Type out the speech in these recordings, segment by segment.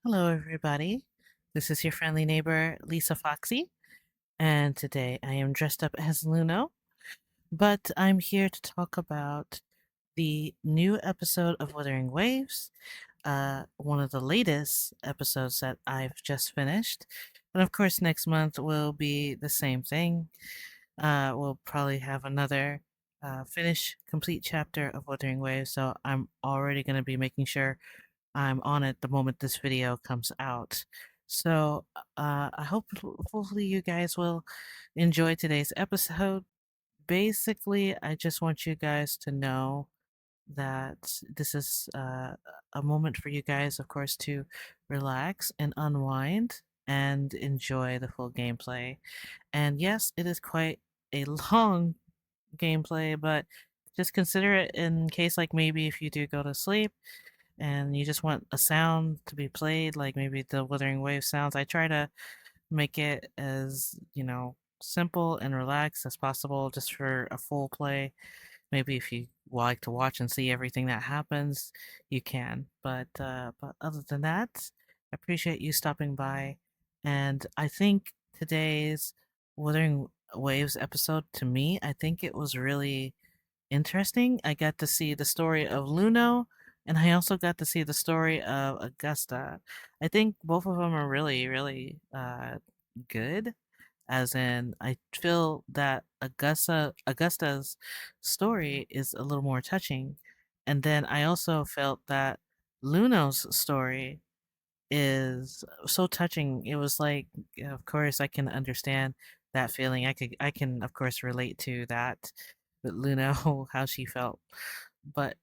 Hello, everybody. This is your friendly neighbor, Lisa Foxy, and today I am dressed up as Luno, but I'm here to talk about the new episode of Wuthering Waves, one of the latest episodes that I've just finished. And of course, next month will be the same thing. We'll probably have another complete chapter of Wuthering Waves, so I'm already going to be making sure I'm on it the moment this video comes out. So I hope hopefully you guys will enjoy today's episode. Basically, I just want you guys to know that this is a moment for you guys, of course, to relax and unwind and enjoy the full gameplay. And yes, it is quite a long gameplay, but just consider it in case, like, maybe if you do go to sleep and you just want a sound to be played, like maybe the Wuthering Wave sounds. I try to make it as, simple and relaxed as possible just for a full play. Maybe if you like to watch and see everything that happens, you can. But other than that, I appreciate you stopping by. And I think today's Wuthering Waves episode, to me, I think it was really interesting. I got to see the story of Luno, and I also got to see the story of Augusta. I think both of them are really, really good. As in, I feel that Augusta's story is a little more touching, and then I also felt that Luno's story is so touching. It was like, of course, I can understand that feeling. I can, of course, relate to that with Luna, how she felt. But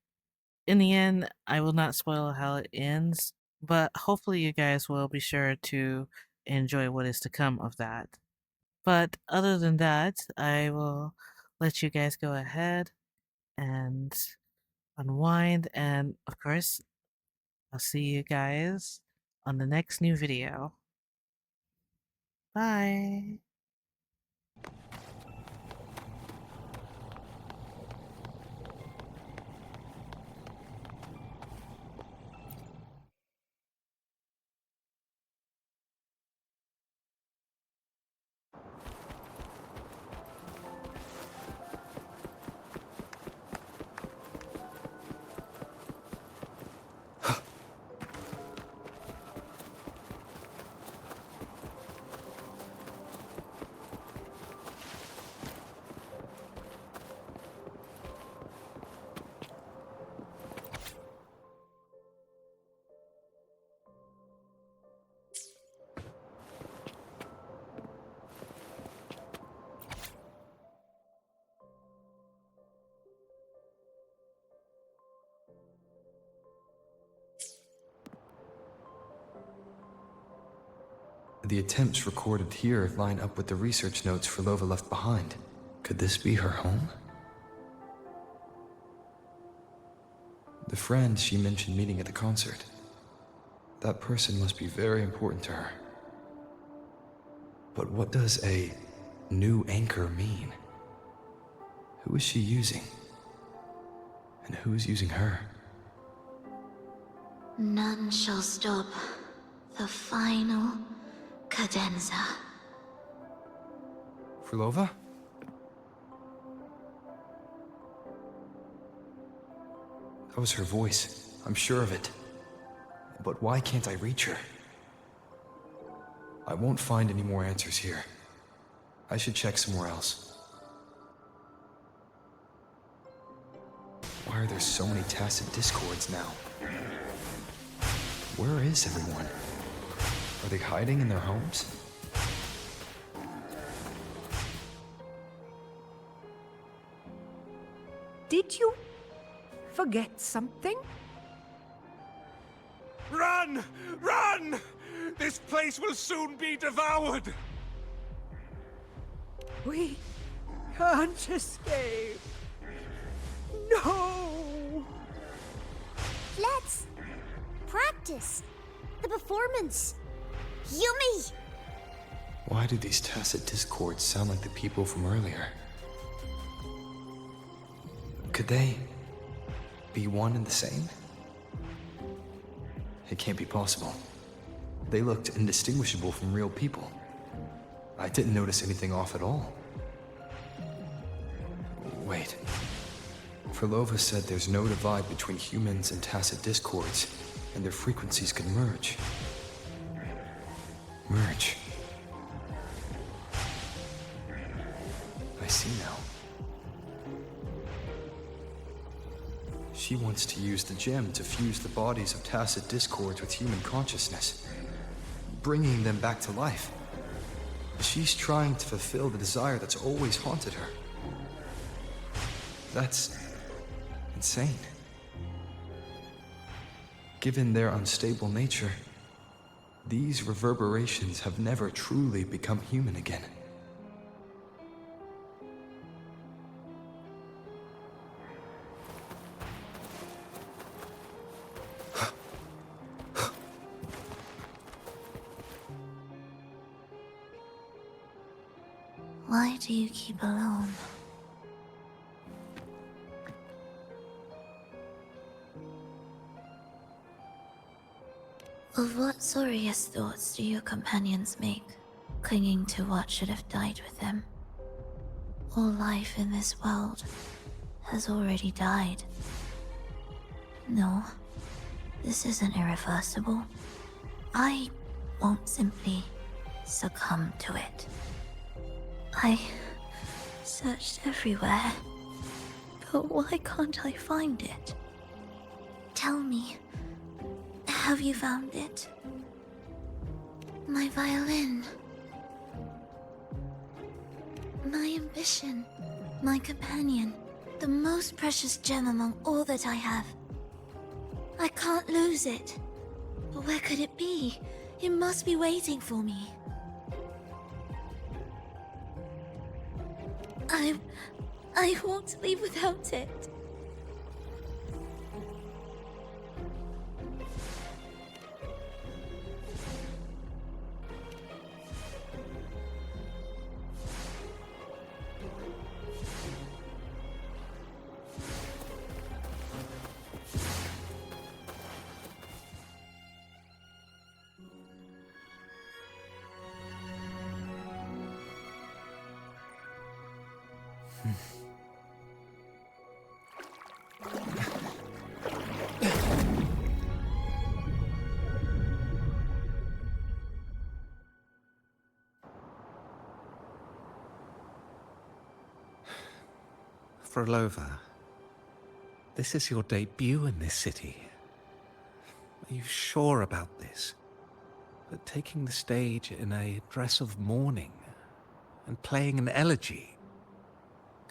in the end, I will not spoil how it ends. But hopefully, you guys will be sure to enjoy what is to come of that. But other than that, I will let you guys go ahead and unwind. And of course, I'll see you guys on the next new video. Bye. The attempts recorded here line up with the research notes Frolova left behind. Could this be her home? The friend she mentioned meeting at the concert. That person must be very important to her. But what does a new anchor mean? Who is she using? And who is using her? None shall stop the final cadenza. Frolova? That was her voice. I'm sure of it. But why can't I reach her? I won't find any more answers here. I should check somewhere else. Why are there so many tacit discords now? Where is everyone? Are they hiding in their homes? Did you forget something? Run! Run! This place will soon be devoured! We can't escape. No! Let's practice the performance. Yummy! Why do these tacit discords sound like the people from earlier? Could they be one and the same? It can't be possible. They looked indistinguishable from real people. I didn't notice anything off at all. Wait. Frolova said there's no divide between humans and tacit discords, and their frequencies can merge. Merge. I see now. She wants to use the gem to fuse the bodies of tacit discords with human consciousness, bringing them back to life. She's trying to fulfill the desire that's always haunted her. That's insane. Given their unstable nature, these reverberations have never truly become human again. Why do you keep alone? Of what sorriest thoughts do your companions make, clinging to what should have died with them? All life in this world has already died. No, this isn't irreversible. I won't simply succumb to it. I searched everywhere, but why can't I find it? Tell me, have you found it? My violin. My ambition. My companion. The most precious gem among all that I have. I can't lose it. But where could it be? It must be waiting for me. I won't leave without it. Frolova, this is your debut in this city. Are you sure about this? That taking the stage in a dress of mourning and playing an elegy?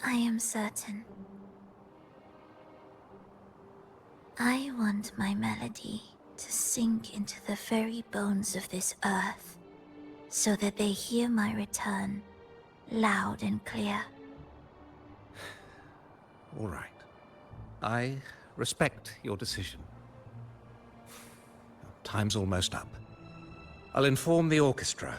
I am certain. I want my melody to sink into the very bones of this earth, so that they hear my return, loud and clear. All right. I respect your decision. Time's almost up. I'll inform the orchestra.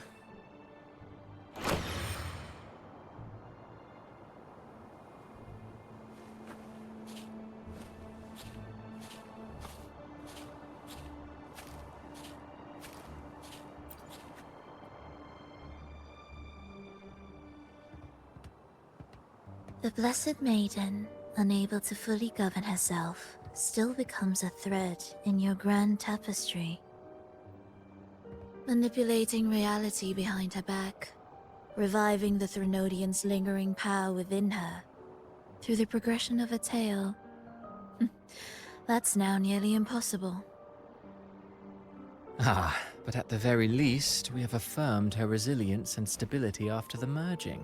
The Blessed Maiden, unable to fully govern herself, still becomes a thread in your grand tapestry. Manipulating reality behind her back, reviving the Threnodian's lingering power within her, through the progression of a tale. That's now nearly impossible. Ah, but at the very least, we have affirmed her resilience and stability after the merging.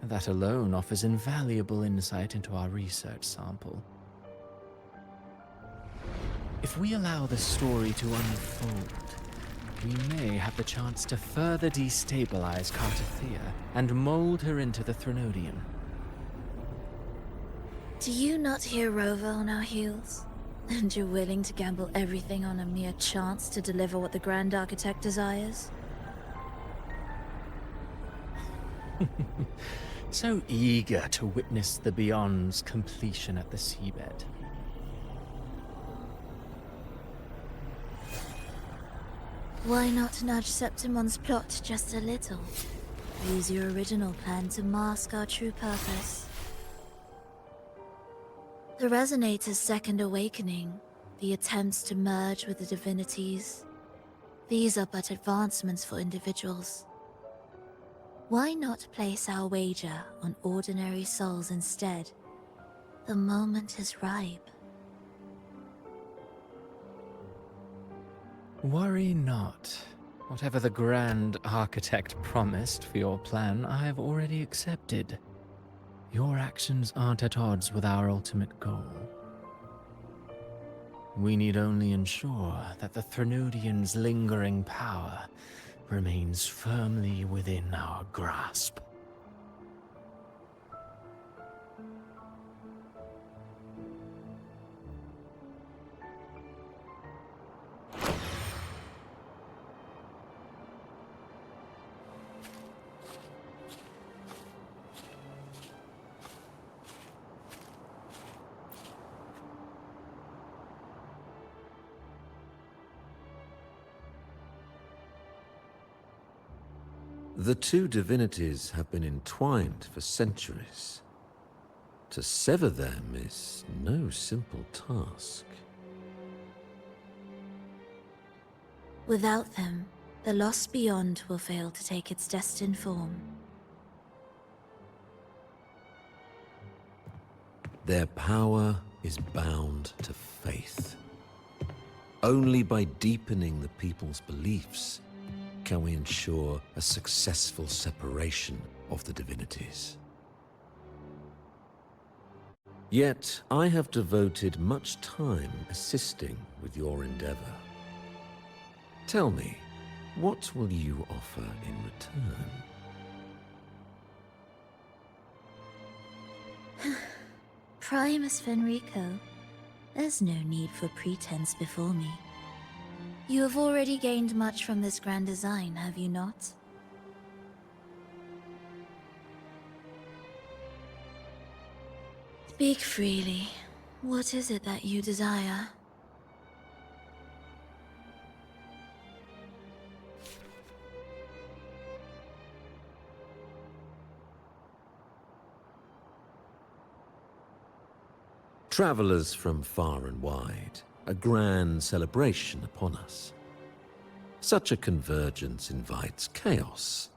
That alone offers invaluable insight into our research sample. If we allow the story to unfold, we may have the chance to further destabilize Cartathea and mold her into the Threnodian. Do you not hear Rover on our heels? And you're willing to gamble everything on a mere chance to deliver what the Grand Architect desires? So eager to witness the Beyond's completion at the seabed. Why not nudge Septimon's plot just a little? Use your original plan to mask our true purpose. The Resonator's second awakening, the attempts to merge with the divinities, these are but advancements for individuals. Why not place our wager on ordinary souls instead? The moment is ripe. Worry not. Whatever the Grand Architect promised for your plan, I have already accepted. Your actions aren't at odds with our ultimate goal. We need only ensure that the Threnodian's lingering power remains firmly within our grasp. The two divinities have been entwined for centuries. To sever them is no simple task. Without them, the lost beyond will fail to take its destined form. Their power is bound to faith. Only by deepening the people's beliefs can we ensure a successful separation of the divinities. Yet, I have devoted much time assisting with your endeavor. Tell me, what will you offer in return? Primus Fenrico, there's no need for pretense before me. You have already gained much from this grand design, have you not? Speak freely. What is it that you desire? Travelers from far and wide, a grand celebration upon us. Such a convergence invites chaos,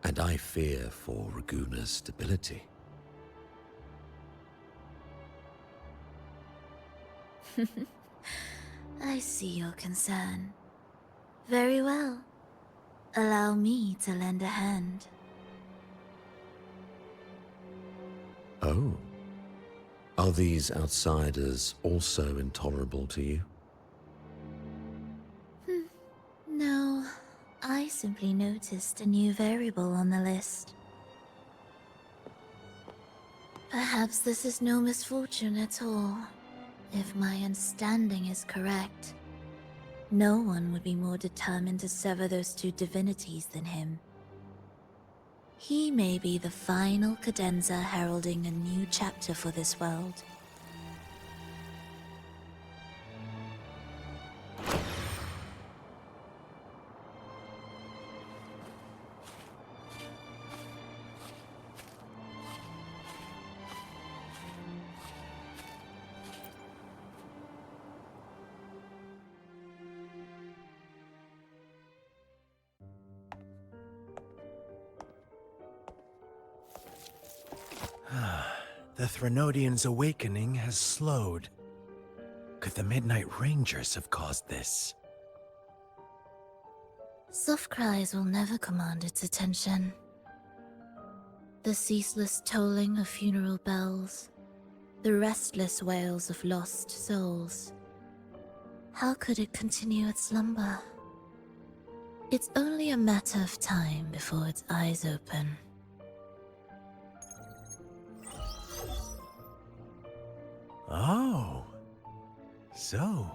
and I fear for Raguna's stability. I see your concern. Very well. Allow me to lend a hand. Oh. Are these outsiders also intolerable to you? No, I simply noticed a new variable on the list. Perhaps this is no misfortune at all. If my understanding is correct, no one would be more determined to sever those two divinities than him. He may be the final cadenza heralding a new chapter for this world. The Threnodian's awakening has slowed. Could the Midnight Rangers have caused this? Soft cries will never command its attention. The ceaseless tolling of funeral bells, the restless wails of lost souls. How could it continue its slumber? It's only a matter of time before its eyes open. Oh. So,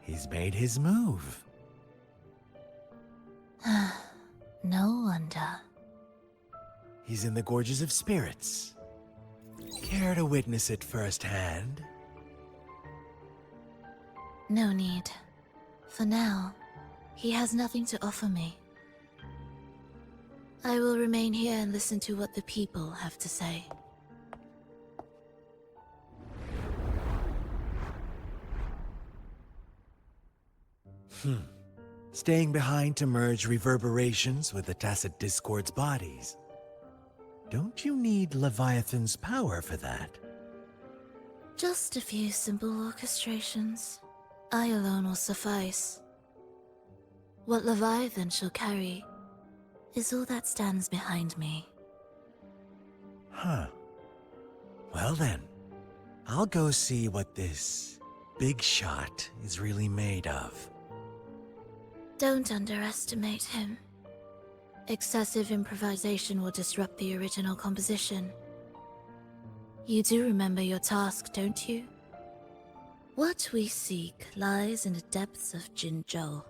he's made his move. No wonder. He's in the Gorges of Spirits. Care to witness it firsthand? No need. For now, He has nothing to offer me. I will remain here and listen to what the people have to say. Staying behind to merge reverberations with the Tacit Discord's bodies. Don't you need Leviathan's power for that? Just a few simple orchestrations. I alone will suffice. What Leviathan shall carry is all that stands behind me. Huh. Well then, I'll go see what this big shot is really made of. Don't underestimate him. Excessive improvisation will disrupt the original composition. You do remember your task, don't you? What we seek lies in the depths of Jinzhou.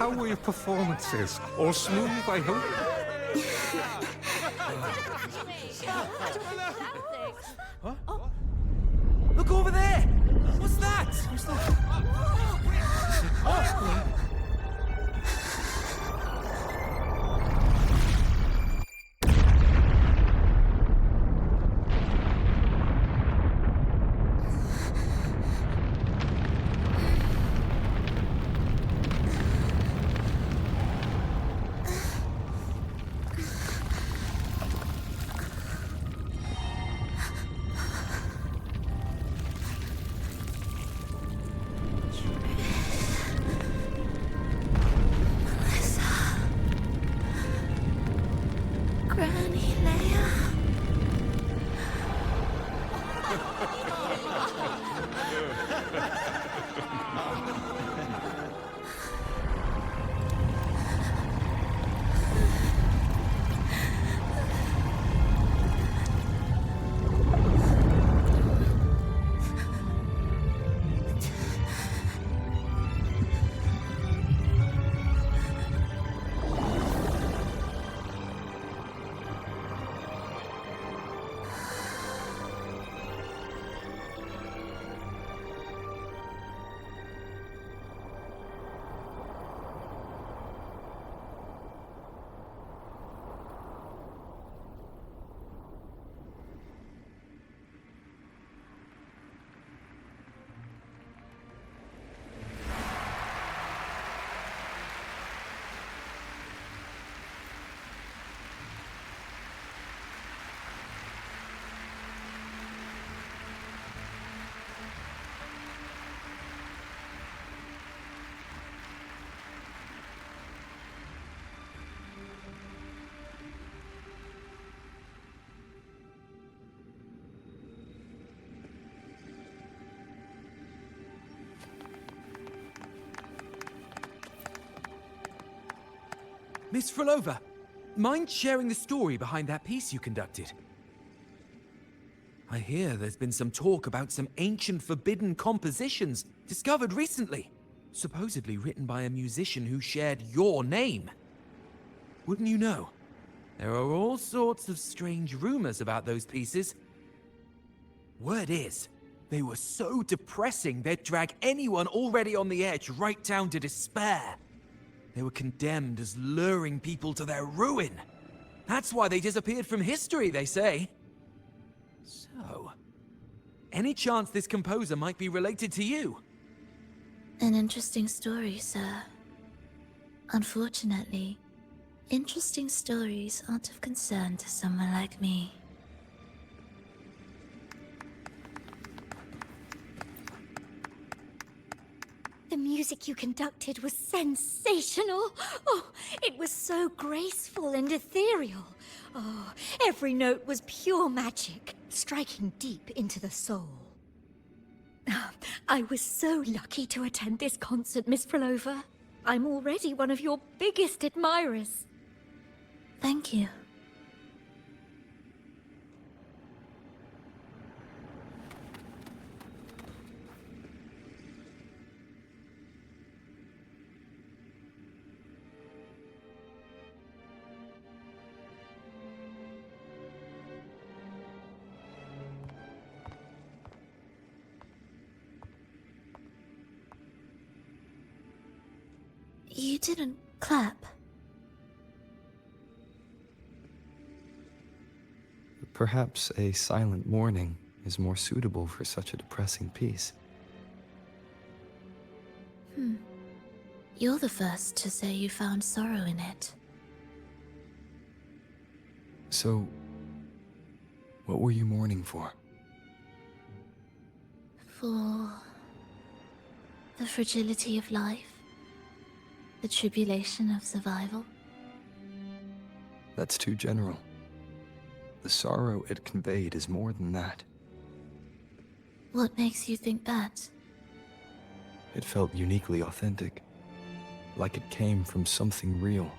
How were your performances? All smooth, I hope? Look over there! What's that? Miss Frolova, mind sharing the story behind that piece you conducted? I hear there's been some talk about some ancient forbidden compositions discovered recently, supposedly written by a musician who shared your name. Wouldn't you know? There are all sorts of strange rumors about those pieces. Word is, they were so depressing they'd drag anyone already on the edge right down to despair. They were condemned as luring people to their ruin. That's why they disappeared from history, they say. So, any chance this composer might be related to you? An interesting story, sir. Unfortunately, interesting stories aren't of concern to someone like me. The music you conducted was sensational. Oh, it was so graceful and ethereal. Oh, every note was pure magic, striking deep into the soul. I was so lucky to attend this concert, Miss Frolova. I'm already one of your biggest admirers. Thank you. You didn't clap. Perhaps a silent mourning is more suitable for such a depressing piece. You're the first to say you found sorrow in it. So, what were you mourning for? For the fragility of life, the tribulation of survival. That's too general. The sorrow it conveyed is more than that. What makes you think that? It felt uniquely authentic, like it came from something real.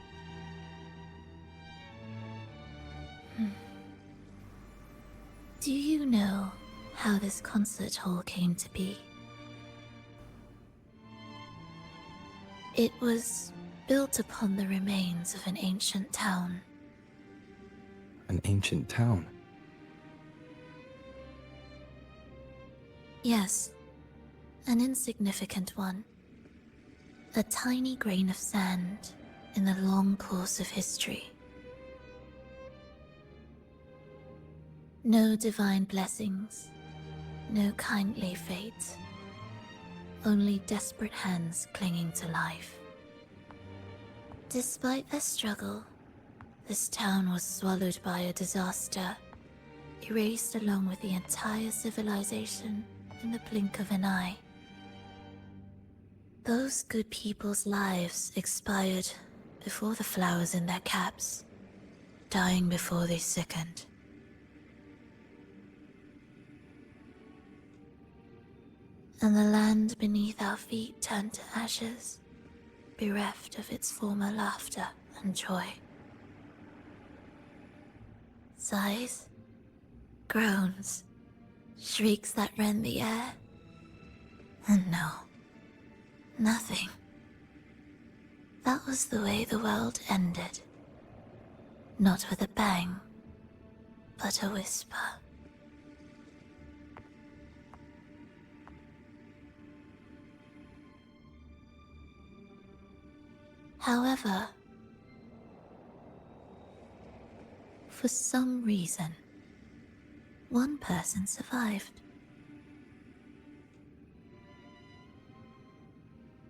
Do you know how this concert hall came to be? It was built upon the remains of an ancient town. An ancient town? Yes, an insignificant one. A tiny grain of sand in the long course of history. No divine blessings, no kindly fate. Only desperate hands clinging to life. Despite their struggle, this town was swallowed by a disaster, erased along with the entire civilization in the blink of an eye. Those good people's lives expired before the flowers in their caps, dying before they sickened. And the land beneath our feet turned to ashes, bereft of its former laughter and joy. Sighs, groans, shrieks that rend the air. And no, nothing. That was the way the world ended. Not with a bang, but a whisper. However, for some reason, one person survived.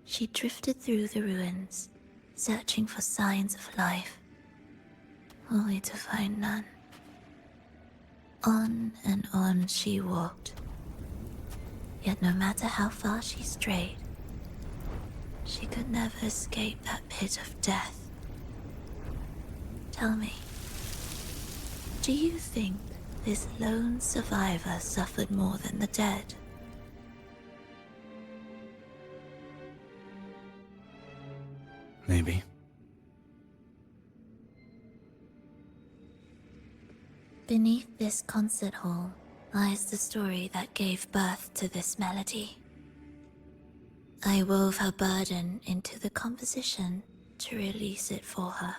She drifted through the ruins, searching for signs of life, only to find none. On and on she walked. Yet no matter how far she strayed, she could never escape that pit of death. Tell me, do you think this lone survivor suffered more than the dead? Maybe. Beneath this concert hall lies the story that gave birth to this melody. I wove her burden into the composition to release it for her.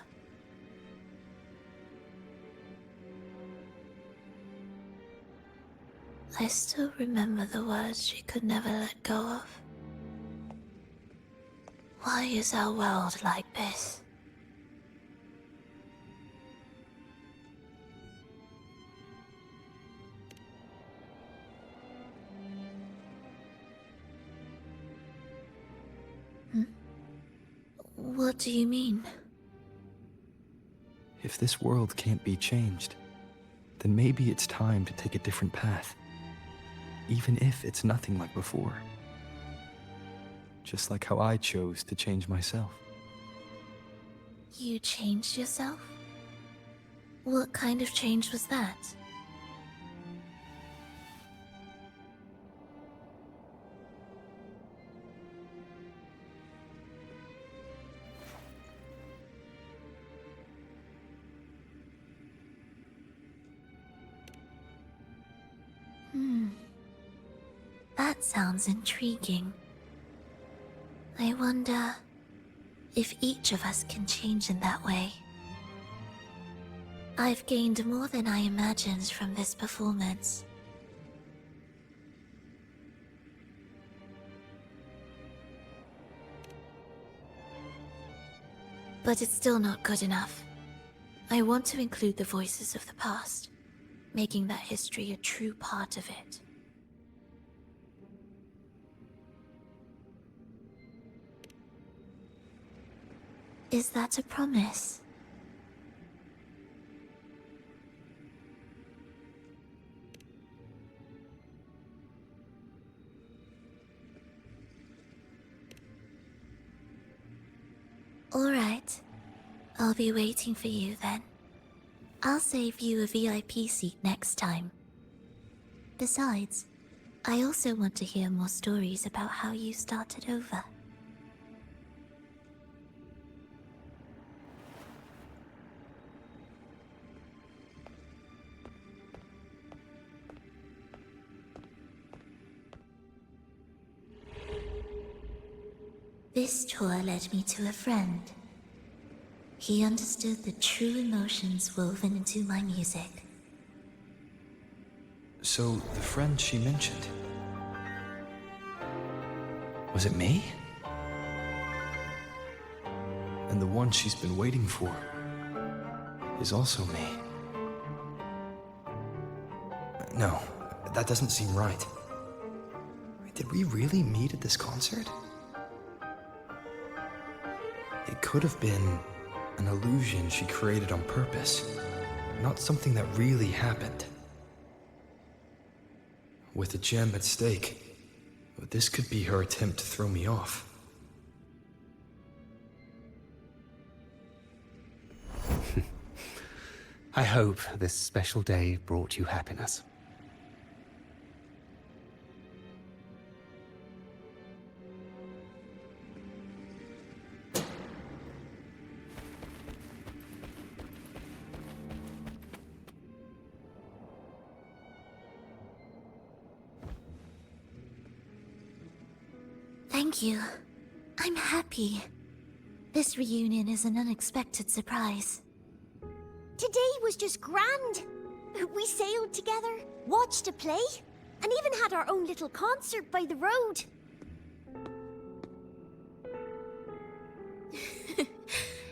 I still remember the words she could never let go of. Why is our world like this? What do you mean? If this world can't be changed, then maybe it's time to take a different path. Even if it's nothing like before. Just like how I chose to change myself. You changed yourself? What kind of change was that? That sounds intriguing. I wonder if each of us can change in that way. I've gained more than I imagined from this performance. But it's still not good enough. I want to include the voices of the past, making that history a true part of it. Is that a promise? All right. I'll be waiting for you then. I'll save you a VIP seat next time. Besides, I also want to hear more stories about how you started over. This tour led me to a friend. He understood the true emotions woven into my music. So, the friend she mentioned... was it me? And the one she's been waiting for is also me. No, that doesn't seem right. Did we really meet at this concert? It could have been an illusion she created on purpose, not something that really happened. With a gem at stake, this could be her attempt to throw me off. I hope this special day brought you happiness. Thank you. I'm happy. This reunion is an unexpected surprise. Today was just grand. We sailed together, watched a play, and even had our own little concert by the road.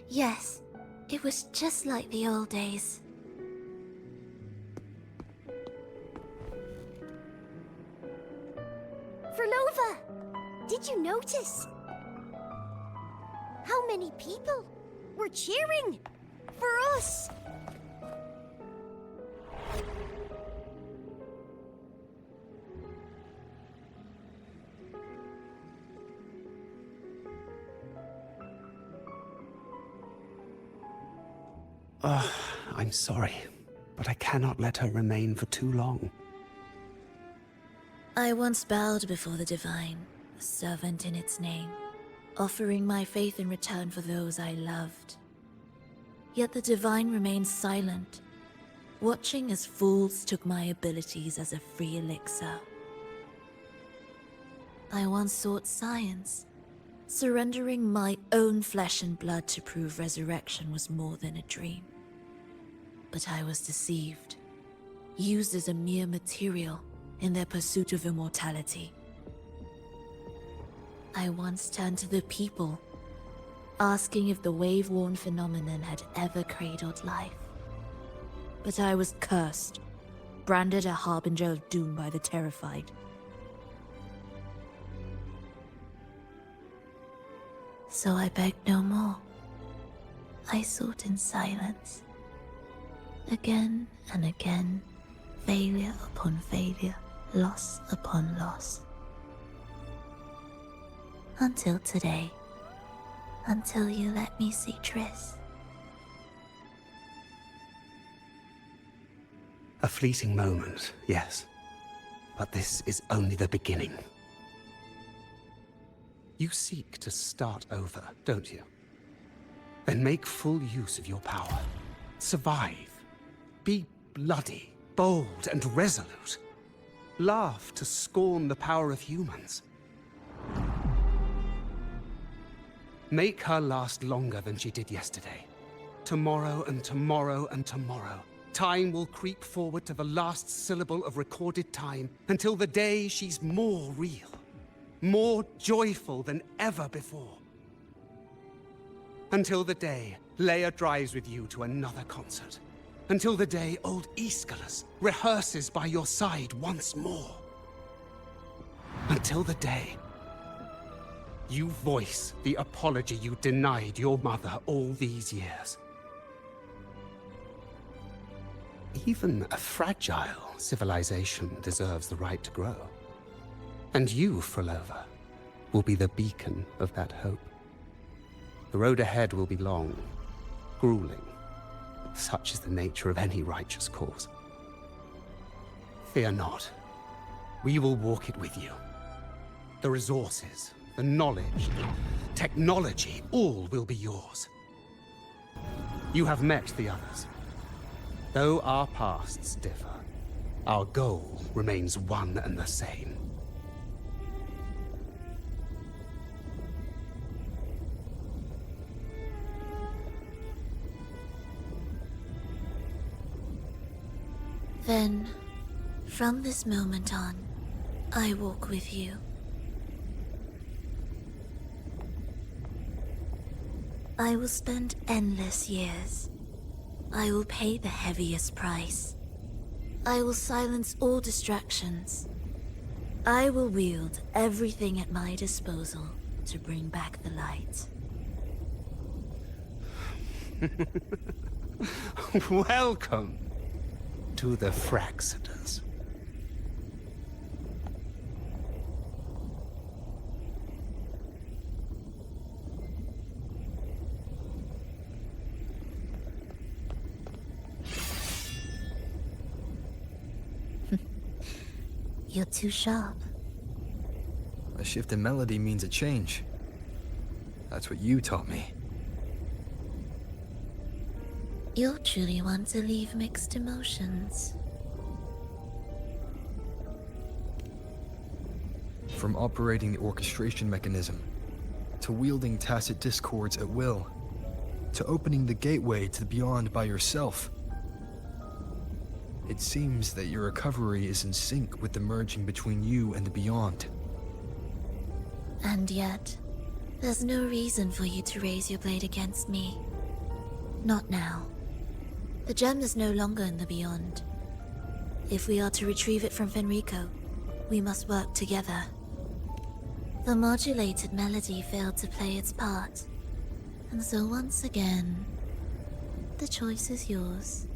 Yes, it was just like the old days. Verlova, did you notice how many people were cheering for us? I'm sorry, but I cannot let her remain for too long. I once bowed before the Divine, a servant in its name, offering my faith in return for those I loved. Yet the Divine remained silent, watching as fools took my abilities as a free elixir. I once sought science, surrendering my own flesh and blood to prove resurrection was more than a dream. But I was deceived, used as a mere material in their pursuit of immortality. I once turned to the people, asking if the wave-worn phenomenon had ever cradled life. But I was cursed, branded a harbinger of doom by the terrified. So I begged no more. I sought in silence. Again and again, failure upon failure, loss upon loss. Until today. Until you let me see Triss. A fleeting moment, yes. But this is only the beginning. You seek to start over, don't you? Then make full use of your power. Survive. Be bloody, bold, and resolute. Laugh to scorn the power of humans. Make her last longer than she did yesterday. Tomorrow and tomorrow and tomorrow. Time will creep forward to the last syllable of recorded time until the day she's more real, more joyful than ever before. Until the day Leia drives with you to another concert. Until the day old Aeschylus rehearses by your side once more. Until the day you voice the apology you denied your mother all these years. Even a fragile civilization deserves the right to grow. And you, Frolova, will be the beacon of that hope. The road ahead will be long, grueling. Such is the nature of any righteous cause. Fear not. We will walk it with you. The resources, the knowledge, technology, all will be yours. You have met the others. Though our pasts differ, our goal remains one and the same. Then, from this moment on, I walk with you. I will spend endless years. I will pay the heaviest price. I will silence all distractions. I will wield everything at my disposal to bring back the light. Welcome to the Fraxiters. You're too sharp. A shift in melody means a change. That's what you taught me. You're truly one to leave mixed emotions. From operating the orchestration mechanism, to wielding tacit discords at will, to opening the gateway to the beyond by yourself. It seems that your recovery is in sync with the merging between you and the beyond. And yet, there's no reason for you to raise your blade against me. Not now. The gem is no longer in the beyond. If we are to retrieve it from Fenrico, we must work together. The modulated melody failed to play its part, and so once again, the choice is yours.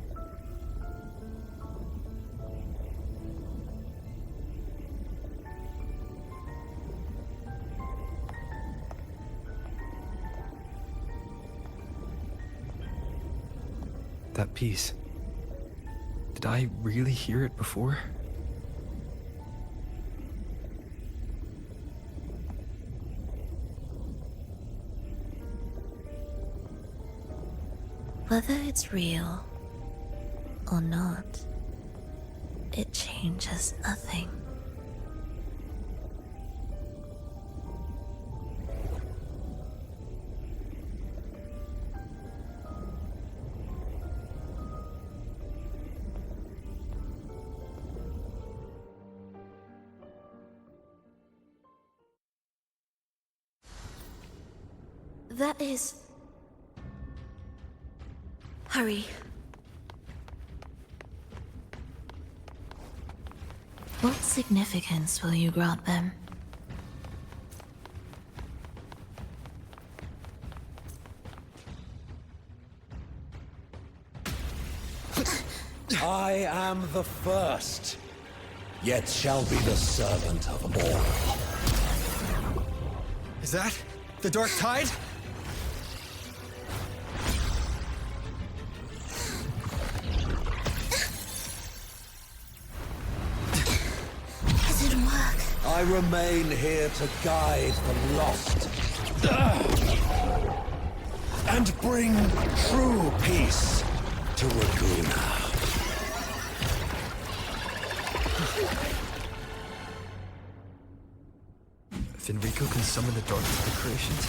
That piece. Did I really hear it before? Whether it's real or not, it changes nothing. That is... Hurry. What significance will you grant them? I am the first, yet shall be the servant of all. Is that the Dark Tide? It didn't work. I remain here to guide the lost. And bring true peace to Laguna. Fenrico can summon the Dark Tide creations.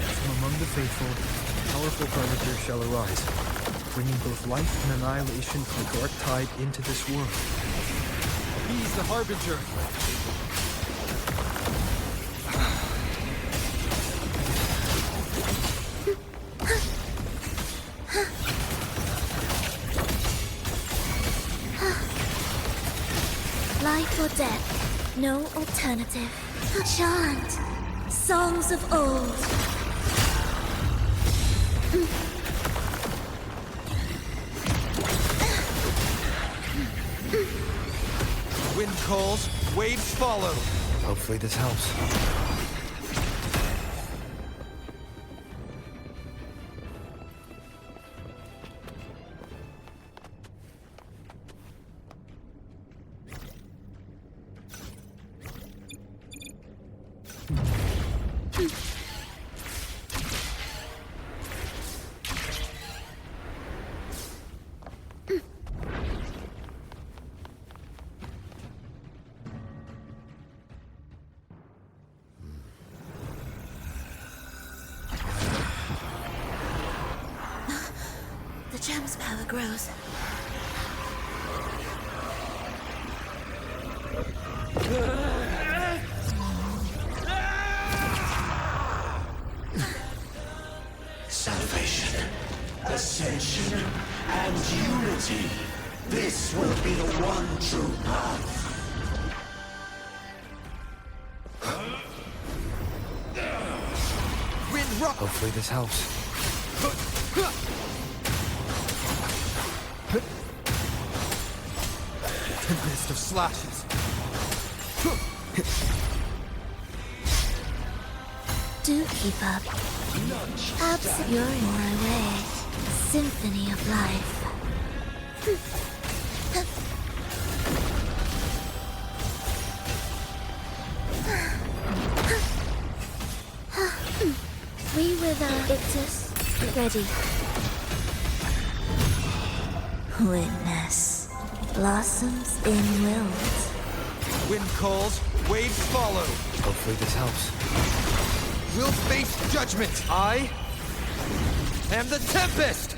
From among the faithful, a powerful harbinger shall arise, bringing both life and annihilation from the Dark Tide into this world. He's the harbinger. Life or death, no alternative. Chant songs of old. Wind calls, waves follow. Hopefully this helps. The gem's power grows. Salvation, ascension, and unity. This will be the one true path. Wind rock. Hopefully this helps. Tempest of slashes. Do keep up. You're in my way. Symphony of life. We were the Ictus. Ready. Witness. Blossoms in wilt. Wind calls, waves follow. Hopefully this helps. We'll face judgment. I am the Tempest!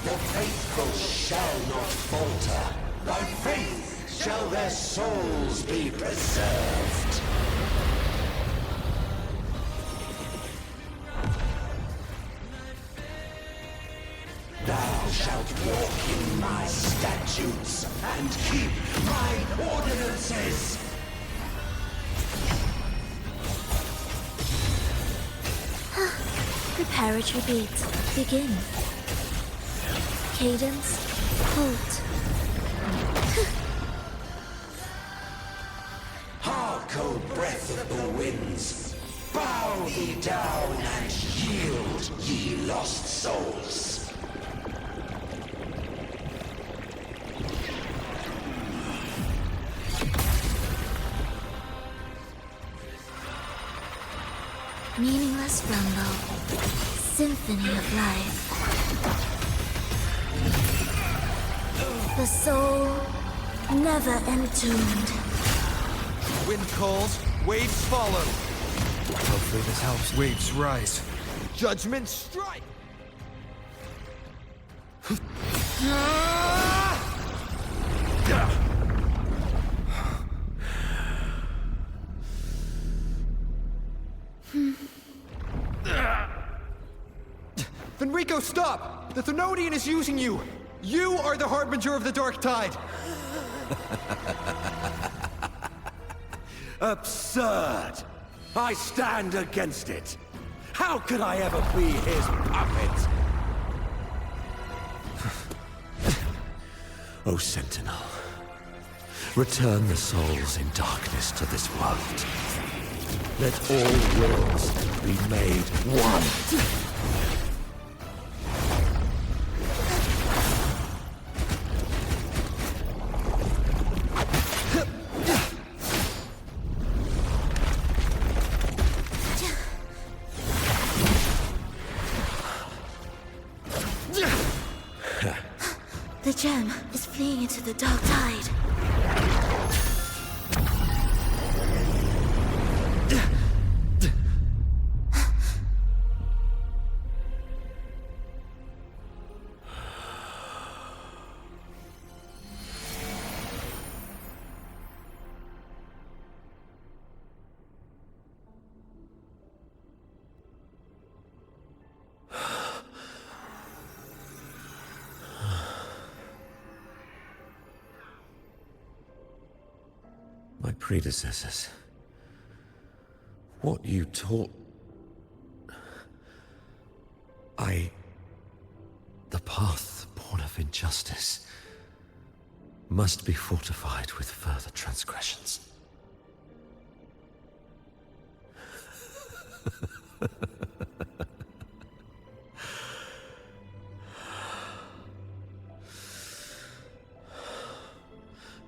The faithful shall not falter. By faith shall their souls be preserved. Thou shalt walk in my statutes and keep my ordinances. Preparatory beat. Begin. Cadence. Halt. Hark, O breath of the winds. Bow ye down and yield, ye lost souls. Meaningless rumble. Symphony of life. The soul never entombed. Wind calls, waves follow. Hopefully this helps. Waves rise. Judgment strike! Fenrico, stop! The Thenodian is using you! You are the harbinger of the Dark Tide! Absurd! I stand against it! How could I ever be his puppet? O Sentinel, return the souls in darkness to this world. Let all wills be made one. The gem is fleeing into the Dark Tide. My predecessors. What you taught... The path born of injustice must be fortified with further transgressions.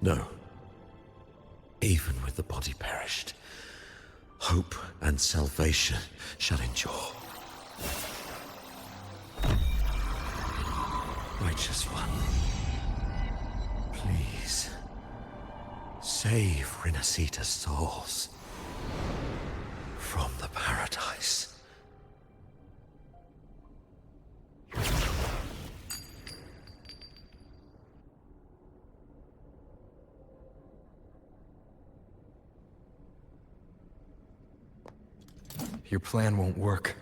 No. Even with the body perished, hope and salvation shall endure. Righteous One, please, save Rinasita's souls from the paradise. Your plan won't work.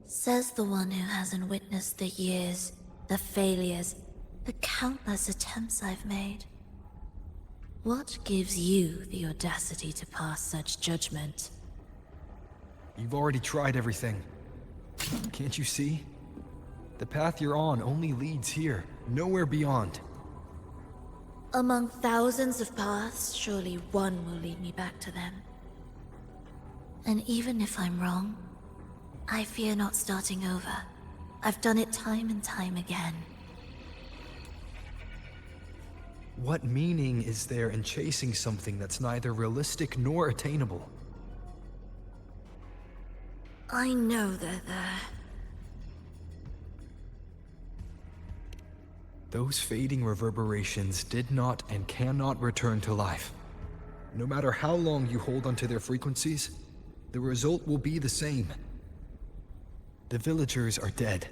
Says the one who hasn't witnessed the years, the failures, the countless attempts I've made. What gives you the audacity to pass such judgment? You've already tried everything. Can't you see? The path you're on only leads here, nowhere beyond. Among thousands of paths, surely one will lead me back to them. And even if I'm wrong, I fear not starting over. I've done it time and time again. What meaning is there in chasing something that's neither realistic nor attainable? I know they're there. Those fading reverberations did not and cannot return to life. No matter how long you hold onto their frequencies, the result will be the same. The villagers are dead.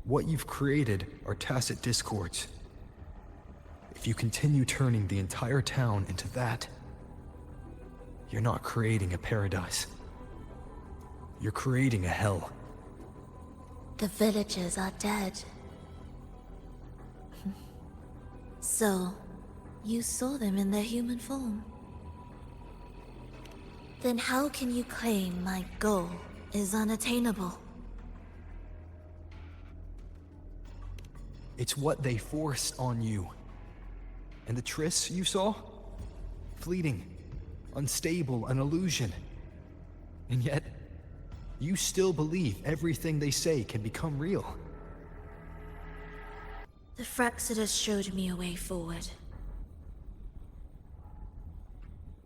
What you've created are tacit discords. If you continue turning the entire town into that, you're not creating a paradise. You're creating a hell. The villagers are dead. So, you saw them in their human form. Then how can you claim my goal is unattainable? It's what they forced on you. And the Triss you saw? Fleeting, unstable, an illusion. And yet, you still believe everything they say can become real. The Fraxidus showed me a way forward.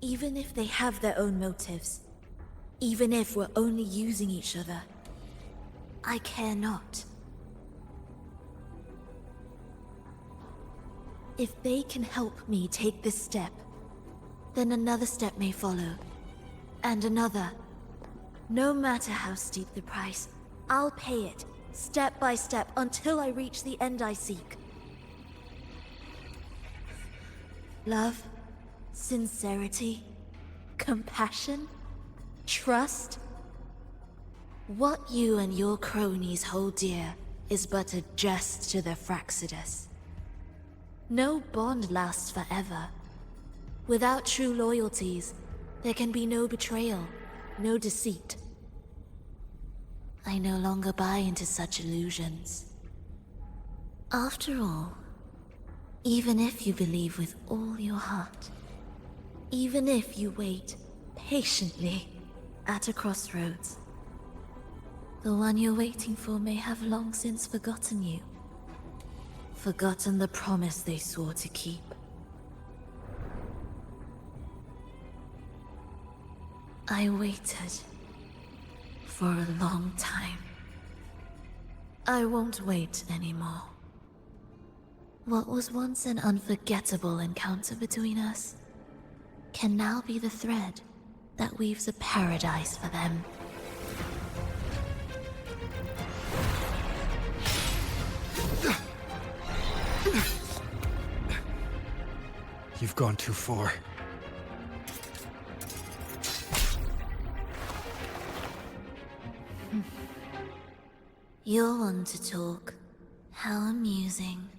Even if they have their own motives, even if we're only using each other. I care not. If they can help me take this step, then another step may follow, and another. No matter how steep the price, I'll pay it, step by step, until I reach the end I seek. Love, sincerity, compassion, trust. What you and your cronies hold dear is but a jest to the Fraxidus. No bond lasts forever. Without true loyalties, there can be no betrayal, no deceit. I no longer buy into such illusions. After all, even if you believe with all your heart, even if you wait patiently at a crossroads, the one you're waiting for may have long since forgotten you. Forgotten the promise they swore to keep. I waited for a long time. I won't wait anymore. What was once an unforgettable encounter between us can now be the thread that weaves a paradise for them. You've gone too far. You're one to talk. How amusing.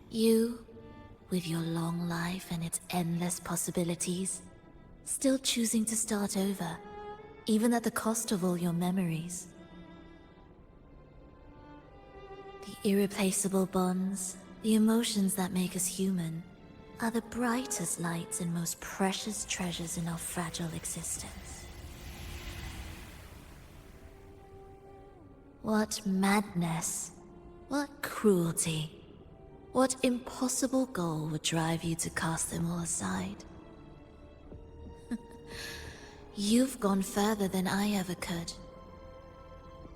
You, with your long life and its endless possibilities, still choosing to start over, even at the cost of all your memories. The irreplaceable bonds, the emotions that make us human, are the brightest lights and most precious treasures in our fragile existence. What madness, what cruelty, what impossible goal would drive you to cast them all aside? You've gone further than I ever could.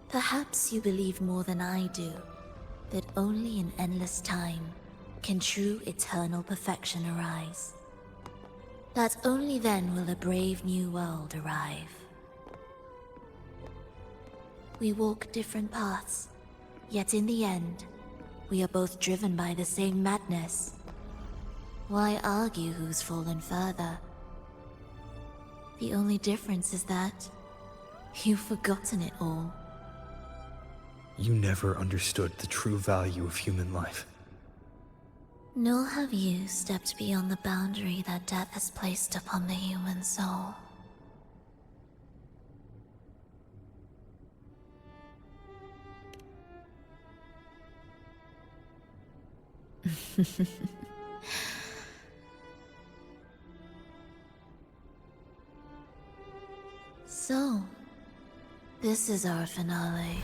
Perhaps you believe more than I do, that only in endless time can true eternal perfection arise. That only then will a brave new world arrive. We walk different paths, yet in the end, we are both driven by the same madness. Why argue who's fallen further? The only difference is that you've forgotten it all. You never understood the true value of human life. Nor have you stepped beyond the boundary that death has placed upon the human soul. So, this is our finale.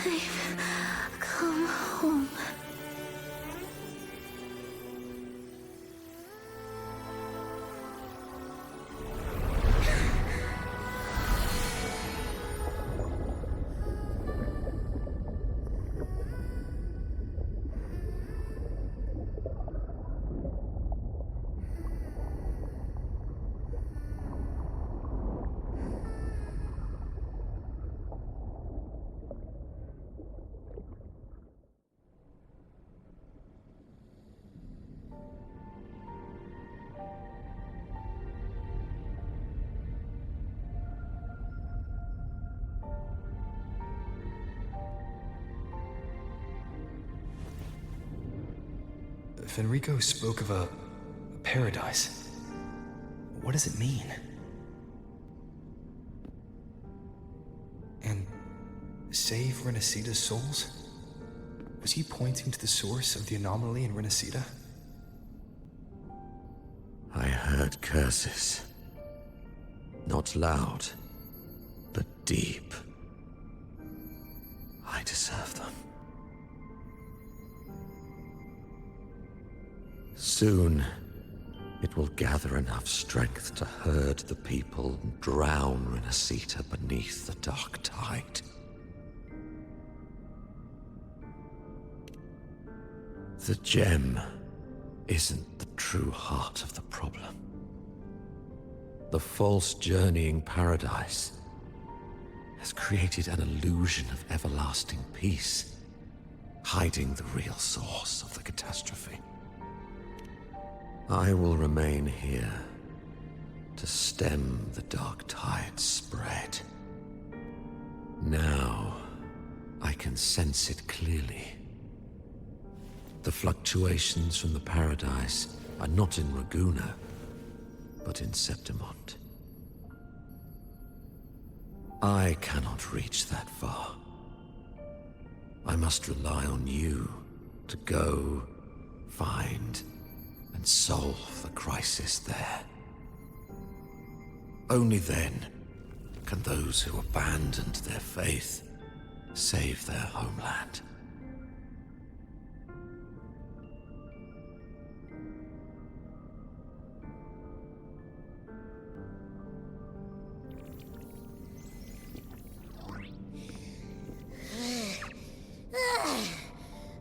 I've come home. Fenrico spoke of a paradise. What does it mean? And save Renacita's souls? Was he pointing to the source of the anomaly in Renacita? I heard curses. Not loud, but deep. I deserve them. Soon, it will gather enough strength to herd the people and drown Renacita beneath the dark tide. The gem isn't the true heart of the problem. The false journeying paradise has created an illusion of everlasting peace, hiding the real source of the catastrophe. I will remain here to stem the dark tide's spread. Now, I can sense it clearly. The fluctuations from the paradise are not in Raguna, but in Septimont. I cannot reach that far. I must rely on you to go, find, and solve the crisis there. Only then can those who abandoned their faith save their homeland.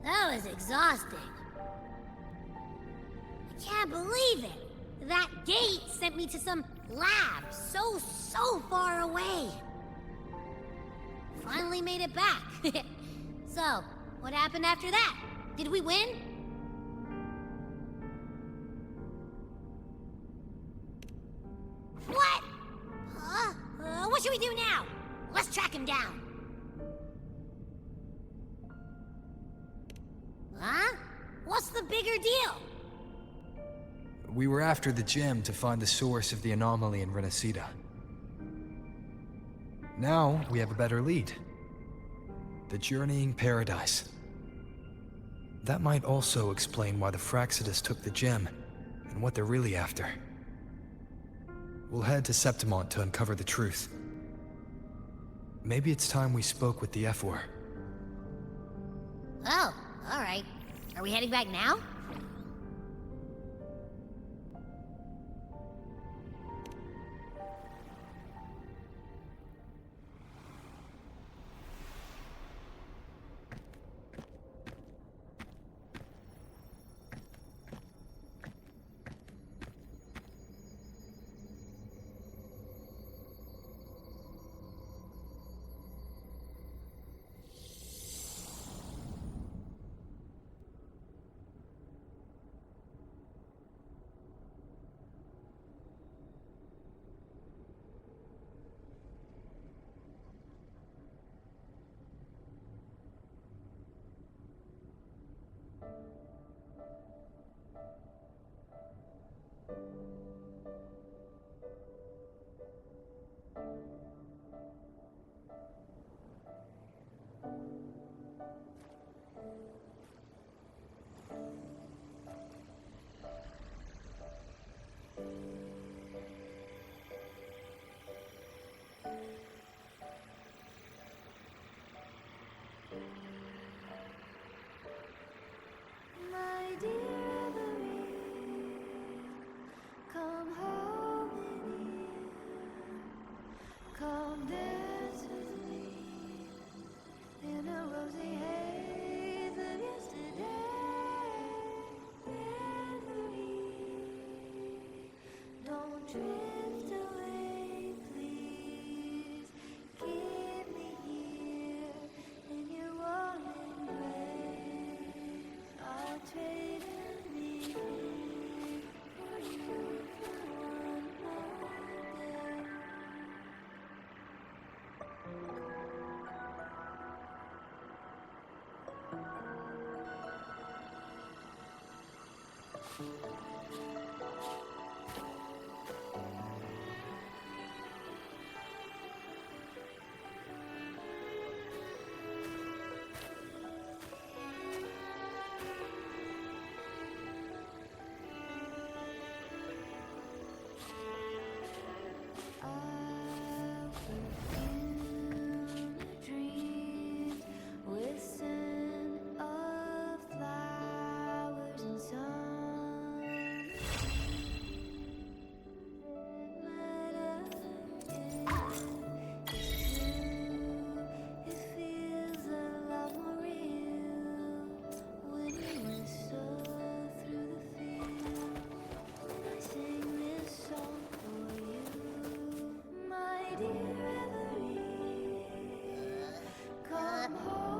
That was exhausting. I can't believe it. That gate sent me to some lab so far away. Finally made it back. So, what happened after that? Did we win? What? What should we do now? Let's track him down. Huh? What's the bigger deal? We were after the gem to find the source of the anomaly in Renacita. Now, we have a better lead. The journeying paradise. That might also explain why the Fraxidus took the gem, and what they're really after. We'll head to Septimont to uncover the truth. Maybe it's time we spoke with the F-War. Oh, alright. Are we heading back now?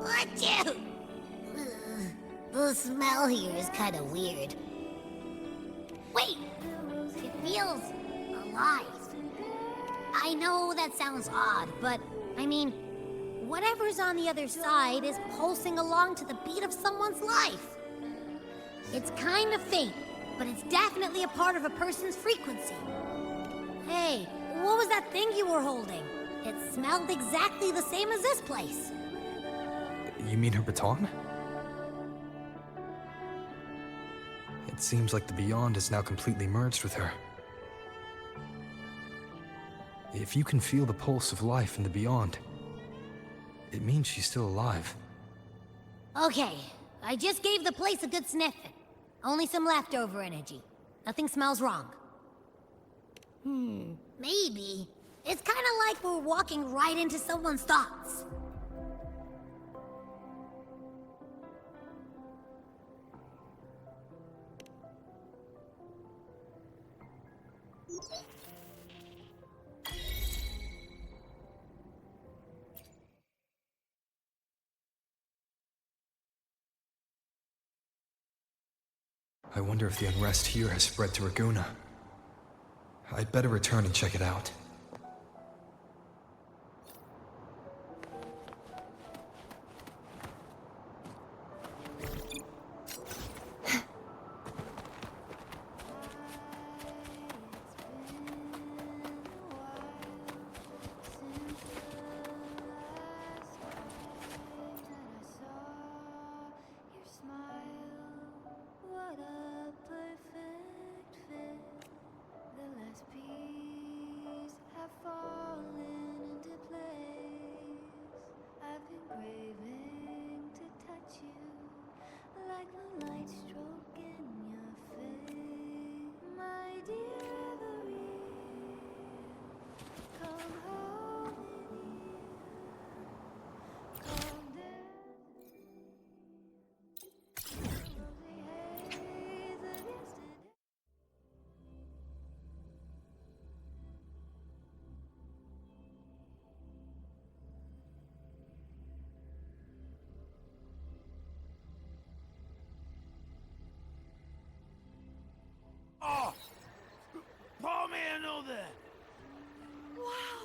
Achoo! The smell here is kind of weird. Wait! It feels alive. I know that sounds odd, but I mean, whatever's on the other side is pulsing along to the beat of someone's life. It's kind of faint, but it's definitely a part of a person's frequency. Hey, what was that thing you were holding? It smelled exactly the same as this place. You mean her baton? It seems like the Beyond is now completely merged with her. If you can feel the pulse of life in the Beyond, it means she's still alive. Okay, I just gave the place a good sniffing. Only some leftover energy. Nothing smells wrong. Maybe. It's kind of like we're walking right into someone's thoughts. I wonder if the unrest here has spread to Raguna. I'd better return and check it out. Oh! Pour me another! Wow!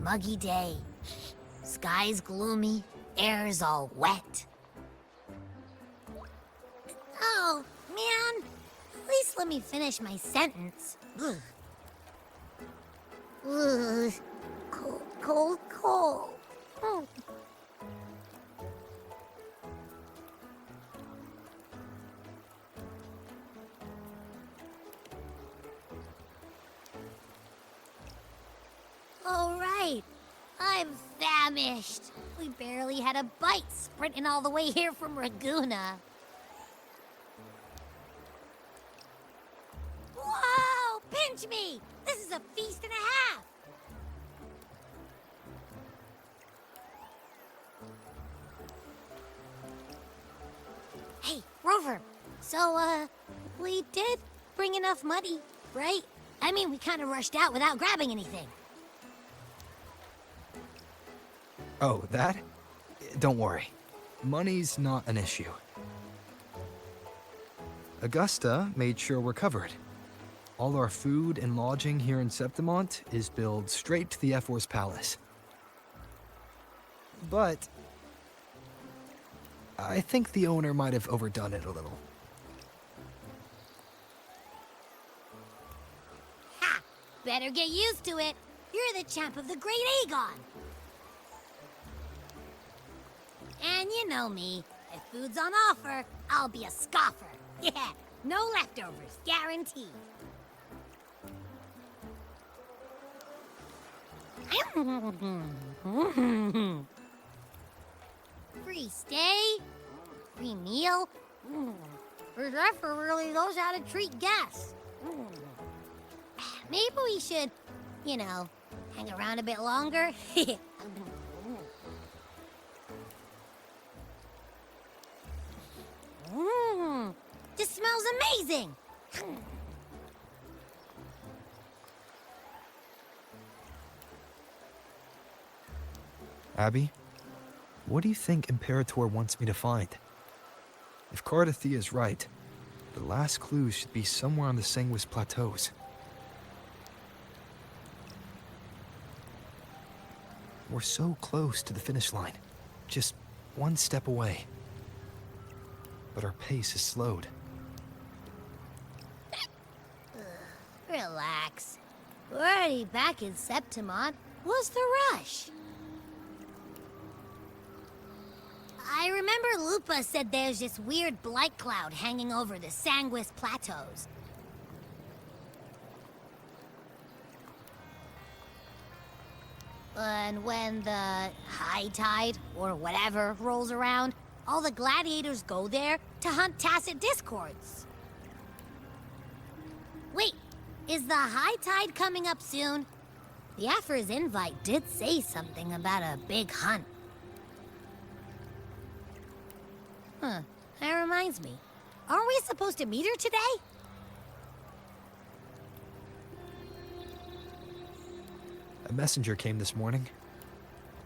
Muggy day. Sky's gloomy, air's all wet. Oh, man. At least let me finish my sentence. Ugh. Ugh. Cold, cold, cold. Oh. All right. I'm famished. We barely had a bite sprinting all the way here from Raguna. Whoa! Pinch me! This is a feast and a half! Hey, Rover. So, we did bring enough money, right? I mean, we kind of rushed out without grabbing anything. Oh, that? Don't worry. Money's not an issue. Augusta made sure we're covered. All our food and lodging here in Septimont is billed straight to the F4's palace. But I think the owner might have overdone it a little. Ha! Better get used to it. You're the champ of the Great Aegon. And you know me. If food's on offer, I'll be a scoffer. Yeah, no leftovers, guaranteed. Free stay? Free meal? This effort really knows how to treat guests. Maybe we should, you know, hang around a bit longer. This smells amazing! Abby, what do you think Imperator wants me to find? If Cardathia is right, the last clues should be somewhere on the Sanguis Plateaus. We're so close to the finish line, just one step away. But our pace is slowed. Relax. We're already back in Septimont. What's the rush? I remember Lupa said there's this weird blight cloud hanging over the Sanguis Plateaus. And when the high tide, or whatever, rolls around, all the gladiators go there to hunt tacit discords. Wait, is the high tide coming up soon? The Aphra's invite did say something about a big hunt. Huh, that reminds me. Aren't we supposed to meet her today? A messenger came this morning.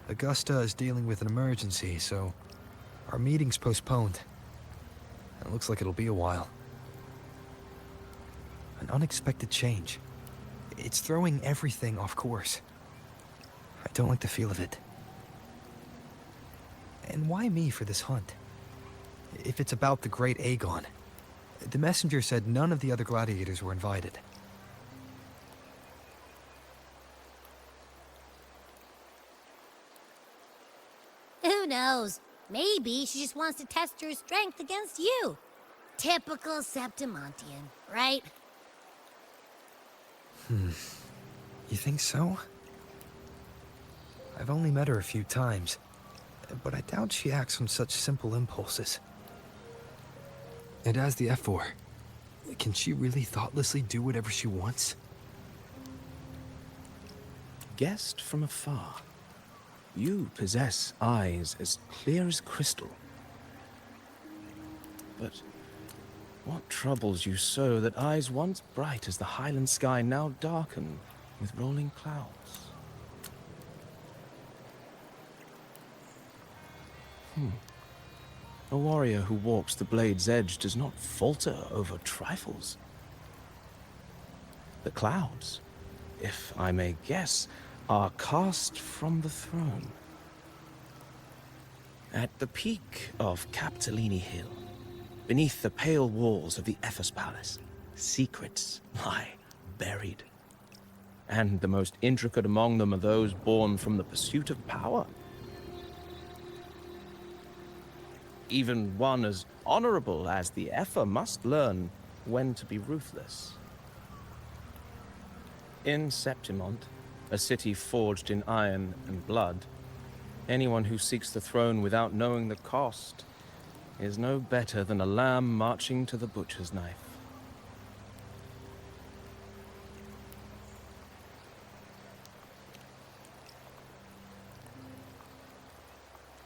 Augusta is dealing with an emergency, so our meeting's postponed. It looks like it'll be a while. An unexpected change. It's throwing everything off course. I don't like the feel of it. And why me for this hunt? If it's about the Great Aegon, the messenger said none of the other gladiators were invited. Who knows? Maybe she just wants to test her strength against you. Typical Septimontian, right? You think so? I've only met her a few times, but I doubt she acts on such simple impulses. And as the F4, can she really thoughtlessly do whatever she wants? Guessed from afar, you possess eyes as clear as crystal. But what troubles you so that eyes once bright as the highland sky now darken with rolling clouds? A warrior who walks the blade's edge does not falter over trifles. The clouds, if I may guess, are cast from the throne. At the peak of Capitolini Hill, beneath the pale walls of the Ephes Palace, secrets lie buried. And the most intricate among them are those born from the pursuit of power. Even one as honorable as the Epher must learn when to be ruthless. In Septimont, a city forged in iron and blood, Anyone who seeks the throne without knowing the cost is no better than a lamb marching to the butcher's knife.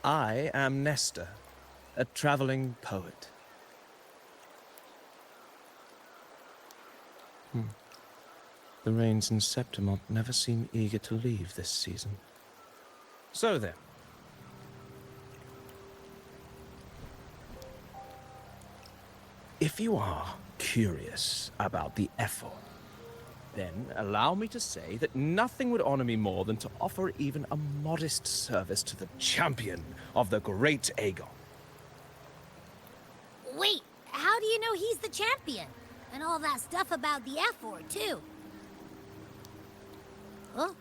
I am Nestor, a traveling poet. The rains in Septimont never seem eager to leave this season. So then. If you are curious about the effort, then allow me to say that nothing would honor me more than to offer even a modest service to the champion of the great Aegon. Wait, how do you know he's the champion? And all that stuff about the F-word, too. Oh,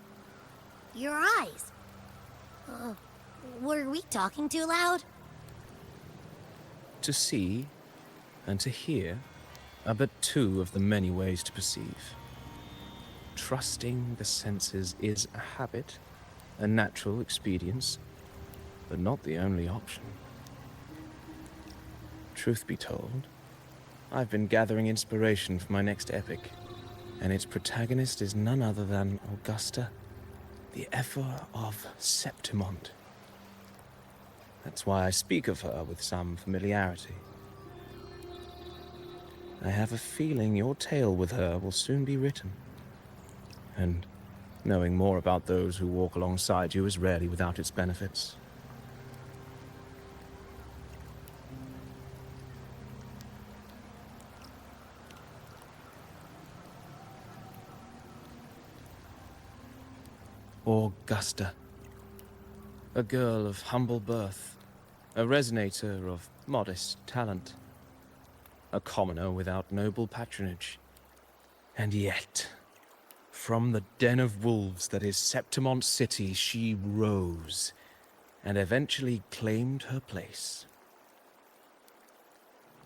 your eyes. Were we talking too loud? To see and to hear are but two of the many ways to perceive. Trusting the senses is a habit, a natural expedience, but not the only option. Truth be told, I've been gathering inspiration for my next epic, and its protagonist is none other than Augusta, the Ephor of Septimont. That's why I speak of her with some familiarity. I have a feeling your tale with her will soon be written. And knowing more about those who walk alongside you is rarely without its benefits. Augusta. A girl of humble birth, a resonator of modest talent, a commoner without noble patronage. And yet, from the den of wolves that is Septimont City, she rose and eventually claimed her place.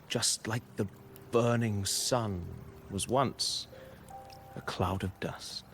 Just like the burning sun was once a cloud of dust.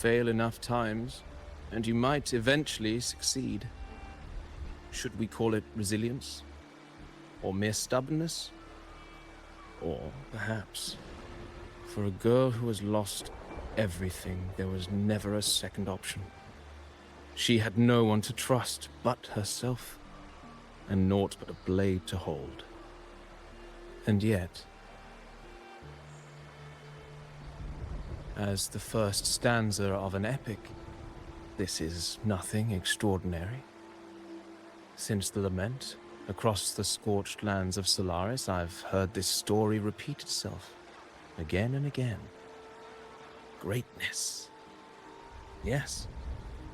fail enough times, and you might eventually succeed. Should we call it resilience? Or mere stubbornness? Or perhaps, for a girl who has lost everything, there was never a second option. She had no one to trust but herself, and naught but a blade to hold. And yet, as the first stanza of an epic, this is nothing extraordinary. Since the lament, across the scorched lands of Solaris, I've heard this story repeat itself, again and again. Greatness. Yes,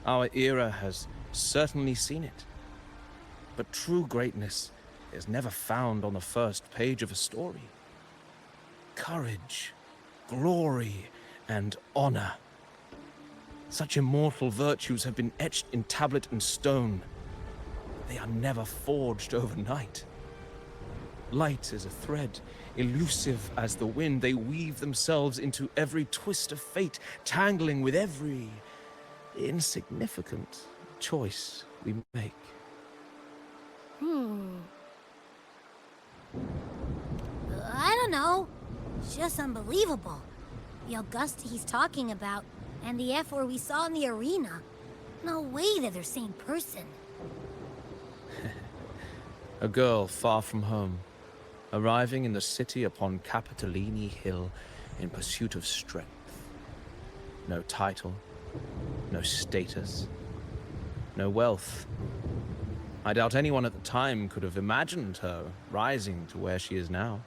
our era has certainly seen it. But true greatness is never found on the first page of a story. Courage, glory, and honor. Such immortal virtues have been etched in tablet and stone. They are never forged overnight. Light as a thread, elusive as the wind, they weave themselves into every twist of fate, tangling with every insignificant choice we make. I don't know. It's just unbelievable. The Augusta he's talking about, and the F-word we saw in the arena. No way they're the same person. A girl far from home, arriving in the city upon Capitolini Hill in pursuit of strength. No title, no status, no wealth. I doubt anyone at the time could have imagined her rising to where she is now.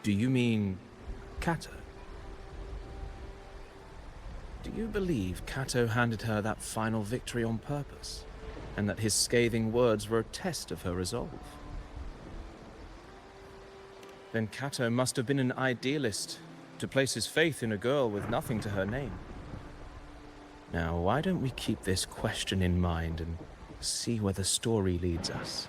Do you mean Kato? Do you believe Kato handed her that final victory on purpose, and that his scathing words were a test of her resolve? Then Kato must have been an idealist, to place his faith in a girl with nothing to her name. Now, why don't we keep this question in mind and see where the story leads us?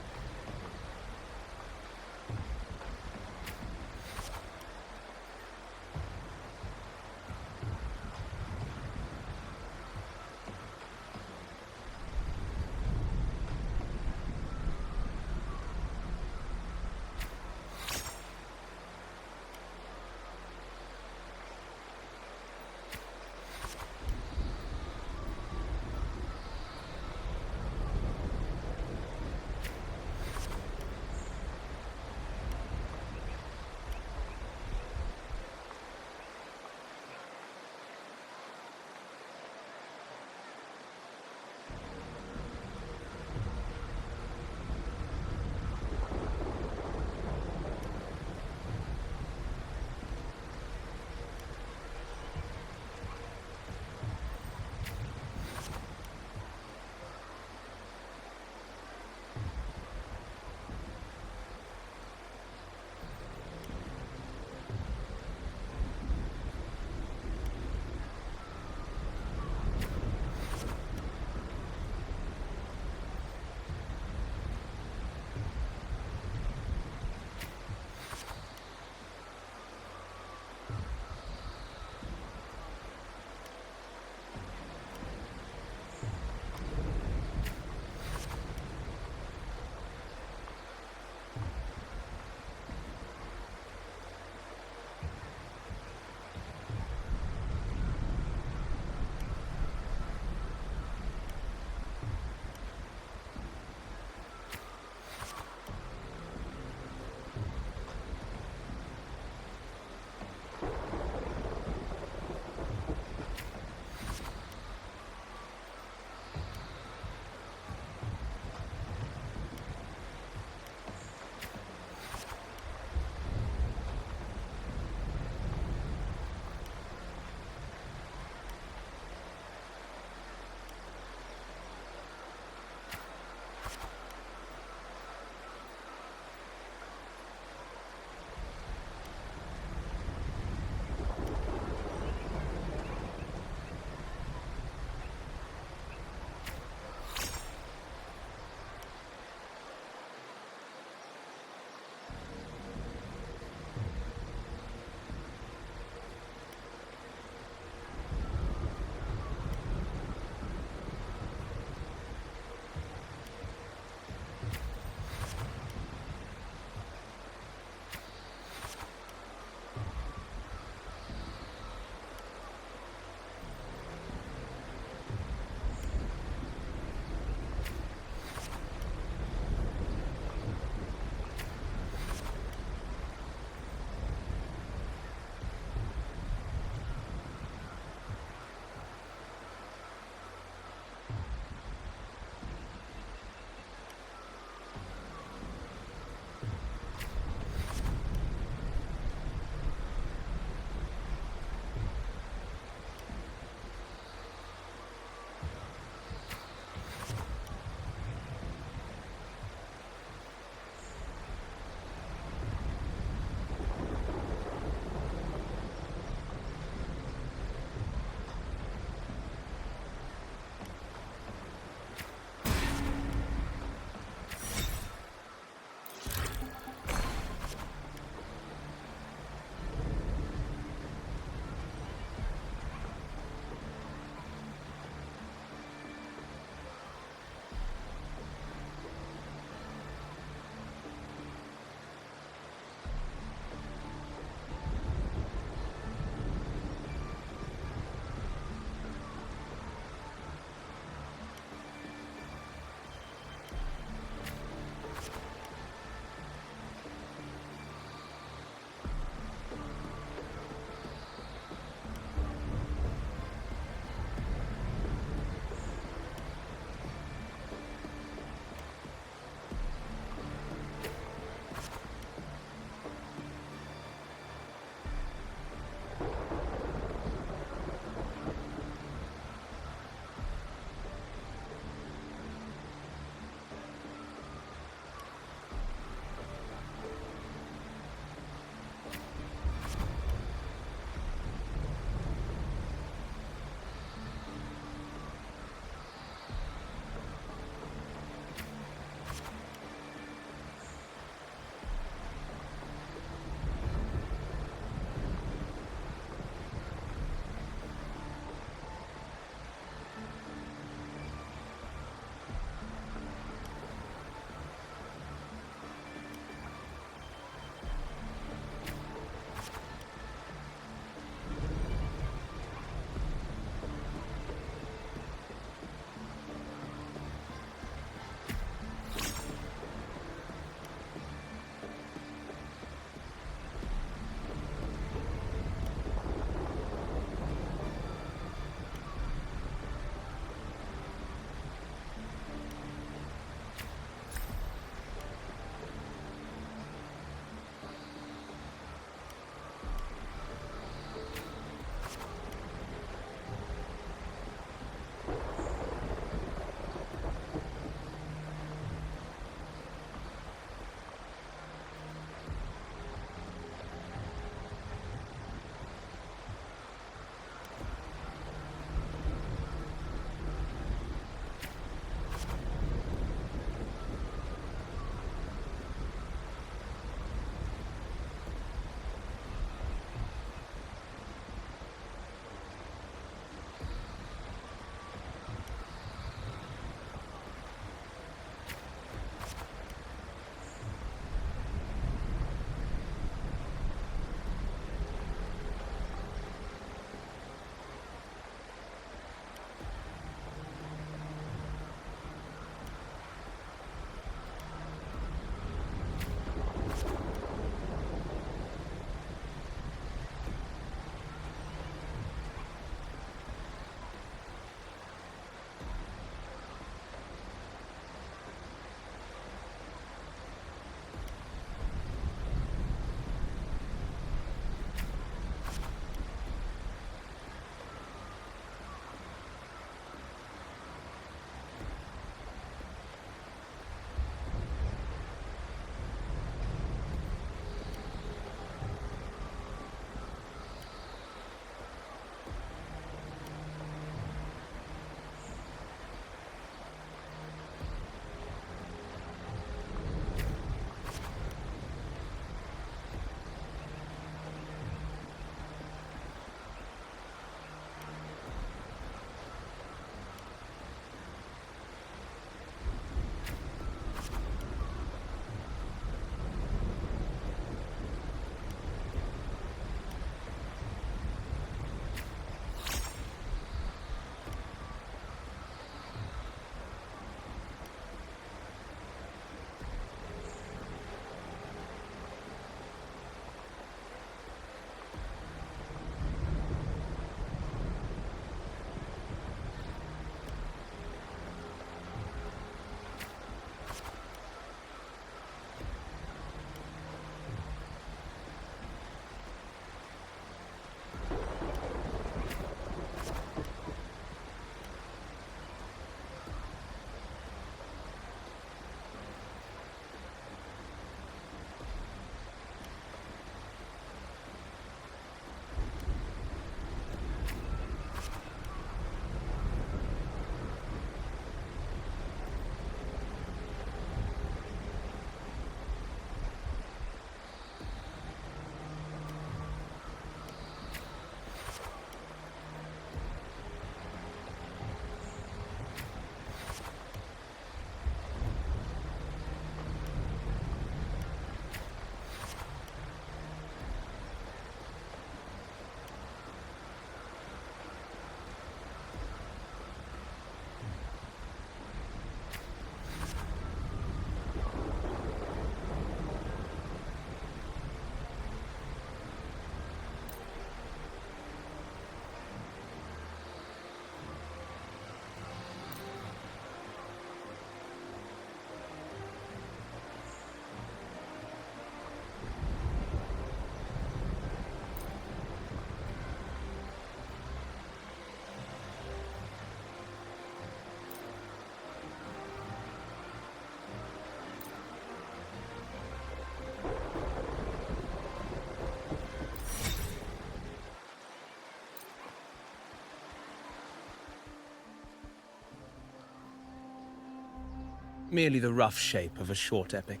merely the rough shape of a short epic.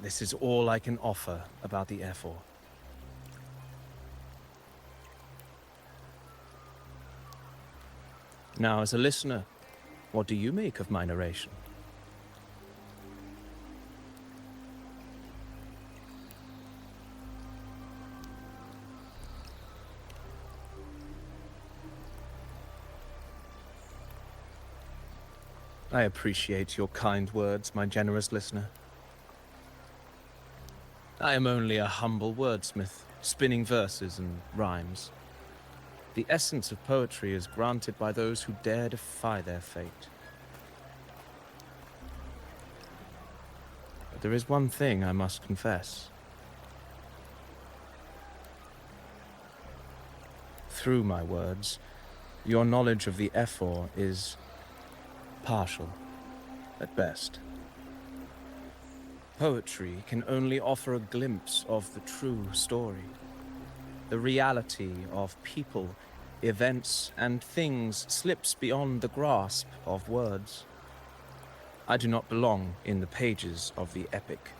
This is all I can offer about the F4. Now, as a listener, what do you make of my narration? I appreciate your kind words, my generous listener. I am only a humble wordsmith, spinning verses and rhymes. The essence of poetry is granted by those who dare defy their fate. But there is one thing I must confess. Through my words, your knowledge of the F4 is partial, at best. Poetry can only offer a glimpse of the true story. The reality of people, events, and things slips beyond the grasp of words. I do not belong in the pages of the epic,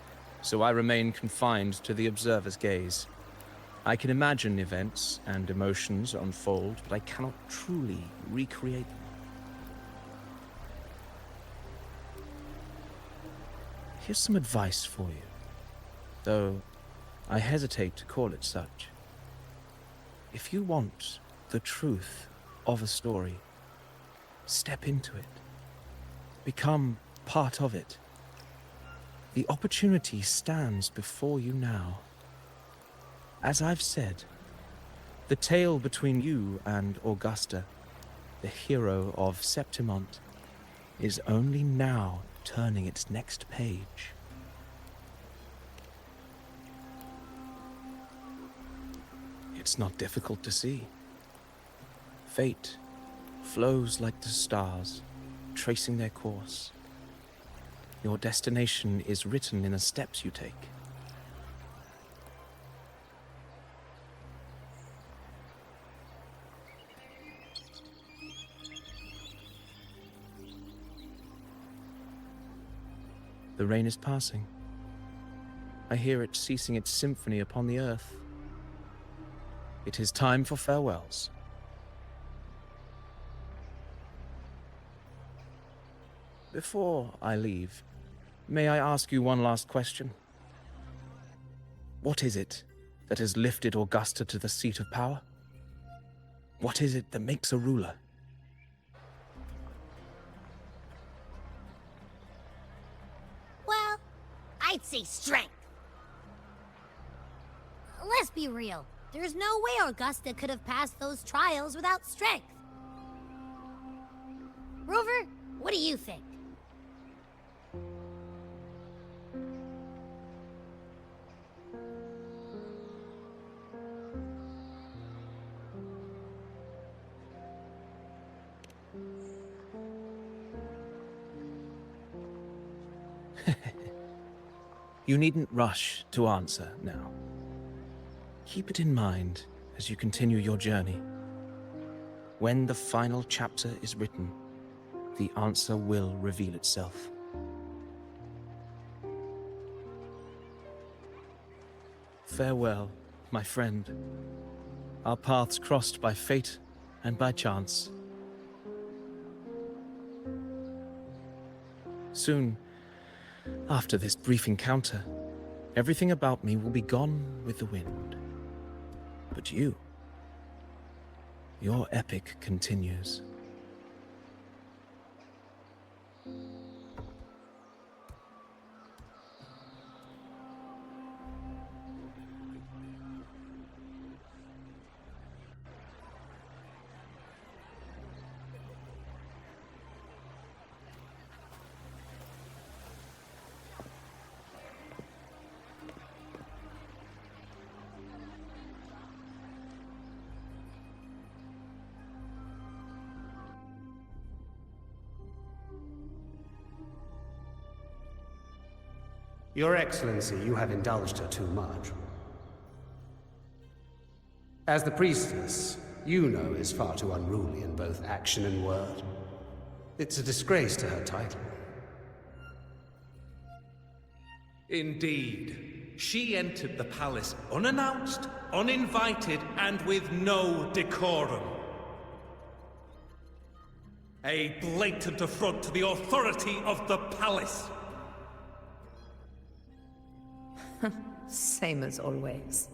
so I remain confined to the observer's gaze. I can imagine events and emotions unfold, but I cannot truly recreate them. Here's some advice for you, though I hesitate to call it such. If you want the truth of a story, step into it. Become part of it. The opportunity stands before you now. As I've said, the tale between you and Augusta, the hero of Septimont, is only now turning its next page. It's not difficult to see. Fate flows like the stars, tracing their course. Your destination is written in the steps you take. The rain is passing. I hear it ceasing its symphony upon the earth. It is time for farewells. Before I leave, may I ask you one last question? What is it that has lifted Augusta to the seat of power? What is it that makes a ruler? Well, I'd say strength. Let's be real. There's no way Augusta could have passed those trials without strength. Rover, what do you think? You needn't rush to answer now. Keep it in mind as you continue your journey. When the final chapter is written, the answer will reveal itself. Farewell, my friend. Our paths crossed by fate and by chance. Soon, after this brief encounter, everything about me will be gone with the wind. But you, your epic continues. Your Excellency, you have indulged her too much. As the priestess, Yuno is far too unruly in both action and word. It's a disgrace to her title. Indeed. She entered the palace unannounced, uninvited, and with no decorum. A blatant affront to the authority of the palace. Same as always.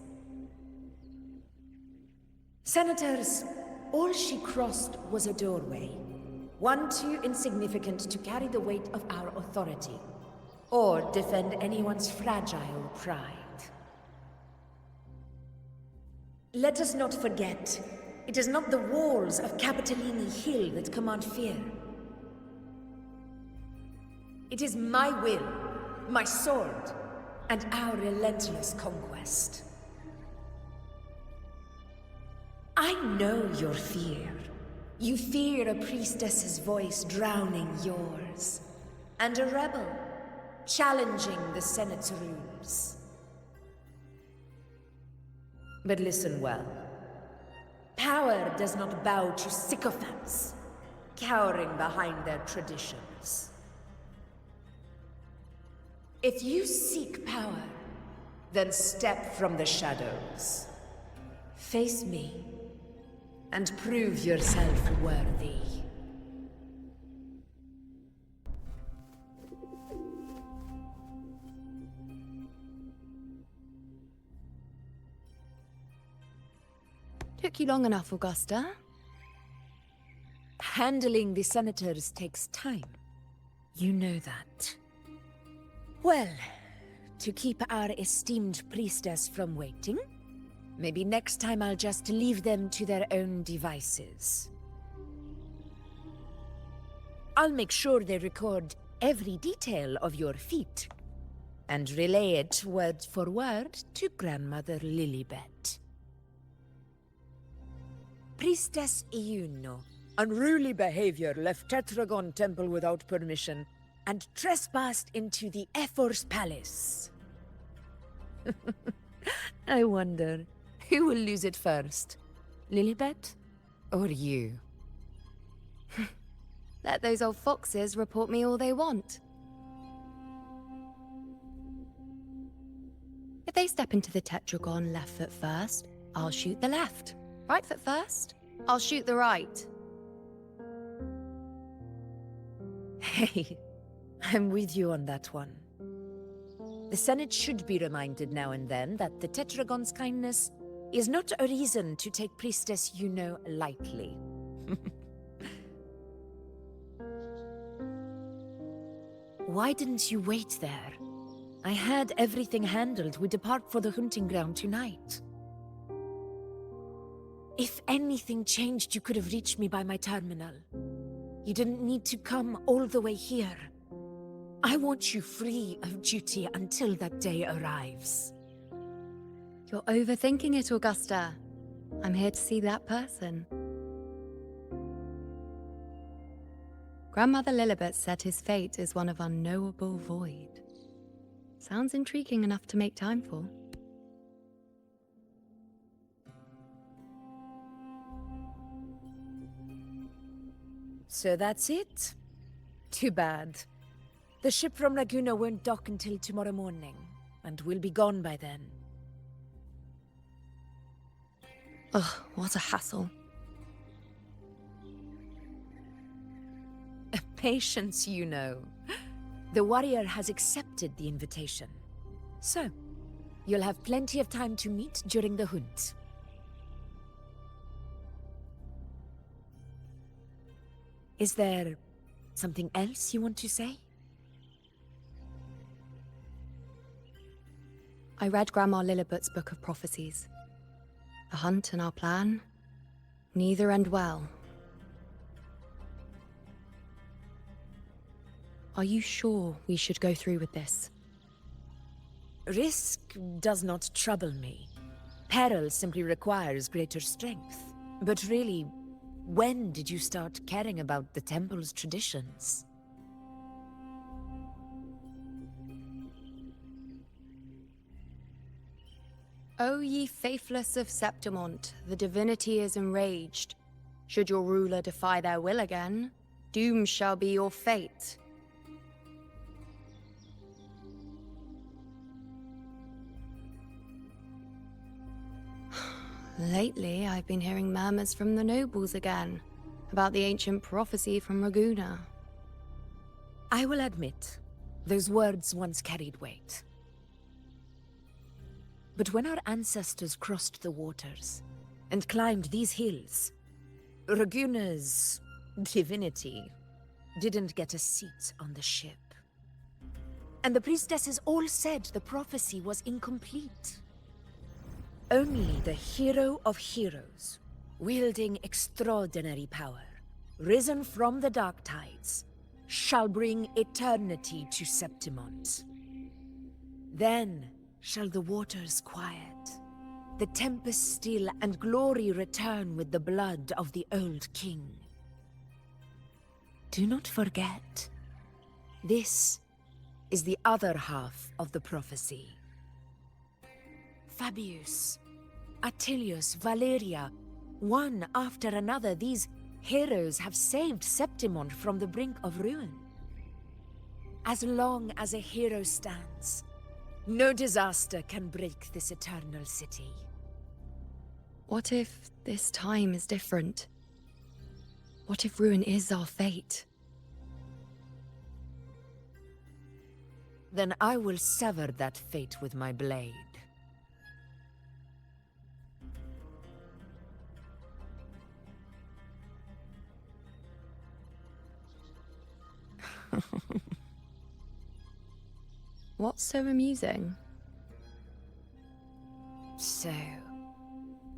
Senators, all she crossed was a doorway. One too insignificant to carry the weight of our authority, or defend anyone's fragile pride. Let us not forget, it is not the walls of Capitolini Hill that command fear. It is my will, my sword, and our relentless conquest. I know your fear. You fear a priestess's voice drowning yours, and a rebel challenging the Senate's rules. But listen well. Power does not bow to sycophants, cowering behind their traditions. If you seek power, then step from the shadows. Face me, and prove yourself worthy. Took you long enough, Augusta. Handling the senators takes time. You know that. Well, to keep our esteemed priestess from waiting, maybe next time I'll just leave them to their own devices. I'll make sure they record every detail of your feat, and relay it word for word to Grandmother Lilibet. Priestess Iuno, unruly behavior, left Tetragon Temple without permission, and trespassed into the Ephor's palace. I wonder, who will lose it first? Lilibet? Or you? Let those old foxes report me all they want. If they step into the tetragon left foot first, I'll shoot the left. Right foot first, I'll shoot the right. Hey, I'm with you on that one. The Senate should be reminded now and then that the Tetragon's kindness is not a reason to take Priestess Yuno lightly. Why didn't you wait there? I had everything handled. We depart for the hunting ground tonight. If anything changed, you could have reached me by my terminal. You didn't need to come all the way here. I want you free of duty until that day arrives. You're overthinking it, Augusta. I'm here to see that person. Grandmother Lilibet said his fate is one of unknowable void. Sounds intriguing enough to make time for. So that's it? Too bad. The ship from Laguna won't dock until tomorrow morning, and we'll be gone by then. Ugh, what a hassle. Patience, you know. The warrior has accepted the invitation. So, you'll have plenty of time to meet during the hunt. Is there something else you want to say? I read Grandma Lilibet's Book of Prophecies. The hunt and our plan, neither end well. Are you sure we should go through with this? Risk does not trouble me. Peril simply requires greater strength. But really, when did you start caring about the temple's traditions? O ye faithless of Septimont, the divinity is enraged. Should your ruler defy their will again, doom shall be your fate. Lately, I've been hearing murmurs from the nobles again about the ancient prophecy from Raguna. I will admit, those words once carried weight. But when our ancestors crossed the waters and climbed these hills, Raguna's divinity didn't get a seat on the ship. And the priestesses all said the prophecy was incomplete. Only the hero of heroes, wielding extraordinary power, risen from the dark tides, shall bring eternity to Septimont. Then shall the waters quiet, the tempest still, and glory return with the blood of the old king. Do not forget, this is the other half of the prophecy. Fabius, Attilius, Valeria, one after another, these heroes have saved Septimont from the brink of ruin. As long as a hero stands, no disaster can break this eternal city. What if this time is different? What if ruin is our fate? Then I will sever that fate with my blade. What's so amusing? So,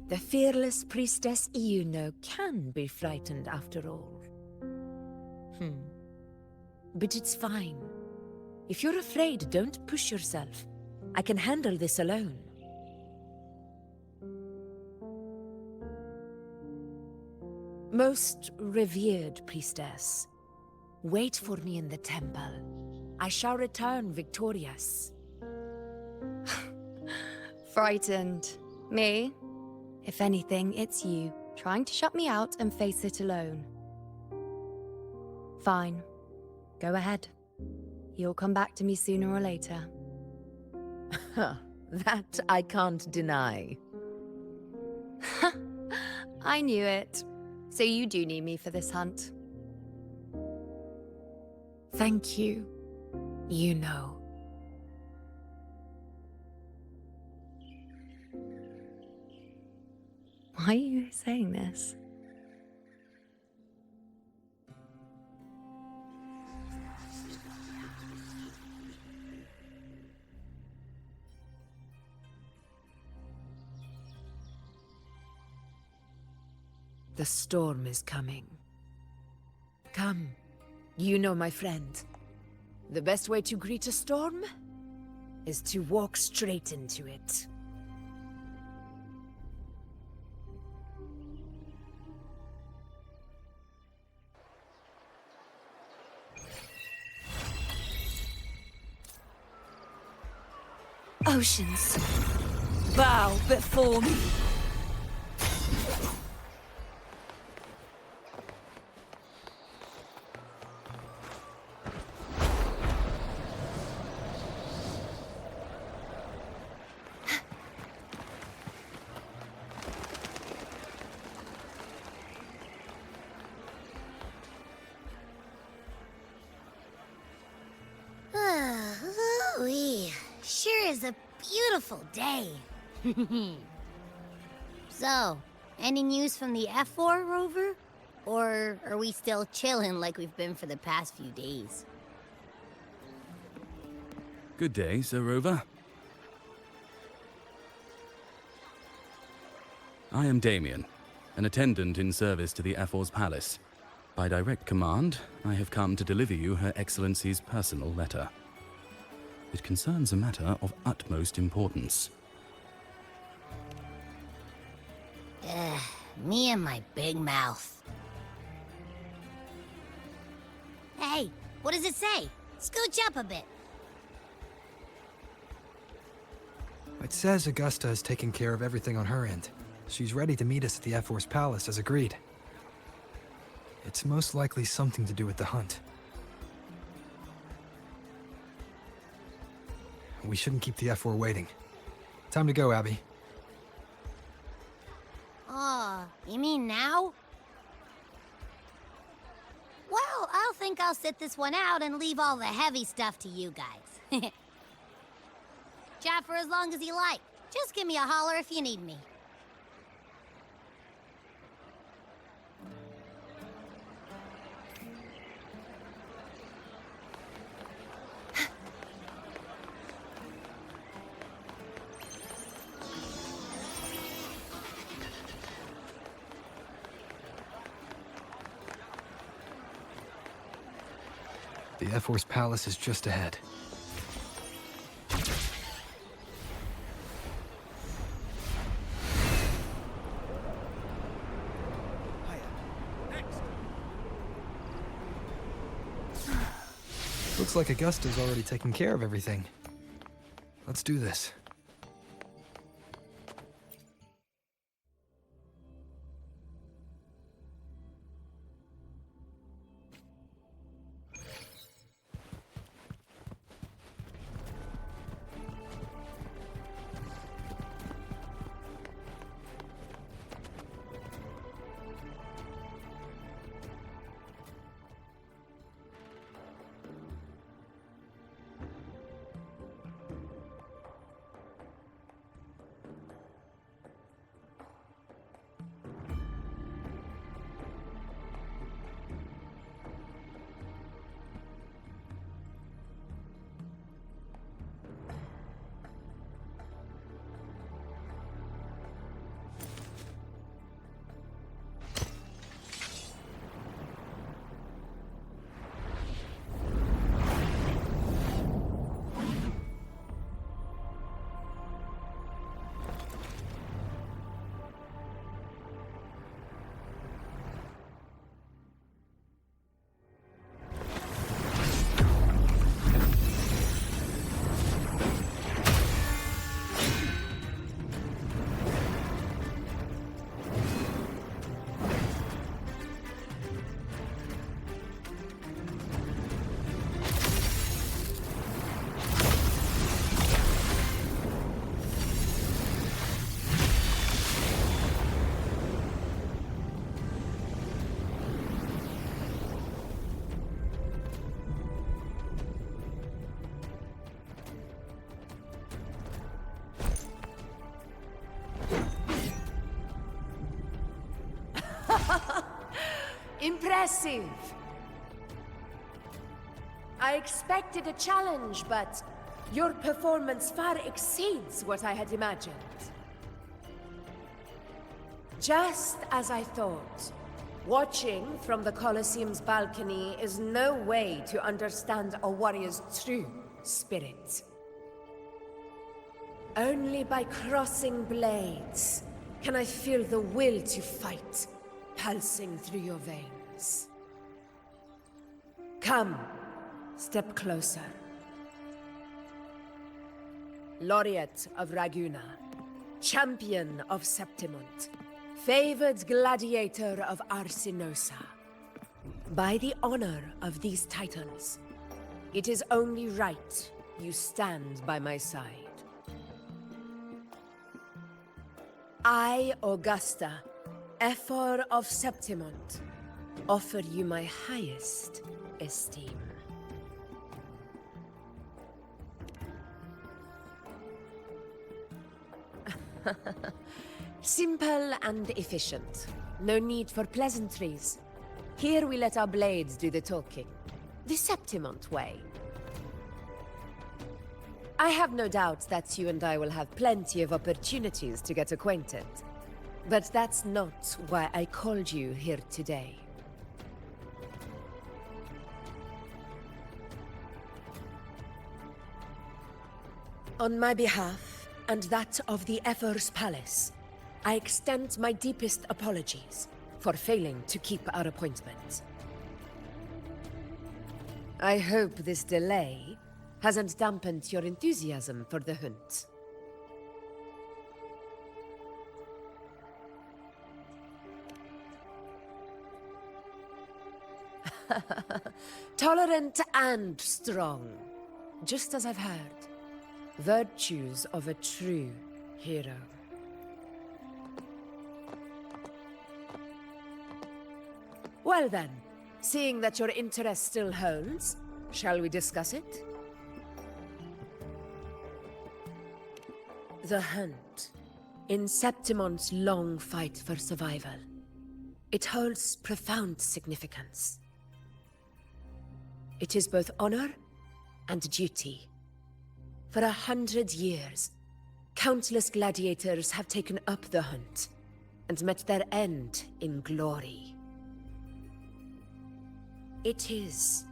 the fearless priestess Iuno can be frightened after all. But it's fine. If you're afraid, don't push yourself. I can handle this alone. Most revered priestess, wait for me in the temple. I shall return victorious. Frightened. Me? If anything, it's you, trying to shut me out and face it alone. Fine. Go ahead. You'll come back to me sooner or later. That I can't deny. I knew it. So you do need me for this hunt. Thank you. You know. Why are you saying this? The storm is coming. Come, you know my friend. The best way to greet a storm is to walk straight into it. Oceans, bow before me. Ooh-wee. Sure is a beautiful day. So, any news from the F4 rover? Or are we still chilling like we've been for the past few days? Good day, Sir Rover. I am Damien, an attendant in service to the F4's palace. By direct command, I have come to deliver you Her Excellency's personal letter. It concerns a matter of utmost importance. Me and my big mouth. Hey, what does it say? Scooch up a bit. It says Augusta is taking care of everything on her end. She's ready to meet us at the F4's palace as agreed. It's most likely something to do with the hunt. We shouldn't keep the F4 waiting. Time to go, Abby. sort this one out and leave all the heavy stuff to you guys. Chat for as long as you like. Just give me a holler if you need me. The F-Force Palace is just ahead. Looks like Augusta's already taken care of everything. Let's do this. Impressive! I expected a challenge, but your performance far exceeds what I had imagined. Just as I thought, watching from the Colosseum's balcony is no way to understand a warrior's true spirit. Only by crossing blades can I feel the will to fight pulsing through your veins. Come, step closer. Laureate of Raguna, champion of Septimont, favored gladiator of Arsinosa. By the honor of these titles, it is only right you stand by my side. I, Augusta, Ephor of Septimont, offer you my highest esteem. Simple and efficient. No need for pleasantries. Here we let our blades do the talking. The Septimont way. I have no doubt that you and I will have plenty of opportunities to get acquainted. But that's not why I called you here today. On my behalf, and that of the Ephor's Palace, I extend my deepest apologies for failing to keep our appointment. I hope this delay hasn't dampened your enthusiasm for the hunt. Tolerant and strong, just as I've heard. Virtues of a true hero. Well then, Seeing that your interest still holds, shall we discuss it? The hunt. In Septimon's long fight for survival. It holds profound significance. It is both honor and duty. For 100 years, countless gladiators have taken up the hunt and met their end in glory. It is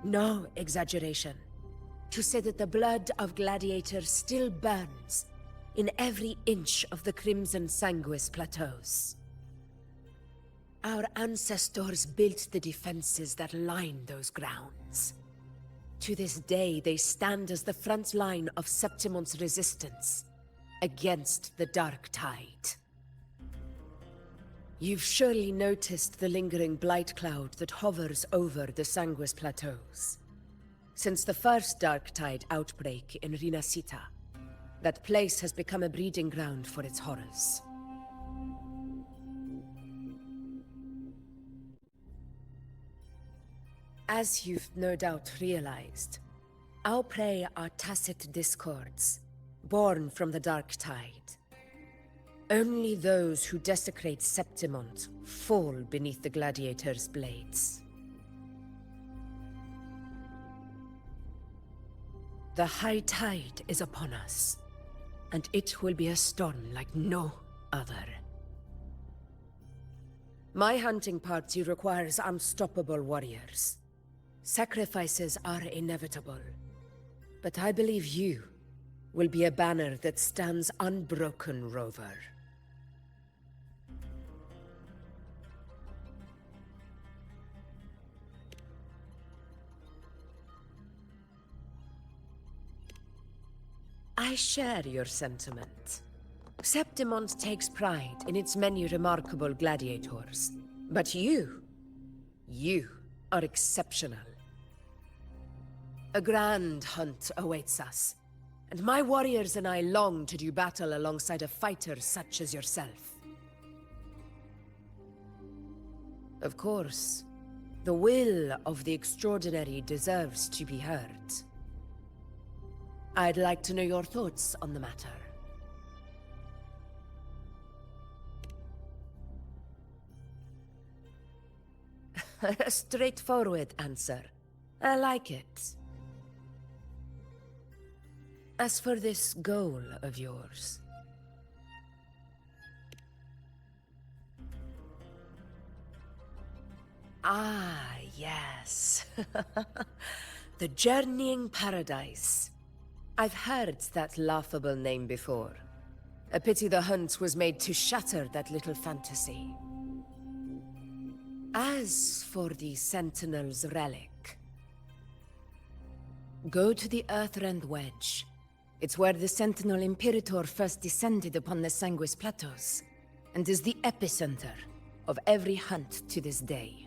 no exaggeration to say that the blood of gladiators still burns in every inch of the Crimson Sanguis plateaus. Our ancestors built the defenses that line those grounds. To this day, they stand as the front line of Septimon's resistance against the Dark Tide. You've surely noticed the lingering blight cloud that hovers over the Sanguis plateaus. Since the first Dark Tide outbreak in Rinasita, that place has become a breeding ground for its horrors. As you've no doubt realized, our prey are tacit discords, born from the Dark Tide. Only those who desecrate Septimont fall beneath the gladiators' blades. The high tide is upon us, and it will be a storm like no other. My hunting party requires unstoppable warriors. Sacrifices are inevitable, but I believe you will be a banner that stands unbroken, Rover. I share your sentiment. Septimont takes pride in its many remarkable gladiators, but you are exceptional. A grand hunt awaits us, and my warriors and I long to do battle alongside a fighter such as yourself. Of course, the will of the extraordinary deserves to be heard. I'd like to know your thoughts on the matter. A straightforward answer. I like it. As for this goal of yours... Ah, yes. The Journeying Paradise. I've heard that laughable name before. A pity the hunt was made to shatter that little fantasy. As for the Sentinel's relic, go to the Earthrend Wedge. It's where the Sentinel Imperator first descended upon the Sanguis Plateaus, and is the epicenter of every hunt to this day.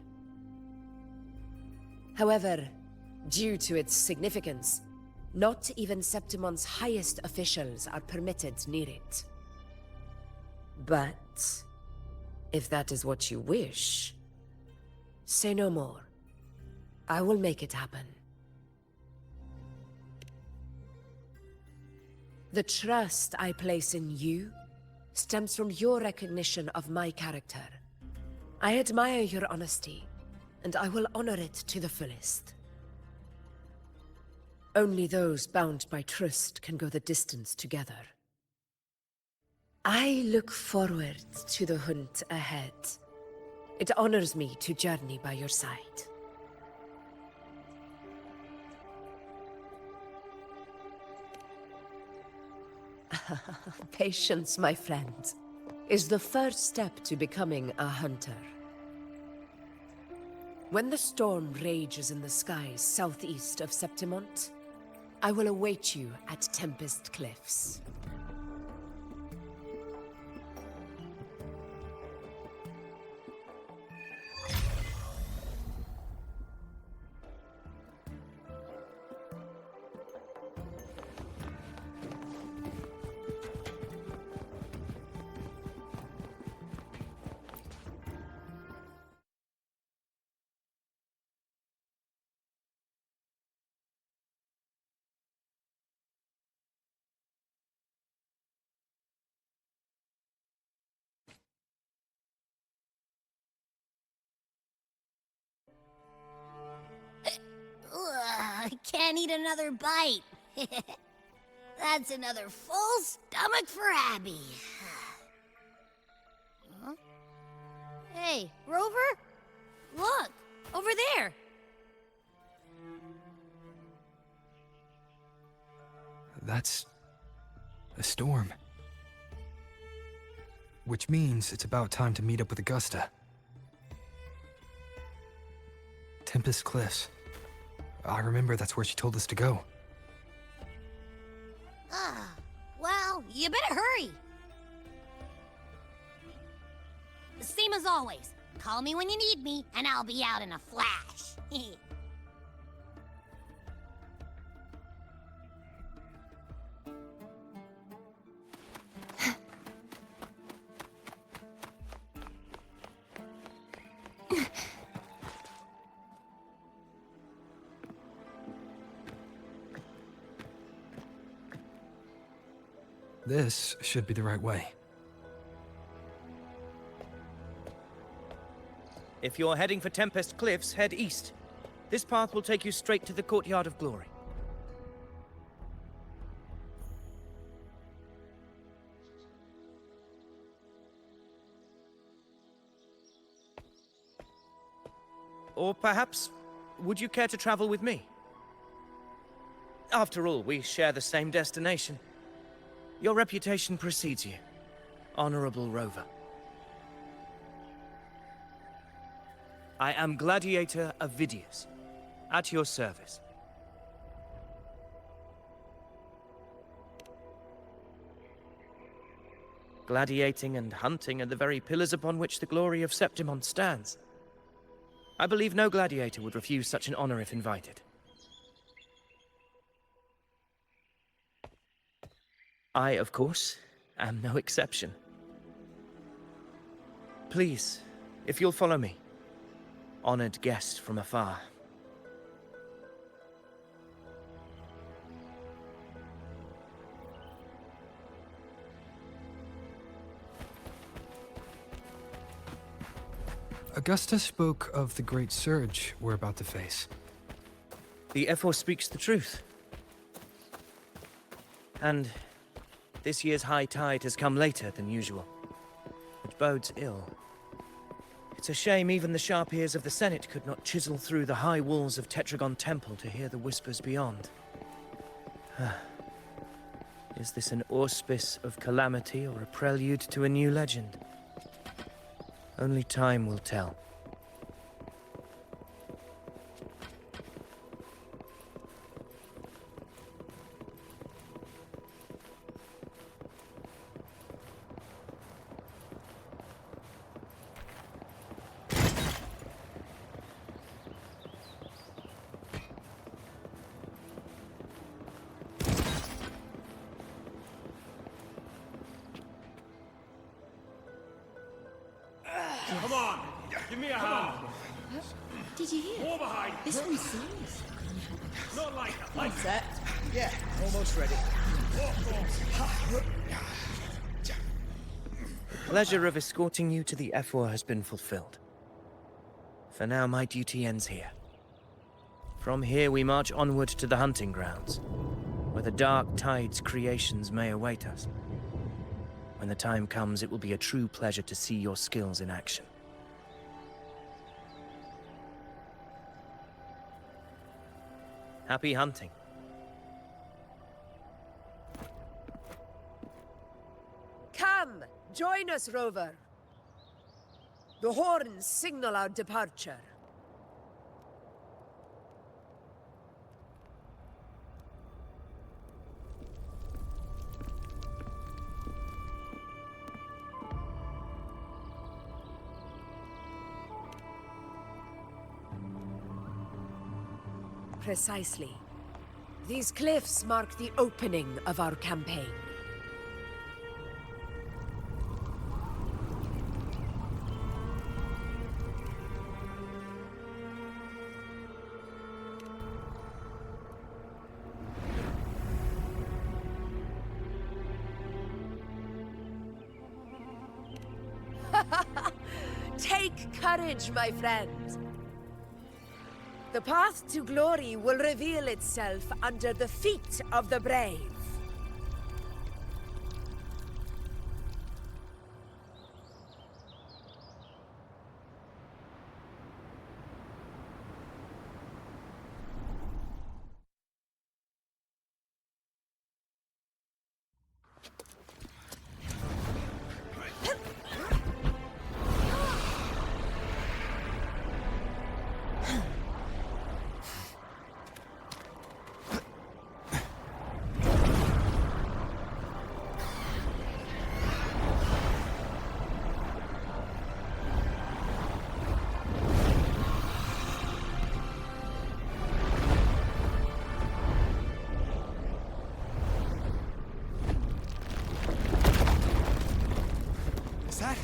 However, due to its significance, not even Septimon's highest officials are permitted near it. But if that is what you wish, say no more. I will make it happen. The trust I place in you stems from your recognition of my character. I admire your honesty, and I will honor it to the fullest. Only those bound by trust can go the distance together. I look forward to the hunt ahead. It honors me to journey by your side. Patience, my friend, is the first step to becoming a hunter. When the storm rages in the skies southeast of Septimont, I will await you at Tempest Cliffs. can't eat another bite. That's another full stomach for Abby. Huh? Hey, Rover? Look, over there. That's a storm. Which means it's about time to meet up with Augusta. Tempest Cliffs. I remember that's where she told us to go. Well, you better hurry. Same as always. Call me when you need me, and I'll be out in a flash. This should be the right way. If you're heading for Tempest Cliffs, head east. This path will take you straight to the Courtyard of Glory. Or perhaps, would you care to travel with me? After all, we share the same destination. Your reputation precedes you, Honorable Rover. I am Gladiator Avidius, at your service. Gladiating and hunting are the very pillars upon which the glory of Septimon stands. I believe no gladiator would refuse such an honor if invited. I, of course, am no exception. Please, if you'll follow me, honored guest from afar. Augusta spoke of the great surge we're about to face. The Ephor speaks the truth. And this year's high tide has come later than usual, which bodes ill. It's a shame even the sharp ears of the Senate could not chisel through the high walls of Tetragon Temple to hear the whispers beyond. Is this an auspice of calamity or a prelude to a new legend? Only time will tell. Come on, give me a hand. Did you hear? More behind. This one's serious. Not like that. Like set. Yeah, almost ready. The pleasure of escorting you to the Ephor has been fulfilled. For now, my duty ends here. From here, we march onward to the hunting grounds, where the dark tide's creations may await us. When the time comes, it will be a true pleasure to see your skills in action. Happy hunting. Come, join us, Rover. The horns signal our departure. Precisely. These cliffs mark the opening of our campaign. Take courage, my friends. The path to glory will reveal itself under the feet of the brave. Is that?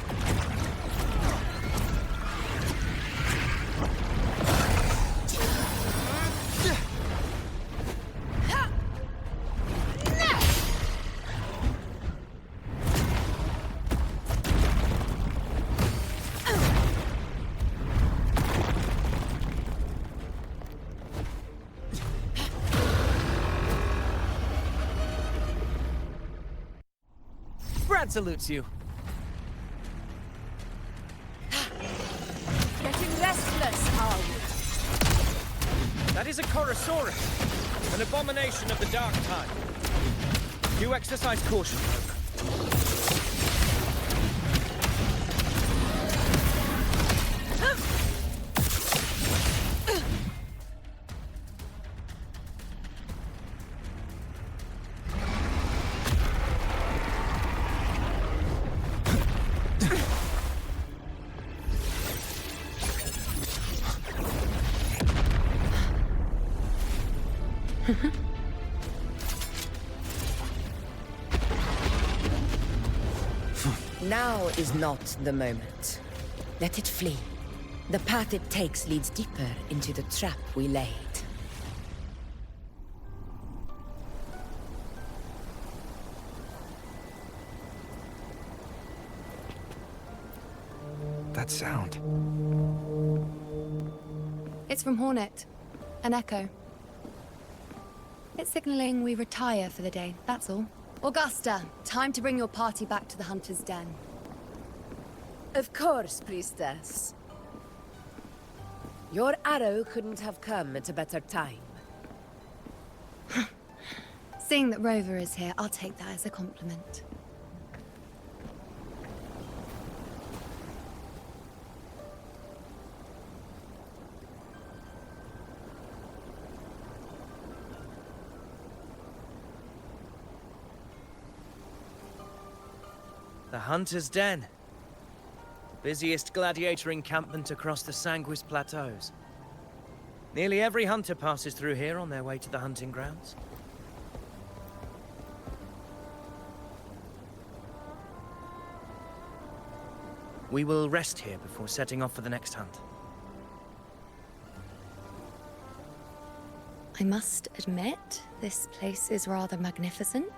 Brad salutes you. Getting restless, are you? That is a Chorosaurus, an abomination of the dark time. Do exercise caution, Rogue. Now is not the moment. Let it flee. The path it takes leads deeper into the trap we laid. That sound. It's from Hornet. An echo. It's signaling we retire for the day, that's all. Augusta, time to bring your party back to the Hunter's Den. Of course, Priestess. Your arrow couldn't have come at a better time. Seeing that Rover is here, I'll take that as a compliment. The Hunter's Den. The busiest gladiator encampment across the Sanguis Plateaus. Nearly every hunter passes through here on their way to the hunting grounds. We will rest here before setting off for the next hunt. I must admit, this place is rather magnificent.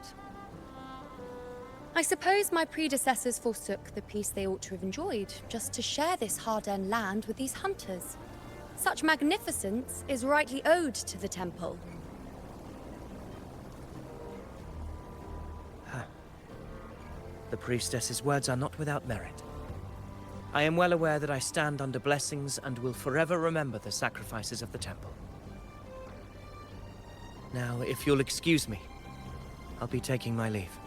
I suppose my predecessors forsook the peace they ought to have enjoyed, just to share this hard-earned land with these hunters. Such magnificence is rightly owed to the temple. The priestess's words are not without merit. I am well aware that I stand under blessings and will forever remember the sacrifices of the temple. Now, if you'll excuse me, I'll be taking my leave.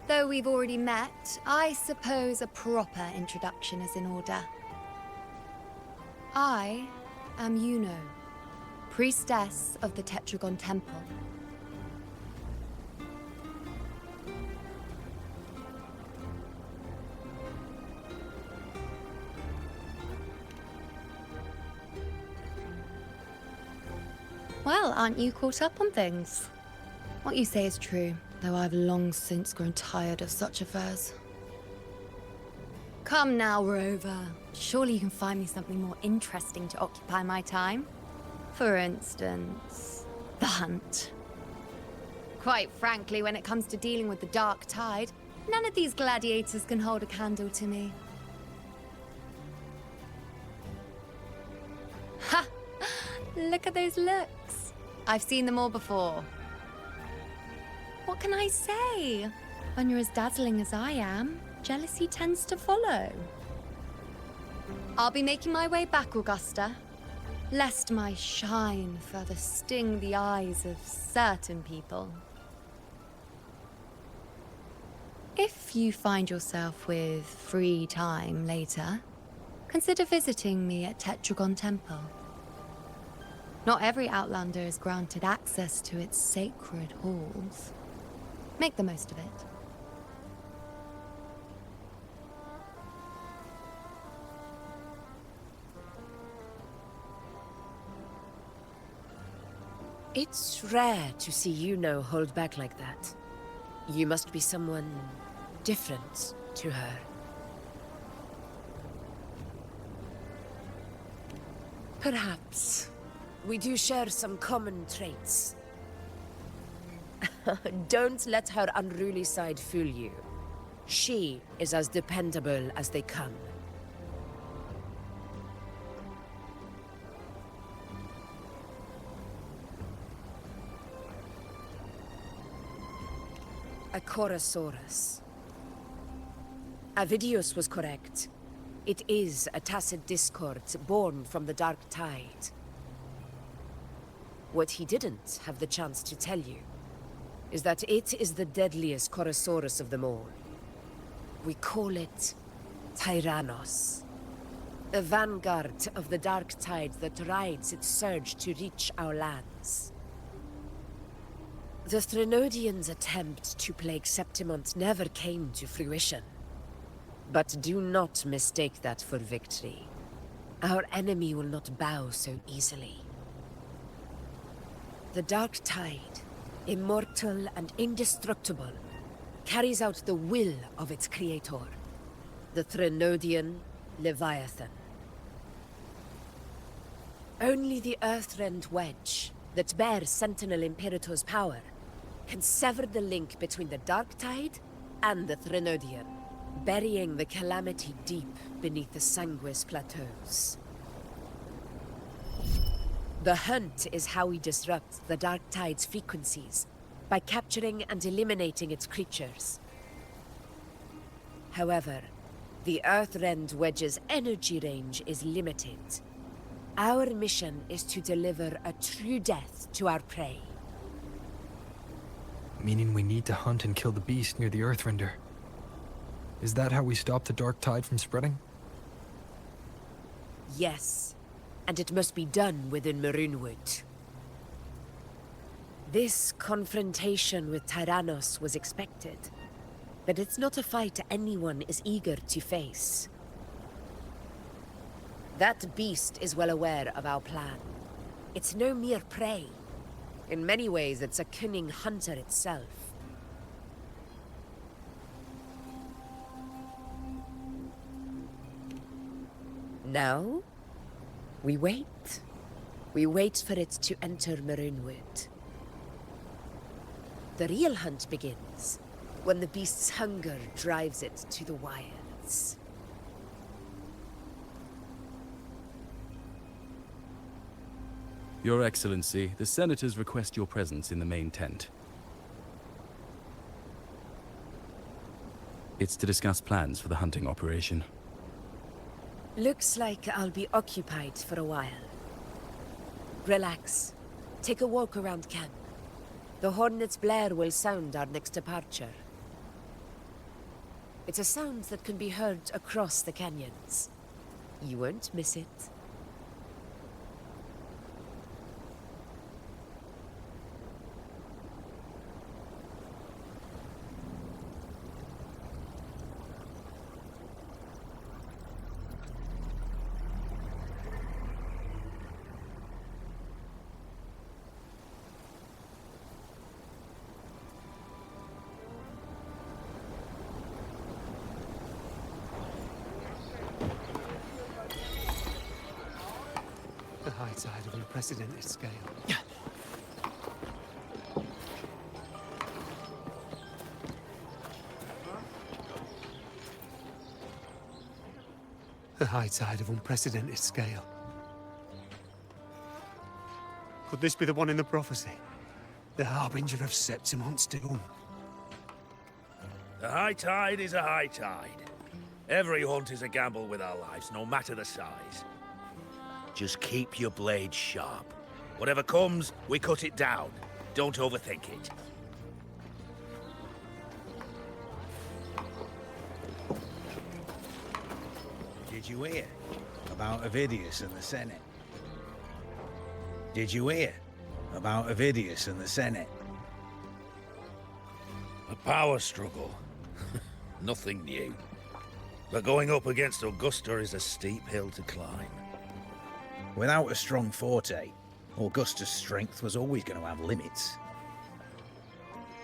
Though we've already met, I suppose a proper introduction is in order. I am Yuno, priestess of the Tetragon Temple. Well, aren't you caught up on things? What you say is true, though I've long since grown tired of such affairs. Come now, Rover. Surely you can find me something more interesting to occupy my time. For instance, the hunt. Quite frankly, when it comes to dealing with the dark tide, none of these gladiators can hold a candle to me. Ha! Look at those looks. I've seen them all before. What can I say? When you're as dazzling as I am, jealousy tends to follow. I'll be making my way back, Augusta, lest my shine further sting the eyes of certain people. If you find yourself with free time later, consider visiting me at Tetragon Temple. Not every Outlander is granted access to its sacred halls. Make the most of it. It's rare to see Yuno hold back like that. You must be someone different to her. Perhaps. We do share some common traits. Don't let her unruly side fool you. She is as dependable as they come. A Chorosaurus. Avidius was correct. It is a tacit discord born from the dark tide. What he didn't have the chance to tell you is that it is the deadliest Chorosaurus of them all. We call it Tyrannos. A vanguard of the dark tide that rides its surge to reach our lands. The Threnodians' attempt to plague Septimont never came to fruition. But do not mistake that for victory. Our enemy will not bow so easily. The dark tide, immortal and indestructible, carries out the will of its creator, the Threnodian Leviathan. Only the Earthrend Wedge, that bears Sentinel Imperator's power, can sever the link between the dark tide and the Threnodian, burying the calamity deep beneath the Sanguis plateaus. The hunt is how we disrupt the dark tide's frequencies, by capturing and eliminating its creatures. However, the Earthrend Wedge's energy range is limited. Our mission is to deliver a true death to our prey. Meaning we need to hunt and kill the beast near the Earthrender. Is that how we stop the dark tide from spreading? Yes, and it must be done within Maroonwood. This confrontation with Tyrannos was expected, but it's not a fight anyone is eager to face. That beast is well aware of our plan. It's no mere prey. In many ways, it's a cunning hunter itself. Now, we wait. We wait for it to enter Maroonwood. The real hunt begins when the beast's hunger drives it to the wilds. Your Excellency, the Senators request your presence in the main tent. It's to discuss plans for the hunting operation. Looks like I'll be occupied for a while. Relax. Take a walk around camp. The hornet's blare will sound our next departure. It's a sound that can be heard across the canyons. You won't miss it. The high tide of unprecedented scale. A high tide of unprecedented scale. Could this be the one in the prophecy? The harbinger of Septimont's doom? The high tide is a high tide. Every hunt is a gamble with our lives, no matter the size. Just keep your blade sharp. Whatever comes, we cut it down. Don't overthink it. Did you hear about Avidius and the Senate? Did you hear about Avidius and the Senate? A power struggle. Nothing new. But going up against Augusta is a steep hill to climb. Without a strong forte, Augusta's strength was always going to have limits.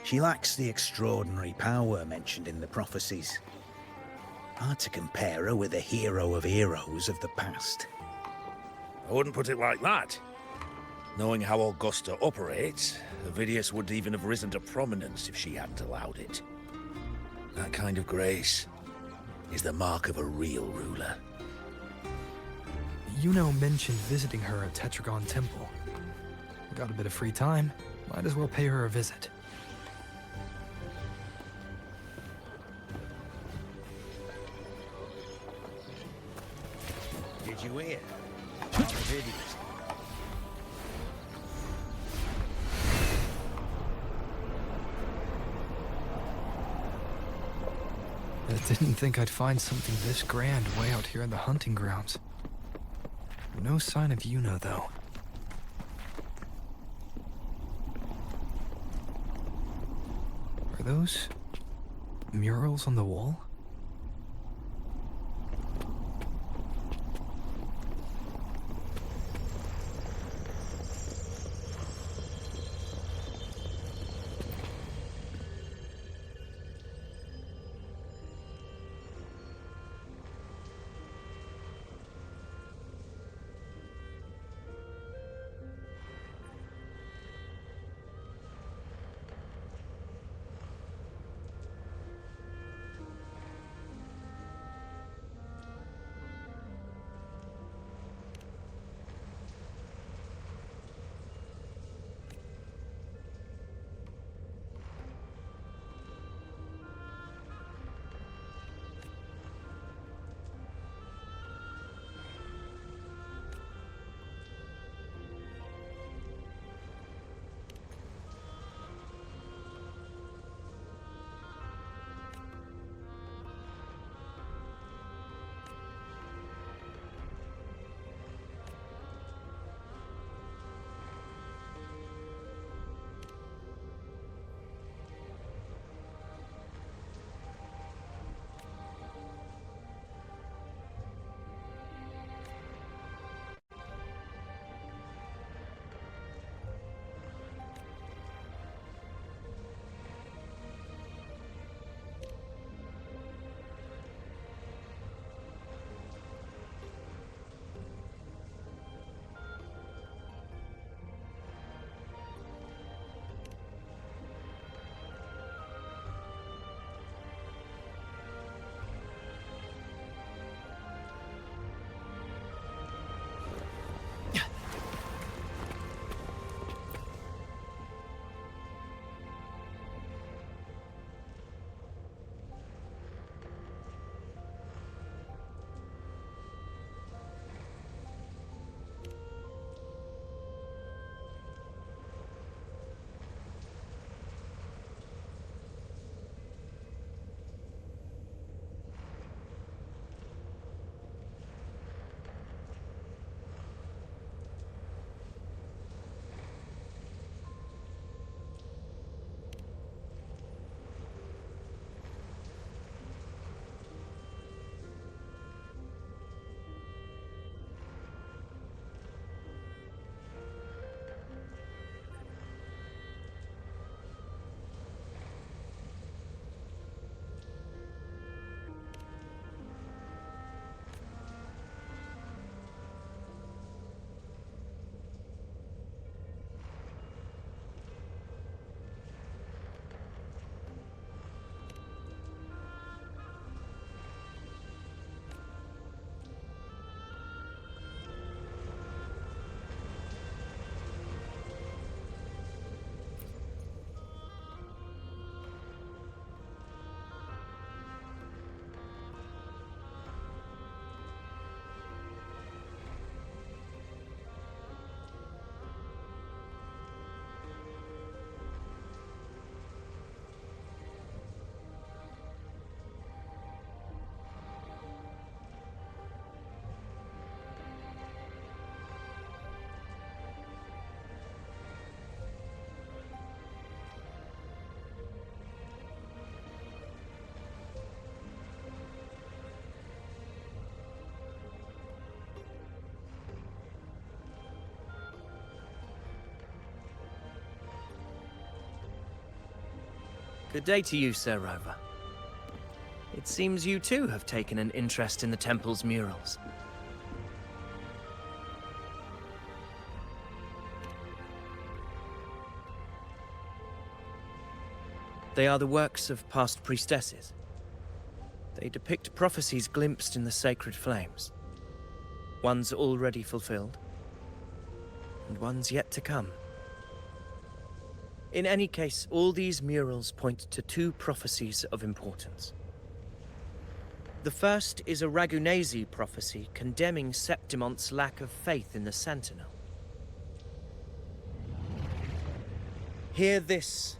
She lacks the extraordinary power mentioned in the prophecies. Hard to compare her with a hero of heroes of the past. I wouldn't put it like that. Knowing how Augusta operates, Avidius would even have risen to prominence if she hadn't allowed it. That kind of grace is the mark of a real ruler. Yuno mentioned visiting her at Tetragon Temple. Got a bit of free time, might as well pay her a visit. Did you hear about Avidius? I didn't think I'd find something this grand way out here in the hunting grounds. No sign of Yuno, though. Are those murals on the wall? Good day to you, Sir Rover. It seems you too have taken an interest in the temple's murals. They are the works of past priestesses. They depict prophecies glimpsed in the sacred flames. Ones already fulfilled, and ones yet to come. In any case, all these murals point to two prophecies of importance. The first is a Ragunasi prophecy condemning Septimonte's lack of faith in the Sentinel. Hear this,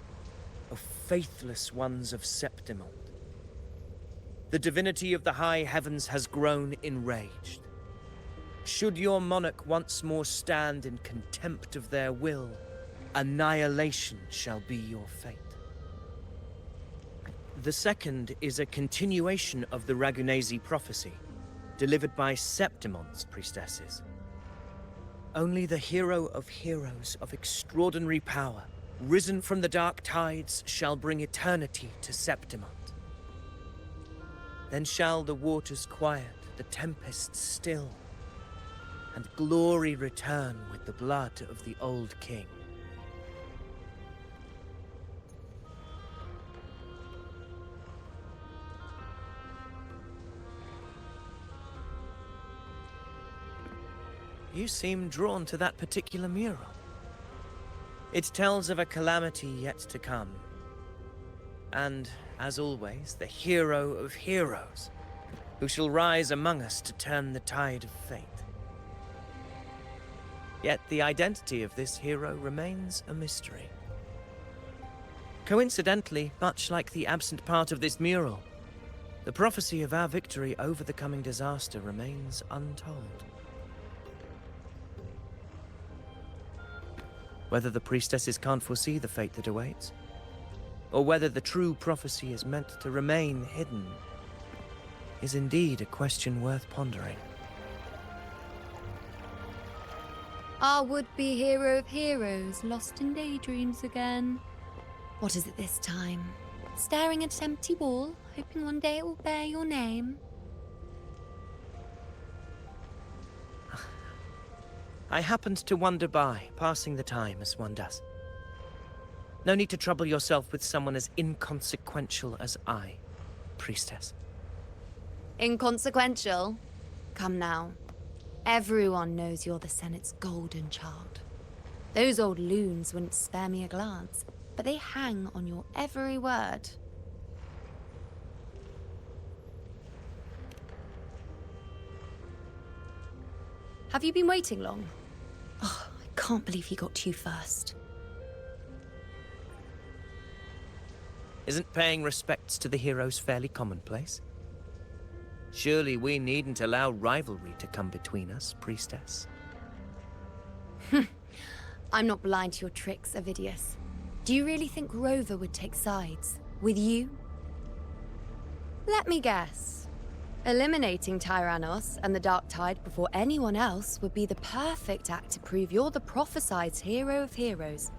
O faithless ones of Septimont. The divinity of the high heavens has grown enraged. Should your monarch once more stand in contempt of their will, annihilation shall be your fate. The second is a continuation of the Ragunasi prophecy, delivered by Septimonte's priestesses. Only the hero of heroes of extraordinary power, risen from the dark tides, shall bring eternity to Septimont. Then shall the waters quiet, the tempests still, and glory return with the blood of the old king. You seem drawn to that particular mural. It tells of a calamity yet to come. And, as always, the hero of heroes, who shall rise among us to turn the tide of fate. Yet the identity of this hero remains a mystery. Coincidentally, much like the absent part of this mural, the prophecy of our victory over the coming disaster remains untold. Whether the priestesses can't foresee the fate that awaits, or whether the true prophecy is meant to remain hidden, is indeed a question worth pondering. Our would-be hero of heroes lost in daydreams again. What is it this time? Staring at an empty wall, hoping one day it will bear your name? I happened to wander by, passing the time as one does. No need to trouble yourself with someone as inconsequential as I, priestess. Inconsequential? Come now. Everyone knows you're the Senate's golden child. Those old loons wouldn't spare me a glance, but they hang on your every word. Have you been waiting long? Oh, I can't believe he got to you first. Isn't paying respects to the heroes fairly commonplace? Surely we needn't allow rivalry to come between us, priestess. I'm not blind to your tricks, Avidius. Do you really think Rover would take sides? With you? Let me guess. Eliminating Tyrannos and the Dark Tide before anyone else would be the perfect act to prove you're the prophesied hero of heroes.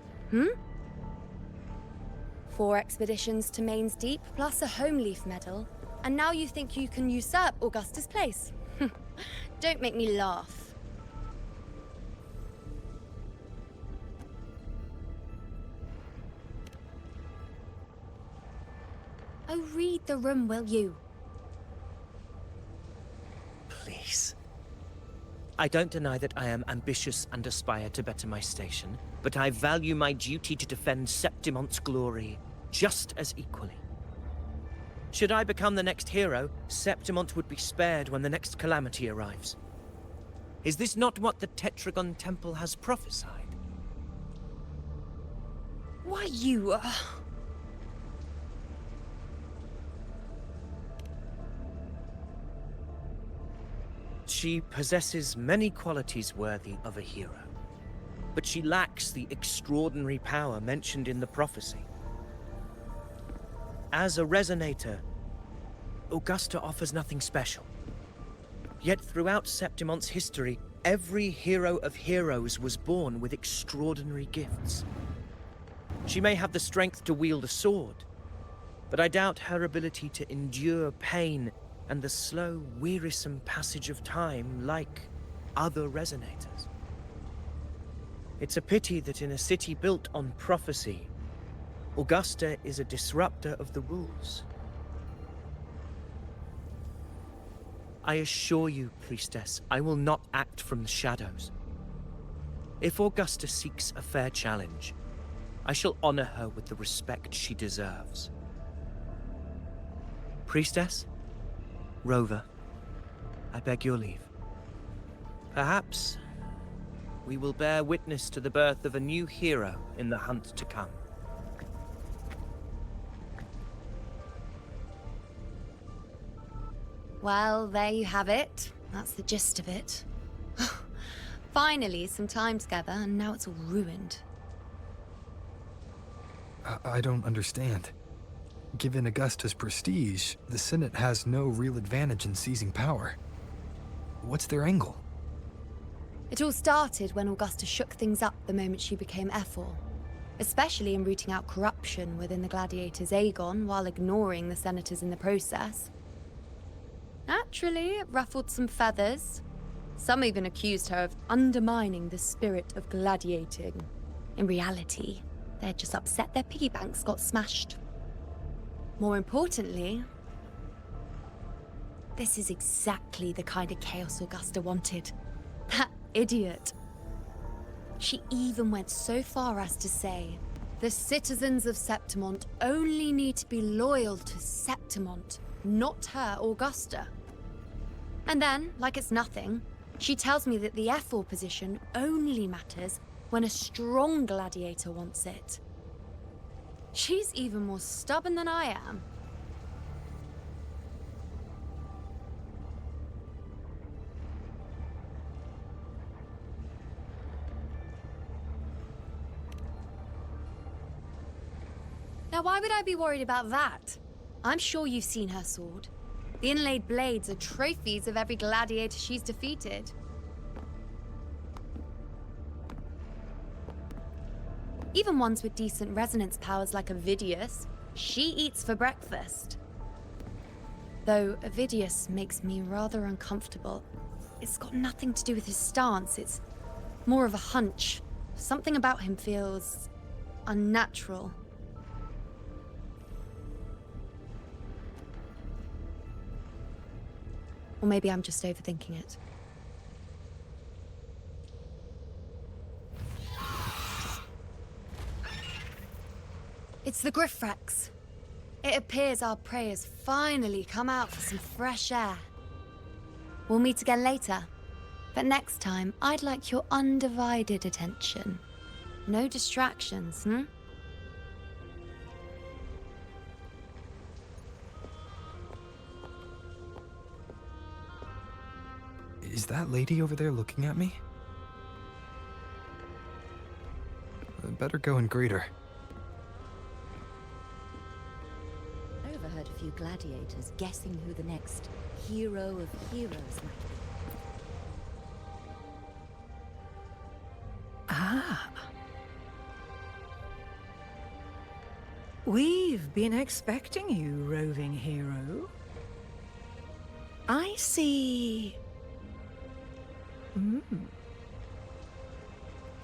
4 expeditions to Main's Deep, plus a Homeleaf medal, and now you think you can usurp Augustus' place? Don't make me laugh. Oh, read the room, will you? Please. I don't deny that I am ambitious and aspire to better my station, but I value my duty to defend Septimonte's glory just as equally. Should I become the next hero, Septimonte would be spared when the next calamity arrives. Is this not what the Tetragon Temple has prophesied? Why, you... She possesses many qualities worthy of a hero, but she lacks the extraordinary power mentioned in the prophecy. As a resonator, Augusta offers nothing special. Yet throughout Septimonte's history, every hero of heroes was born with extraordinary gifts. She may have the strength to wield a sword, but I doubt her ability to endure pain and the slow, wearisome passage of time like other resonators. It's a pity that in a city built on prophecy, Augusta is a disruptor of the rules. I assure you, Priestess, I will not act from the shadows. If Augusta seeks a fair challenge, I shall honor her with the respect she deserves. Priestess, Rover, I beg your leave. Perhaps we will bear witness to the birth of a new hero in the hunt to come. Well, there you have it. That's the gist of it. Finally, some time together, and now it's all ruined. I don't understand. Given Augusta's prestige, the Senate has no real advantage in seizing power. What's their angle? It all started when Augusta shook things up the moment she became Ephor, especially in rooting out corruption within the gladiators' Aegon while ignoring the senators in the process. Naturally, it ruffled some feathers. Some even accused her of undermining the spirit of gladiating. In reality, they're just upset their piggy banks got smashed. More importantly, this is exactly the kind of chaos Augusta wanted. That idiot. She even went so far as to say, the citizens of Septimont only need to be loyal to Septimont, not her, Augusta. And then, like it's nothing, she tells me that the Ephor position only matters when a strong gladiator wants it. She's even more stubborn than I am. Now, why would I be worried about that? I'm sure you've seen her sword. The inlaid blades are trophies of every gladiator she's defeated. Even ones with decent resonance powers like Avidius, she eats for breakfast. Though Avidius makes me rather uncomfortable. It's got nothing to do with his stance, it's more of a hunch. Something about him feels unnatural. Or maybe I'm just overthinking it. It's the Griffrex. It appears our prey has finally come out for some fresh air. We'll meet again later. But next time, I'd like your undivided attention. No distractions, Is that lady over there looking at me? I'd better go and greet her. I overheard a few gladiators guessing who the next hero of heroes might be. Ah. We've been expecting you, roving hero. I see...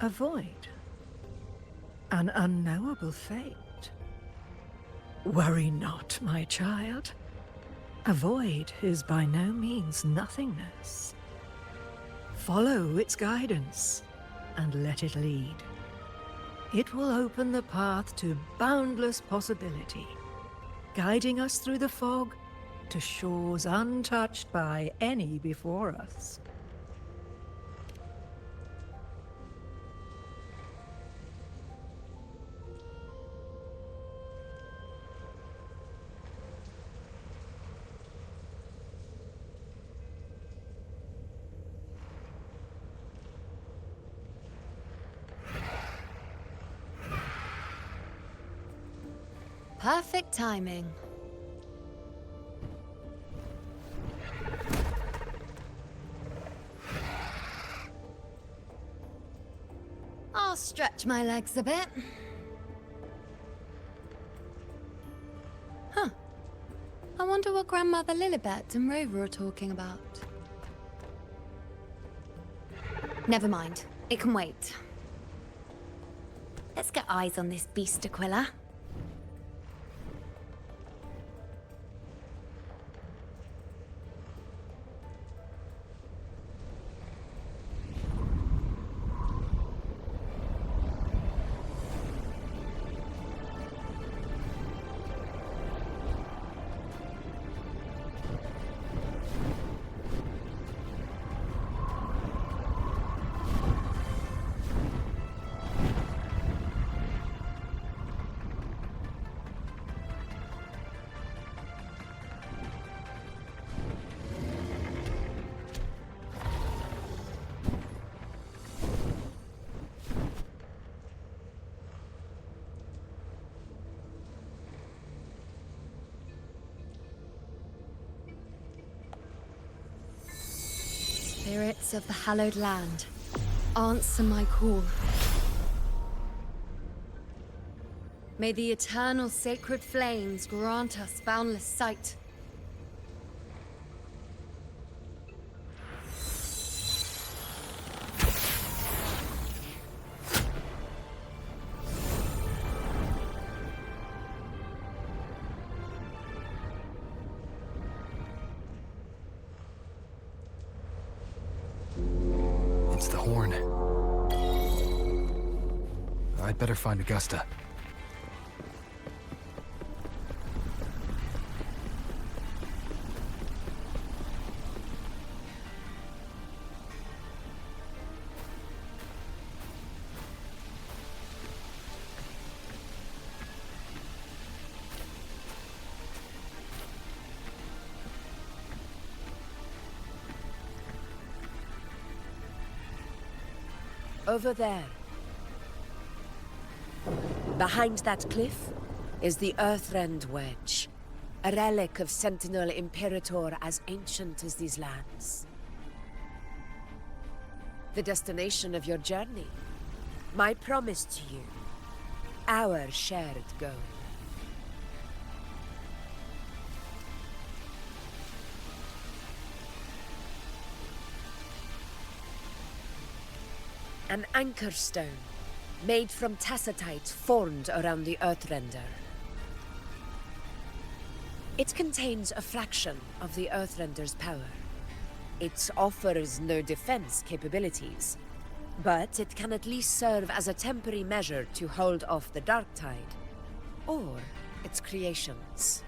A void. An unknowable fate. Worry not, my child. A void is by no means nothingness. Follow its guidance, and let it lead. It will open the path to boundless possibility, guiding us through the fog to shores untouched by any before us. Perfect timing. I'll stretch my legs a bit. Huh. Grandmother Lilibet and Rover are talking about? Never mind. It can wait. Let's get eyes on this beast, Aquila. Spirits of the hallowed land, answer my call. May the eternal sacred flames grant us boundless sight. It's the horn. I'd better find Augusta. Over there. Behind that cliff is the Earthrend Wedge, a relic of Sentinel Imperator as ancient as these lands. The destination of your journey, my promise to you, our shared goal. An anchor stone, made from tacitite formed around the Earthrender. It contains a fraction of the Earthrender's power. It offers no defense capabilities, but it can at least serve as a temporary measure to hold off the dark tide, or its creations.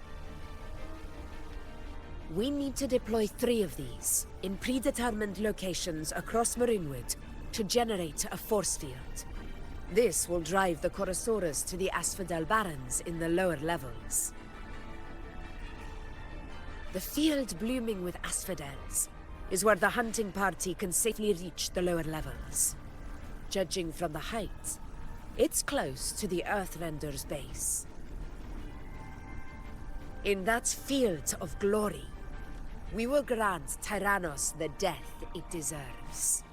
We need to deploy 3 of these in predetermined locations across Marinwood to generate a force field. This will drive the Chorosaurus to the Asphodel Barrens in the lower levels. The field blooming with asphodels is where the hunting party can safely reach the lower levels. Judging from the height, it's close to the Earthrender's base. In that field of glory, we will grant Tyrannos the death it deserves.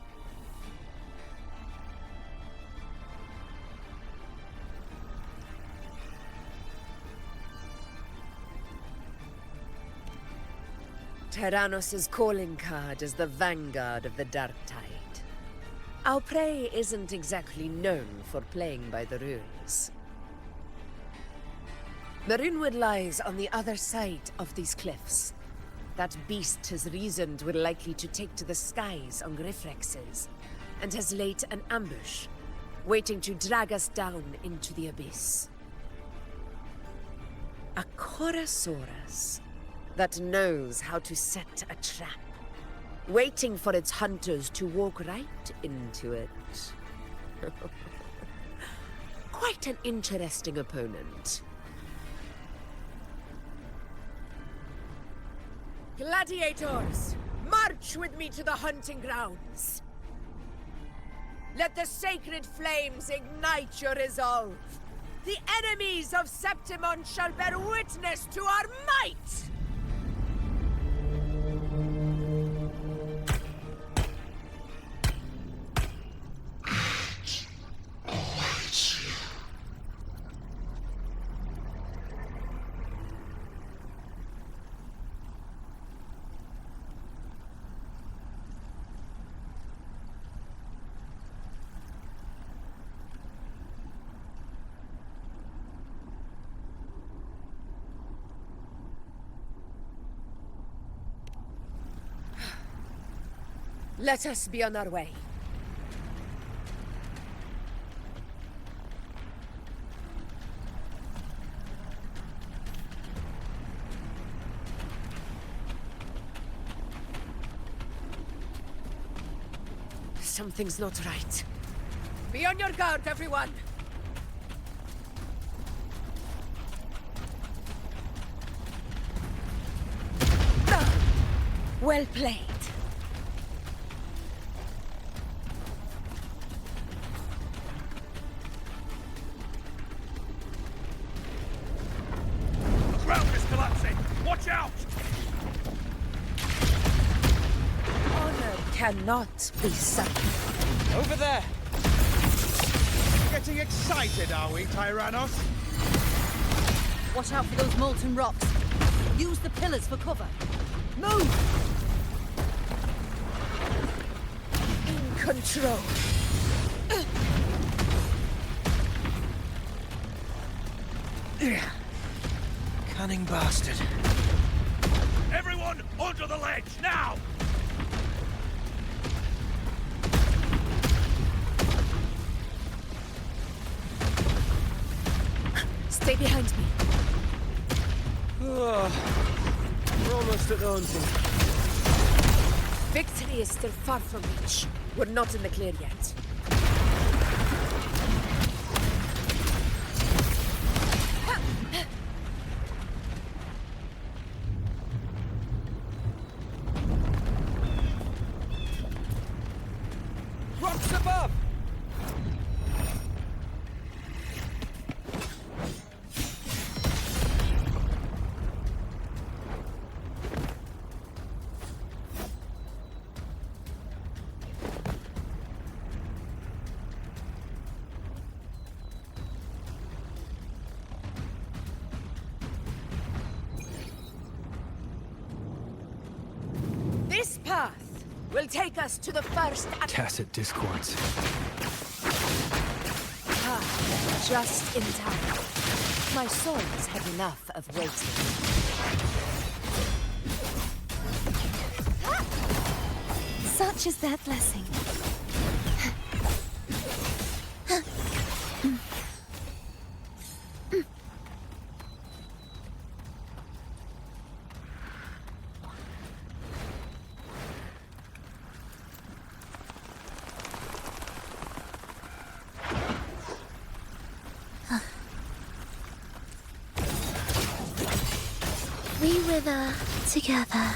Tyrannos' calling card is the vanguard of the dark tide. Our prey isn't exactly known for playing by the rules. Marinwood lies on the other side of these cliffs. That beast has reasoned we're likely to take to the skies on Griffrexes, and has laid an ambush, waiting to drag us down into the abyss. A Chorosaurus that knows how to set a trap, waiting for its hunters to walk right into it. Quite an interesting opponent. Gladiators, march with me to the hunting grounds. Let the sacred flames ignite your resolve. The enemies of Septimon shall bear witness to our might! Let us be on our way. Something's not right. Be on your guard, everyone! Well played. The ground is collapsing! Watch out! Honor cannot be sunk. Over there! Getting excited, are we, Tyrannos? Watch out for those molten rocks. Use the pillars for cover. Move! In control. Cunning bastard. Everyone, onto the ledge, now! Stay behind me. We're almost at the hunting. Victory is still far from reach. We're not in the clear yet. Rocks above! This path will take us to the first... Tacit discords. Ah, just in time. My soul has had enough of waiting. Such is their blessing. We wither together.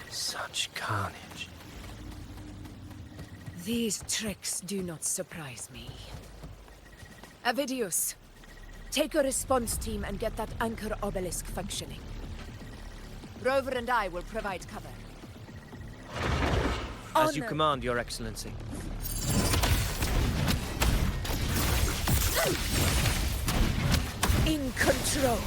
Such carnage. These tricks do not surprise me. Avidius, take a response team and get that anchor obelisk functioning. Rover and I will provide cover. As you Honor. command, Your Excellency. In control.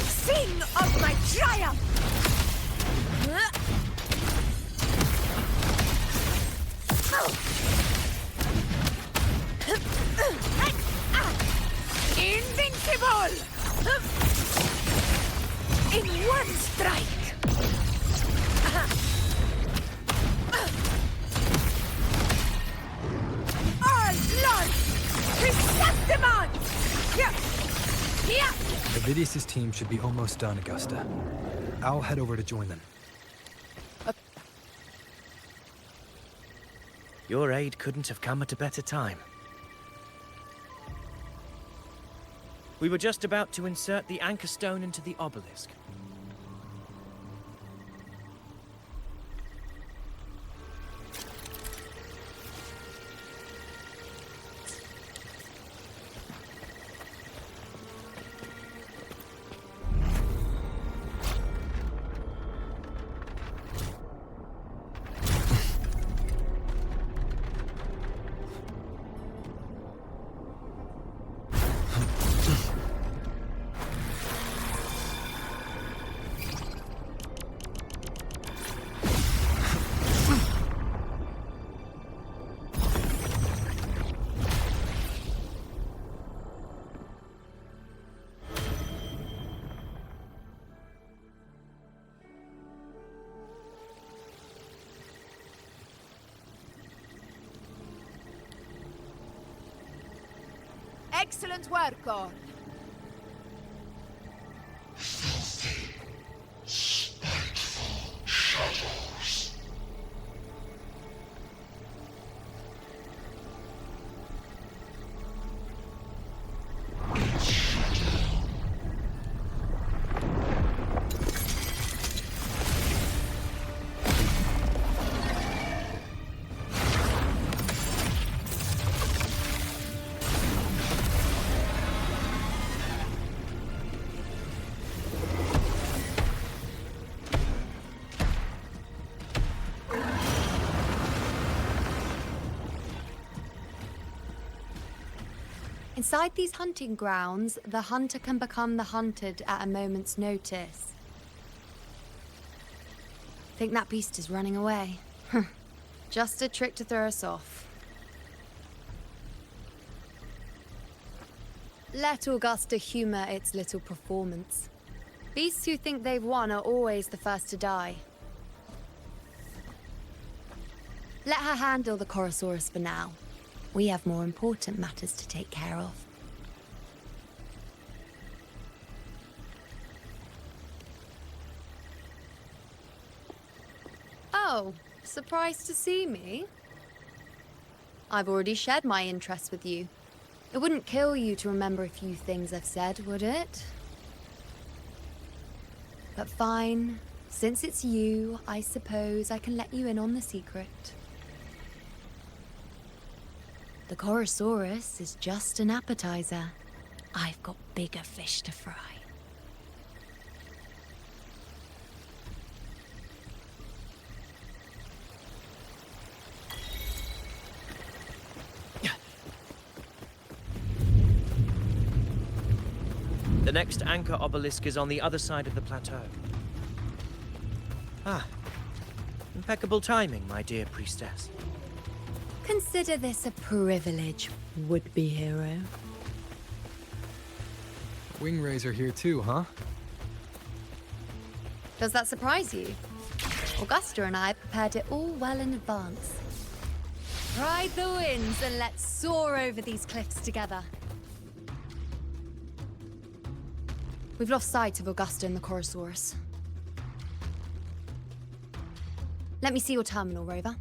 Sing of my triumph! Invincible! In one strike! All blood! Receptimon! Here! Here! Avidius' team should be almost done, Augusta. I'll head over to join them. Your aid couldn't have come at a better time. We were just about to insert the anchor stone into the obelisk. Excellent work, Gord. Filthy, spiteful shadows. Inside these hunting grounds, the hunter can become the hunted at a moment's notice. Think that beast is running away? Just a trick to throw us off. Let Augusta humor its little performance. Beasts who think they've won are always the first to die. Let her handle the Chorosaurus for now. We have more important matters to take care of. Oh, surprised to see me? I've already shared my interest with you. It wouldn't kill you to remember a few things I've said, would it? But fine. Since it's you, I suppose I can let you in on the secret. The Chorosaurus is just an appetizer. I've got bigger fish to fry. The next anchor obelisk is on the other side of the plateau. Ah, impeccable timing, my dear priestess. Consider this a privilege, would-be hero. Wingrais are here too, huh? Does that surprise you? Augusta and I prepared it all well in advance. Ride the winds and let's soar over these cliffs together. We've lost sight of Augusta and the Chorosaurus. Let me see your terminal, Rover.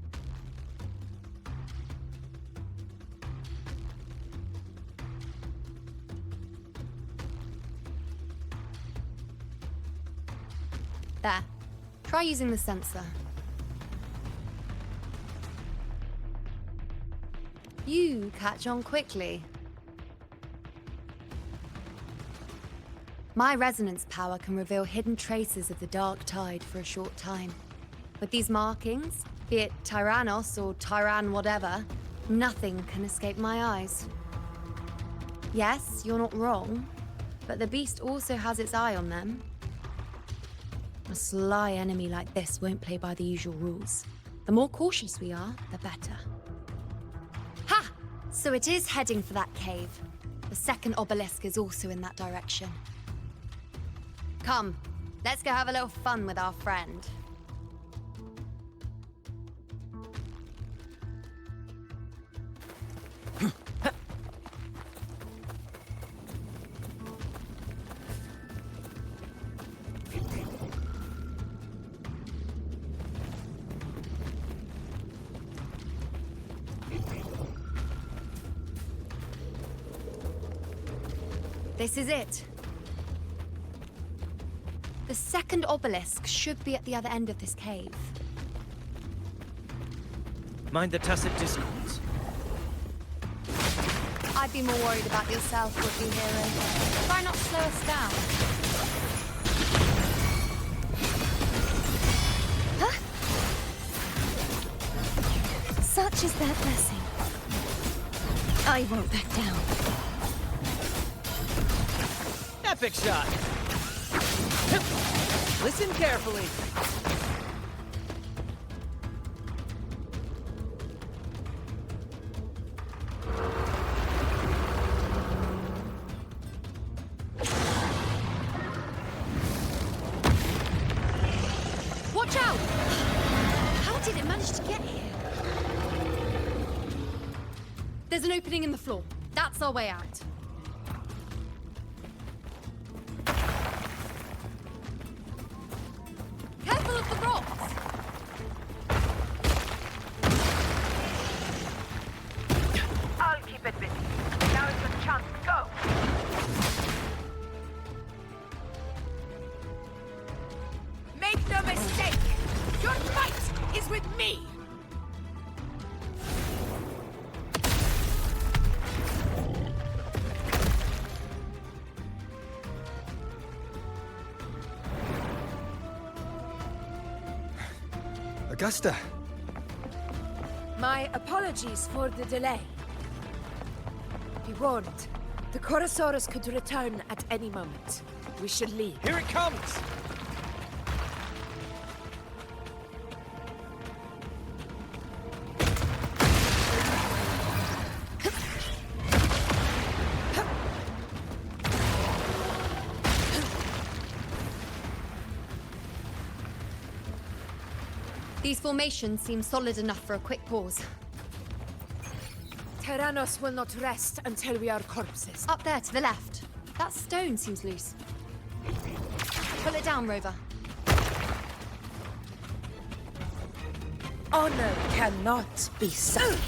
There. Try using the sensor. You catch on quickly. My resonance power can reveal hidden traces of the dark tide for a short time. With these markings, be it Tyrannos or Tyran whatever, nothing can escape my eyes. Yes, you're not wrong, but the beast also has its eye on them. A sly enemy like this won't play by the usual rules. The more cautious we are, the better. Ha! So it is heading for that cave. The second obelisk is also in that direction. Come, let's go have a little fun with our friend. This is it. The second obelisk should be at the other end of this cave. Mind the tacit discords. I'd be more worried about yourself, would-be hero. Try not to slow us down. Huh? Such is their blessing. I won't back down. Epic shot! Listen carefully. Watch out! How did it manage to get here? There's an opening in the floor. That's our way out. Dance with me! Augusta! My apologies for the delay. Be warned, the Chorosaurus could return at any moment. We should leave. Here it comes! These formations seem solid enough for a quick pause. Tyrannos will not rest until we are corpses. Up there to the left. That stone seems loose. Pull it down, Rover. Honor cannot be sold.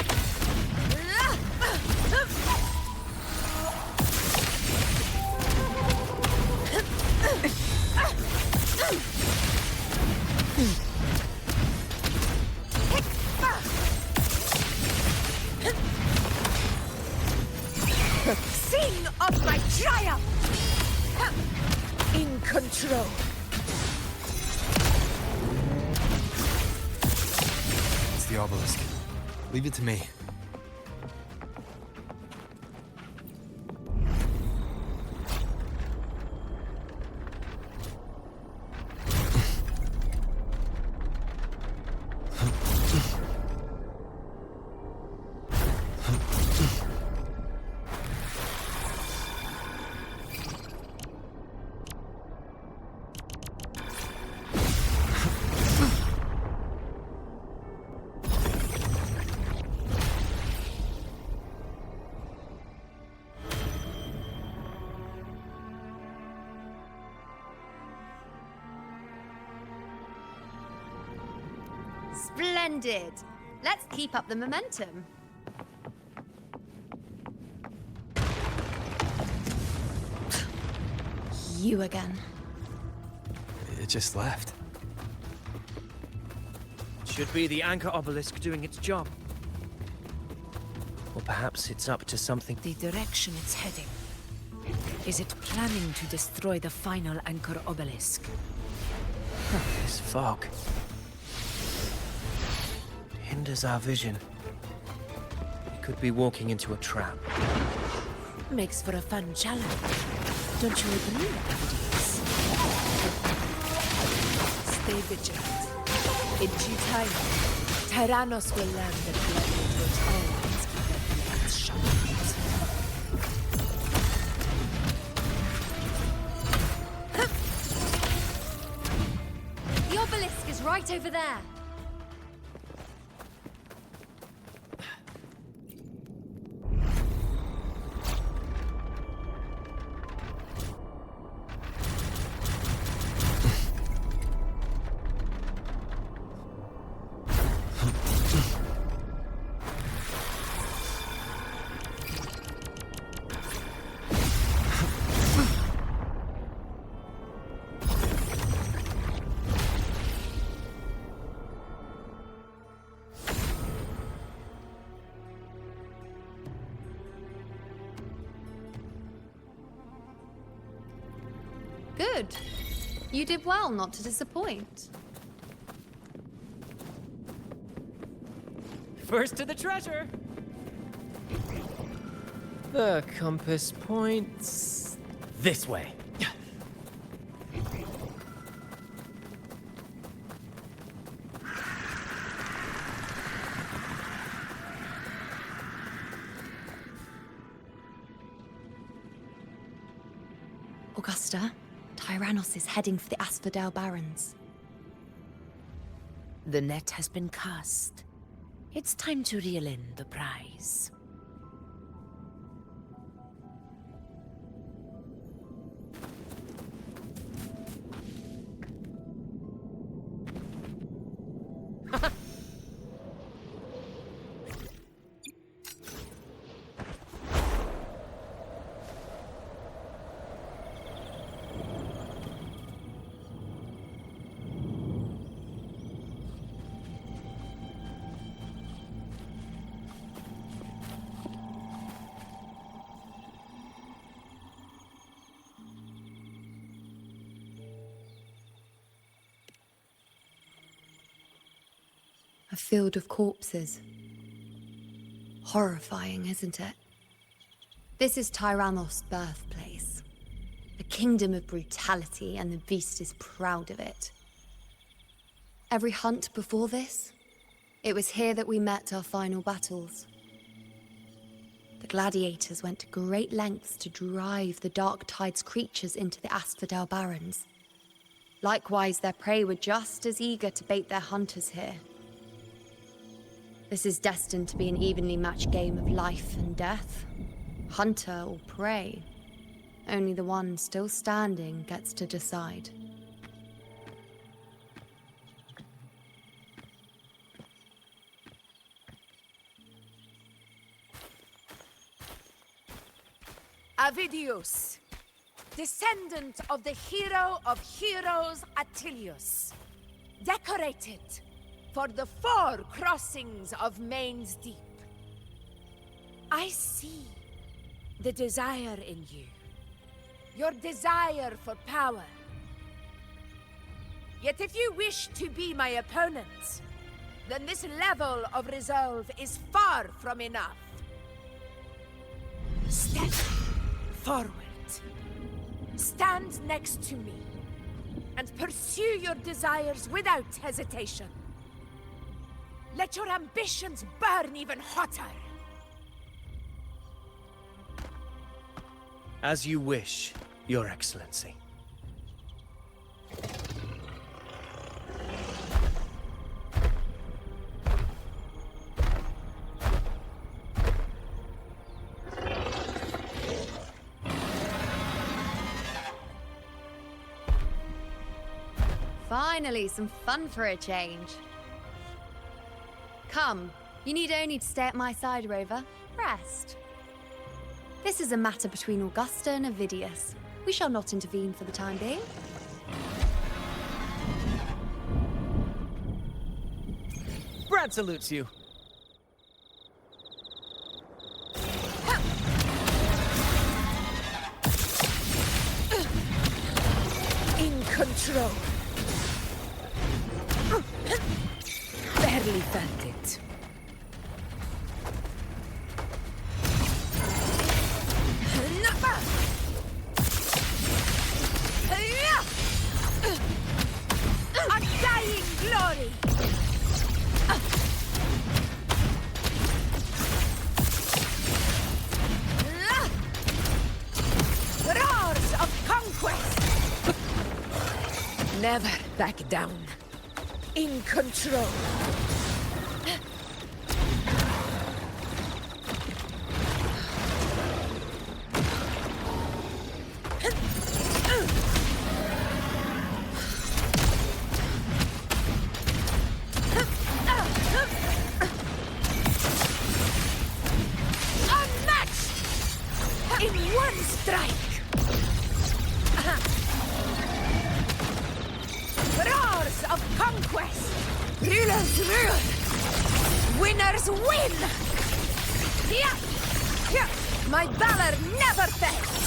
Sing of my triumph! In control. It's the obelisk. Leave it to me. Splendid! Let's keep up the momentum. You again. It just left. Should be the anchor obelisk doing its job. Or perhaps it's up to something. The direction it's heading. Is it planning to destroy the final anchor obelisk? This fog hinders our vision. We could be walking into a trap. Makes for a fun challenge. Don't you agree, ladies? Stay vigilant. In due time, Tyrannos will learn that gladiators always keep their blades sharpened. The obelisk is right over there. Good. You did well not to disappoint. First to the treasure! The compass points this way. Augusta, Tyrannos is heading for the Asphodel Barrens. The net has been cast. It's time to reel in the prize. field of corpses. Horrifying, isn't it? This is Tyrannos' birthplace. A kingdom of brutality, and the beast is proud of it. Every hunt before this, it was here that we met our final battles. The gladiators went to great lengths to drive the Dark Tide's creatures into the Asphodel Barrens. Likewise, their prey were just as eager to bait their hunters here. This is destined to be an evenly matched game of life and death. Hunter or prey. Only the one still standing gets to decide. Avidius, descendant of the hero of heroes Attilius, decorated for the 4 crossings of Main's Deep. I see the desire in you, your desire for power. Yet if you wish to be my opponent, then this level of resolve is far from enough. Step forward. Stand next to me and pursue your desires without hesitation. Let your ambitions burn even hotter. As you wish, Your Excellency. Finally, some fun for a change. Come, you need only to stay at my side, Rover. Rest. This is a matter between Augusta and Avidius. We shall not intervene for the time being. Brad salutes you. In control. Barely felt it. Undying glory! Roars of conquest! Never back down. In control. My valor never fails!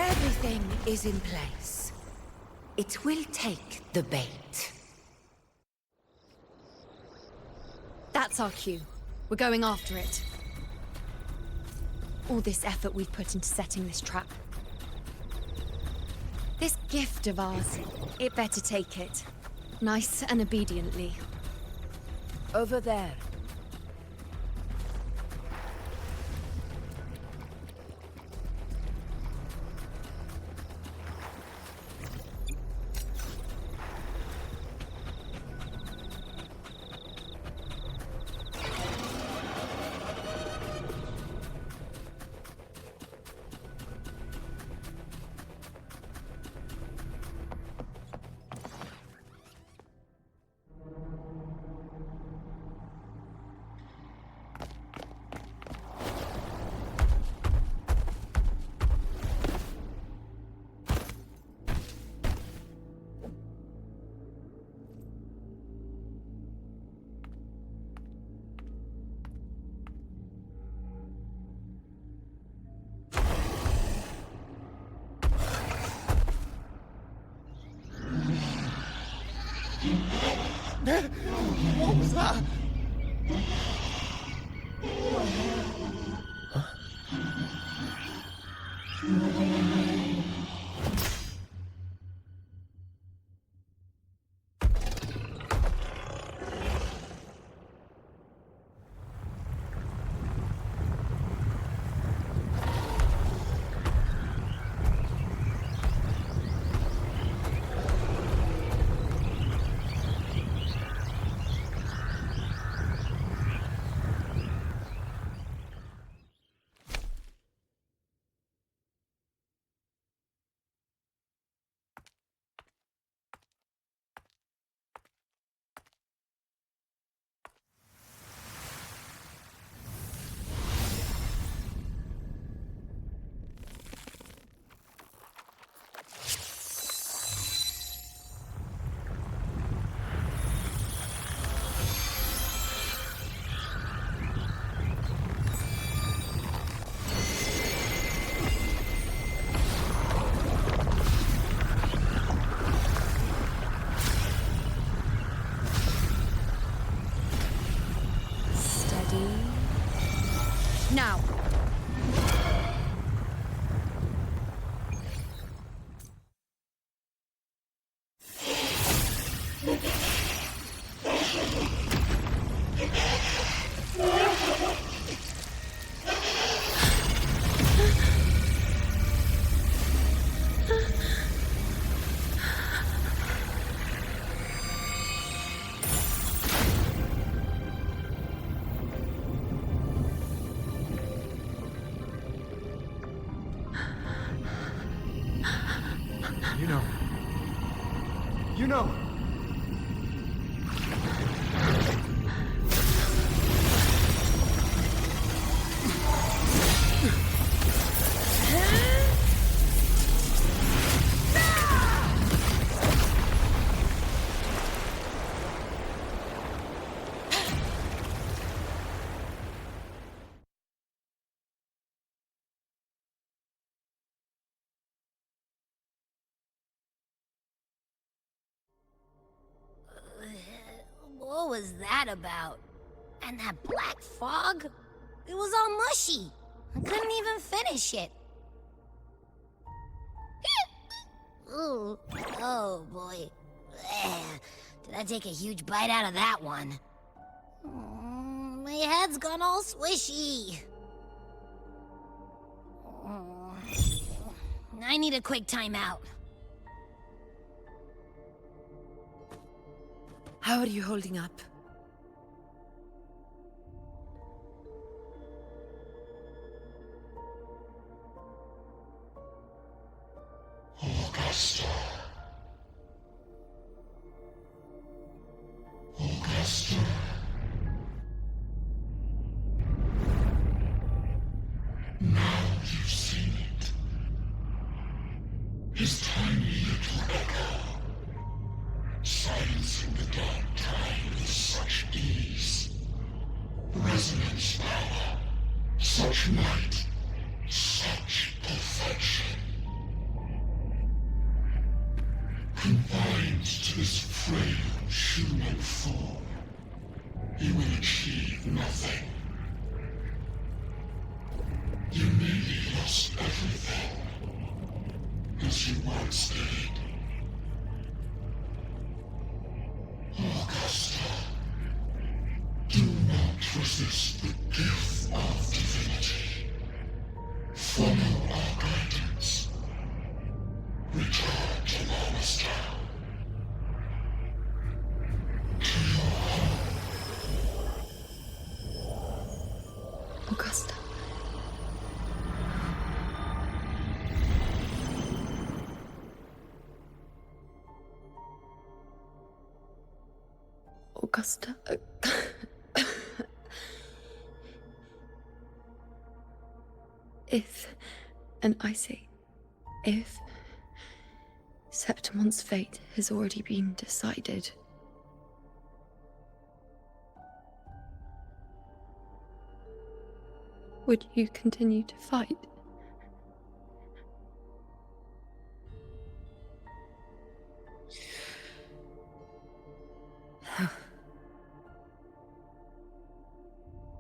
Everything is in place. It will take the bait. That's our cue. We're going after it. All this effort we've put into setting this trap. This Gift of ours. It better take it. Nice and obediently. Over there. What was that? Now. You know. What was that about? And that black fog? It was all mushy. I couldn't even finish it. Ooh, oh boy. Did I take a huge bite out of that one? My head's gone all swishy. I need a quick timeout. How are you holding up? Augusta. Augusta. Now you've seen it. His tiny little echo, silencing the dark tide with such ease. Resonance power, such might, such perfection. Confined to this frail human form, you will achieve nothing. You nearly lost everything, as you once did. resist the gift of divinity. Follow our guidance. Return to Lawless Town. To your home. Augusta. Augusta. If, and I say, if Septimon's fate has already been decided, would you continue to fight?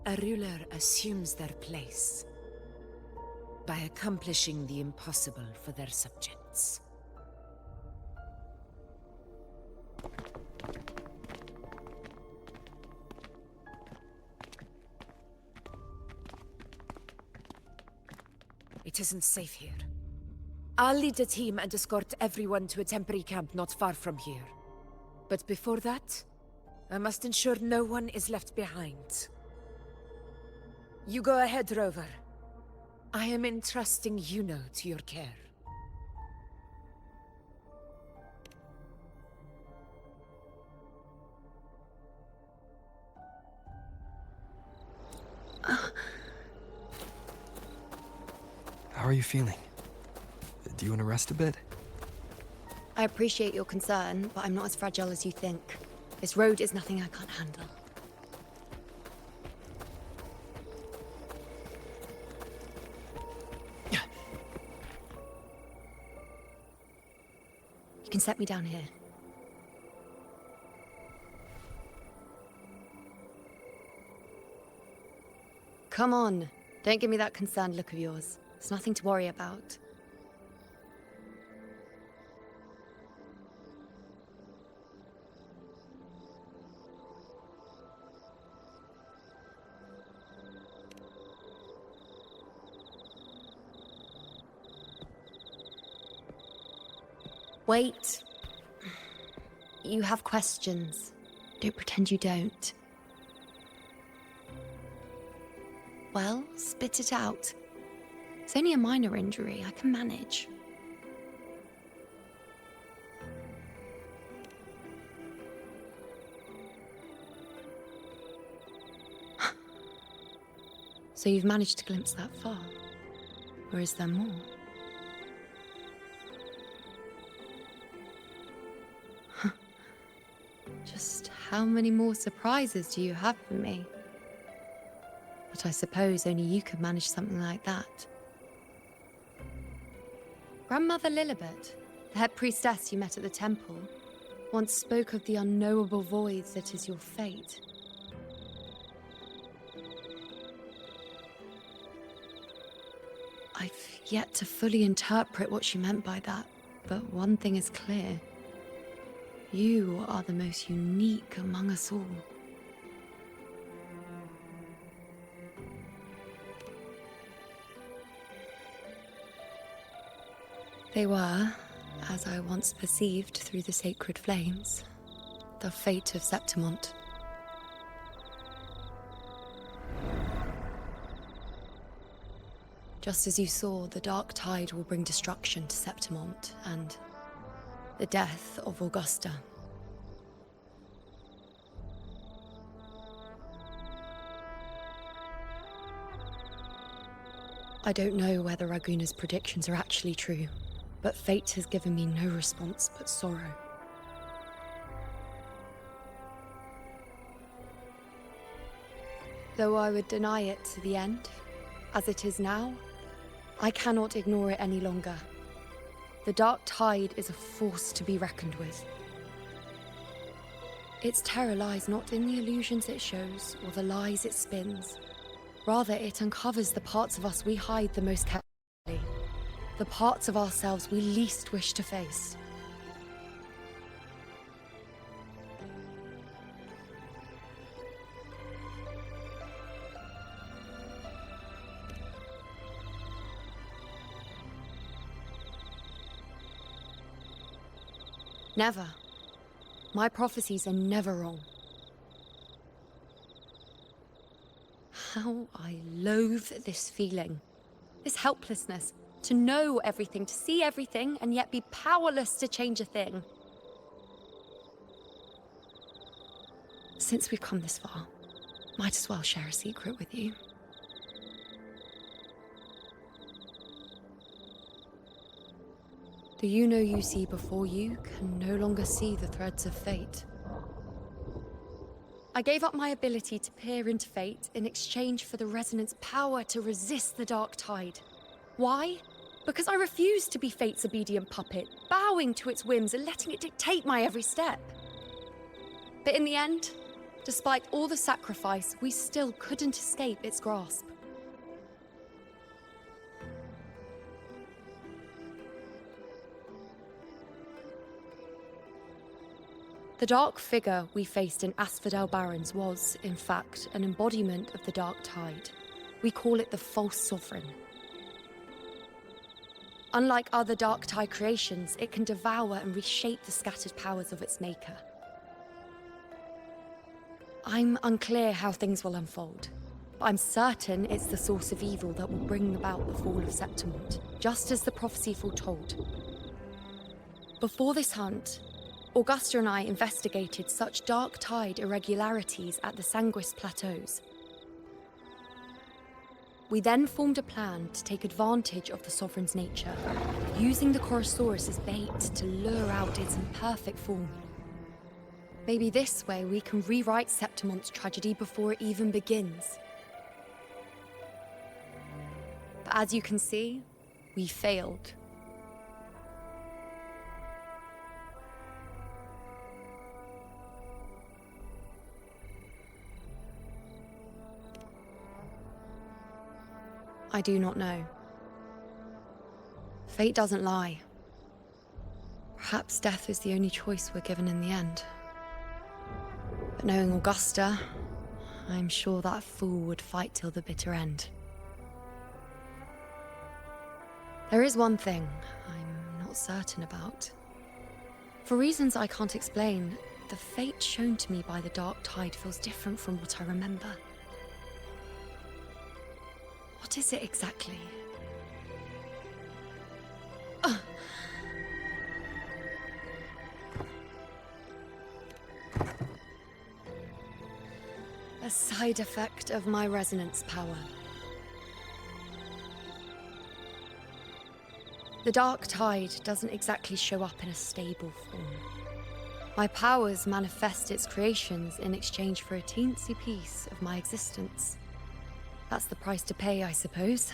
A ruler assumes their place by accomplishing the impossible for their subjects. It isn't safe here. I'll lead a team and escort everyone to a temporary camp not far from here. But before that, I must ensure no one is left behind. You go ahead, Rover. I am entrusting Yuno to your care. How are you feeling? Do you want to rest a bit? I appreciate your concern, but I'm not as fragile as you think. This road is nothing I can't handle. You can set me down here. Come on. Don't give me that concerned look of yours. It's nothing to worry about. Wait. You have questions. Don't pretend you don't. Well, spit it out. It's only a minor injury. I can manage. So you've managed to glimpse that far? Or is there more? Just how many more surprises do you have for me? But I suppose only you could manage something like that. Grandmother Lilibet, the head priestess you met at the temple, once spoke of the unknowable void that is your fate. I've yet to fully interpret what she meant by that, but one thing is clear. You are the most unique among us all. They were, as I once perceived through the sacred flames, the fate of Septimont. Just as you saw, the dark tide will bring destruction to Septimont and the death of Augusta. I don't know whether Raguna's predictions are actually true, but fate has given me no response but sorrow. Though I would deny it to the end, as it is now, I cannot ignore it any longer. The dark tide is a force to be reckoned with. Its terror lies not in the illusions it shows or the lies it spins. Rather, it uncovers the parts of us we hide the most carefully. The parts of ourselves we least wish to face. Never. My prophecies are never wrong. How I loathe this feeling. This helplessness. To know everything, to see everything, and yet be powerless to change a thing. Since we've come this far, might as well share a secret with you. The you see before you can no longer see the threads of fate. I gave up my ability to peer into fate in exchange for the Resonant's power to resist the dark tide. Why? Because I refused to be fate's obedient puppet, bowing to its whims and letting it dictate my every step. But in the end, despite all the sacrifice, we still couldn't escape its grasp. The dark figure we faced in Asphodel Barrens was, in fact, an embodiment of the dark tide. We call it the false sovereign. Unlike other dark tide creations, it can devour and reshape the scattered powers of its maker. I'm unclear how things will unfold, but I'm certain it's the source of evil that will bring about the fall of Septimont, just as the prophecy foretold. Before this hunt, Augusta and I investigated such dark tide irregularities at the Sanguis Plateaus. We then formed a plan to take advantage of the Sovereign's nature, using the Chorosaurus as bait to lure out its imperfect form. Maybe this way we can rewrite Septimont's tragedy before it even begins. But as you can see, we failed. I do not know. Fate doesn't lie. Perhaps death is the only choice we're given in the end. But knowing Augusta, I'm sure that fool would fight till the bitter end. There is one thing I'm not certain about. For reasons I can't explain, the fate shown to me by the dark tide feels different from what I remember. What is it exactly? A side effect of my resonance power. The dark tide doesn't exactly show up in a stable form. My powers manifest its creations in exchange for a teensy piece of my existence. That's the price to pay, I suppose.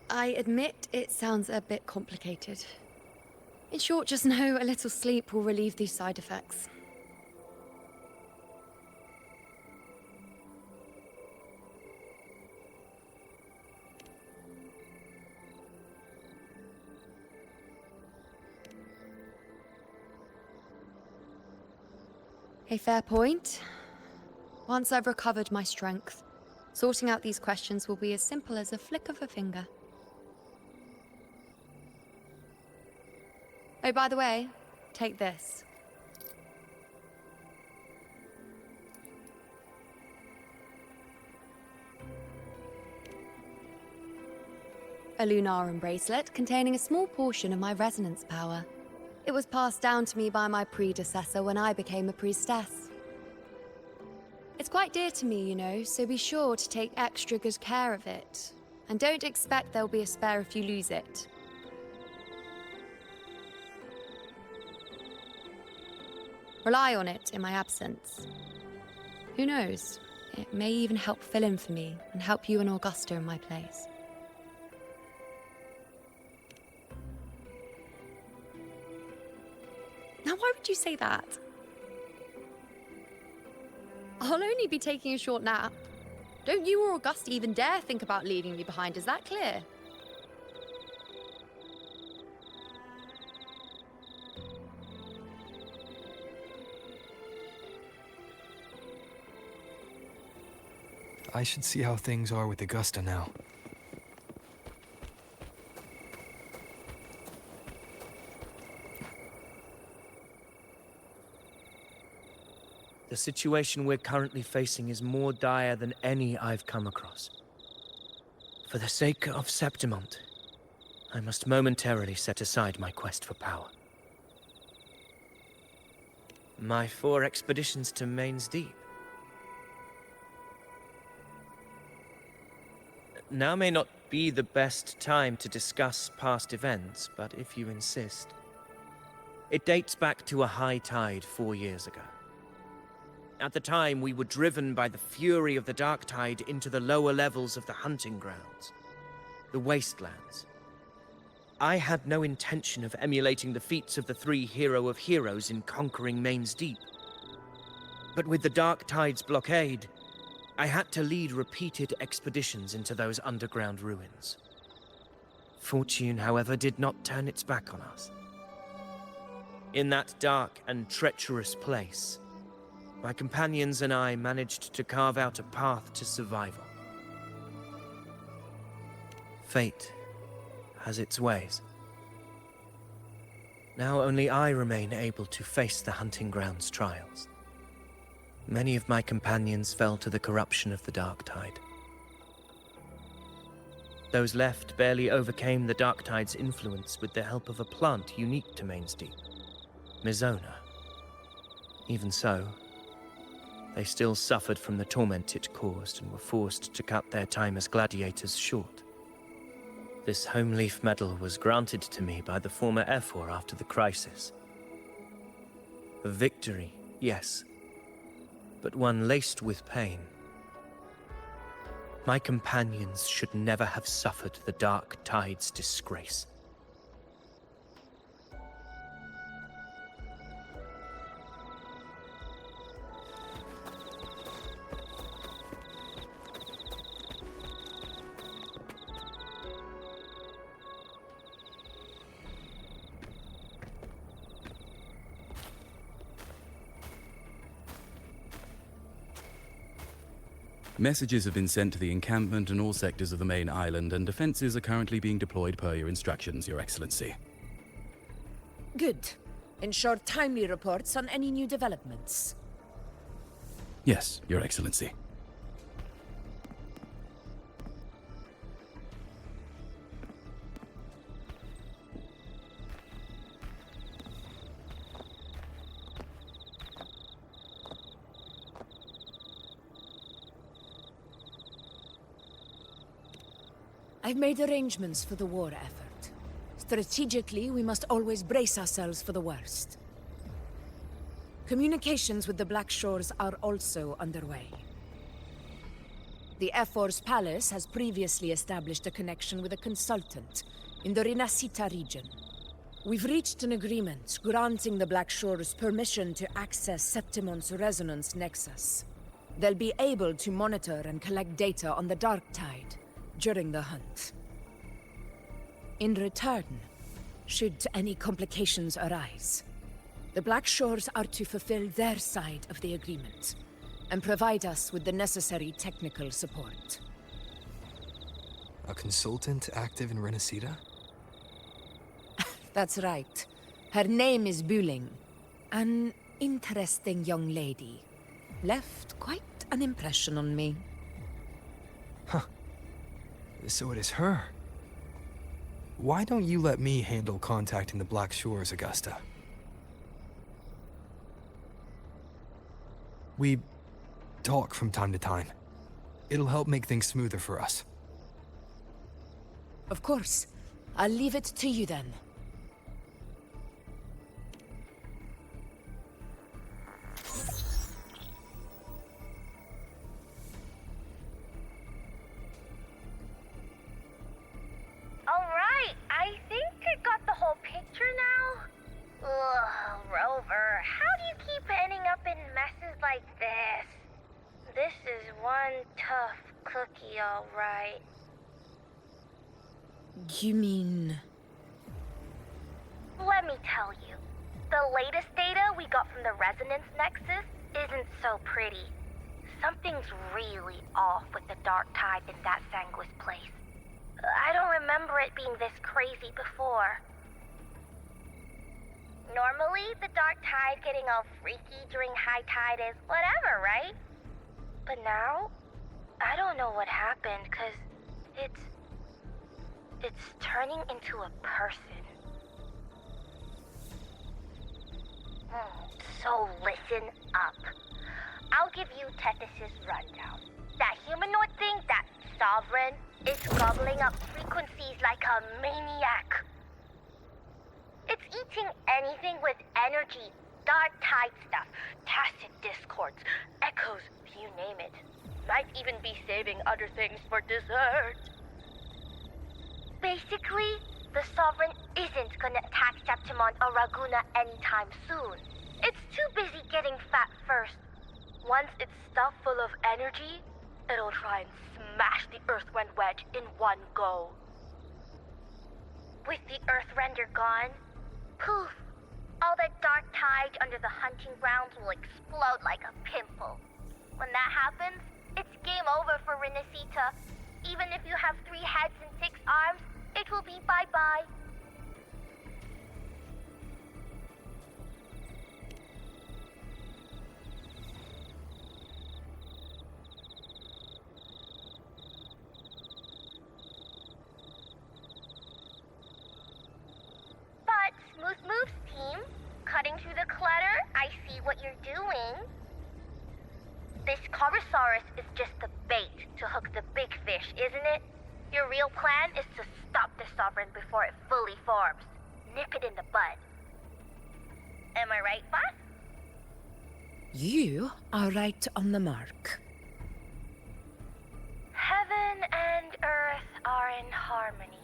I admit it sounds a bit complicated. In short, just know a little sleep will relieve these side effects. A fair point. Once I've recovered my strength, sorting out these questions will be as simple as a flick of a finger. Oh, by the way, take this. A Lunarum bracelet containing a small portion of my resonance power. It was passed down to me by my predecessor when I became a priestess. It's quite dear to me, you know, so be sure to take extra good care of it. And don't expect there'll be a spare if you lose it. Rely on it in my absence. Who knows? It may even help fill in for me and help you and Augusta in my place. Now, why would you say that? I'll only be taking a short nap. Don't you or Augusta even dare think about leaving me behind, is that clear? I should see how things are with Augusta now. The situation we're currently facing is more dire than any I've come across. For the sake of Septimont, I must momentarily set aside my quest for power. My 4 expeditions to Main's Deep. Now may not be the best time to discuss past events, but if you insist. It dates back to a high tide 4 years ago. At the time, we were driven by the fury of the dark tide into the lower levels of the hunting grounds, the wastelands. I had no intention of emulating the feats of the 3 Hero of Heroes in conquering Main's Deep. But with the dark tide's blockade, I had to lead repeated expeditions into those underground ruins. Fortune, however, did not turn its back on us. In that dark and treacherous place, my companions and I managed to carve out a path to survival. Fate has its ways. Now only I remain able to face the hunting grounds trials. Many of my companions fell to the corruption of the dark tide. Those left barely overcame the dark tide's influence with the help of a plant unique to Main's Deep, Mizona. Even so, they still suffered from the torment it caused and were forced to cut their time as gladiators short. This home leaf medal was granted to me by the former Ephor after the crisis. A victory, yes, but one laced with pain. My companions should never have suffered the dark tide's disgrace. Messages have been sent to the encampment and all sectors of the main island, and defenses are currently being deployed per your instructions, Your Excellency. Good. Ensure timely reports on any new developments. Yes, Your Excellency. I've made arrangements for the war effort. Strategically, we must always brace ourselves for the worst. Communications with the Black Shores are also underway. The Ephor's palace has previously established a connection with a consultant in the Rinascita region. We've reached an agreement granting the Black Shores permission to access Septimont's resonance nexus. They'll be able to monitor and collect data on the Dark Tide during the hunt. In return, should any complications arise, the Black Shores are to fulfill their side of the agreement and provide us with the necessary technical support. A consultant active in Rinascita? That's right. Her name is Buling. An interesting young lady. Left quite an impression on me. Huh. So it is her. Why don't you let me handle contacting the Black Shores, Augusta? We talk from time to time. It'll help make things smoother for us. Of course. I'll leave it to you then. Alright, I think I got the whole picture now. Ugh, Rover, how do you keep ending up in messes like this? This is one tough cookie, alright. You mean... Let me tell you, the latest data we got from the Resonance Nexus isn't so pretty. Something's really off with the Dark Tide in that Sanguis place. I don't remember it being this crazy before. Normally, the dark tide getting all freaky during high tide is whatever, right? But now, I don't know what happened, cause it's turning into a person. So listen up. I'll give you Tethys' rundown. That humanoid thing, that Sovereign, is gobbling up frequencies like a maniac. It's eating anything with energy, dark tide stuff, tacit discords, echoes, you name it. Might even be saving other things for dessert. Basically, the Sovereign isn't gonna attack Septimon or Raguna anytime soon. It's too busy getting fat first. Once it's stuffed full of energy, it'll try and smash the Earthwind wedge in one go. With the Earthrender gone, poof! All that dark tide under the hunting grounds will explode like a pimple. When that happens, it's game over for Renacita. Even if you have 3 heads and 6 arms, it will be bye-bye. But Smooth Moves team, cutting through the clutter, I see what you're doing. This Corosaurus is just the bait to hook the big fish, isn't it? Your real plan is to stop the Sovereign before it fully forms. Nip it in the bud. Am I right, boss? You are right on the mark. Heaven and Earth are in harmony.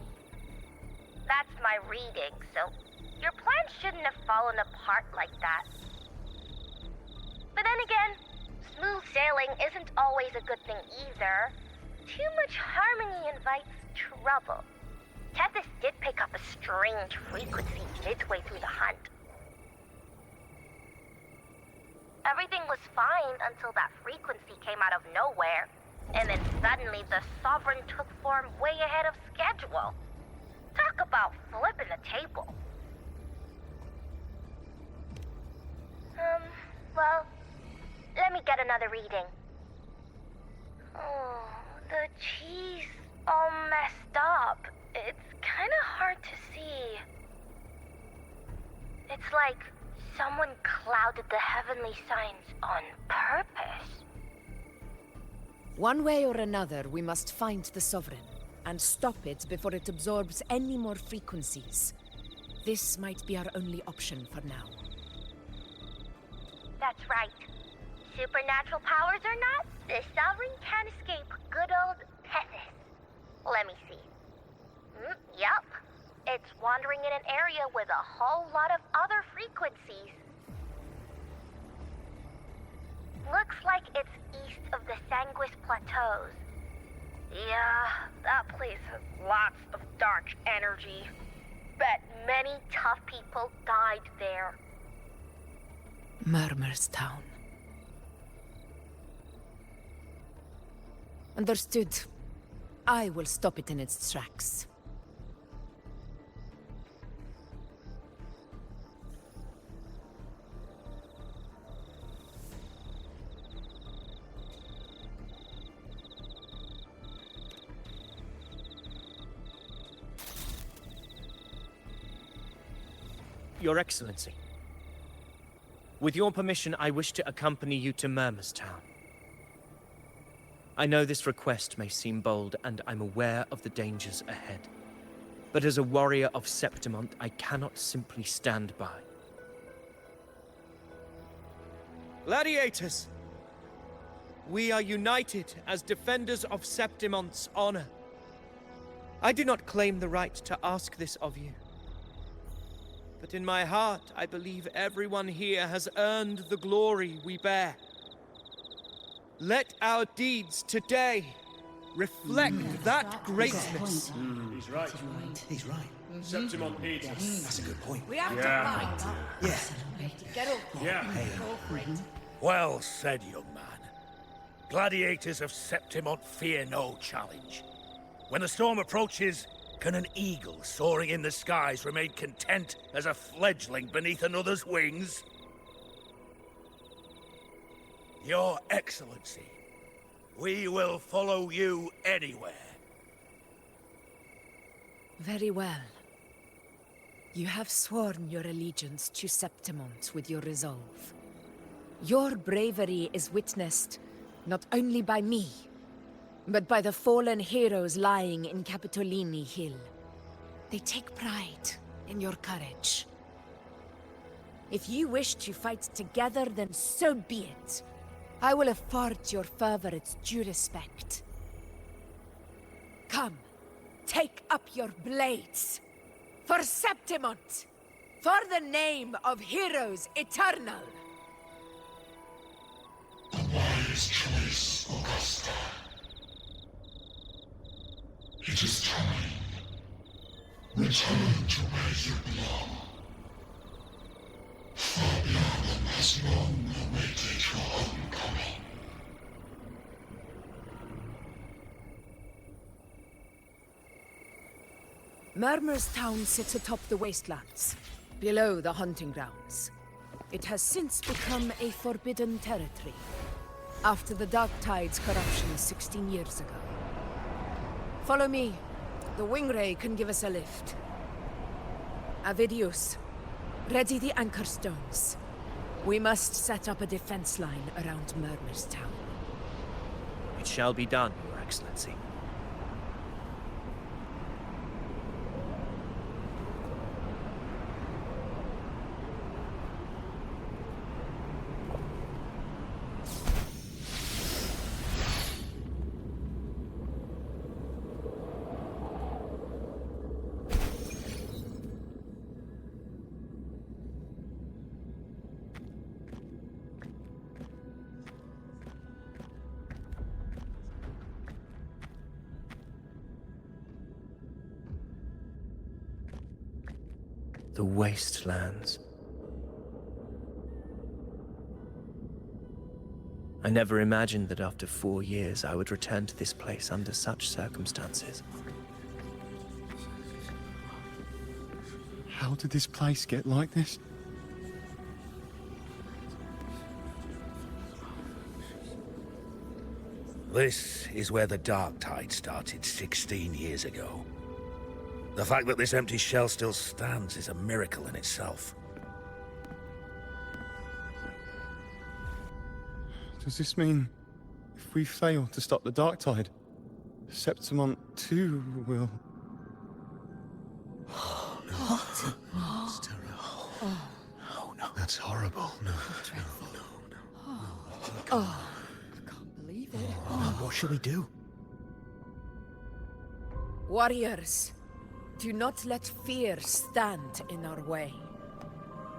That's my reading, so your plan shouldn't have fallen apart like that. But then again, smooth sailing isn't always a good thing either. Too much harmony invites trouble. Tethys did pick up a strange frequency midway through the hunt. Everything was fine until that frequency came out of nowhere, and then suddenly the Sovereign took form way ahead of schedule. Talk about flipping the table. Well, let me get another reading. Oh, the cheese all messed up. It's kind of hard to see. It's like someone clouded the heavenly signs on purpose. One way or another, we must find the Sovereign and stop it before it absorbs any more frequencies. This might be our only option for now. That's right. Supernatural powers or not, the Sovereign can't escape good old Tethys. Let me see. Yup. It's wandering in an area with a whole lot of other frequencies. Looks like it's east of the Sanguis Plateaus. Yeah, that place has lots of dark energy. Bet many tough people died there. Murmur's Town. Understood. I will stop it in its tracks. Your Excellency. With your permission, I wish to accompany you to Murmur's Town. I know this request may seem bold, and I'm aware of the dangers ahead. But as a warrior of Septimont, I cannot simply stand by. Gladiators! We are united as defenders of Septimont's honor. I do not claim the right to ask this of you. But in my heart, I believe everyone here has earned the glory we bear. Let our deeds today reflect that greatness. He's right. He's right. Septimont needs us. That's a good point. We have to fight. Yeah. Get up. Yeah. Go for it. Well said, young man. Gladiators of Septimont fear no challenge. When the storm approaches, Can an eagle soaring in the skies remain content as a fledgling beneath another's wings? Your Excellency, we will follow you anywhere. Very well. You have sworn your allegiance to Septimont with your resolve. Your bravery is witnessed not only by me, but by the fallen heroes lying in Capitolini Hill. They take pride in your courage. If you wish to fight together, then so be it. I will afford your fervor its due respect. Come, take up your blades. For Septimont! For the name of heroes eternal! A wise choice, Augusta. It is time. Return to where you belong. Fabianum has long awaited your homecoming. Murmur's town sits atop the wastelands, below the hunting grounds. It has since become a forbidden territory, after the Dark Tide's corruption 16 years ago. Follow me. The Wingray can give us a lift. Avidius, ready the anchor stones. We must set up a defense line around Murmur's town. It shall be done, Your Excellency. The wastelands. I never imagined that after 4 years I would return to this place under such circumstances. How did this place get like this? This is where the Dark Tide started 16 years ago. The fact that this empty shell still stands is a miracle in itself. Does this mean if we fail to stop the Dark Tide, Septimont too will... Oh, no. What? It's terrible. Oh, no. That's horrible. No, no. Oh, I can't believe it. What shall we do? Warriors, do not let fear stand in our way.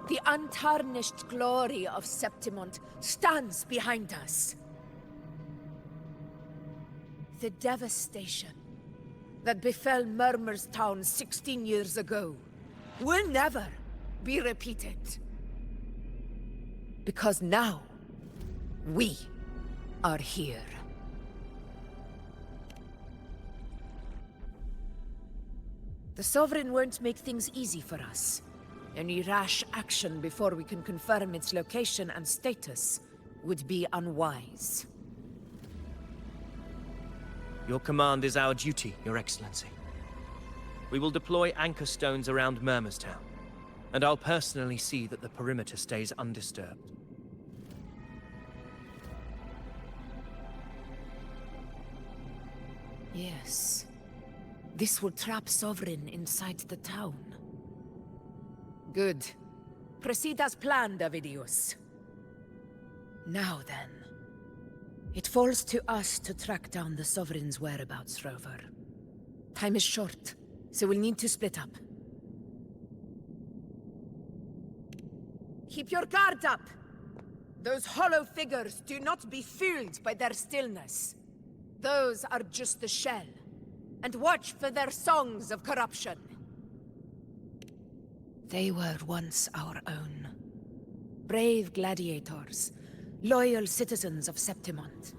The untarnished glory of Septimont stands behind us. The devastation that befell Murmur's town 16 years ago will never be repeated. Because now, we are here. The Sovereign won't make things easy for us. Any rash action before we can confirm its location and status would be unwise. Your command is our duty, Your Excellency. We will deploy anchor stones around Murmur's town, and I'll personally see that the perimeter stays undisturbed. Yes. This will trap Sovereign inside the town. Good. Proceed as planned, Avidius. Now then. It falls to us to track down the Sovereign's whereabouts, Rover. Time is short, so we'll need to split up. Keep your guard up! Those hollow figures do not be fooled by their stillness. Those are just the shell. And watch for their songs of corruption. They were once our own. Brave gladiators, loyal citizens of Septimont.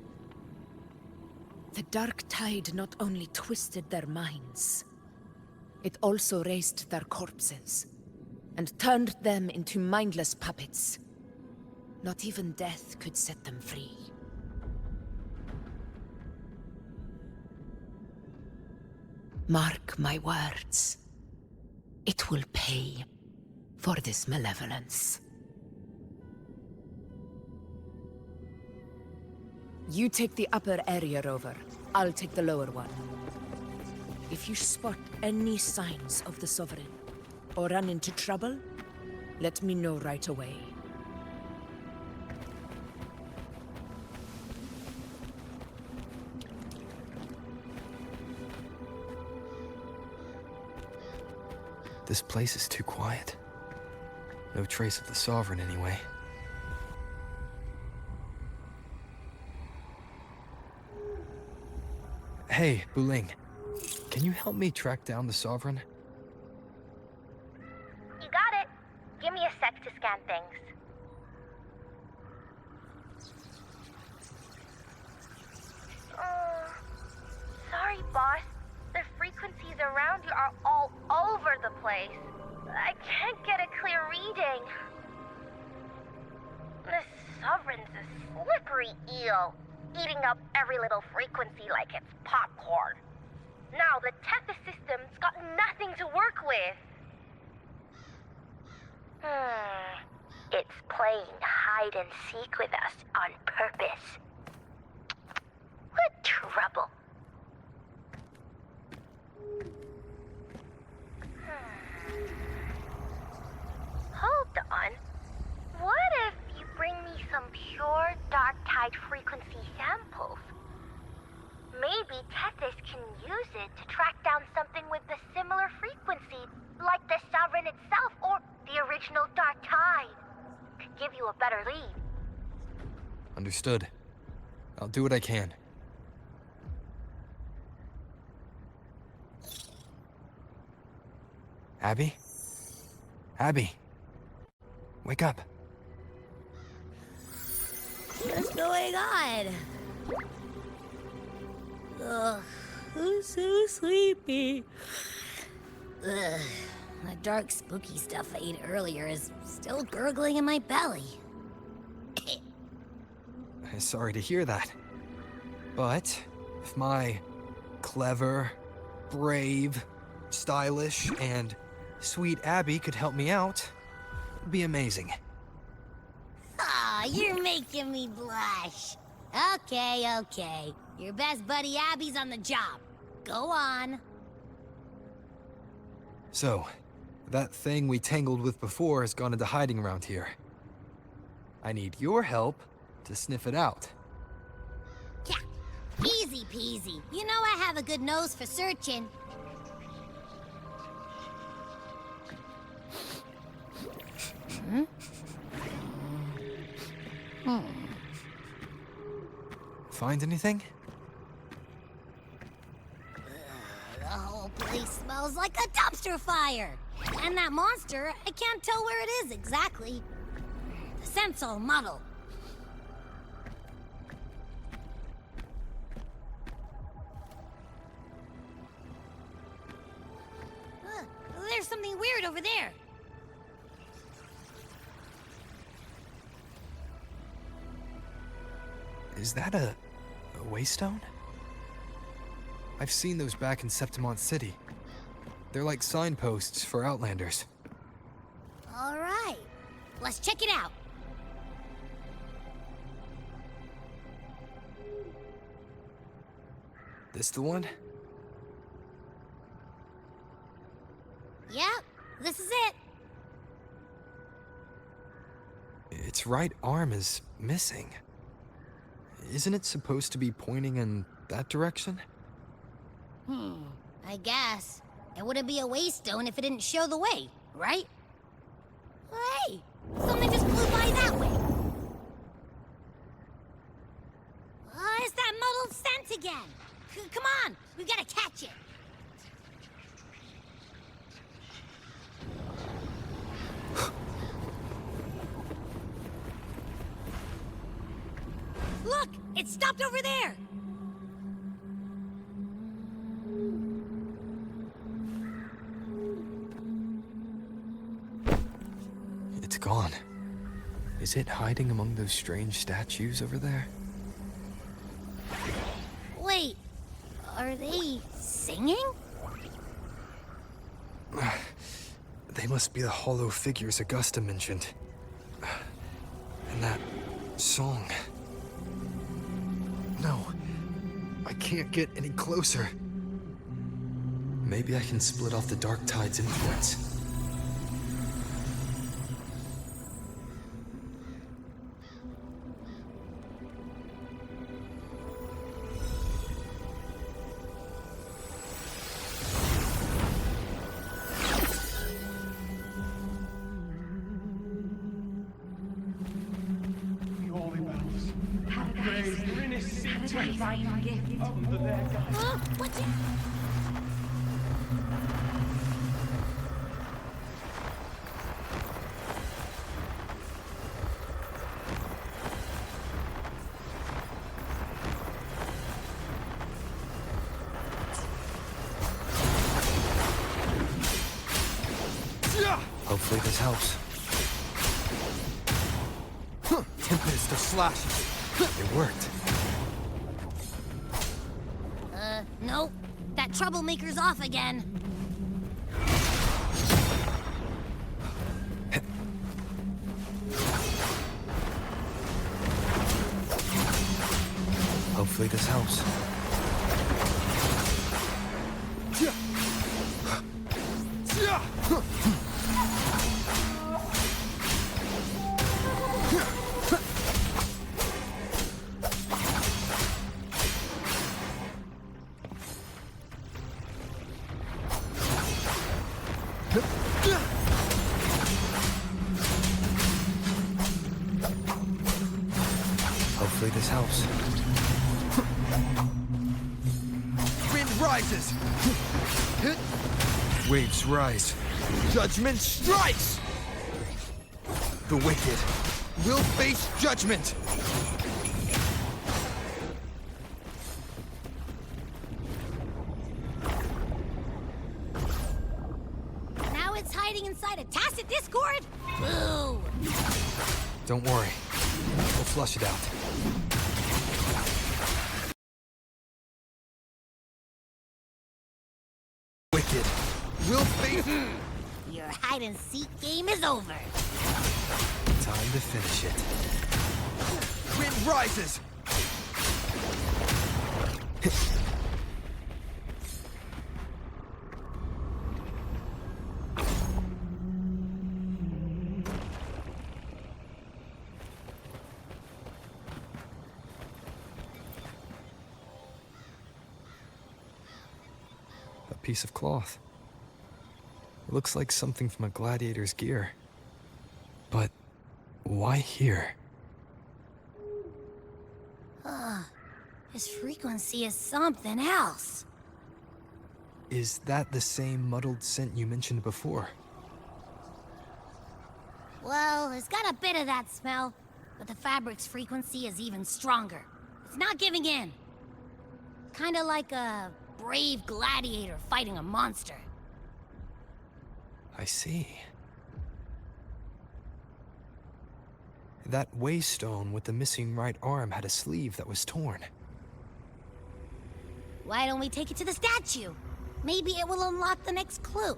The Dark Tide not only twisted their minds, It also raised their corpses, and turned them into mindless puppets. Not even death could set them free. Mark my words. It will pay for this malevolence. You take the upper area, Rover. I'll take the lower one. If you spot any signs of the Sovereign, or run into trouble, let me know right away. This place is too quiet. No trace of the Sovereign, anyway. Hey, Buling. Can you help me track down the Sovereign? You got it. Give me a sec to scan things. Sorry, boss. The frequencies around you are all over the place. I can't get a clear reading. The Sovereign's a slippery eel, eating up every little frequency like it's popcorn. Now the Tethys system's got nothing to work with. It's playing hide and seek with us on purpose. What trouble? Hold on. What if you bring me some pure dark tide frequency samples? Maybe Tethys can use it to track down something with a similar frequency, like the Sovereign itself or the original dark tide. Could give you a better lead. Understood. I'll do what I can. Abby? Abby? Wake up. What's going on? Ugh, I'm so sleepy. Ugh, that dark, spooky stuff I ate earlier is still gurgling in my belly. Sorry to hear that. But if my clever, brave, stylish, and sweet Abby could help me out, it'd be amazing. Aw, you're making me blush. Okay. Your best buddy Abby's on the job. Go on. So, that thing we tangled with before has gone into hiding around here. I need your help to sniff it out. Yeah, easy peasy. You know I have a good nose for searching. Find anything? The whole place smells like a dumpster fire. And that monster, I can't tell where it is exactly. The scent's all muddled. There's something weird over there. Is that a waystone? I've seen those back in Septimont City. They're like signposts for Outlanders. All right, let's check it out. This the one? Yep, this is it. Its right arm is missing. Isn't it supposed to be pointing in that direction? I guess. It wouldn't be a waystone if it didn't show the way, right? Hey, something just flew by that way. It's that muddled scent again. Come on, we gotta catch it. Look, it stopped over there. It's gone. Is it hiding among those strange statues over there? Wait, are they singing? They must be the hollow figures Augusta mentioned. And that song. No, I can't get any closer. Maybe I can split off the Dark Tide's influence. What's it? Hopefully this helps. Tempest of slashes. It worked. Nope. That troublemaker's off again. Hopefully this helps. Hopefully this helps. Wind rises! Waves rise. Judgment strikes! The wicked Will face judgment! Now it's hiding inside a tacit discord? Boo! Don't worry. We'll flush it out. Wicked. Will face... Your hide-and-seek game is over. Time to finish it. Wind rises! A piece of cloth. It looks like something from a gladiator's gear. But why here? His frequency is something else. Is that the same muddled scent you mentioned before? Well, it's got a bit of that smell, but the fabric's frequency is even stronger. It's not giving in. Kinda like a brave gladiator fighting a monster. I see. That waystone with the missing right arm had a sleeve that was torn. Why don't we take it to the statue? Maybe it will unlock the next clue.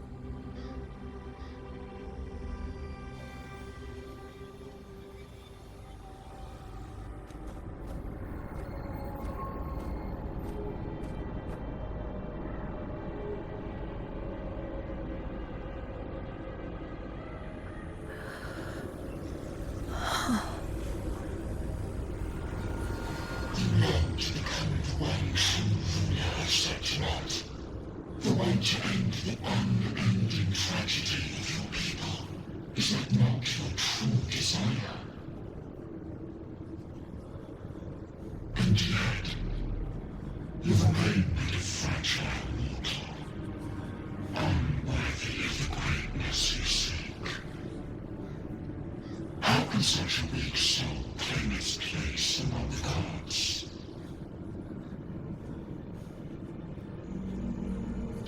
The way to end the unending tragedy of your people. Is that not your true desire? And yet, you remain but a fragile mortal, unworthy of the greatness you seek. How can such a weak soul claim its place among the gods?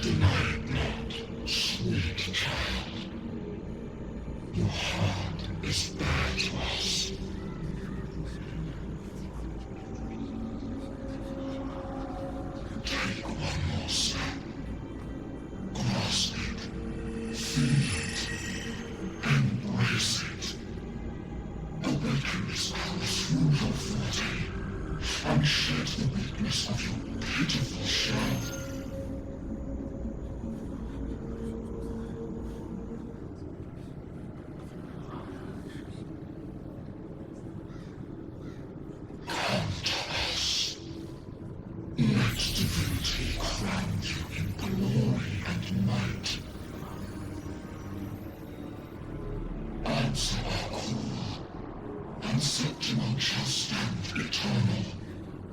Deny it not, sweet child. Your heart is bare to us. Take one more step. Grasp it. Feel it. Embrace it. Awaken this power through your forte, and shed the weakness of your pitiful shell.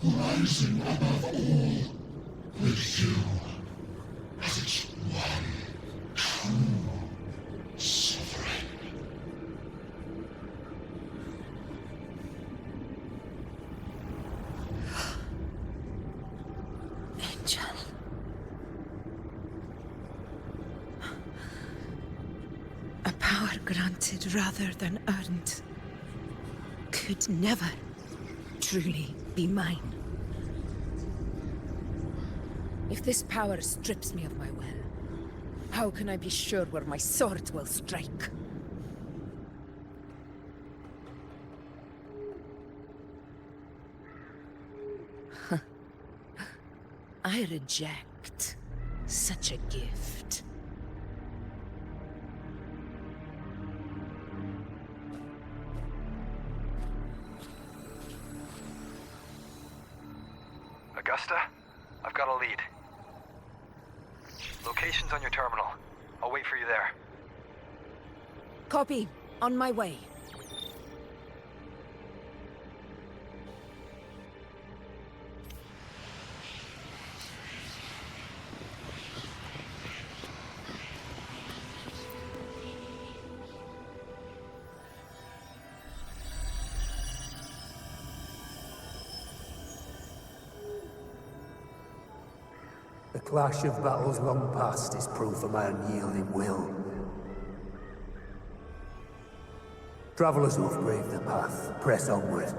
Rising above all, with you as its one true sovereign. Angel. A power granted rather than earned could never truly be mine. If this power strips me of my will, how can I be sure where my sword will strike? I reject such a gift. Augusta, I've got a lead. Location's on your terminal. I'll wait for you there. Copy. On my way. The clash of battles long past is proof of my unyielding will. Travelers who have braved the path, press onward.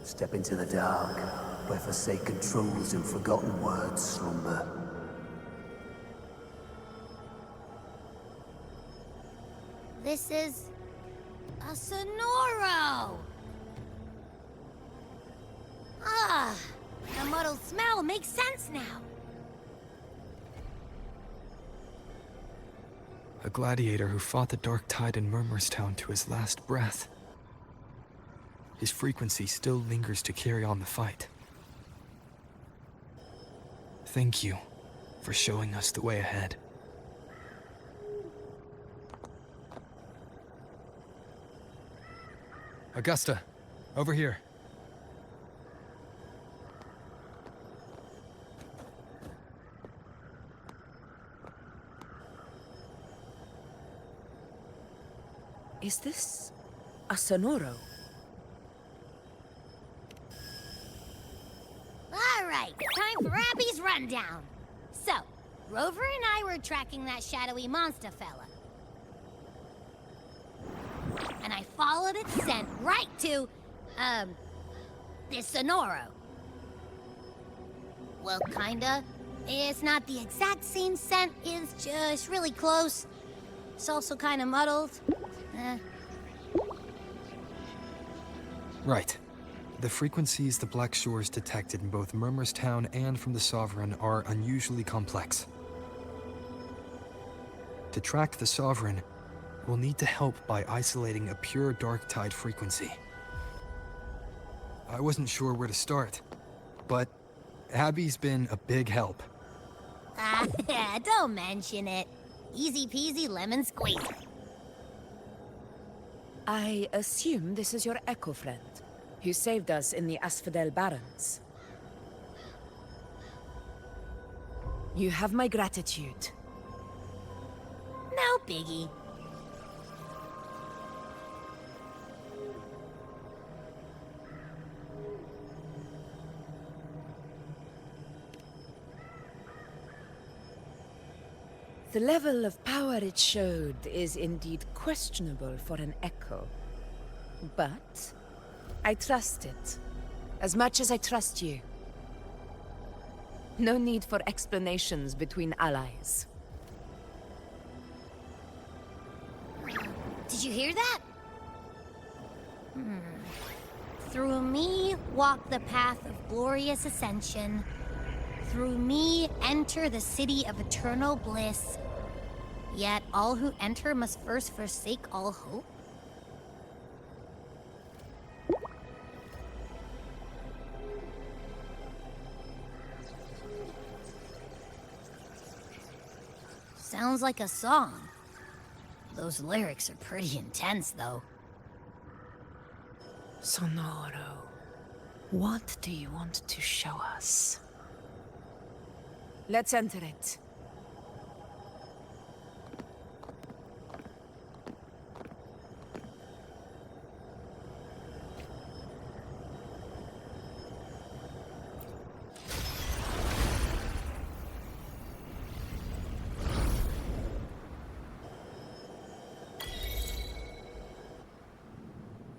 Step into the dark, where forsaken truths and forgotten words slumber. This is a Sonoro! Ah, the muddled smell makes sense now. A gladiator who fought the dark tide in Murmurstown to his last breath. His frequency still lingers to carry on the fight. Thank you for showing us the way ahead. Augusta, over here. Is this a Sonoro? All right, time for Abby's rundown. So, Rover and I were tracking that shadowy monster fella. And I followed its scent right to, this Sonoro. Well, kinda. It's not the exact same scent, it's just really close. It's also kinda muddled. Right. The frequencies the Black Shores detected in both Murmurstown and from the Sovereign are unusually complex. To track the Sovereign, we'll need to help by isolating a pure dark tide frequency. I wasn't sure where to start, but Abby's been a big help. Don't mention it. Easy peasy lemon squeezy. I assume this is your echo friend, who saved us in the Asphodel Barrens. You have my gratitude. No biggie. The level of power it showed is indeed questionable for an echo. But I trust it, as much as I trust you. No need for explanations between allies. Did you hear that? Through me walk the path of glorious ascension. Through me enter the city of eternal bliss. Yet all who enter must first forsake all hope. Sounds like a song. Those lyrics are pretty intense, though. Sonoro, what do you want to show us? Let's enter it.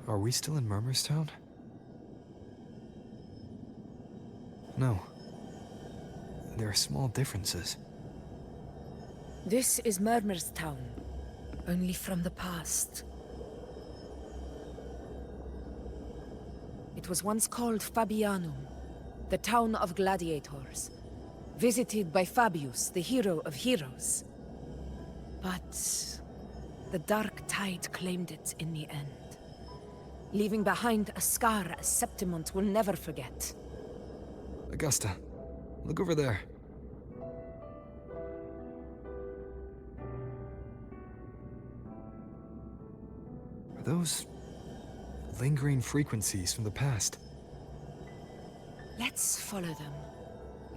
Are we still in Murmurstown? No. There are small differences. This is Murmurstown, only from the past. It was once called Fabianum, the town of gladiators, visited by Fabius, the hero of heroes. But the dark tide claimed it in the end, leaving behind a scar Septimont will never forget. Augusta, look over there. Are those lingering frequencies from the past? Let's follow them.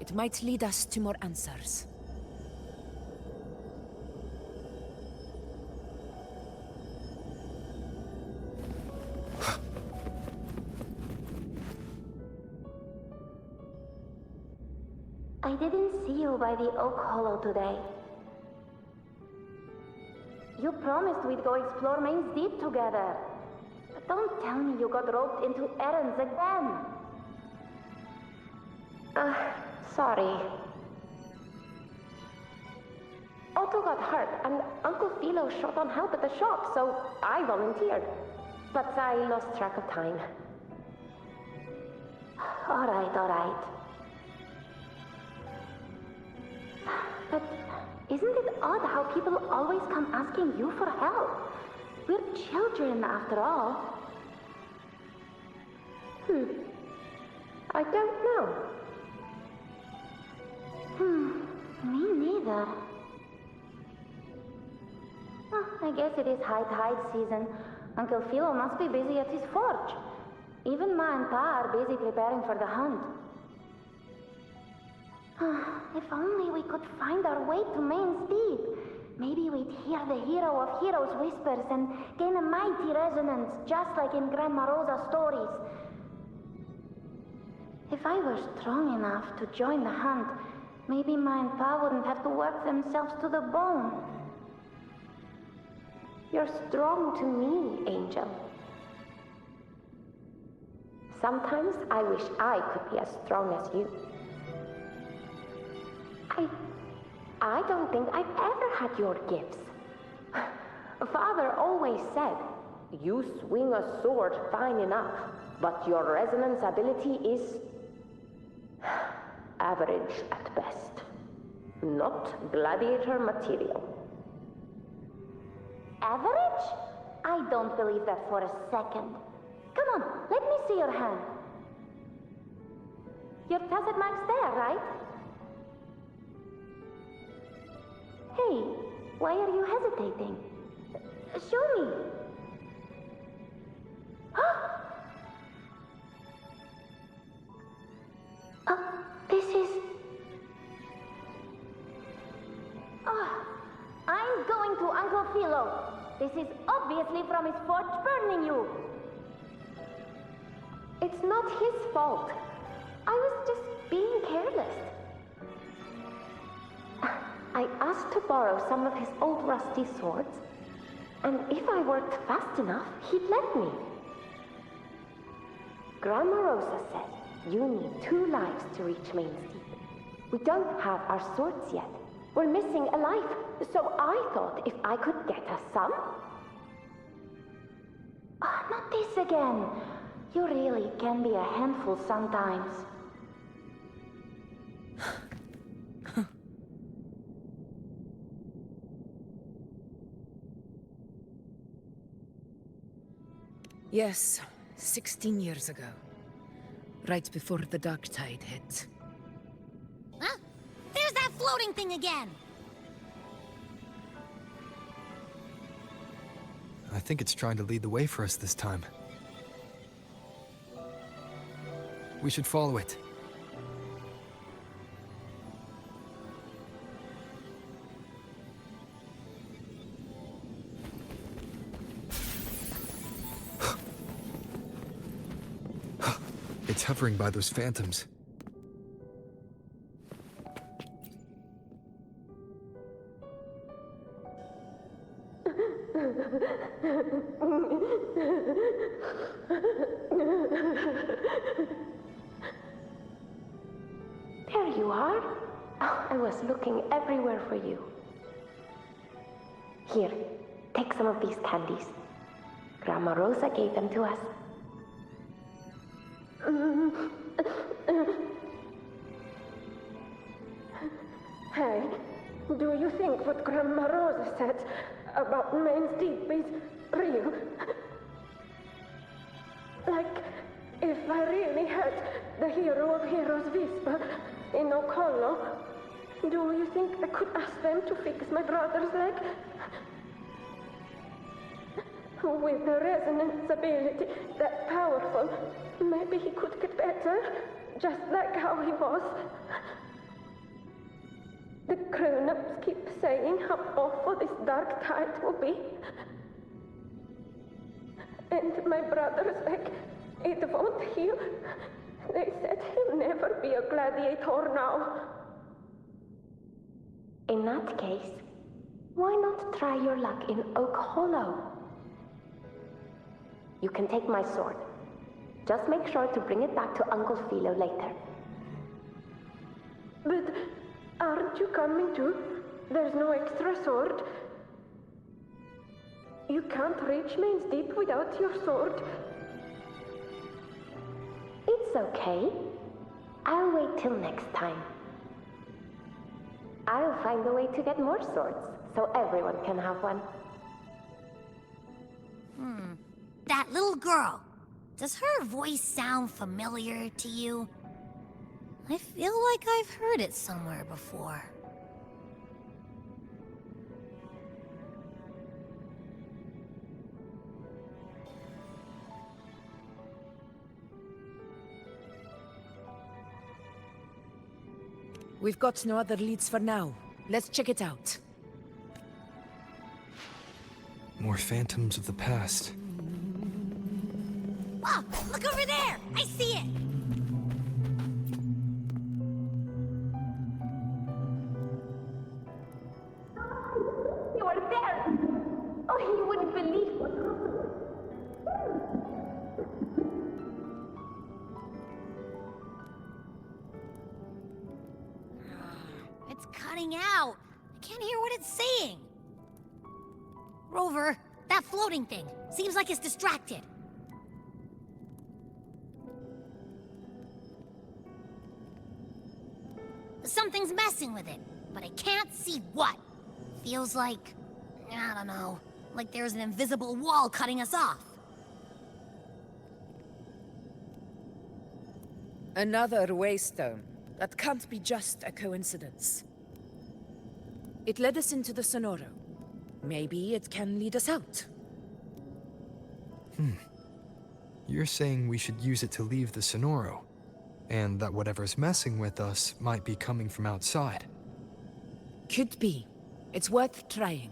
It might lead us to more answers. I didn't see you by the Oak Hollow today. You promised we'd go explore Main's Deep together. But don't tell me you got roped into errands again. Sorry. Otto got hurt, and Uncle Philo shot on help at the shop, so I volunteered. But I lost track of time. All right. But isn't it odd how people always come asking you for help? We're children, after all. I don't know. Me neither. I guess it is high tide season. Uncle Philo must be busy at his forge. Even Ma and Pa are busy preparing for the hunt. If only we could find our way to Main's Deep. Maybe we'd hear the hero of heroes whispers and gain a mighty resonance, just like in Grandma Rosa's stories. If I were strong enough to join the hunt, maybe Ma and Pa wouldn't have to work themselves to the bone. You're strong to me, Angel. Sometimes I wish I could be as strong as you. I don't think I've ever had your gifts. Father always said, you swing a sword fine enough, but your resonance ability is average at best. Not gladiator material. Average? I don't believe that for a second. Come on, let me see your hand. Your tacit mark's there, right? Hey, why are you hesitating? Show me. This is... I'm going to Uncle Philo. This is obviously from his forge burning you. It's not his fault. I was just being careless. I asked to borrow some of his old rusty swords, and if I worked fast enough, he'd let me. Grandma Rosa said you need 2 lives to reach Main's Deep. We don't have our swords yet. We're missing a life, so I thought if I could get us some... Ah, not this again. You really can be a handful sometimes. Yes, 16 years ago. Right before the dark tide hit. Huh? There's that floating thing again! I think it's trying to lead the way for us this time. We should follow it. It's hovering by those phantoms. There you are. Oh, I was looking everywhere for you. Here, take some of these candies. Grandma Rosa gave them to us. Hey, do you think what Grandma Rosa said about Main's Deep is real? Like, if I really had the hero of heroes whisper in Oak Hollow, do you think I could ask them to fix my brother's leg? With the resonance ability that powerful, maybe he could get better, just like how he was. The grown-ups keep saying how awful this dark tide will be. And my brother's leg, it won't heal. They said he'll never be a gladiator now. In that case, why not try your luck in Oak Hollow? You can take my sword. Just make sure to bring it back to Uncle Philo later. But aren't you coming too? There's no extra sword. You can't reach Main's Deep without your sword. It's okay. I'll wait till next time. I'll find a way to get more swords, so everyone can have one. That little girl. Does her voice sound familiar to you? I feel like I've heard it somewhere before. We've got no other leads for now. Let's check it out. More phantoms of the past. Oh, look over there! I see it! You are there! Oh, you wouldn't believe what happened. It's cutting out. I can't hear what it's saying. Rover, that floating thing. Seems like it's distracted. Something's messing with it, but I can't see what. Feels like, I don't know, like there's an invisible wall cutting us off. Another waystone. That can't be just a coincidence. It led us into the Sonoro. Maybe it can lead us out. You're saying we should use it to leave the Sonoro, and that whatever's messing with us might be coming from outside. Could be. It's worth trying.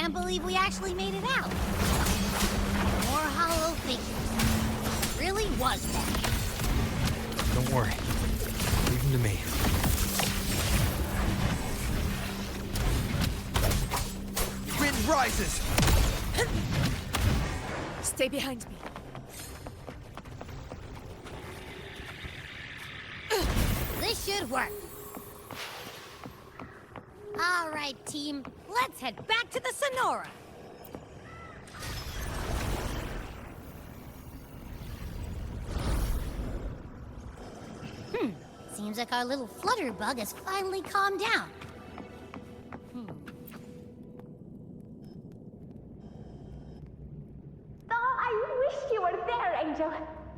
can't believe we actually made it out. More hollow figures. Really was bad. Don't worry. Leave them to me. Wind rises! Stay behind me. This should work. All right, team. Let's head back to the Sonora. Seems like our little flutterbug has finally calmed down. Oh, I wish you were there, Angel.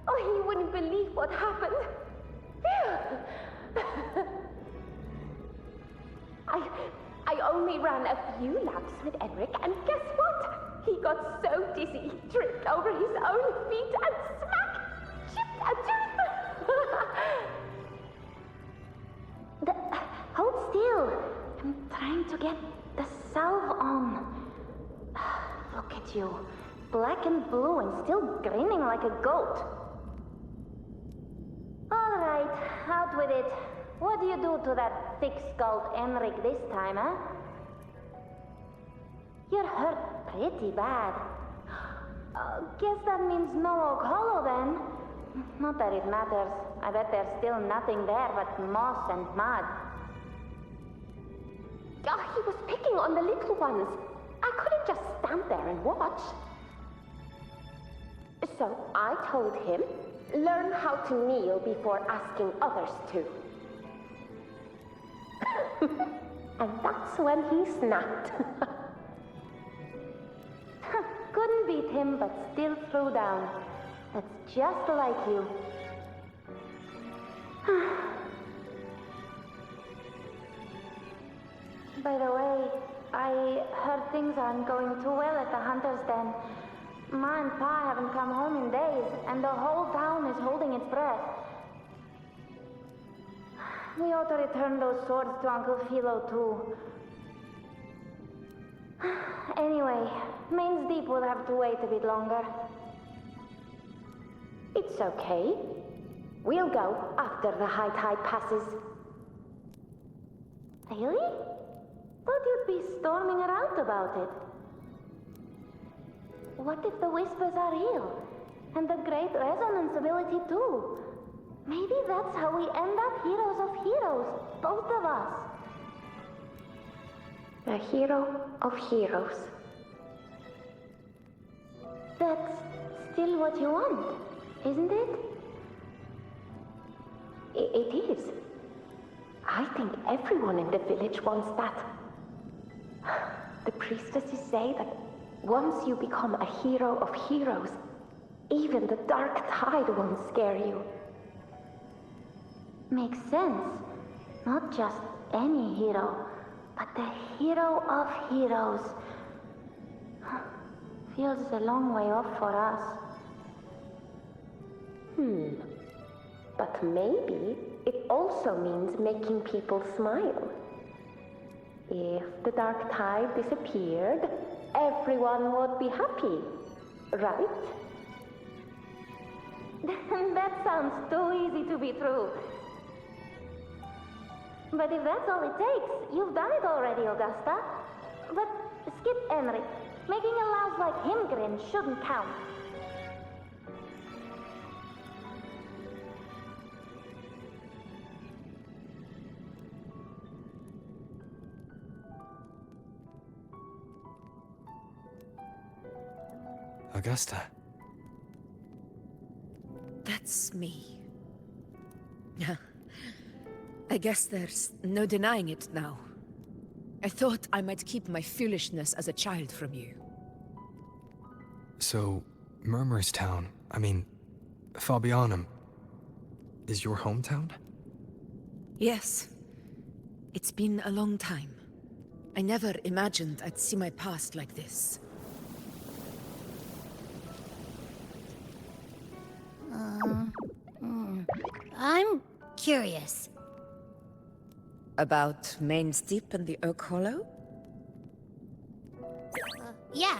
Oh, you wouldn't believe what happened. I only ran a few laps with Enric, and guess what? He got so dizzy, he tripped over his own feet and chipped a tooth. Hold still. I'm trying to get the salve on. Look at you. Black and blue and still grinning like a goat. All right, out with it. What do you do to that thick-skulled Enric this time, huh? You're hurt pretty bad. Guess that means no Oak Hollow then. Not that it matters. I bet there's still nothing there but moss and mud. Oh, he was picking on the little ones. I couldn't just stand there and watch. So I told him, learn how to kneel before asking others to. And that's when he snapped. Couldn't beat him, but still threw down. That's just like you. By the way, I heard things aren't going too well at the Hunter's Den. Ma and Pa haven't come home in days, and the whole town is holding its breath. We ought to return those swords to Uncle Philo, too. Anyway, Main's Deep will have to wait a bit longer. It's okay. We'll go after the high tide passes. Really? Thought you'd be storming around about it. What if the whispers are real? And the great resonance ability, too? Maybe that's how we end up heroes of heroes, both of us. A hero of heroes. That's still what you want, isn't it? It is. I think everyone in the village wants that. The priestesses say that once you become a hero of heroes, even the dark tide won't scare you. Makes sense. Not just any hero, but the hero of heroes. Feels a long way off for us. But maybe it also means making people smile. If the dark tide disappeared, everyone would be happy, right? That sounds too easy to be true. But if that's all it takes, you've done it already, Augusta. But skip Enric. Making a louse like him grin shouldn't count. Augusta. That's me. I guess there's no denying it now. I thought I might keep my foolishness as a child from you. So, Murmurstown, I mean, Fabianum, is your hometown? Yes. It's been a long time. I never imagined I'd see my past like this. I'm curious. About Main's Deep and the Oak Hollow? Yeah.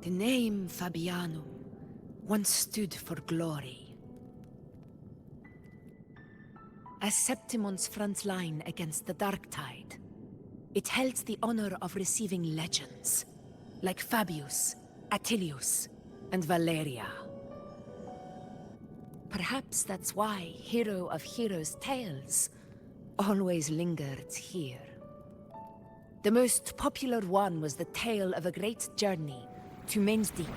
The name Fabianum once stood for glory. As Septimon's front line against the Dark Tide, it held the honor of receiving legends, like Fabius, Attilius, and Valeria. Perhaps that's why Hero of Heroes' tales always lingered here. The most popular one was the tale of a great journey to Main's Deep,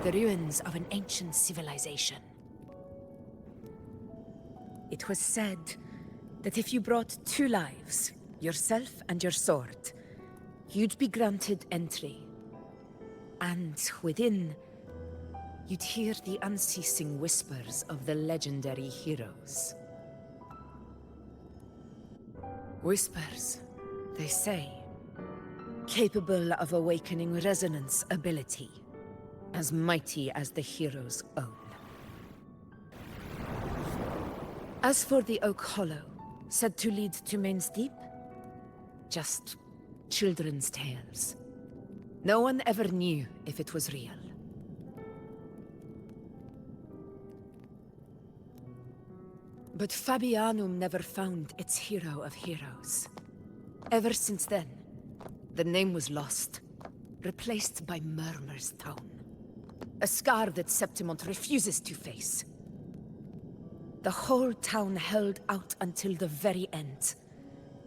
the ruins of an ancient civilization. It was said that if you brought 2 lives, yourself and your sword, you'd be granted entry. And within, you'd hear the unceasing whispers of the legendary heroes. Whispers, they say, capable of awakening resonance ability, as mighty as the hero's own. As for the Oak Hollow, said to lead to Main's Deep, just children's tales. No one ever knew if it was real. But Fabianum never found its hero of heroes. Ever since then, the name was lost, replaced by Murmur's Town. A scar that Septimont refuses to face. The whole town held out until the very end,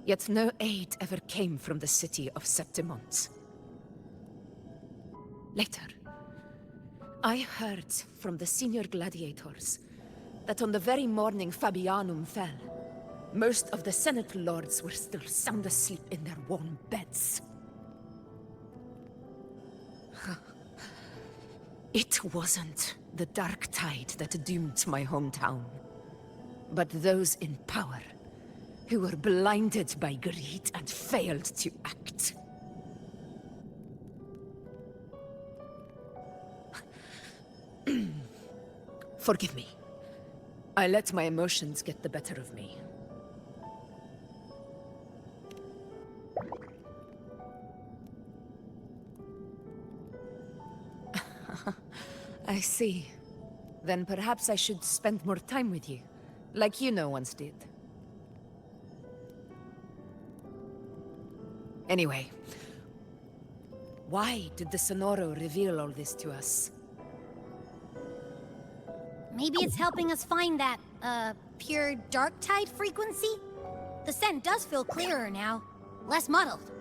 yet no aid ever came from the city of Septimont. Later, I heard from the senior gladiators that on the very morning Fabianum fell, most of the Senate lords were still sound asleep in their warm beds. It wasn't the Dark Tide that doomed my hometown, but those in power who were blinded by greed and failed to act. Forgive me. I let my emotions get the better of me. I see. Then perhaps I should spend more time with you, like you once did. Anyway, why did the Sonoro reveal all this to us? Maybe it's helping us find that, pure dark tide frequency? The scent does feel clearer now, less muddled.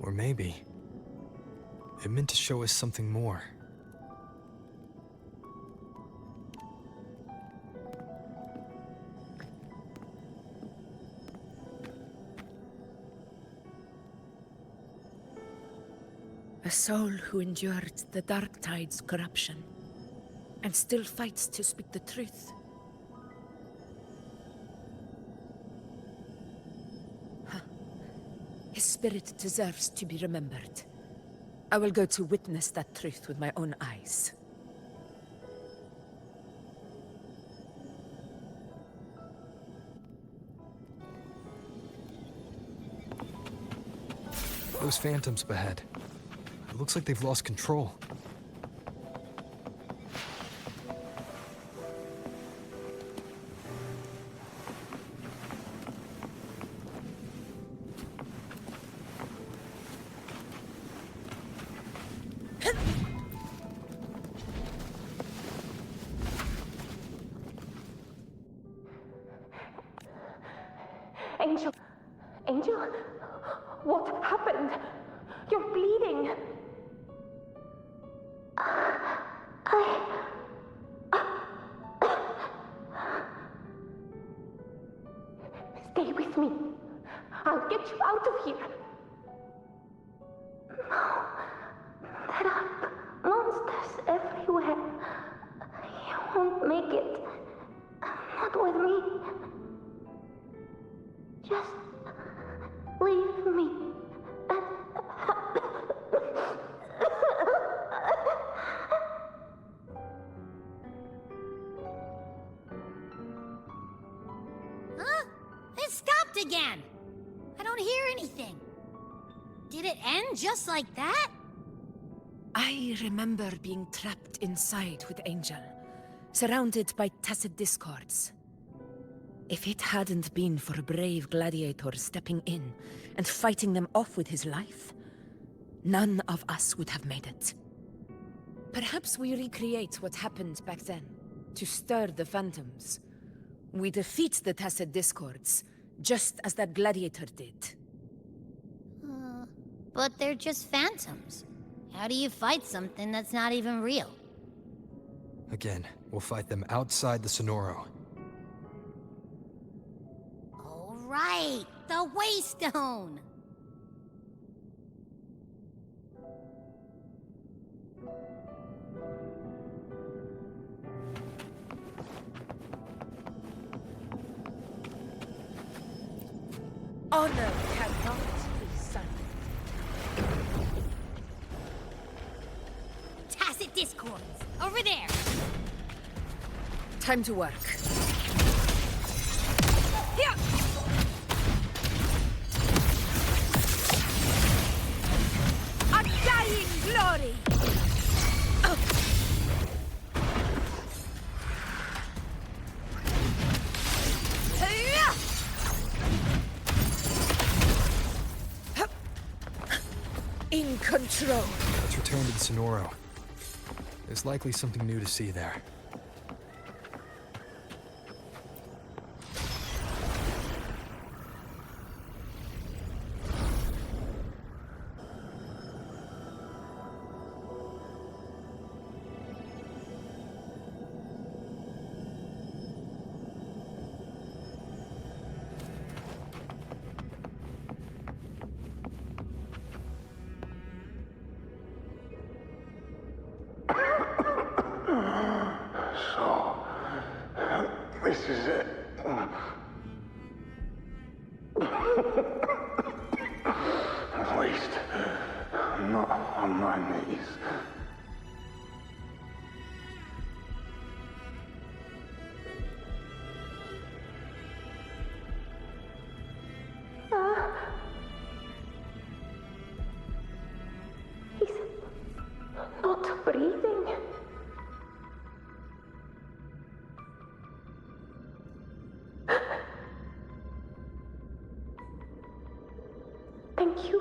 Or maybe it meant to show us something more. A soul who endured the Dark Tide's corruption, and still fights to speak the truth. Huh. His spirit deserves to be remembered. I will go to witness that truth with my own eyes. Those phantoms up ahead. It looks like they've lost control. Angel. Angel? What happened? You're bleeding. Stay with me. I'll get you out of here. No. There are monsters everywhere. You won't make it. Not with me. Just leave me. Huh? It stopped again! Did it end just like that? I remember being trapped inside with Angel, surrounded by tacit discords. If it hadn't been for a brave gladiator stepping in and fighting them off with his life, none of us would have made it. Perhaps we recreate what happened back then, to stir the phantoms. We defeat the tacit discords, just as that gladiator did. But they're just phantoms. How do you fight something that's not even real? Again, we'll fight them outside the Sonoro. All right, the Waystone! Honor cannot be silent. Tacit discords! Over there! Time to work. Here! Undying glory! In control. Let's return to the Sonoro. There's likely something new to see there. This is it. At least, I'm not on my knees. He's not breathing. Thank you.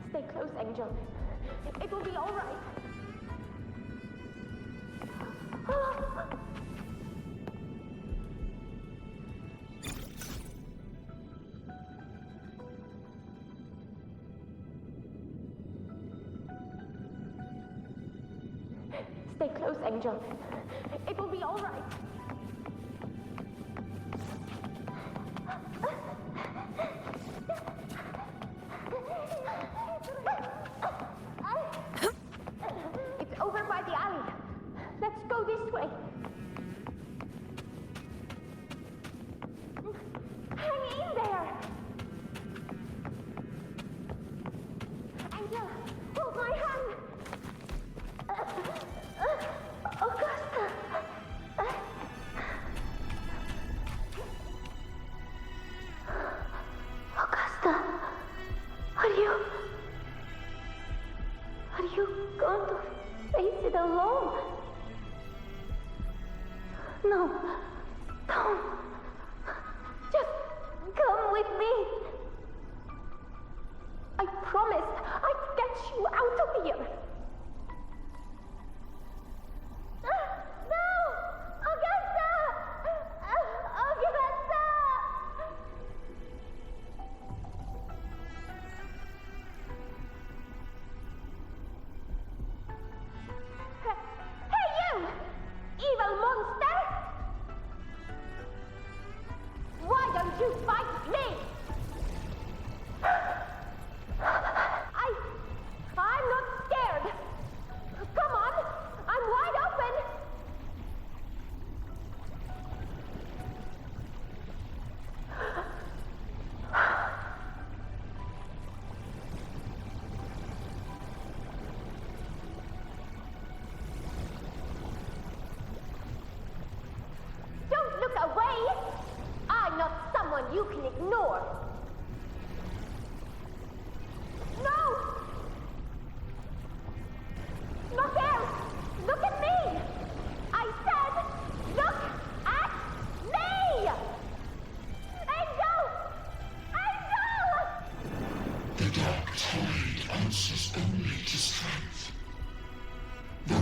Stay close, Angel. It will be all right. Stay close, Angel. It will be all right. It's over by the alley. Let's go this way. Hang in there. Angel, hold my hand. Augusta! Augusta, are you going to face it alone? No, don't. Just come with me. I promised I'd get you out of here. No! Augusta! Augusta! Hey you! Evil monster! Why don't you fight me? I'm not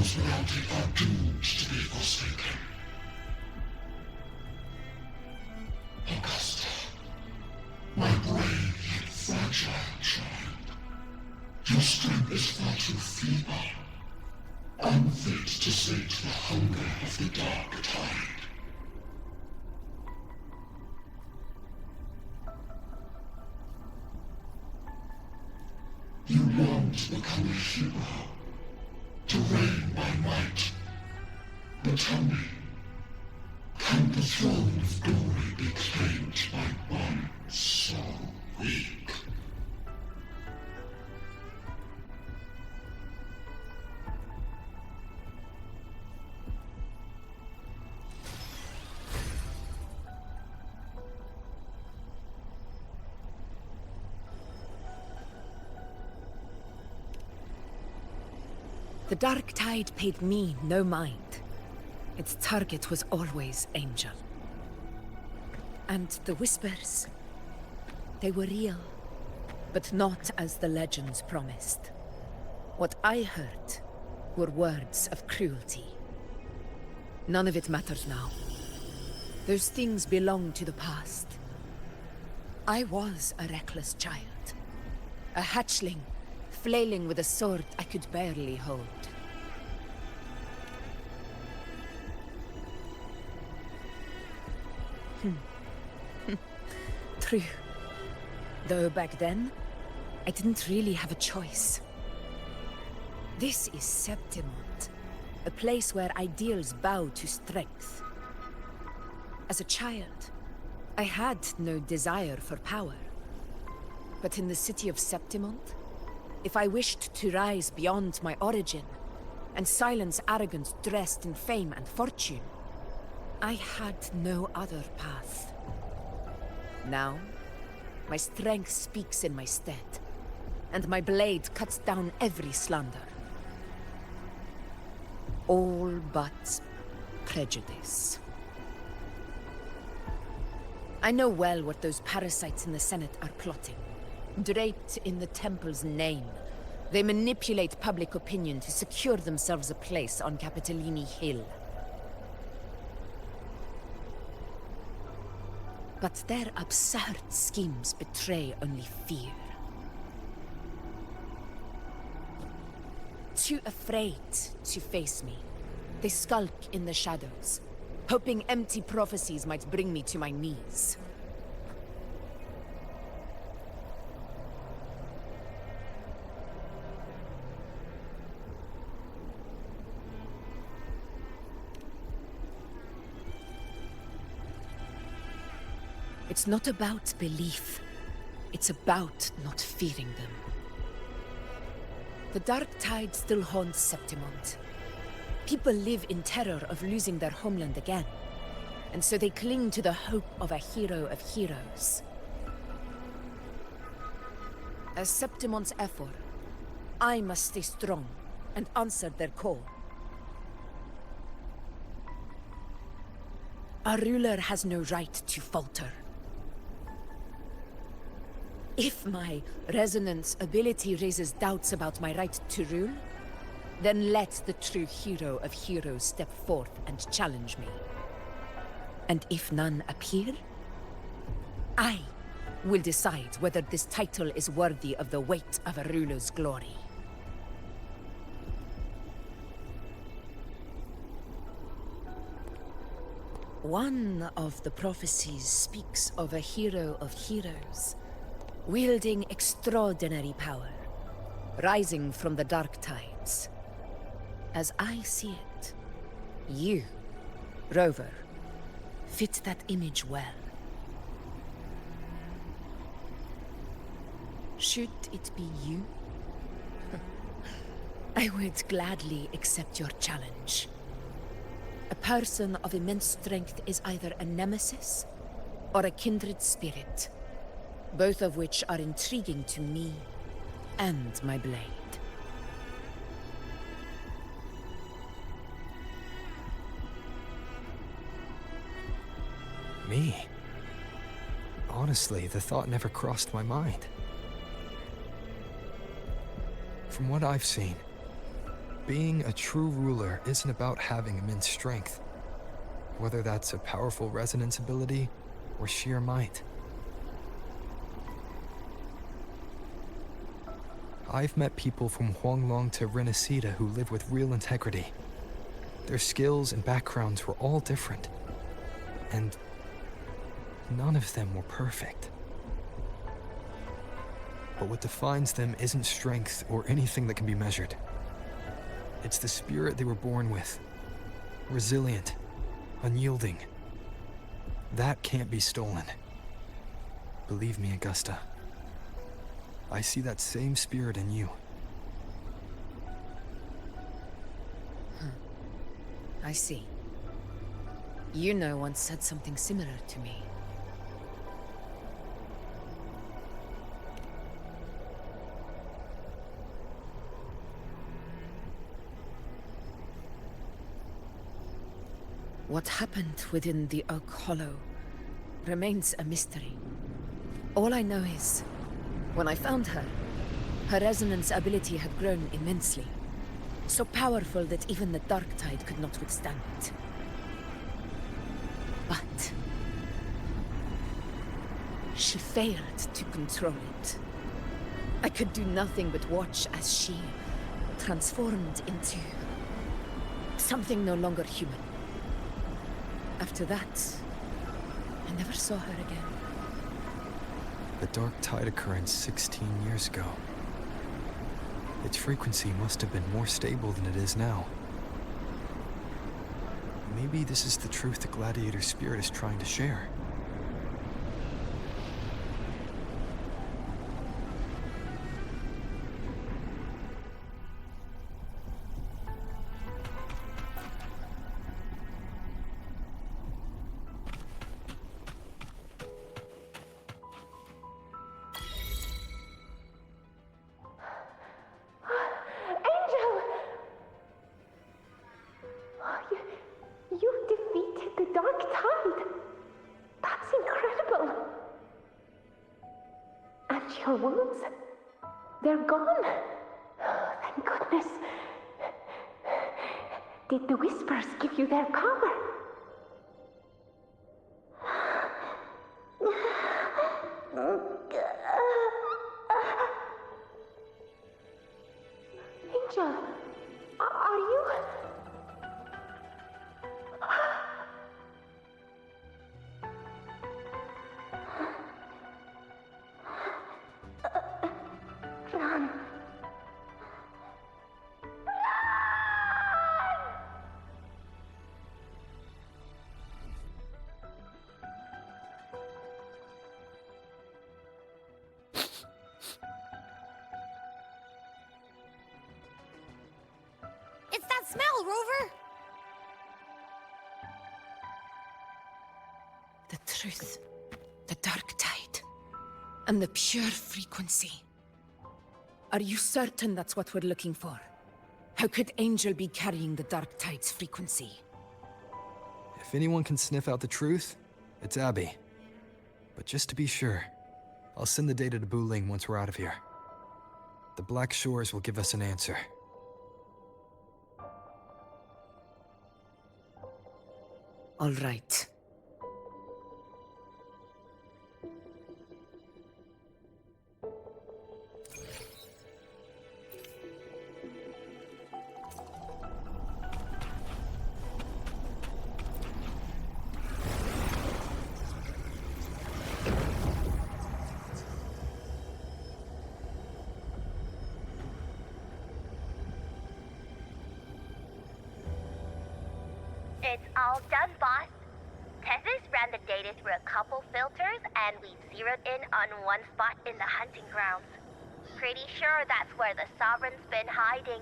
Those without it are doomed to be forsaken. Augusta, my brave yet fragile child, your strength is far too feeble, unfit to sate the hunger of the dark tide. You long to become a hero, to reign by might. But tell me, can the throne of glory be claimed by one so weak? The Dark Tide paid me no mind. Its target was always Angel. And the whispers, they were real, but not as the legends promised. What I heard were words of cruelty. None of it matters now. Those things belong to the past. I was a reckless child, a hatchling, flailing with a sword I could barely hold. True. Though back then, I didn't really have a choice. This is Septimont, a place where ideals bow to strength. As a child, I had no desire for power. But in the city of Septimont, if I wished to rise beyond my origin and silence arrogance dressed in fame and fortune, I had no other path. Now, my strength speaks in my stead, and my blade cuts down every slander. All but prejudice. I know well what those parasites in the Senate are plotting. Draped in the Temple's name, they manipulate public opinion to secure themselves a place on Capitolini Hill. But their absurd schemes betray only fear. Too afraid to face me, they skulk in the shadows, hoping empty prophecies might bring me to my knees. It's not about belief. It's about not fearing them. The Dark Tide still haunts Septimont. People live in terror of losing their homeland again, and so they cling to the hope of a hero of heroes. As Septimont's Ephor, I must stay strong and answer their call. Our ruler has no right to falter. If my resonance ability raises doubts about my right to rule, then let the true hero of heroes step forth and challenge me. And if none appear, I will decide whether this title is worthy of the weight of a ruler's glory. One of the prophecies speaks of a hero of heroes, wielding extraordinary power, rising from the dark tides. As I see it, you, Rover, fit that image well. Should it be you? I would gladly accept your challenge. A person of immense strength is either a nemesis or a kindred spirit, both of which are intriguing to me and my blade. Me? Honestly, the thought never crossed my mind. From what I've seen, Being a true ruler isn't about having immense strength, whether that's a powerful resonance ability or sheer might. I've met people from Huanglong to Renacida who live with real integrity. Their skills and backgrounds were all different, and none of them were perfect. But what defines them isn't strength or anything that can be measured. It's the spirit they were born with. Resilient, unyielding. That can't be stolen. Believe me, Augusta. I see that same spirit in you. I see. Yuna once said something similar to me. What happened within the Oak Hollow remains a mystery. All I know is, when I found her, her resonance ability had grown immensely. So powerful that even the Dark Tide could not withstand it. But she failed to control it. I could do nothing but watch as she transformed into something no longer human. After that, I never saw her again. The Dark Tide occurrence 16 years ago. Its frequency must have been more stable than it is now. Maybe this is the truth the Gladiator spirit is trying to share. Your wounds? They're gone? Oh, thank goodness. Did the Whispers give you their power? Angel, are you... Run. It's that smell, Rover! The truth, the Dark Tide, and the pure frequency. Are you certain that's what we're looking for? How could Angel be carrying the Dark Tide's frequency? If anyone can sniff out the truth, it's Abby. But just to be sure, I'll send the data to Buling once we're out of here. The Black Shores will give us an answer. All right. It's all done, boss. Tethys ran the data through a couple filters, and we zeroed in on one spot in the hunting grounds. Pretty sure that's where the Sovereign's been hiding.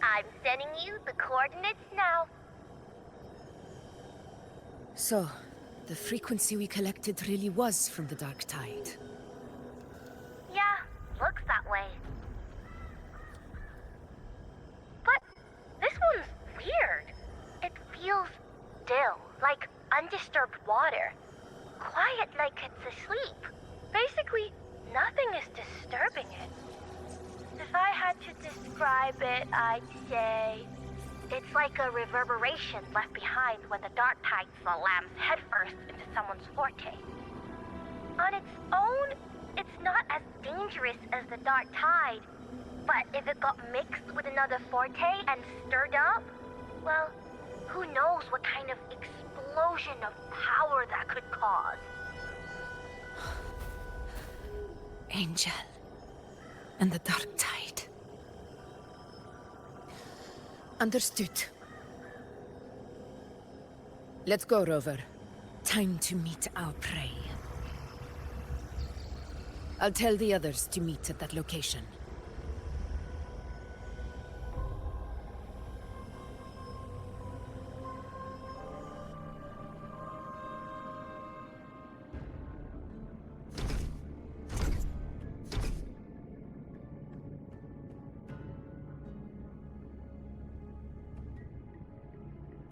I'm sending you the coordinates now. So, the frequency we collected really was from the Dark Tide. Yeah, looks that way. But this one's weird. It feels still, like undisturbed water. Quiet like it's asleep. Basically, nothing is disturbing it. The If I had to describe it, I'd say it's like a reverberation left behind when the dark tide slams headfirst into someone's forte. On its own, it's not as dangerous as the dark tide, but if it got mixed with another forte and stirred up, well, who knows what kind of explosion of power that could cause. Angel and the dark tide. Understood. Let's go, Rover. Time to meet our prey. I'll tell the others to meet at that location.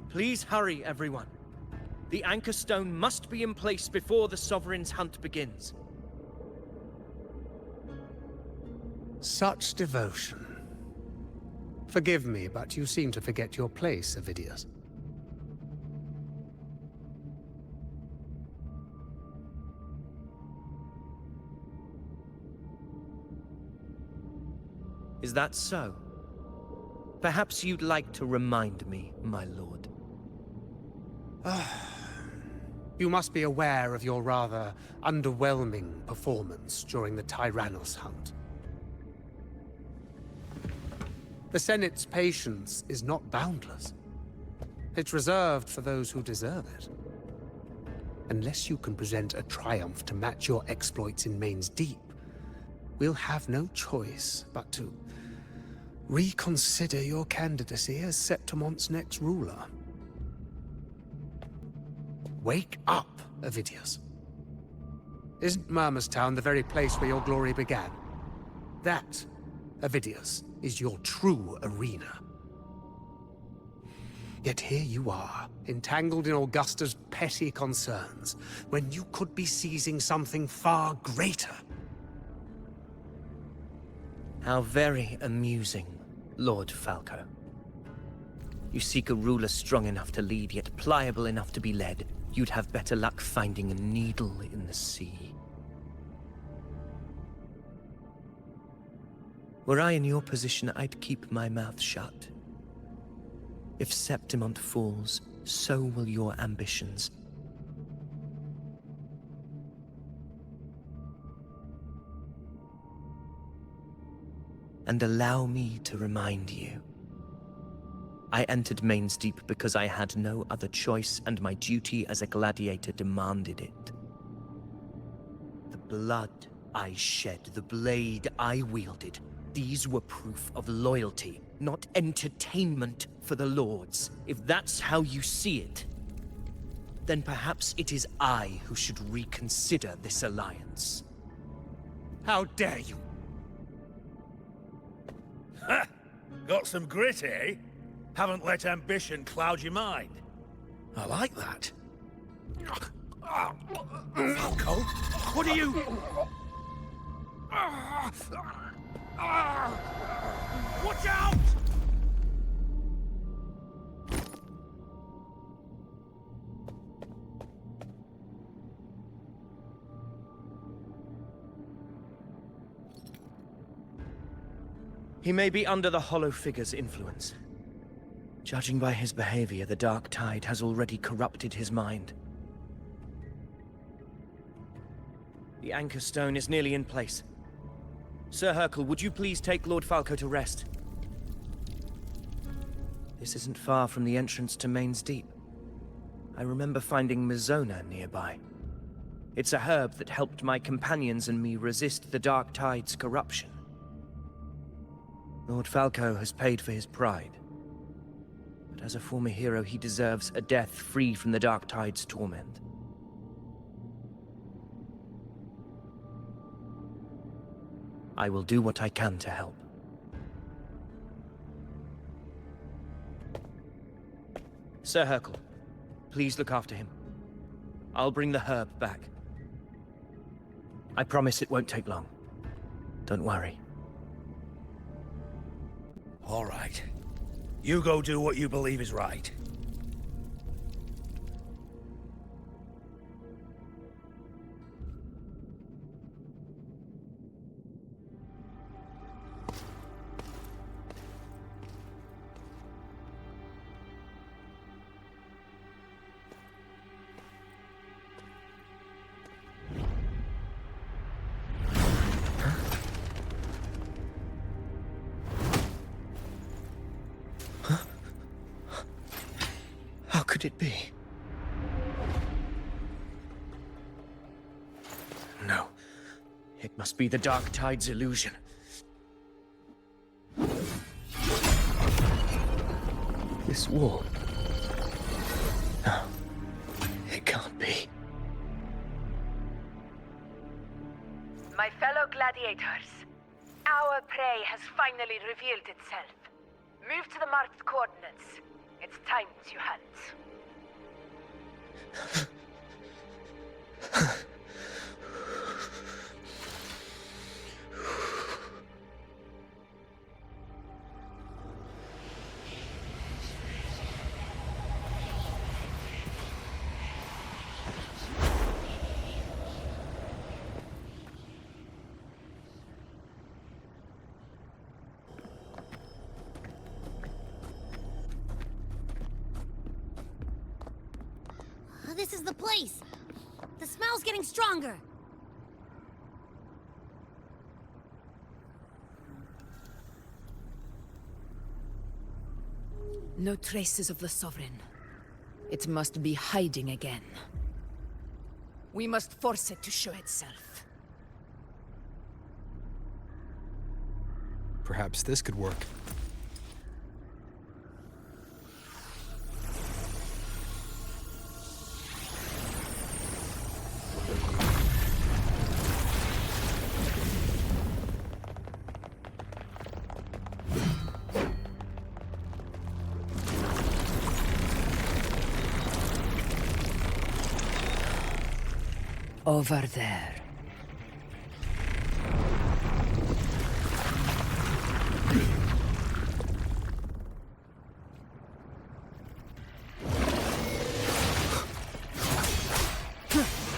Please hurry, everyone. The anchor stone must be in place before the Sovereign's hunt begins. Such devotion. Forgive me, but you seem to forget your place, Avidius. Is that so? Perhaps you'd like to remind me, my lord. You must be aware of your rather underwhelming performance during the Tyrannos hunt. The Senate's patience is not boundless. It's reserved for those who deserve it. Unless you can present a triumph to match your exploits in Main's Deep, we'll have no choice but to reconsider your candidacy as Septimon's next ruler. Wake up, Avidius. Isn't Murmurstown the very place where your glory began? That, Avidius, is your true arena. Yet here you are, entangled in Augusta's petty concerns, when you could be seizing something far greater. How very amusing, Lord Falco. You seek a ruler strong enough to lead, yet pliable enough to be led. You'd have better luck finding a needle in the sea. Were I in your position, I'd keep my mouth shut. If Septimont falls, so will your ambitions. And allow me to remind you. I entered Main's Deep because I had no other choice, and my duty as a gladiator demanded it. The blood I shed, the blade I wielded, these were proof of loyalty, not entertainment for the Lords. If that's how you see it, then perhaps it is I who should reconsider this alliance. How dare you! Ha! Got some grit, eh? Haven't let ambition cloud your mind. I like that. Falco, what are you... Watch out! He may be under the Hollow Figure's influence. Judging by his behavior, the Dark Tide has already corrupted his mind. The Anchor Stone is nearly in place. Sir Hercule, would you please take Lord Falco to rest? This isn't far from the entrance to Main's Deep. I remember finding Mizona nearby. It's a herb that helped my companions and me resist the Dark Tide's corruption. Lord Falco has paid for his pride. But as a former hero, he deserves a death free from the Dark Tide's torment. I will do what I can to help. Sir Hercule, please look after him. I'll bring the herb back. I promise it won't take long. Don't worry. All right. You go do what you believe is right. How could it be? No. It must be the Dark Tide's illusion. This wall. No. It can't be. My fellow gladiators, our prey has finally revealed itself. Move to the marked coordinates. It's time to hunt. This is the place! The smell's getting stronger! No traces of the Sovereign. It must be hiding again. We must force it to show itself. Perhaps this could work. Over there.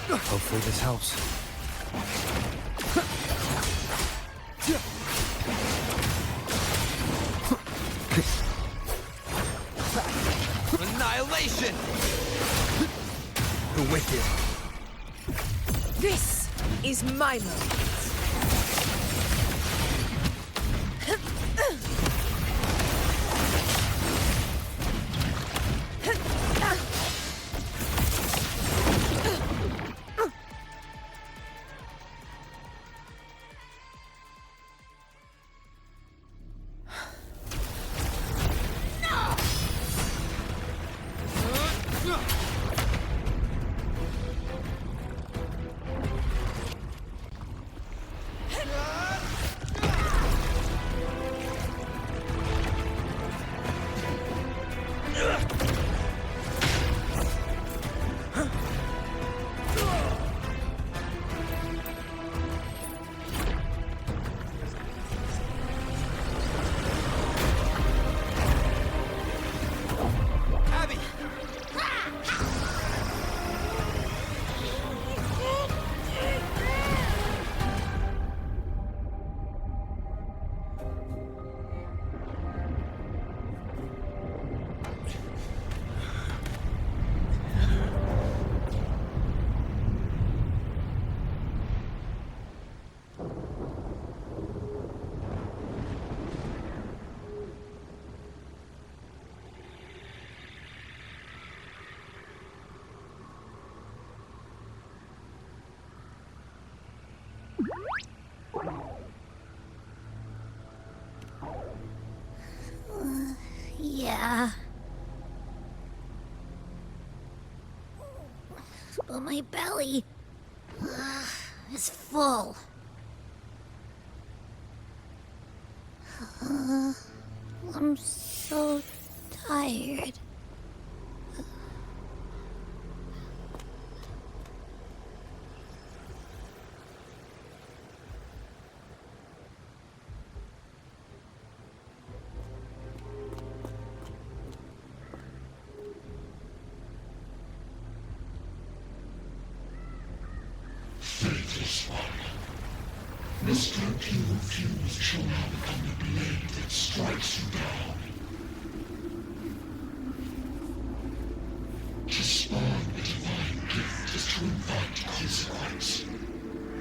Hopefully this helps. Annihilation! The wicked. This is my moment. Yeah. But my belly is full. I'm so tired. This dark you refuse shall now become the blade that strikes you down. To spawn a divine gift is to invite consequence.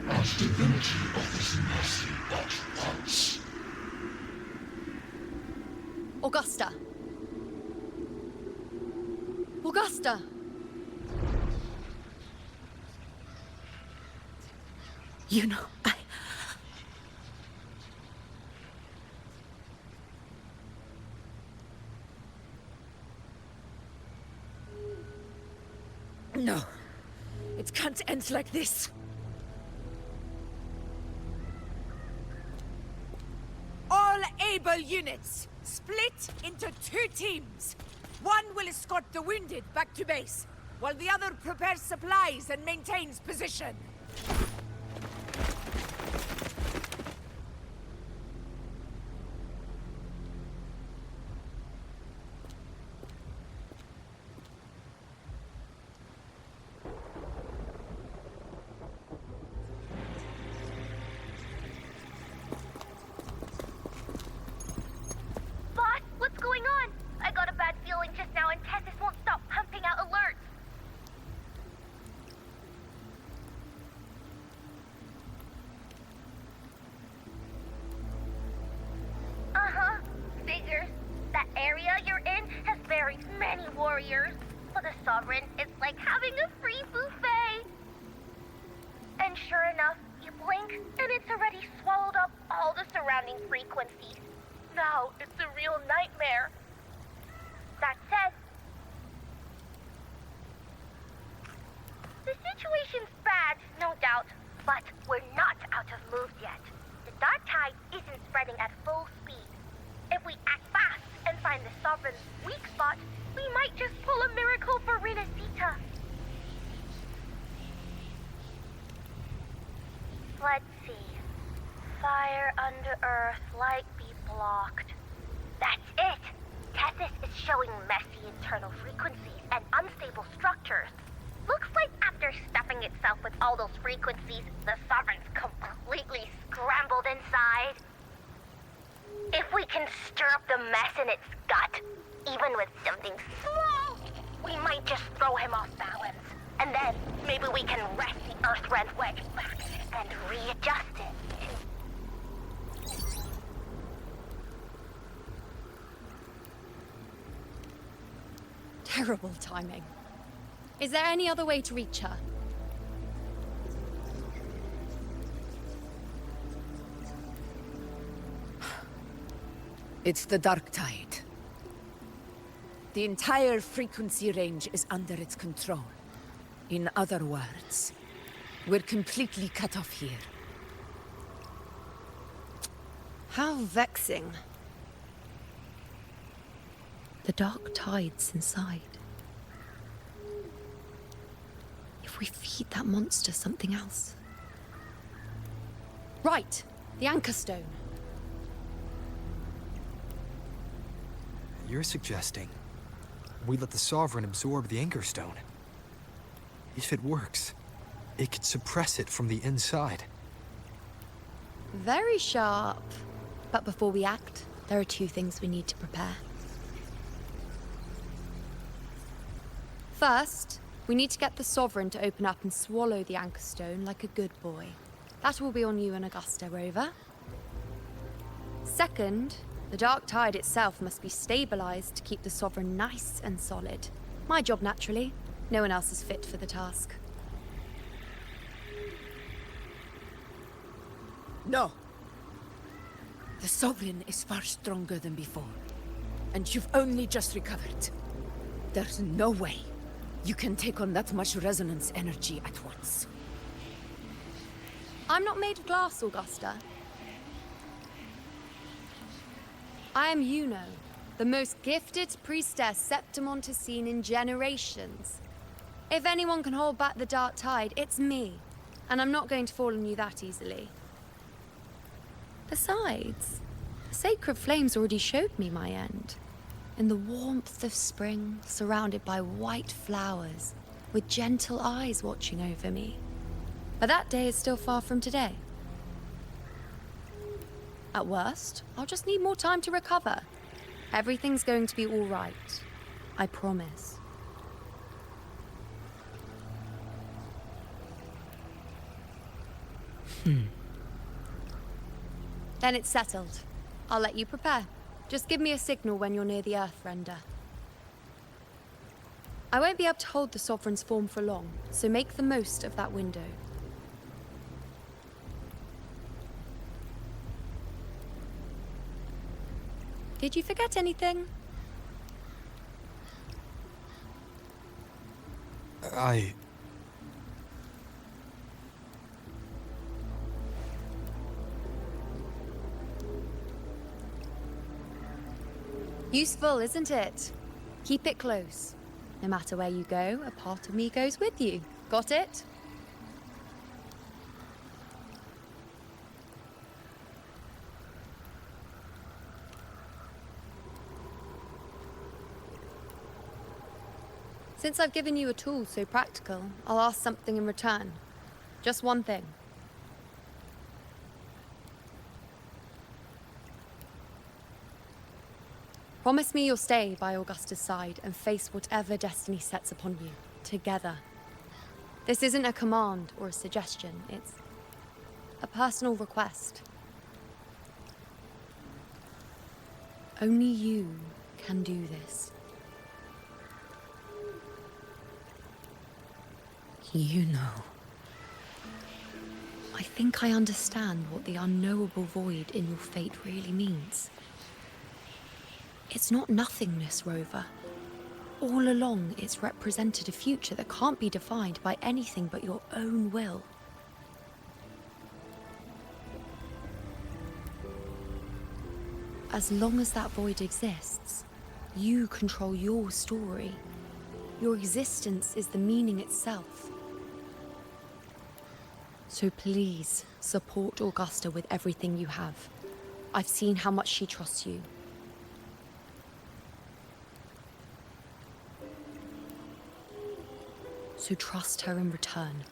And divinity offers mercy but once. Augusta! Augusta! You know, No. It can't end like this. All able units, split into 2 teams. One will escort the wounded back to base, while the other prepares supplies and maintains position. Boss, what's going on? I got a bad feeling just now and Tessus won't stop pumping out alerts. Uh-huh. Figures. That area you're in has buried many warriors. For the Sovereign, it's like having a free buffet. And sure enough, you blink, and it's already swallowed up all the surrounding frequencies. Now, it's a real nightmare. That said, the situation's bad, no doubt, but we're not out of moves yet. The dark tide isn't spreading at full speed. If we act fast and find the Sovereign's weak spot, we might just pull a miracle for Renacita. Let's see. Fire under earth, light be blocked. That's it! Tessus is showing messy internal frequencies and unstable structures. Looks like after stuffing itself with all those frequencies, the Sovereign's completely scrambled inside. If we can stir up the mess in its gut, even with something small, we might just throw him off balance. And then maybe we can wrest the Earth-rend wedge back and readjust it. Terrible timing. Is there any other way to reach her? It's the dark tide. The entire frequency range is under its control. In other words, we're completely cut off here. How vexing. The dark tide's inside. If we feed that monster something else. Right, the anchor stone. You're suggesting we let the Sovereign absorb the Anchor Stone. If it works, it could suppress it from the inside. Very sharp. But before we act, there are 2 things we need to prepare. First, we need to get the Sovereign to open up and swallow the Anchor Stone like a good boy. That will be on you and Augusta, Rover. Second, the dark tide itself must be stabilized to keep the Sovereign nice and solid. My job, naturally. No one else is fit for the task. No. The Sovereign is far stronger than before. And you've only just recovered. There's no way you can take on that much resonance energy at once. I'm not made of glass, Augusta. I am Juno, the most gifted priestess Septimon has seen in generations. If anyone can hold back the dark tide, it's me. And I'm not going to fall on you that easily. Besides, the sacred flames already showed me my end. In the warmth of spring, surrounded by white flowers, with gentle eyes watching over me. But that day is still far from today. At worst, I'll just need more time to recover. Everything's going to be all right. I promise. Then it's settled. I'll let you prepare. Just give me a signal when you're near the Earthrender. I won't be able to hold the Sovereign's form for long, so make the most of that window. Did you forget anything? Useful, isn't it? Keep it close. No matter where you go, a part of me goes with you. Got it? Since I've given you a tool so practical, I'll ask something in return. Just one thing. Promise me you'll stay by Augusta's side and face whatever destiny sets upon you, together. This isn't a command or a suggestion, it's a personal request. Only you can do this. You know. I think I understand what the unknowable void in your fate really means. It's not nothingness, Rover. All along, it's represented a future that can't be defined by anything but your own will. As long as that void exists, you control your story. Your existence is the meaning itself. So please, support Augusta with everything you have. I've seen how much she trusts you. So trust her in return.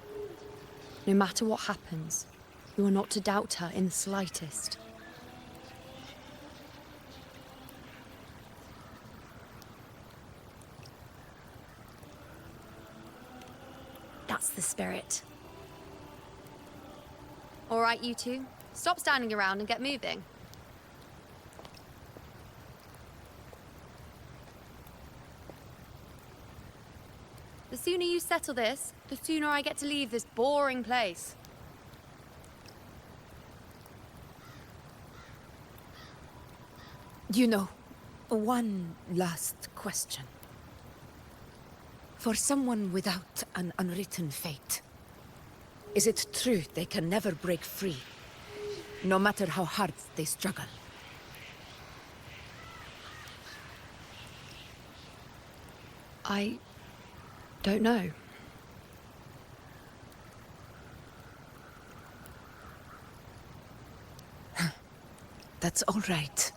No matter what happens, you are not to doubt her in the slightest. That's the spirit. All right, you two. Stop standing around and get moving. The sooner you settle this, the sooner I get to leave this boring place. You know, one last question. For someone without an unwritten fate, is it true they can never break free, no matter how hard they struggle? I don't know. That's all right.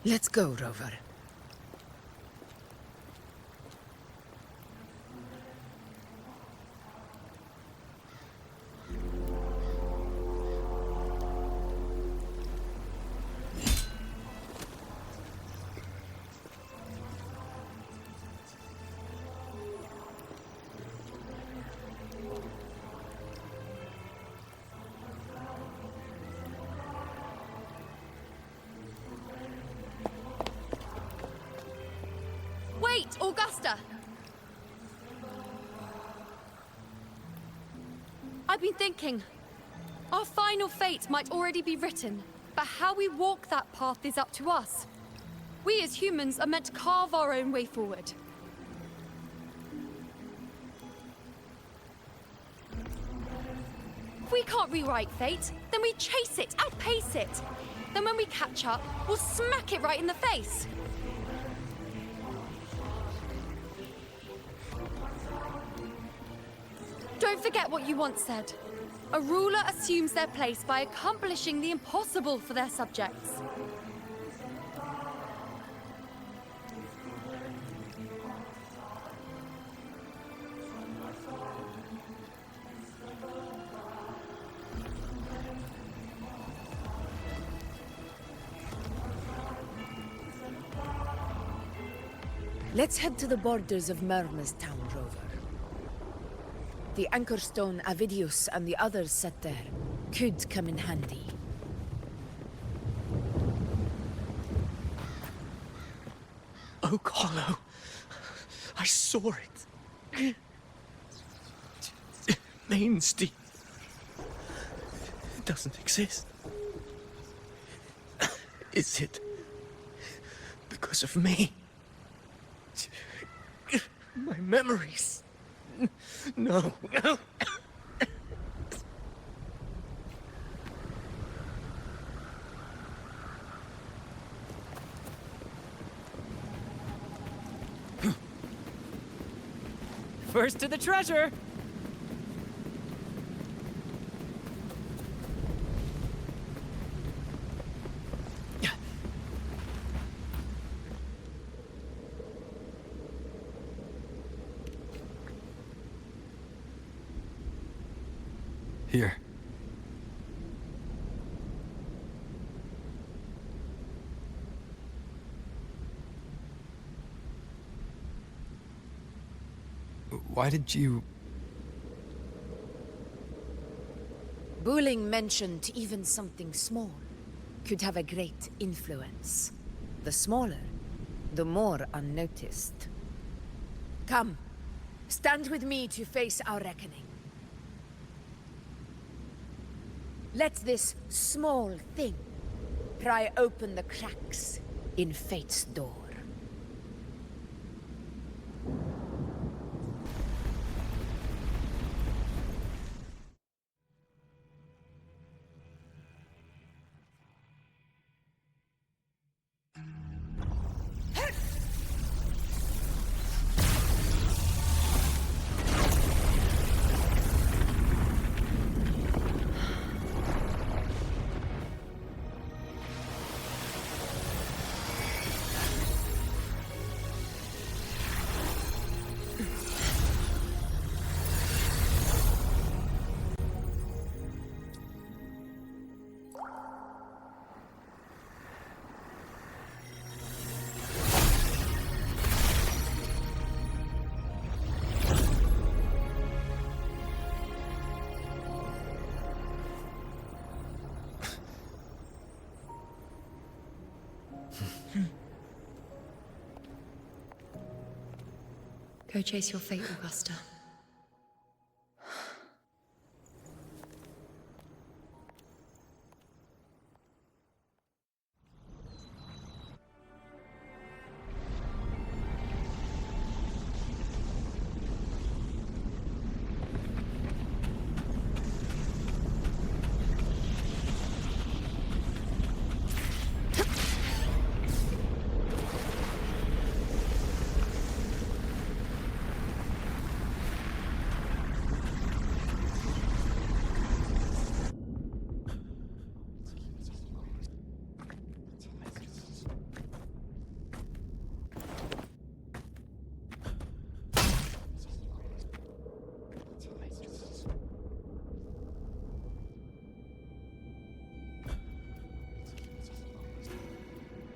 Let's go, Rover. Wait, Augusta! I've been thinking. Our final fate might already be written, but how we walk that path is up to us. We as humans are meant to carve our own way forward. If we can't rewrite fate, then we chase it, outpace it. Then when we catch up, we'll smack it right in the face. Don't forget what you once said. A ruler assumes their place by accomplishing the impossible for their subjects. Let's head to the borders of Myrna's town, Rover. The anchor stone Avidius and the others set there could come in handy. Oak Hollow. I saw it. Main Street doesn't exist. Is it because of me? My memories. No. First to the treasure! Here. Why did you... Bulling mentioned even something small could have a great influence. The smaller, the more unnoticed. Come, stand with me to face our reckoning. Let this small thing pry open the cracks in fate's door. Go chase your fate, Augusta.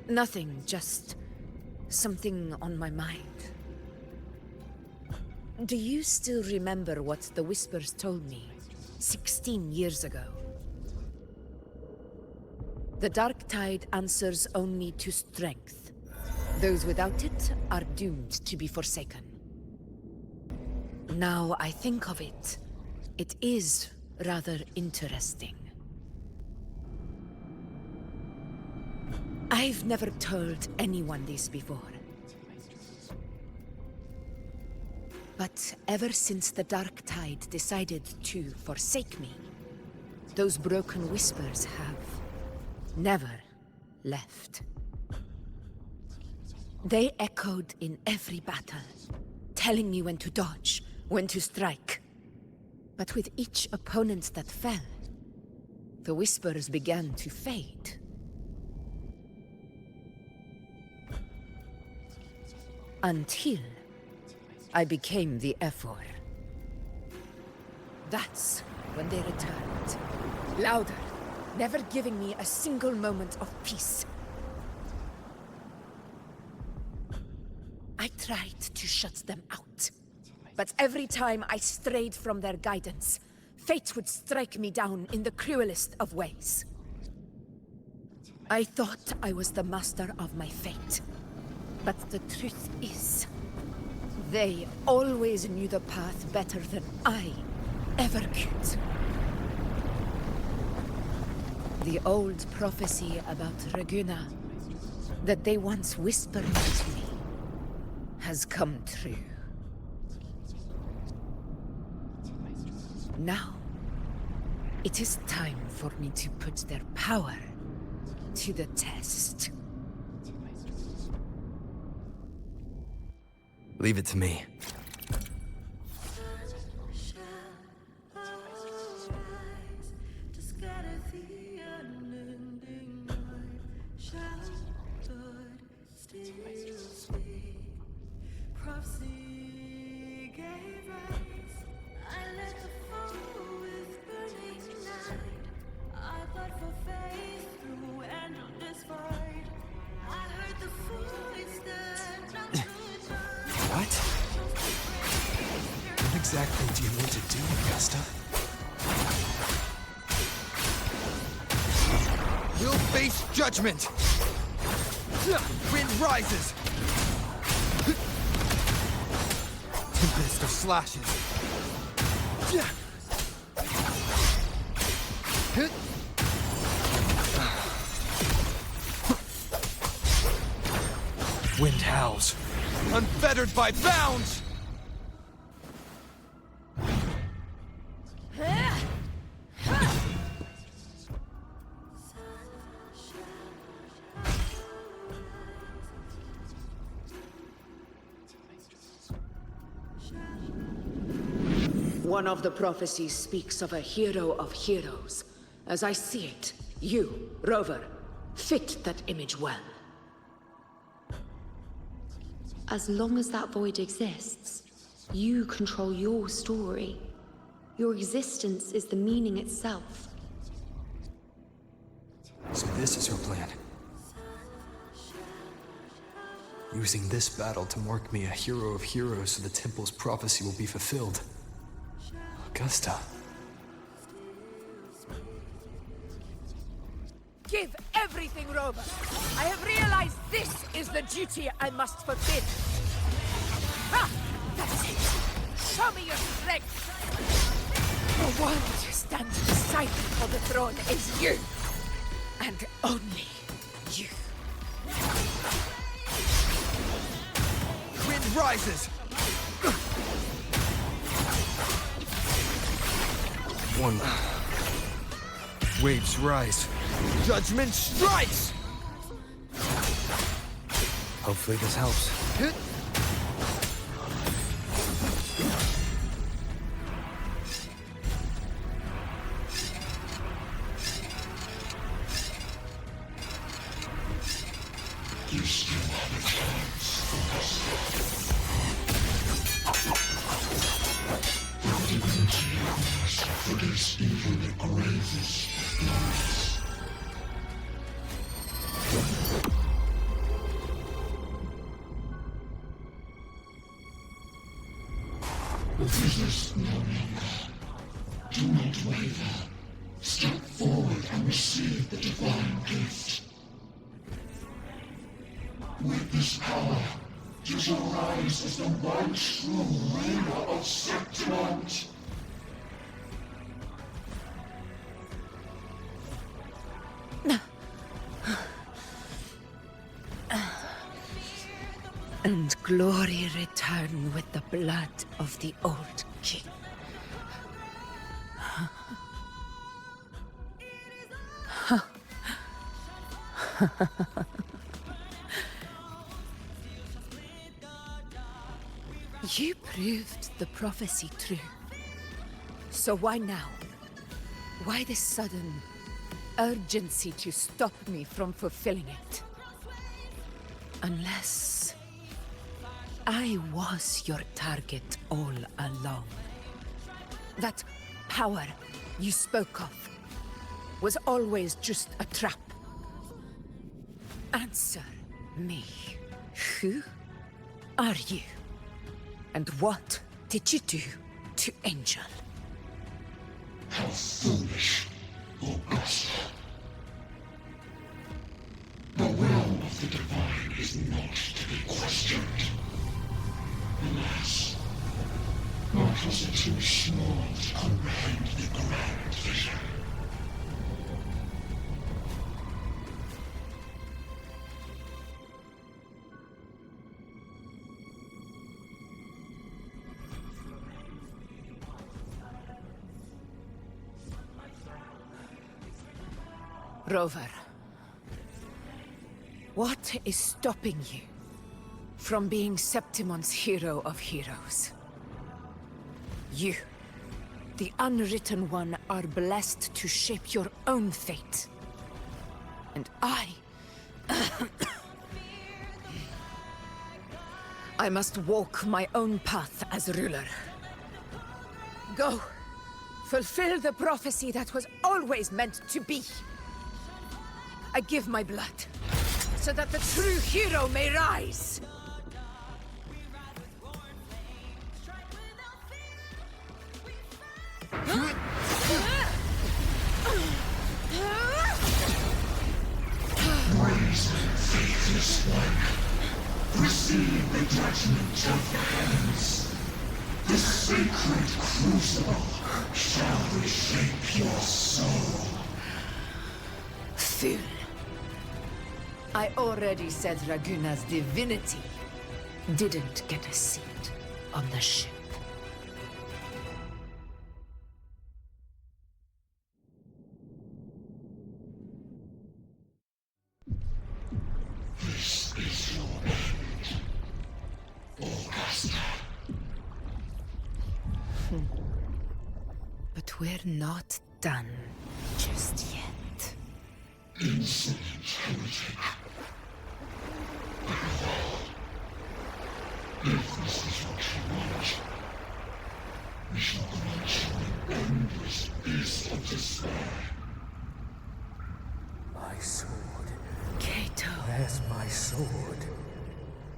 Nothing, just something on my mind. Do you still remember what the Whispers told me 16 years ago? The Dark Tide answers only to strength. Those without it are doomed to be forsaken. Now I think of it, it is rather interesting. I've never told anyone this before. But ever since the Dark Tide decided to forsake me, those broken whispers have never left. They echoed in every battle, telling me when to dodge, when to strike. But with each opponent that fell, the whispers began to fade. Until I became the Ephor. That's when they returned. Louder, never giving me a single moment of peace. I tried to shut them out. But every time I strayed from their guidance, fate would strike me down in the cruelest of ways. I thought I was the master of my fate. But the truth is, they always knew the path better than I ever could. The old prophecy about Raguna, that they once whispered to me, has come true. Now, it is time for me to put their power to the test. Leave it to me. What? What exactly do you want to do, Augusta? We'll face judgment! Wind rises! Tempest of slashes! Wind howls. Unfettered by bounds! One of the prophecies speaks of a hero of heroes. As I see it, you, Rover, fit that image well. As long as that void exists, you control your story. Your existence is the meaning itself. So this is her plan. Using this battle to mark me a hero of heroes so the temple's prophecy will be fulfilled. Augusta. Give everything, Rover. I have realized this is the duty I must fulfill. Ha! That's it. Show me your strength. The one to stand beside me for the throne is you. And only you. Wind rises! One. Waves rise. Judgment strikes! Hopefully this helps. You still have a chance. The divinity calls for this even the gravest loss. Resist no longer. Do not waver. Step forward and receive the divine gift. With this power, you shall rise as the one true ruler of Septimont. And glory return with the blood of the old king. You proved the prophecy true. So why now? Why this sudden urgency to stop me from fulfilling it? Unless I was your target all along. That power you spoke of was always just a trap. Answer me. Who are you? And what did you do to Angel? How foolish, Augusta. The will of the Divine is not to be questioned. Alas, not was it too small to comprehend the grand vision. Rover, what is stopping you from being Septimon's hero of heroes? You, the Unwritten One, are blessed to shape your own fate. And I must walk my own path as ruler. Go, fulfill the prophecy that was always meant to be. I give my blood, so that the true hero may rise! Brazen, faithless one, receive the judgment of the heavens. The sacred crucible shall reshape your soul. Fool. I already said Raguna's divinity didn't get a seat on the ship. This is your end, Augusta. But we're not done just yet. Insolent heretic. If this is what you want, we shall grant you an endless beast of despair. My sword. Cato. Where's my sword?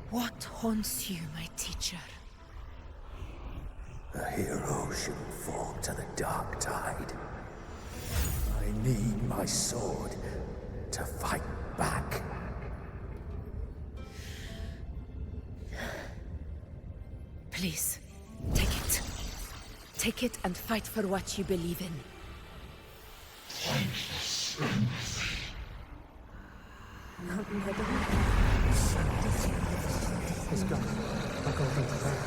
What haunts you, my teacher? A hero shouldn't fall to the dark tide. I need my sword to fight back. Please, take it. Take it and fight for what you believe in. Thankless empathy. He's gone. I'll go into that.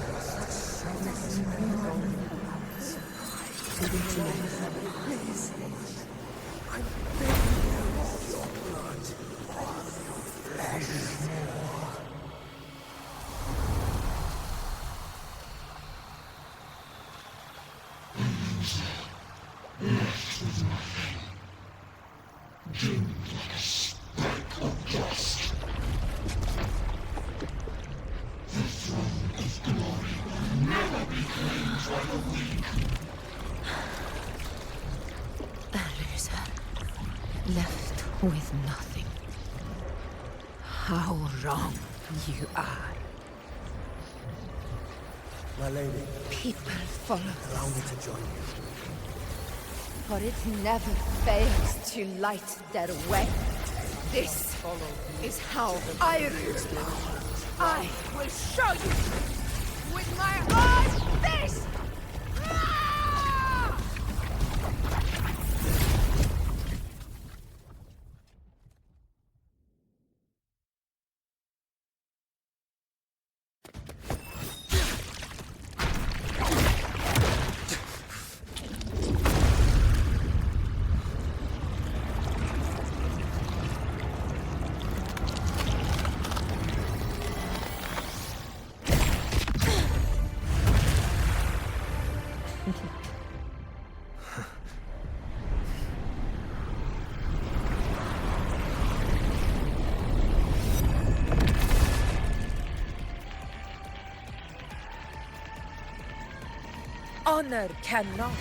Please. I'm begging you of your blood, of your flesh. Left with nothing. Doomed like a speck of dust. The throne of glory will never be claimed by the weak. A loser. Left with nothing. How wrong you are. My lady. People follow Allow me to join you. For it never fails to light their way. This is how I rule. I will show you with my own fist! Honor cannot.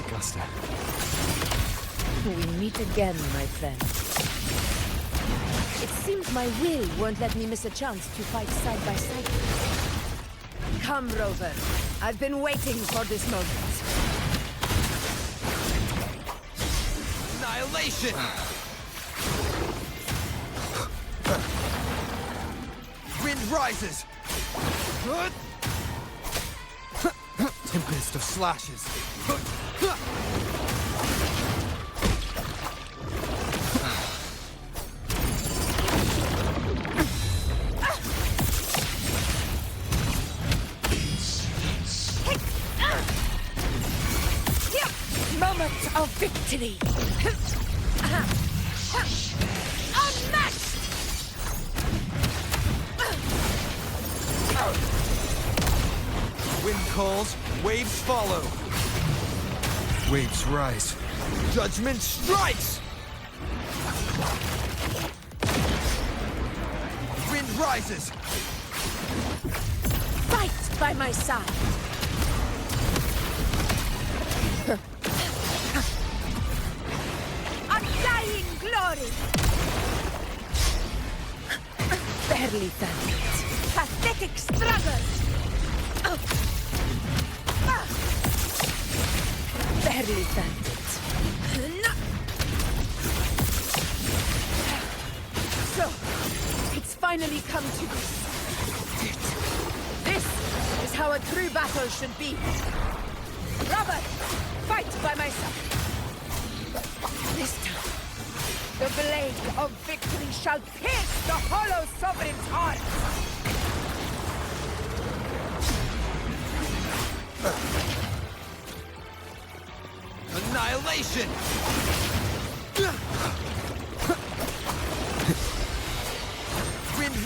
Augusta. We meet again, my friend. It seems my will won't let me miss a chance to fight side by side. Come, Rover. I've been waiting for this moment. Annihilation! Wind rises! Tempest of slashes! Moment of victory! Unmatched! Wind calls, waves follow. Waves rise. Judgment strikes! Wind rises! Fight by my side! Undying glory! Barely found it. Pathetic struggle! Barely found it. So, it's finally come to this. This is how a true battle should be. Robert, fight by my side. This time, the blade of victory shall pierce the hollow sovereign's heart. Annihilation!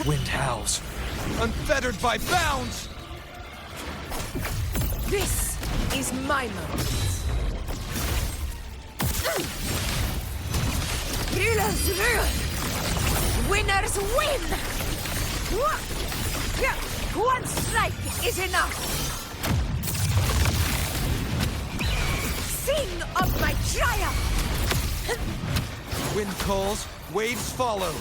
Wind howls. Unfettered by bounds! This is my moment. Rulers rule! Winners win! One strike is enough! Sing of my triumph! Wind calls, waves follow.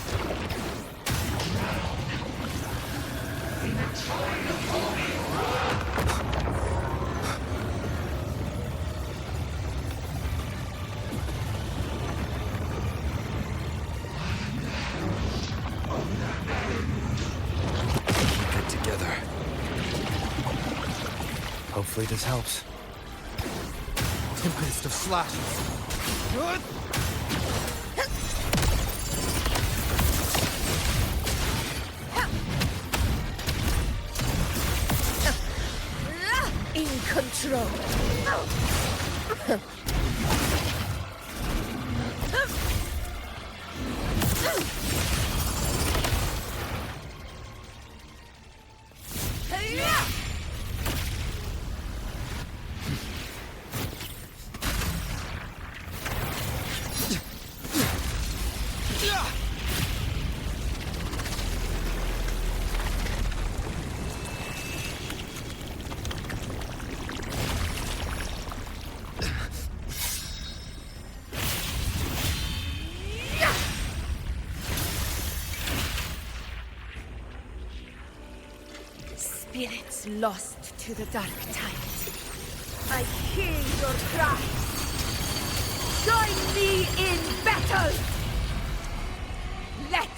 Keep it together. Hopefully this helps. Tempest of slashes. In control. Spirits lost to the dark tide. I hear your cries. Join me in battle! Let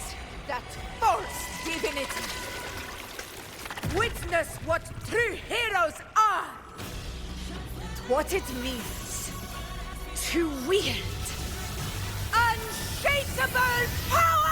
that false divinity witness what true heroes are! And what it means to wield unshakable power!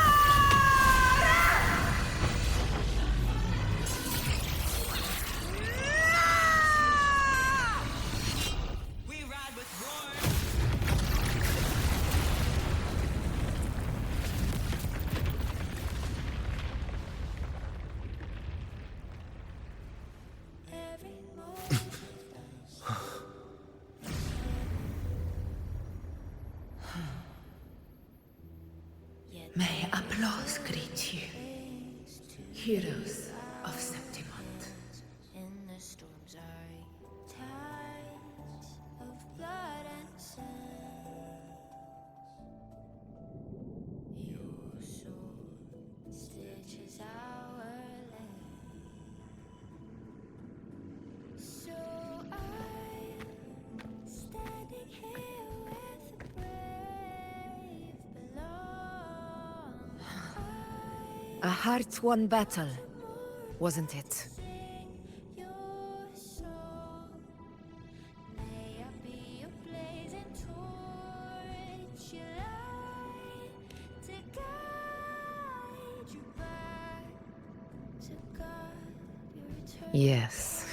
May applause greet you, heroes of Septimont. In the storm's eye, tides of blood and sand. Your sword stitches our lane. A hard-won battle, wasn't it? Yes.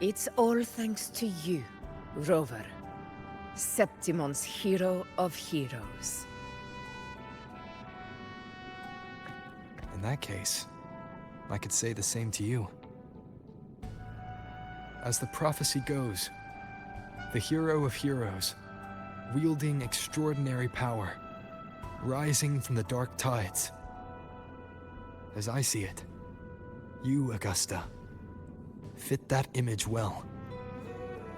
It's all thanks to you, Rover. Septimon's hero of heroes. In that case, I could say the same to you. As the prophecy goes, the hero of heroes, wielding extraordinary power, rising from the dark tides. As I see it, you, Augusta, fit that image well.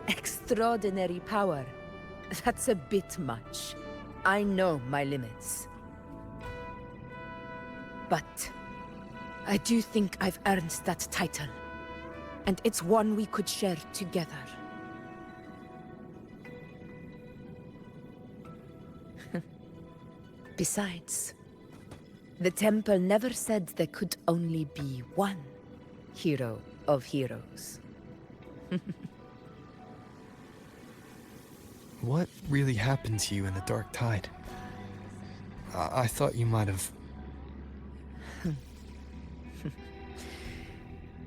Extraordinary power. That's a bit much. I know my limits. But I do think I've earned that title. And it's one we could share together. Besides, the temple never said there could only be one hero of heroes. What really happened to you in the dark tide? I thought you might have...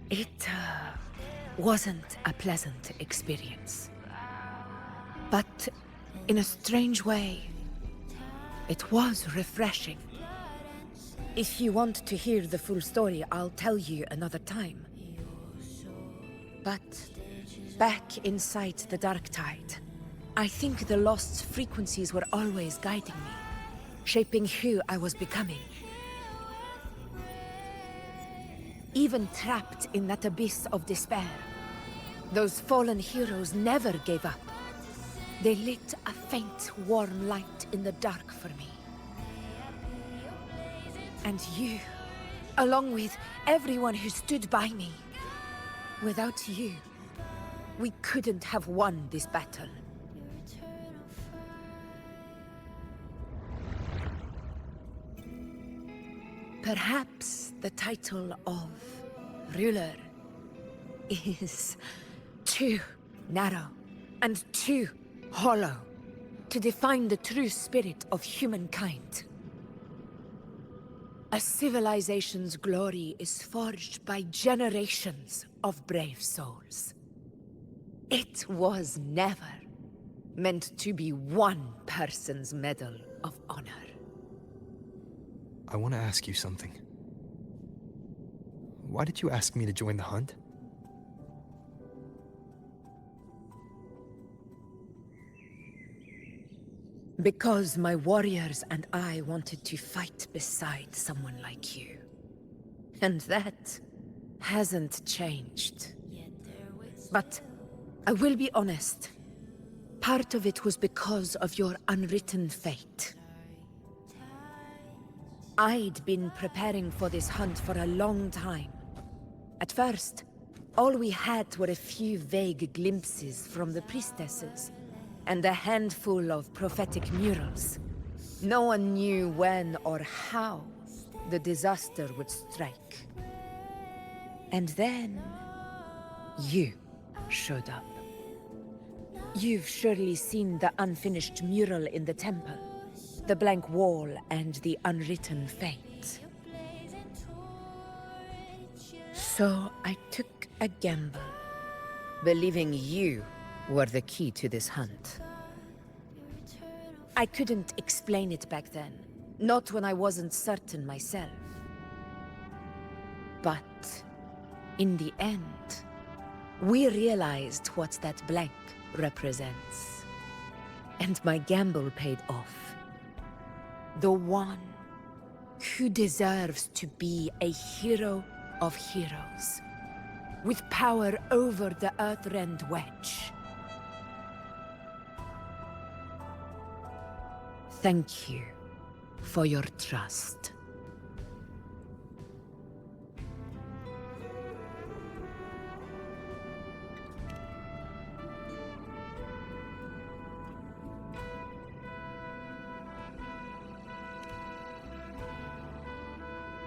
It wasn't a pleasant experience. But in a strange way, it was refreshing. If you want to hear the full story, I'll tell you another time. But back inside the dark tide, I think the lost frequencies were always guiding me, shaping who I was becoming. Even trapped in that abyss of despair, those fallen heroes never gave up. They lit a faint, warm light in the dark for me. And you, along with everyone who stood by me. Without you, we couldn't have won this battle. Perhaps the title of ruler is too narrow and too hollow to define the true spirit of humankind. A civilization's glory is forged by generations of brave souls. It was never meant to be one person's medal of honor. I want to ask you something. Why did you ask me to join the hunt? Because my warriors and I wanted to fight beside someone like you. And that hasn't changed. But I will be honest. Part of it was because of your unwritten fate. I'd been preparing for this hunt for a long time. At first, all we had were a few vague glimpses from the priestesses, and a handful of prophetic murals. No one knew when or how the disaster would strike. And then, you showed up. You've surely seen the unfinished mural in the temple, the blank wall and the unwritten fate. So I took a gamble, believing you were the key to this hunt. I couldn't explain it back then, not when I wasn't certain myself. But in the end, we realized what that blank represents. And my gamble paid off. The one who deserves to be a hero of heroes, with power over the Earthrend Wedge. Thank you for your trust.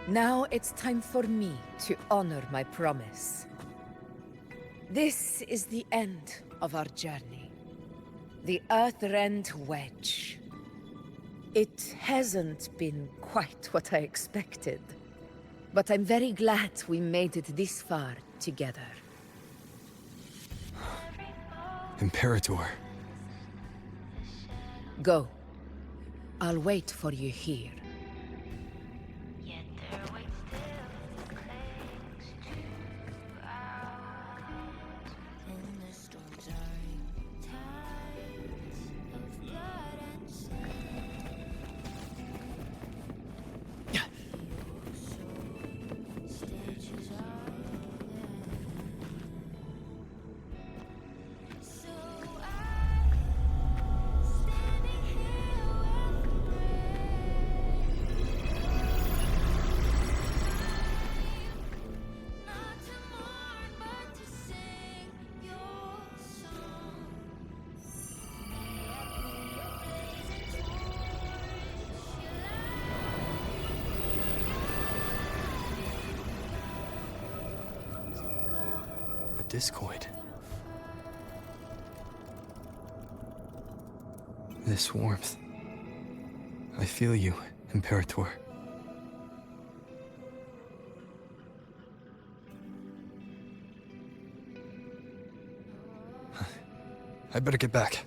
Now it's time for me to honor my promise. This is the end of our journey. The Earthrend Wedge. It hasn't been quite what I expected, but I'm very glad we made it this far together. Imperator. Go. I'll wait for you here. In the storms are tides of blood and sand. Your soul stitches are there. So I'm standing here with not to mourn but to sing your song. A discoid. This warmth. I feel you, Imperator. I better get back.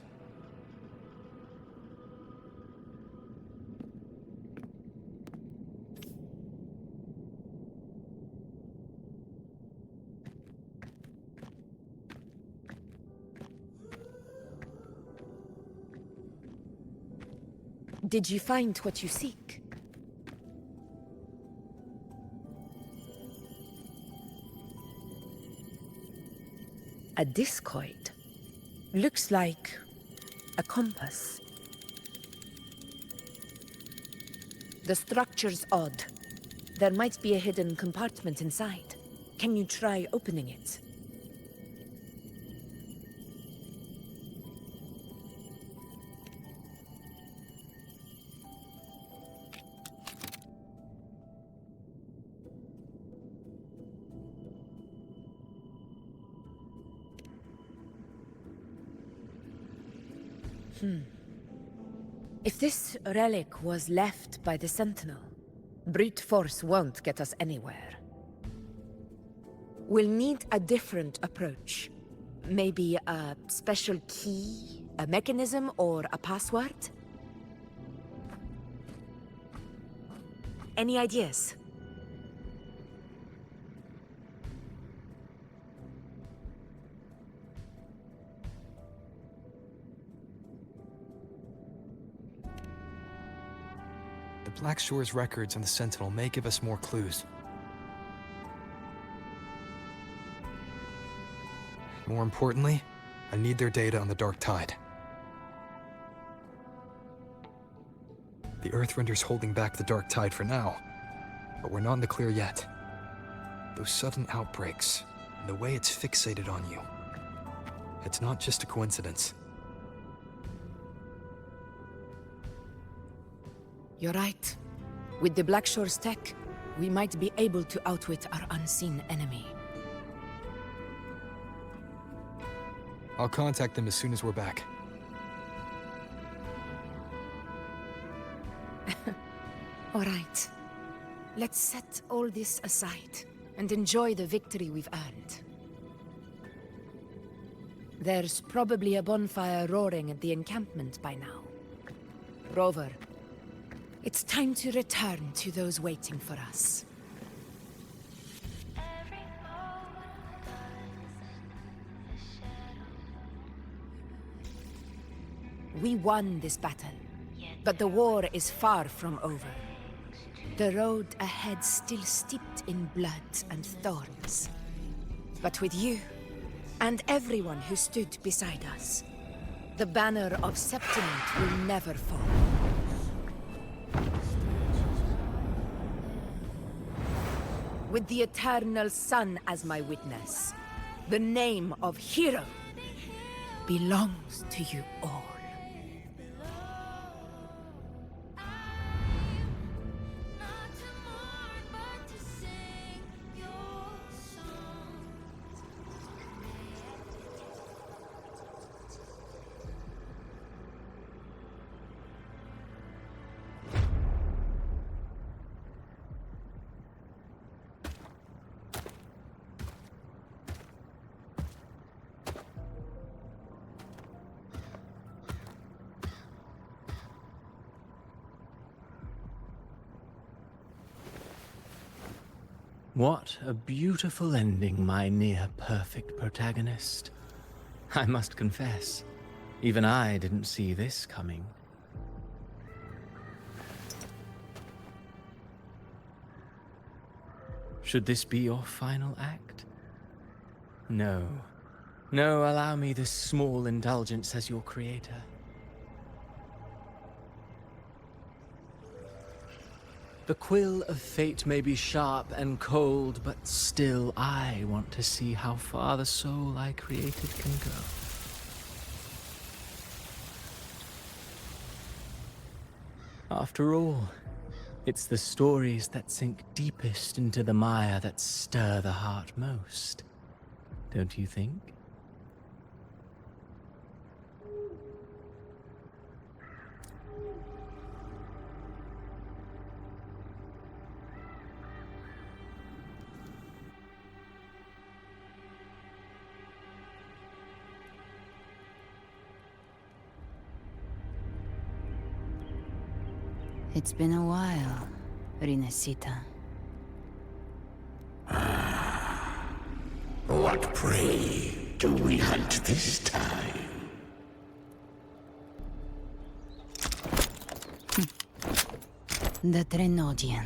Did you find what you seek? A discoid. Looks like a compass. The structure's odd. There might be a hidden compartment inside. Can you try opening it? If this relic was left by the Sentinel, brute force won't get us anywhere. We'll need a different approach. Maybe a special key, a mechanism, or a password? Any ideas? The Black Shore's records on the Sentinel may give us more clues. More importantly, I need their data on the Dark Tide. The Earthrender's holding back the Dark Tide for now, but we're not in the clear yet. Those sudden outbreaks, and the way it's fixated on you. It's not just a coincidence. You're right. With the Black Shore's tech, we might be able to outwit our unseen enemy. I'll contact them as soon as we're back. All right. Let's set all this aside and enjoy the victory we've earned. There's probably a bonfire roaring at the encampment by now. Rover, it's time to return to those waiting for us. We won this battle, but the war is far from over. The road ahead still steeped in blood and thorns. But with you, and everyone who stood beside us, the banner of Septiment will never fall. With the eternal sun as my witness, the name of hero belongs to you all. What a beautiful ending, my near-perfect protagonist. I must confess, even I didn't see this coming. Should this be your final act? No. No, allow me this small indulgence as your creator. The quill of fate may be sharp and cold, but still I want to see how far the soul I created can go. After all, it's the stories that sink deepest into the mire that stir the heart most, don't you think? It's been a while, Rinesita. What prey do we hunt this time? The Trenodian.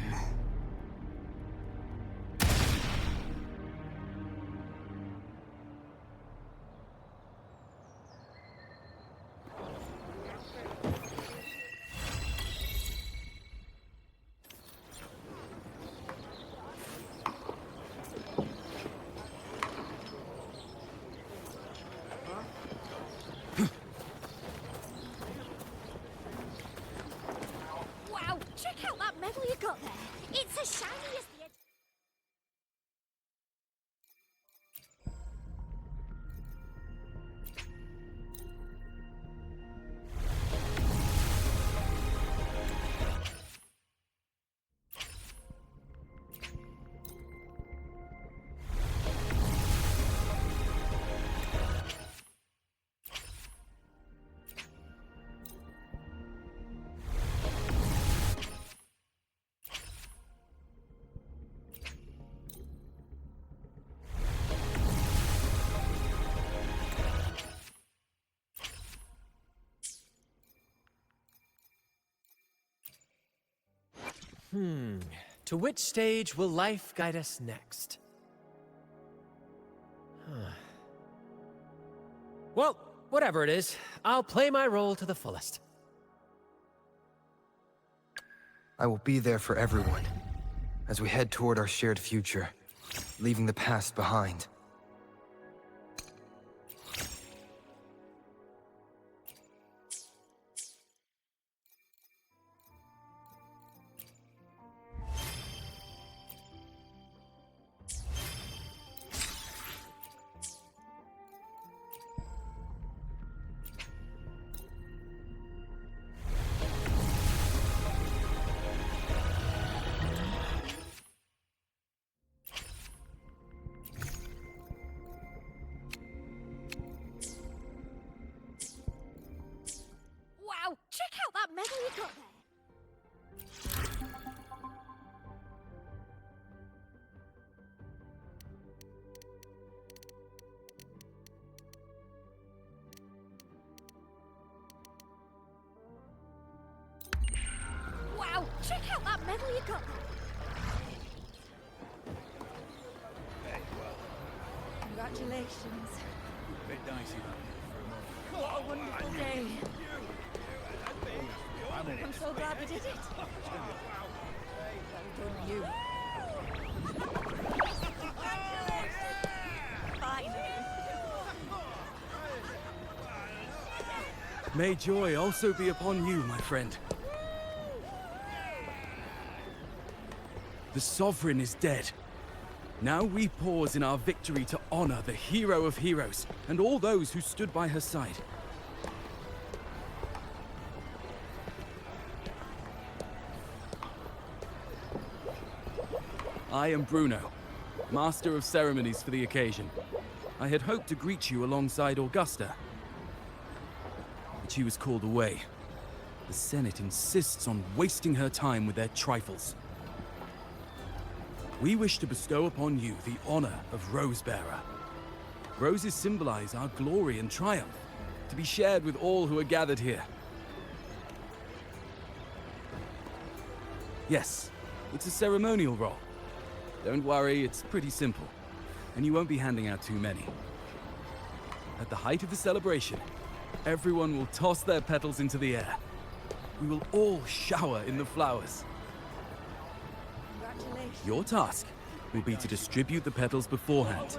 Wow, check out that medal you got there. It's as shiny as the edge. To which stage will life guide us next? Well, whatever it is, I'll play my role to the fullest. I will be there for everyone as we head toward our shared future, leaving the past behind. Wow, check out that medal you got there. Wow, check out that medal you got there. Congratulations. Bit dicey, What a wonderful day. I'm so glad we did it. Well done, you. Finally. May joy also be upon you, my friend. The Sovereign is dead. Now we pause in our victory to honor the hero of heroes and all those who stood by her side. I am Bruno, Master of Ceremonies for the occasion. I had hoped to greet you alongside Augusta, but she was called away. The Senate insists on wasting her time with their trifles. We wish to bestow upon you the honor of Rose-Bearer. Roses symbolize our glory and triumph, to be shared with all who are gathered here. Yes, it's a ceremonial role. Don't worry, it's pretty simple, and you won't be handing out too many. At the height of the celebration, everyone will toss their petals into the air. We will all shower in the flowers. Your task will be to distribute the petals beforehand.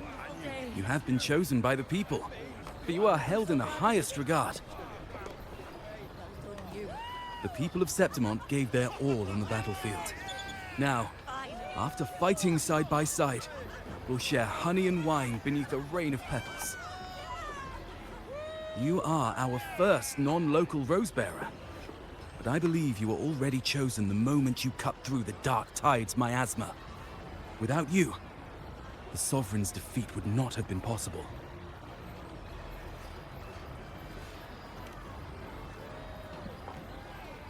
You have been chosen by the people, but you are held in the highest regard. The people of Septimont gave their all on the battlefield. Now, after fighting side by side, we'll share honey and wine beneath a rain of petals. You are our first non-local Rose-Bearer, but I believe you were already chosen the moment you cut through the Dark Tide's miasma. Without you, the Sovereign's defeat would not have been possible.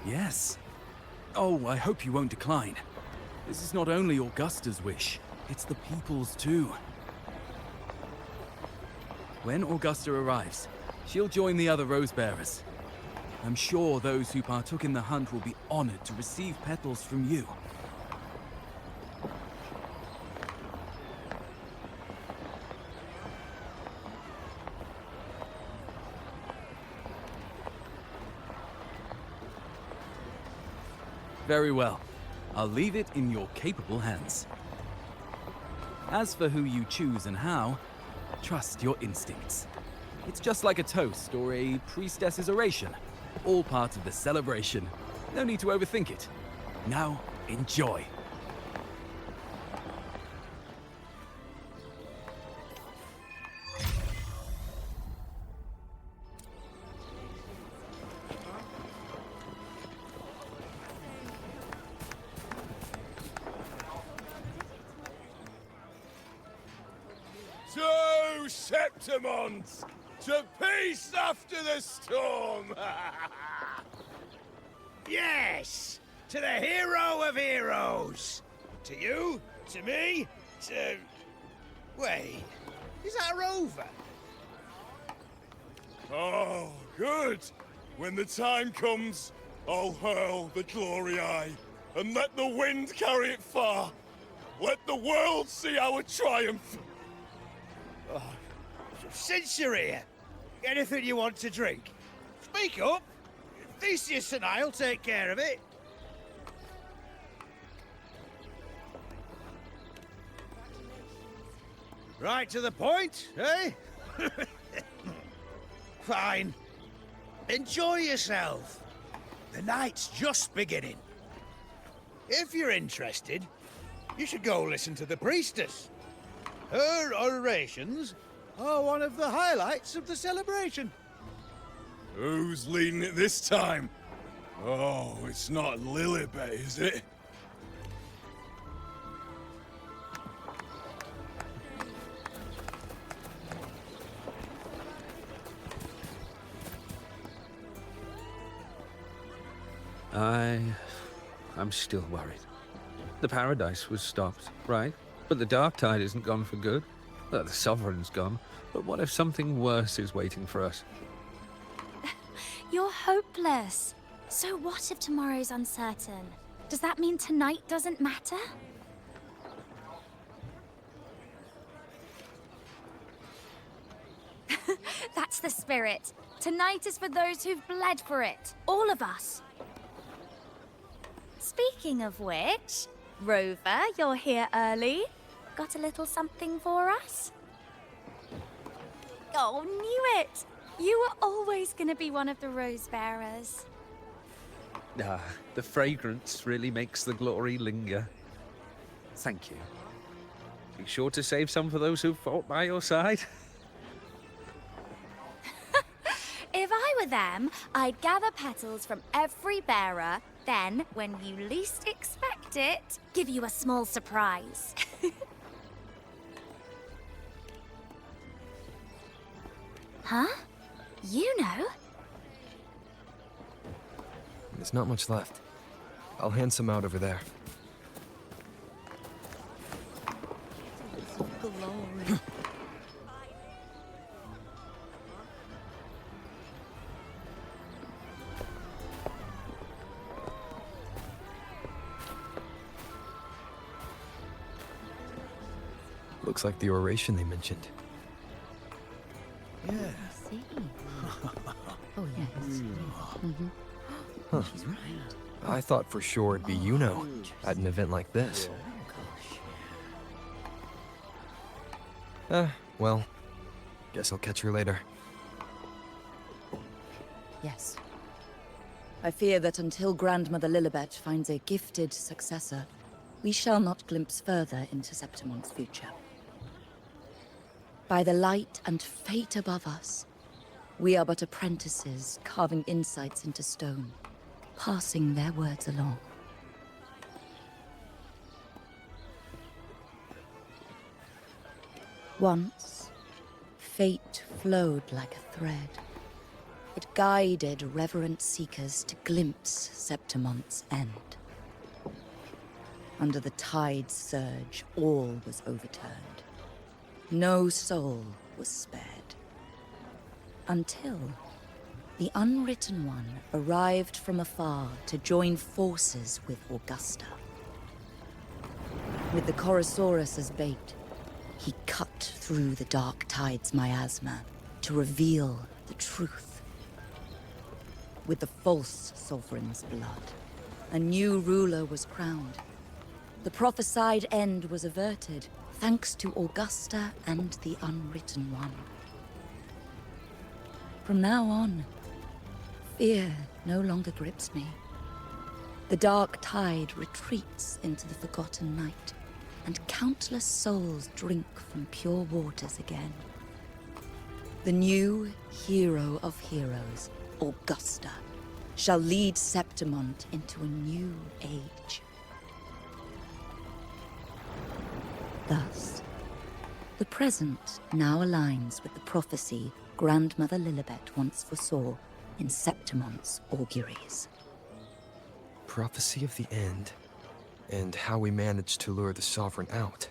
Yes. Oh, I hope you won't decline. This is not only Augusta's wish, it's the people's too. When Augusta arrives, she'll join the other Rose-Bearers. I'm sure those who partook in the hunt will be honored to receive petals from you. Very well. I'll leave it in your capable hands. As for who you choose and how, trust your instincts. It's just like a toast or a priestess's oration. All part of the celebration. No need to overthink it. Now, enjoy. To Septimont! To peace after the storm! Yes! To the hero of heroes! To you, to me, to... Wait, is that a rover? Oh, good! When the time comes, I'll hurl the glory eye, and let the wind carry it far. Let the world see our triumph! Oh, since you're here, anything you want to drink? Speak up! Theseus and I'll take care of it. Right to the point, eh? Fine. Enjoy yourself. The night's just beginning. If you're interested, you should go listen to the priestess. Her orations are one of the highlights of the celebration. Who's leading it this time? Oh, it's not Lilibet, is it? I'm still worried. The Paradise was stopped, right? But the Dark Tide isn't gone for good. The Sovereign's gone. But what if something worse is waiting for us? You're hopeless. So what if tomorrow's uncertain? Does that mean tonight doesn't matter? That's the spirit. Tonight is for those who've bled for it. All of us. Speaking of which, Rover, you're here early. Got a little something for us? Oh, knew it! You were always gonna be one of the Rose Bearers. The fragrance really makes the glory linger. Thank you. Be sure to save some for those who fought by your side. If I were them, I'd gather petals from every bearer, then, when you least expect it, give you a small surprise. Huh? You know? There's not much left. I'll hand some out over there. glory. Looks like the oration they mentioned. Yeah. Oh, yes. Huh. I thought for sure it'd be Yuno at an event like this. Well, guess I'll catch her later. Yes. I fear that until Grandmother Lilibet finds a gifted successor, we shall not glimpse further into Septimon's future. By the light and fate above us, we are but apprentices carving insights into stone, passing their words along. Once, fate flowed like a thread. It guided reverent seekers to glimpse Septimon's end. Under the tide's surge, all was overturned. No soul was spared. Until the Unwritten One arrived from afar to join forces with Augusta. With the Chorosaurus as bait, he cut through the dark tide's miasma to reveal the truth. With the false sovereign's blood, a new ruler was crowned. The prophesied end was averted, thanks to Augusta and the Unwritten One. From now on, fear no longer grips me. The dark tide retreats into the forgotten night, and countless souls drink from pure waters again. The new hero of heroes, Augusta, shall lead Septimont into a new age. Thus, the present now aligns with the prophecy Grandmother Lilibet once foresaw in Septimont's auguries. Prophecy of the end, and how we managed to lure the Sovereign out.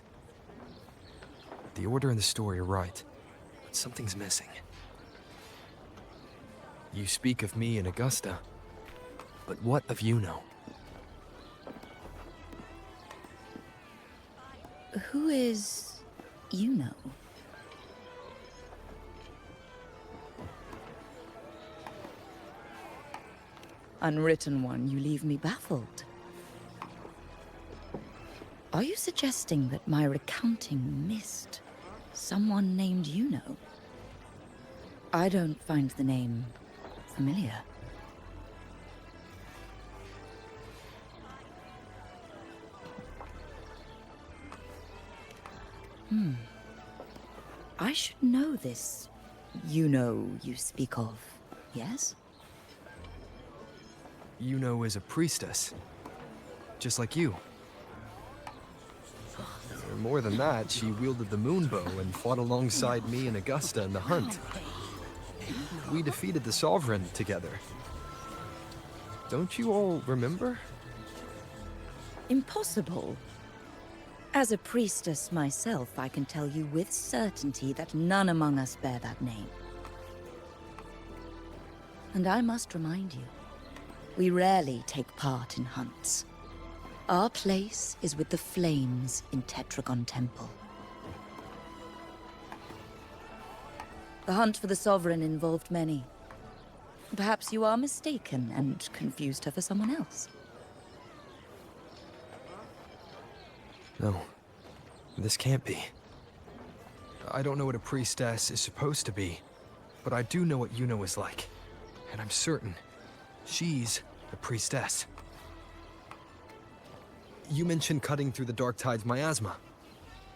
The order and the story are right, but something's missing. You speak of me and Augusta, but what of Yuno? Who is Yuno? Unwritten One, you leave me baffled. Are you suggesting that my recounting missed someone named Yuno? I don't find the name familiar. I should know this Yuno you speak of, yes? Yuno is a priestess, just like you. More than that, she wielded the moonbow and fought alongside me and Augusta in the hunt. We defeated the Sovereign together. Don't you all remember? Impossible. As a priestess myself, I can tell you with certainty that none among us bear that name. And I must remind you, we rarely take part in hunts. Our place is with the flames in Tetragon Temple. The hunt for the Sovereign involved many. Perhaps you are mistaken and confused her for someone else. No, this can't be. I don't know what a priestess is supposed to be, but I do know what Yuno is like. And I'm certain she's the priestess. You mentioned cutting through the Dark Tide's miasma.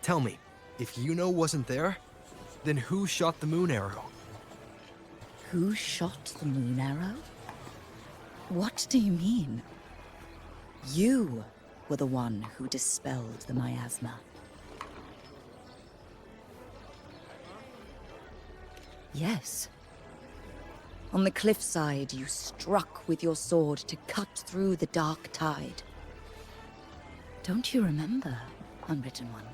Tell me, if Yuno wasn't there, then who shot the moon arrow? Who shot the moon arrow? What do you mean? You were the one who dispelled the miasma. Yes. On the cliffside, you struck with your sword to cut through the dark tide. Don't you remember, Unwritten One?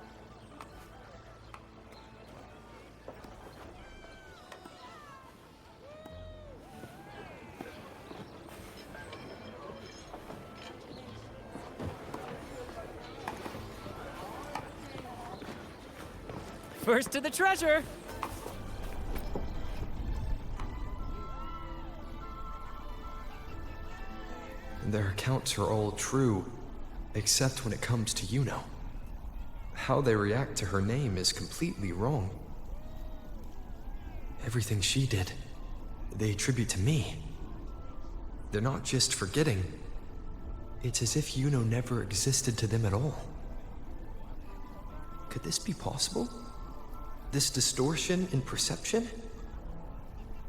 First to the treasure! Their accounts are all true, except when it comes to Yuno. How they react to her name is completely wrong. Everything she did, they attribute to me. They're not just forgetting. It's as if Yuno never existed to them at all. Could this be possible? This distortion in perception?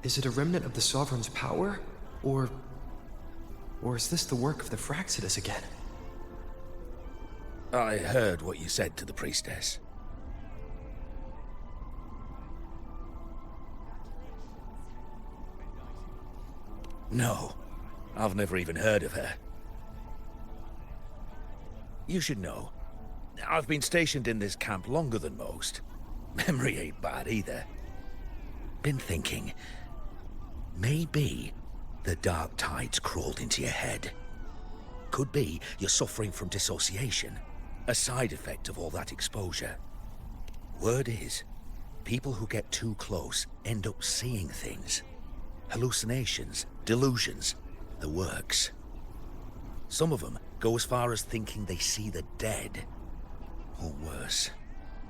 Is it a remnant of the Sovereign's power? Or is this the work of the Fraxidus again? I heard what you said to the priestess. No, I've never even heard of her. You should know, I've been stationed in this camp longer than most. Memory ain't bad either. Been thinking, maybe the dark tides crawled into your head. Could be you're suffering from dissociation, a side effect of all that exposure. Word is, people who get too close end up seeing things. Hallucinations, delusions, the works. Some of them go as far as thinking they see the dead. Or worse,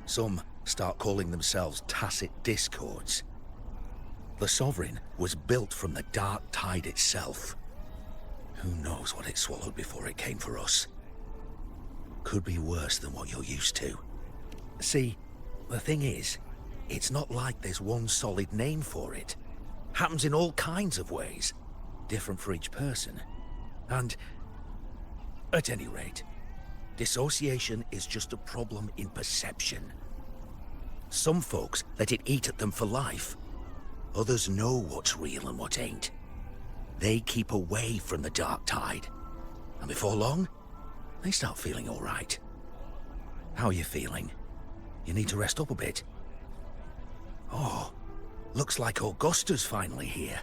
some start calling themselves tacit discords. The Sovereign was built from the dark tide itself. Who knows what it swallowed before it came for us? Could be worse than what you're used to. See, the thing is, it's not like there's one solid name for it. Happens in all kinds of ways, different for each person. And, at any rate, dissociation is just a problem in perception. Some folks let it eat at them for life. Others know what's real and what ain't. They keep away from the dark tide. And before long, they start feeling all right. How are you feeling? You need to rest up a bit. Oh, looks like Augusta's finally here.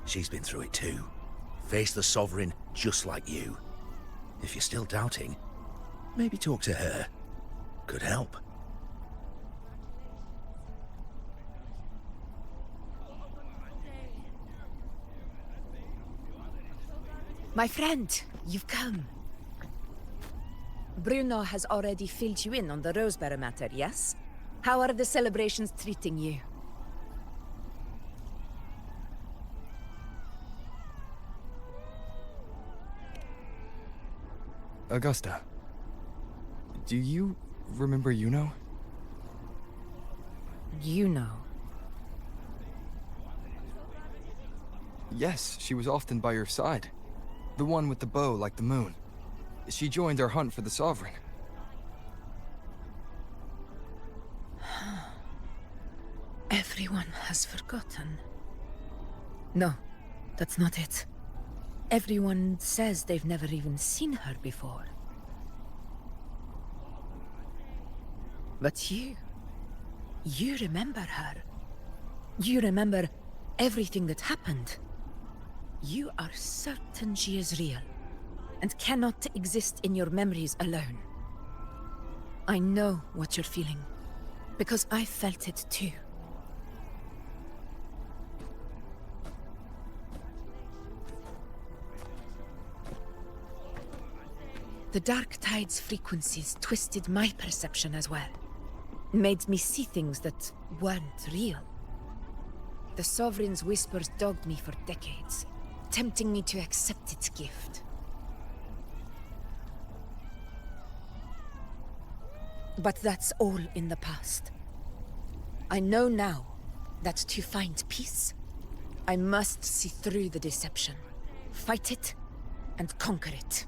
She's been through it too. Faced the Sovereign just like you. If you're still doubting, maybe talk to her. Could help. My friend, you've come. Bruno has already filled you in on the Rosebearer matter, yes? How are the celebrations treating you? Augusta, do you remember Yuno? Yuno? Yes, she was often by your side. The one with the bow like the moon. She joined our hunt for the Sovereign. Everyone has forgotten. No, that's not it. Everyone says they've never even seen her before. But you remember her. You remember everything that happened. You are certain she is real, and cannot exist in your memories alone. I know what you're feeling, because I felt it too. The Dark Tide's frequencies twisted my perception as well. Made me see things that weren't real. The Sovereign's whispers dogged me for decades, tempting me to accept its gift. But that's all in the past. I know now that to find peace, I must see through the deception, fight it, and conquer it.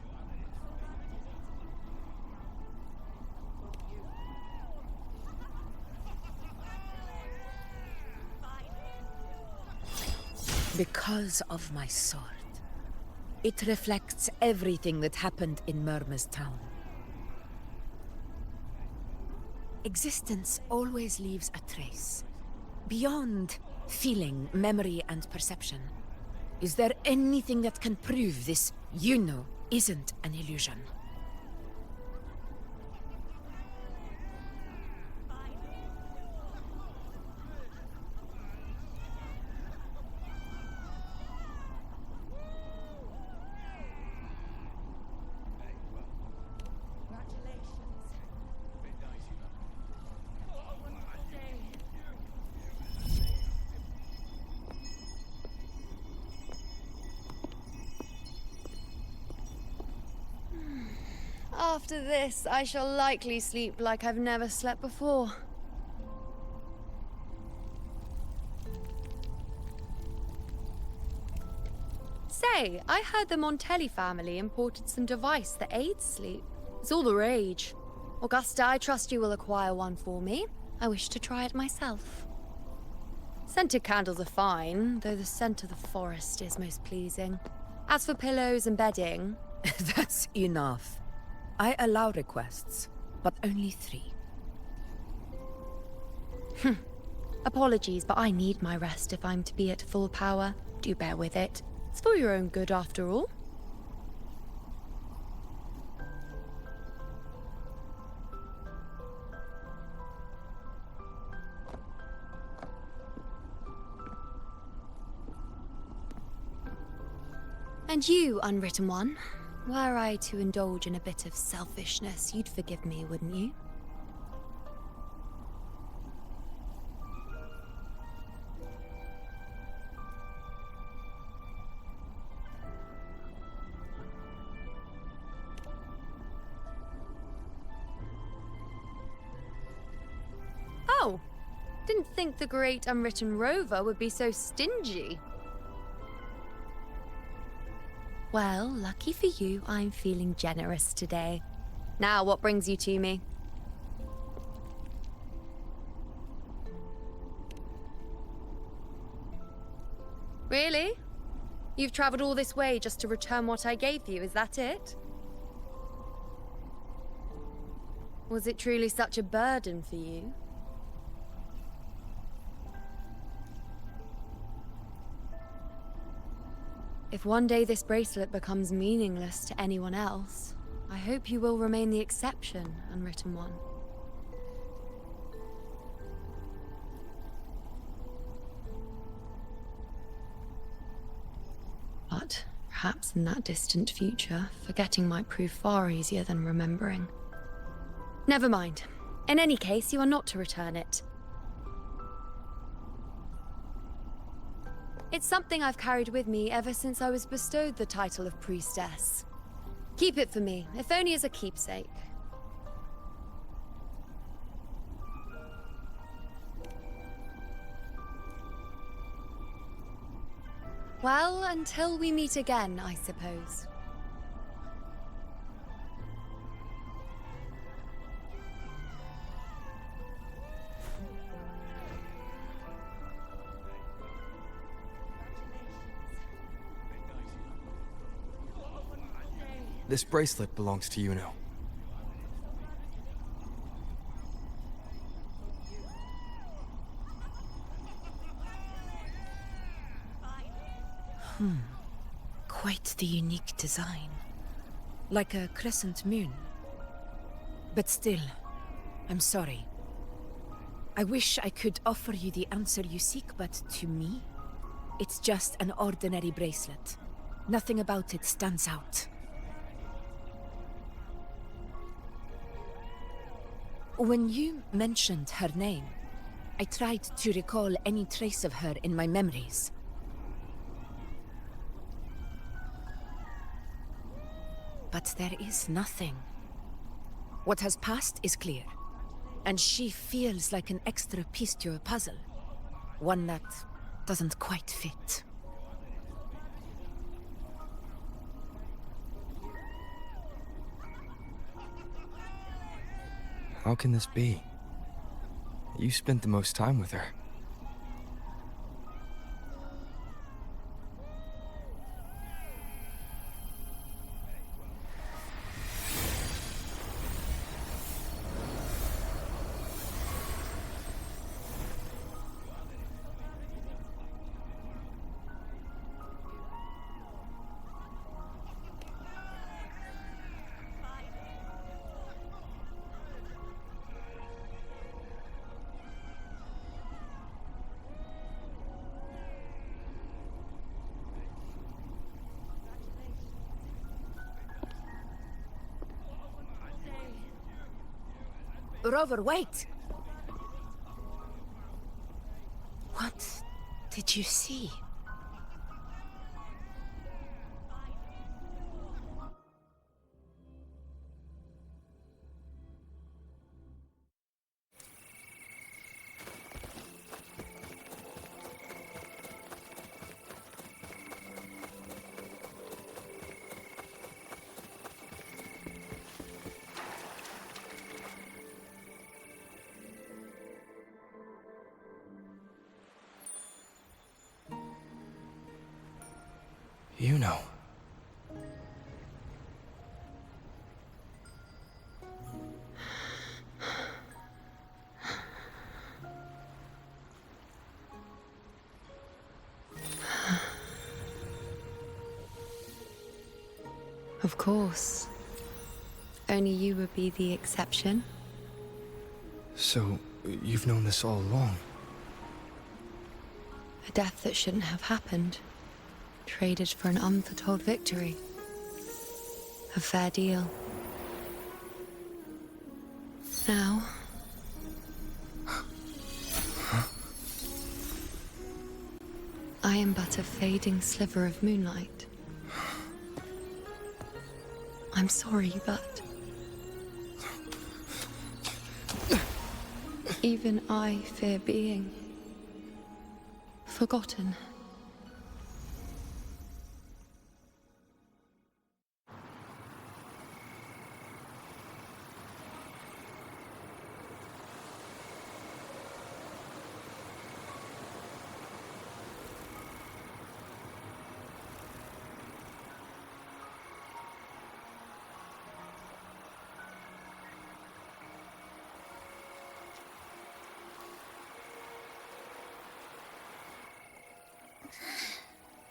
Because of my sword. It reflects everything that happened in Murma's town. Existence always leaves a trace. Beyond feeling, memory, and perception. Is there anything that can prove this, you know, isn't an illusion. After this, I shall likely sleep like I've never slept before. Say, I heard the Montelli family imported some device that aids sleep. It's all the rage. Augusta, I trust you will acquire one for me. I wish to try it myself. Scented candles are fine, though the scent of the forest is most pleasing. As for pillows and bedding... That's enough. I allow requests, but only 3. Apologies, but I need my rest if I'm to be at full power. Do bear with it. It's for your own good, after all. And you, Unwritten One, were I to indulge in a bit of selfishness, you'd forgive me, wouldn't you? Oh, didn't think the great Unwritten Rover would be so stingy. Well, lucky for you, I'm feeling generous today. Now, what brings you to me? Really? You've traveled all this way just to return what I gave you, is that it? Was it truly such a burden for you? If one day this bracelet becomes meaningless to anyone else, I hope you will remain the exception, Unwritten One. But perhaps in that distant future, forgetting might prove far easier than remembering. Never mind. In any case, you are not to return it. It's something I've carried with me ever since I was bestowed the title of priestess. Keep it for me, if only as a keepsake. Well, until we meet again, I suppose. This bracelet belongs to Yuno. Quite the unique design. Like a crescent moon. But still, I'm sorry. I wish I could offer you the answer you seek, but to me, it's just an ordinary bracelet. Nothing about it stands out. When you mentioned her name, I tried to recall any trace of her in my memories. But there is nothing. What has passed is clear, and she feels like an extra piece to a puzzle. One that doesn't quite fit. How can this be? You spent the most time with her. Rover, wait! What did you see? You know. Of course. Only you would be the exception. So, you've known this all along? A death that shouldn't have happened. Traded for an unforetold victory. A fair deal. Now... I am but a fading sliver of moonlight. I'm sorry, but... even I fear being... forgotten.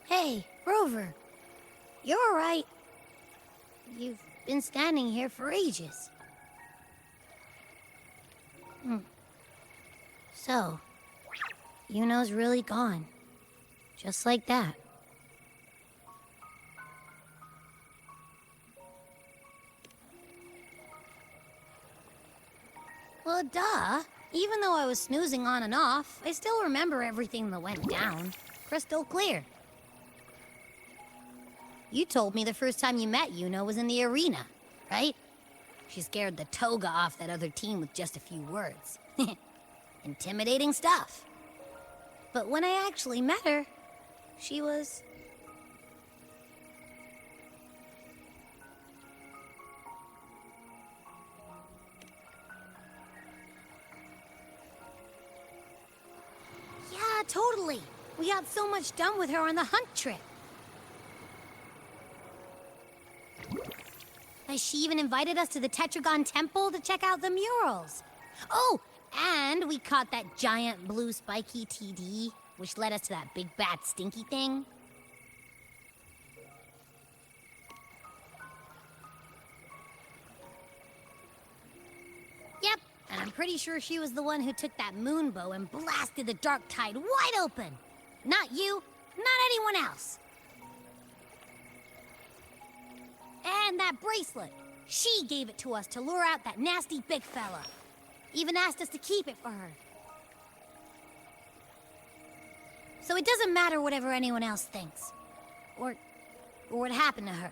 Hey, Rover. You're all right. You've been standing here for ages. So, Yuno's really gone. Just like that. Well, duh. Even though I was snoozing on and off, I still remember everything that went down. Crystal clear. You told me the first time you met Yuno was in the arena, right? She scared the toga off that other team with just a few words. Intimidating stuff. But when I actually met her, she was... yeah, totally. We got so much done with her on the hunt trip. She even invited us to the Tetragon Temple to check out the murals. Oh, and we caught that giant blue spiky TD, which led us to that big bad stinky thing. Yep, and I'm pretty sure she was the one who took that moon bow and blasted the Dark Tide wide open. Not you, not anyone else. And that bracelet. She gave it to us to lure out that nasty big fella. Even asked us to keep it for her. So it doesn't matter whatever anyone else thinks. Or what happened to her.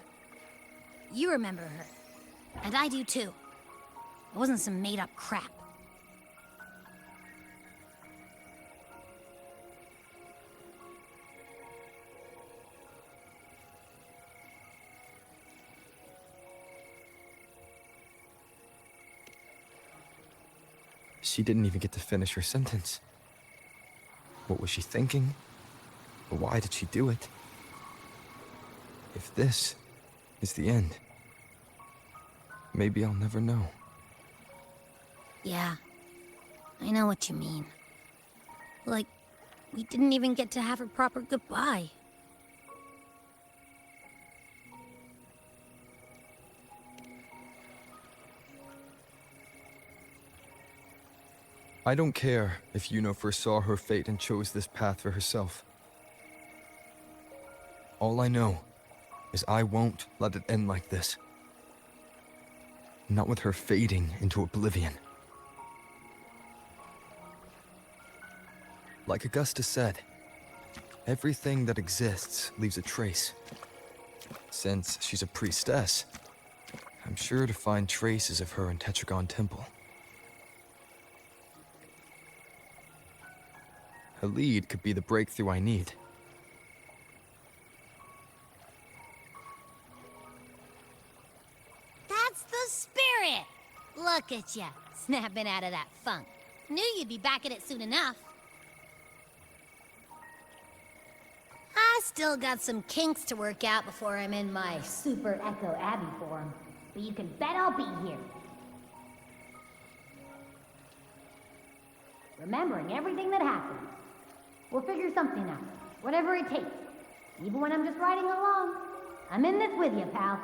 You remember her. And I do too. It wasn't some made-up crap. She didn't even get to finish her sentence. What was she thinking? Why did she do it? If this is the end, maybe I'll never know. Yeah, I know what you mean. Like, we didn't even get to have a proper goodbye. I don't care if Yuno foresaw her fate and chose this path for herself. All I know is I won't let it end like this. Not with her fading into oblivion. Like Augusta said, everything that exists leaves a trace. Since she's a priestess, I'm sure to find traces of her in Tetragon Temple. A lead could be the breakthrough I need. That's the spirit! Look at ya, snapping out of that funk. Knew you'd be back at it soon enough. I still got some kinks to work out before I'm in my Super Echo Abbey form, but you can bet I'll be here. Remembering everything that happened. We'll figure something out, whatever it takes. Even when I'm just riding along. I'm in this with you, pal.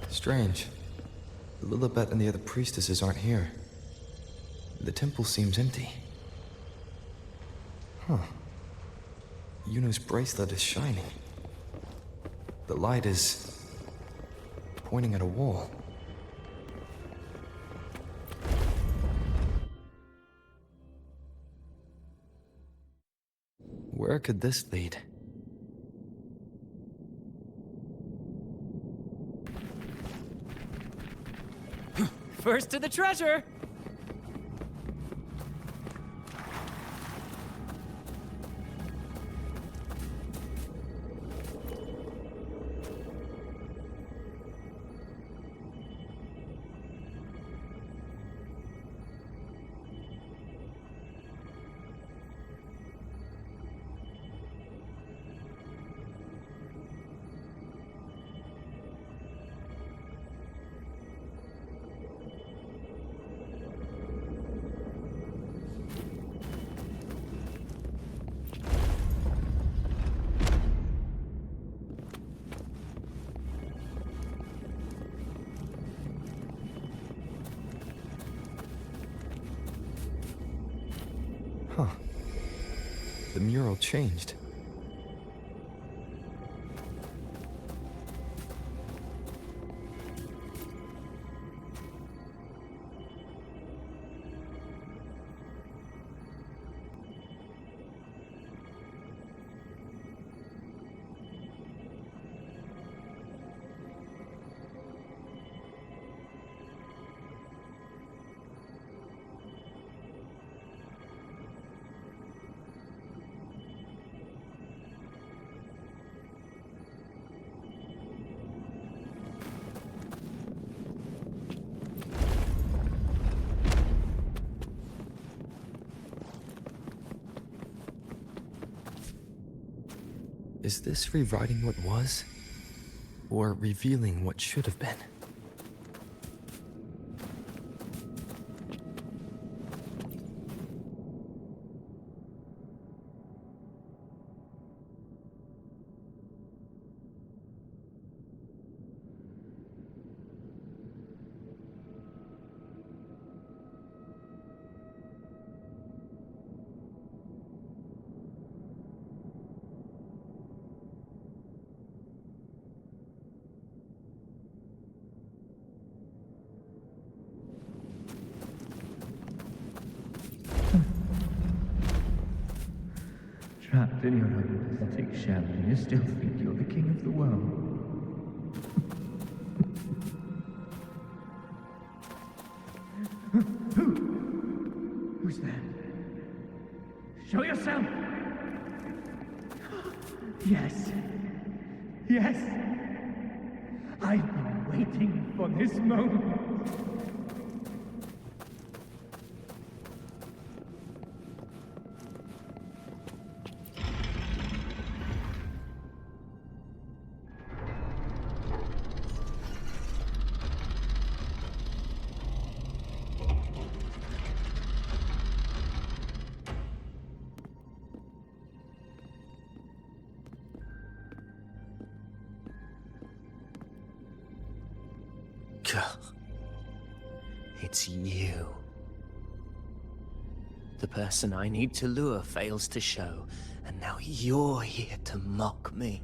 Strange. Lilibet and the other priestesses aren't here. The temple seems empty. Huh. Yuno's bracelet is shining. The light is pointing at a wall. Where could this lead? First to the treasure! Huh. The mural changed. Is this rewriting what was? Or revealing what should have been? Trapped in your own pathetic shell, you still think you're the king of the world. Who's there? Show yourself! Yes. Yes! I've been waiting for this moment. It's you. The person I need to lure fails to show, and now you're here to mock me.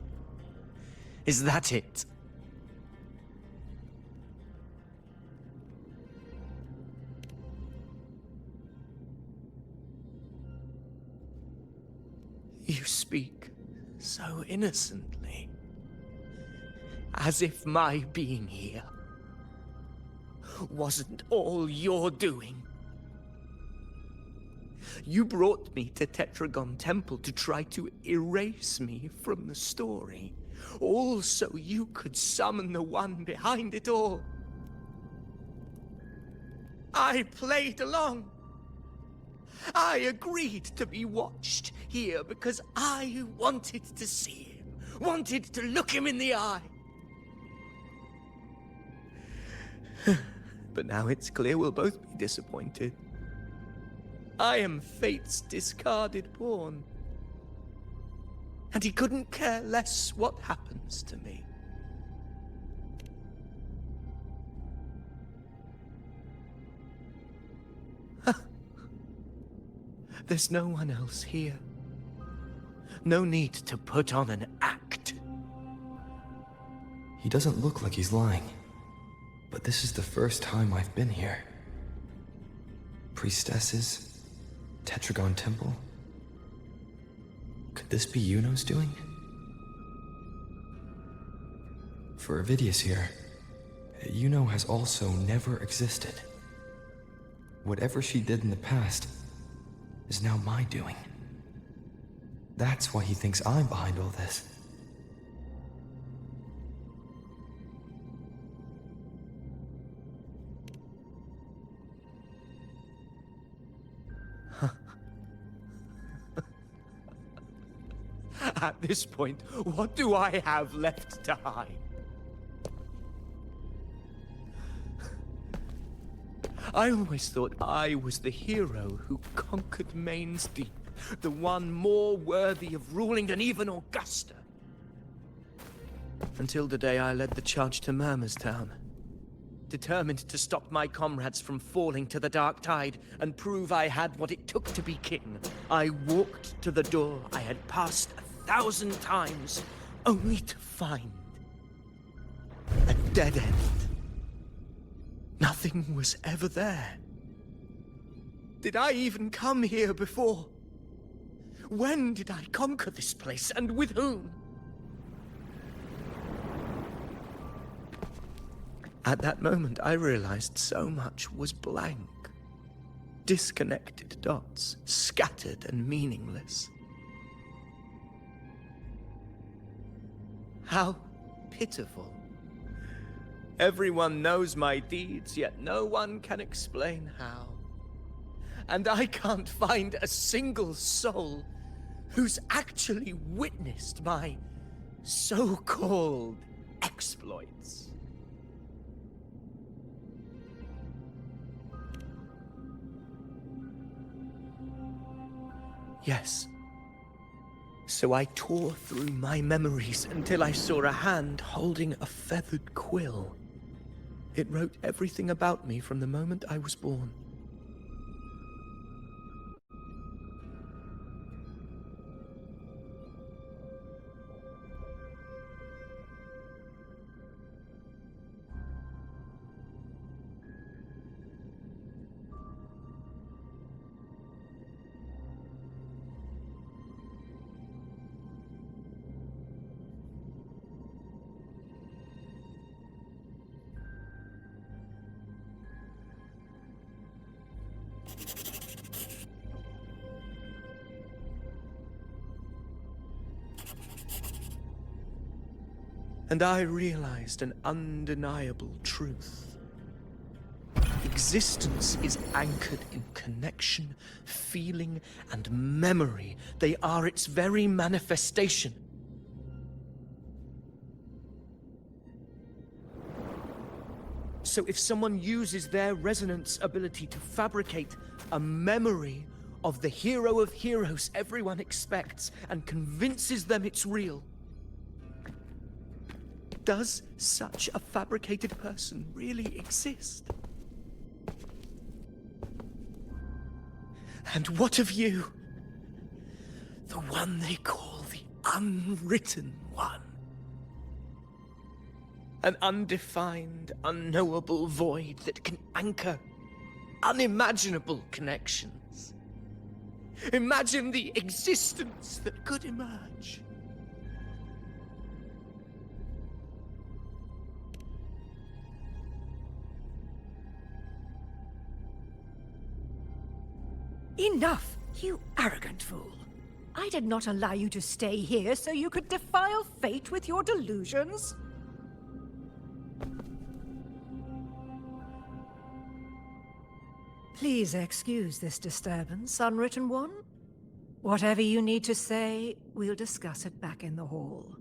Is that it? You speak so innocently, as if my being here wasn't all you're doing. You brought me to Tetragon Temple to try to erase me from the story, all so you could summon the one behind it all. I played along. I agreed to be watched here because I wanted to see him, wanted to look him in the eye. But now it's clear we'll both be disappointed. I am fate's discarded pawn. And he couldn't care less what happens to me. There's no one else here. No need to put on an act. He doesn't look like he's lying. But this is the first time I've been here. Priestesses, Tetragon Temple. Could this be Yuno's doing? For Avidius here, Yuno has also never existed. Whatever she did in the past is now my doing. That's why he thinks I'm behind all this. At this point, what do I have left to hide? I always thought I was the hero who conquered Main's Deep, the one more worthy of ruling than even Augusta. Until the day I led the charge to Murmur's Town, determined to stop my comrades from falling to the dark tide and prove I had what it took to be king. I walked to the door I had passed 1,000 times, only to find a dead end. Nothing was ever there. Did I even come here before? When did I conquer this place, and with whom? At that moment, I realized so much was blank. Disconnected dots, scattered and meaningless. How pitiful. Everyone knows my deeds, yet no one can explain how. And I can't find a single soul who's actually witnessed my so-called exploits. Yes. So I tore through my memories until I saw a hand holding a feathered quill. It wrote everything about me from the moment I was born. And I realized an undeniable truth. Existence is anchored in connection, feeling, and memory. They are its very manifestation. So if someone uses their resonance ability to fabricate a memory of the hero of heroes everyone expects and convinces them it's real, does such a fabricated person really exist? And what of you? The one they call the Unwritten One. An undefined, unknowable void that can anchor unimaginable connections. Imagine the existence that could emerge. Enough, you arrogant fool. I did not allow you to stay here so you could defile fate with your delusions. Please excuse this disturbance, Unwritten One. Whatever you need to say, we'll discuss it back in the hall.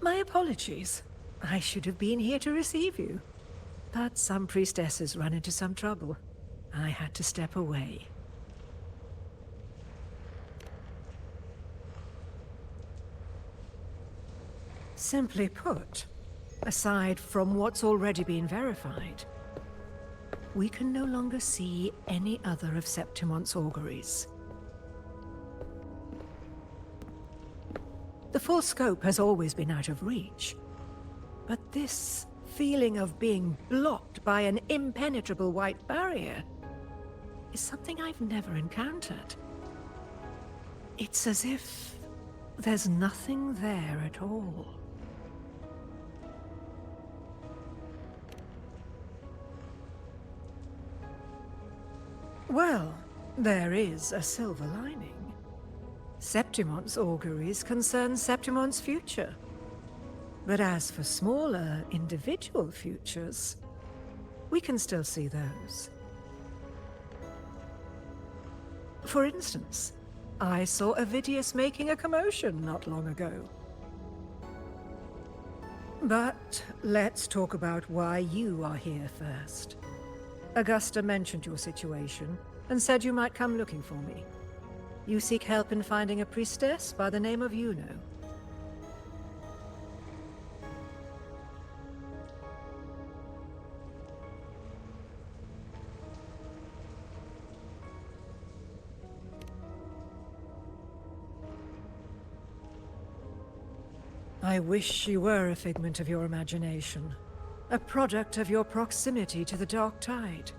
My apologies. I should have been here to receive you. But some priestesses run into some trouble. I had to step away. Simply put, aside from what's already been verified, we can no longer see any other of Septimon's auguries. The full scope has always been out of reach, but this feeling of being blocked by an impenetrable white barrier is something I've never encountered. It's as if there's nothing there at all. Well, there is a silver lining. Septimon's auguries concern Septimon's future. But as for smaller, individual futures, we can still see those. For instance, I saw Avidius making a commotion not long ago. But let's talk about why you are here first. Augusta mentioned your situation and said you might come looking for me. You seek help in finding a priestess by the name of Yuno. I wish she were a figment of your imagination. a product of your proximity to the Dark Tide.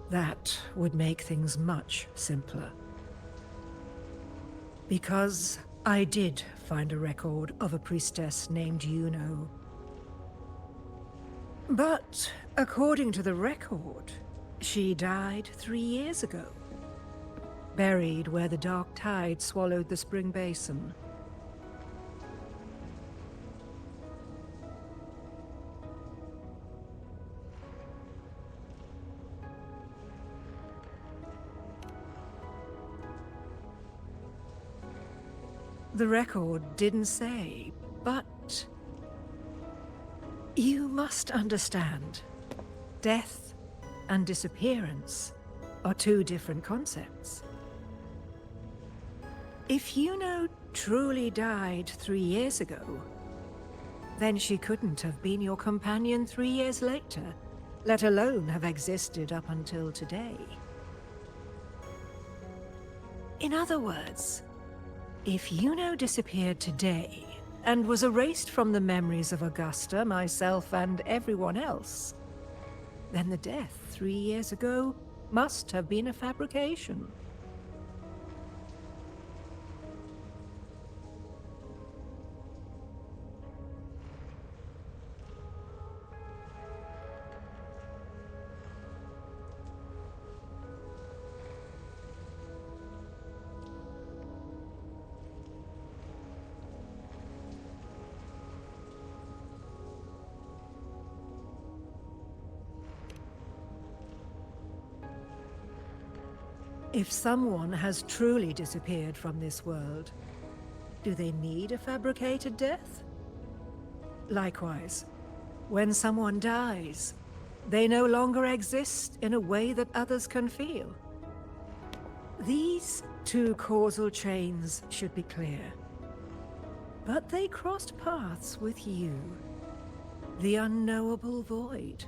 That would make things much simpler. Because I did find a record of a priestess named Yuno. But according to the record, she died 3 years ago. Buried where the Dark Tide swallowed the Spring Basin. The record didn't say, but you must understand. Death and disappearance are two different concepts. If Yuno truly died 3 years ago, then she couldn't have been your companion 3 years later, let alone have existed up until today. In other words, if Yuno disappeared today and was erased from the memories of Augusta, myself, and everyone else, then the death 3 years ago must have been a fabrication. If someone has truly disappeared from this world, do they need a fabricated death? Likewise, when someone dies, they no longer exist in a way that others can feel. These two causal chains should be clear. But they crossed paths with you, the unknowable void.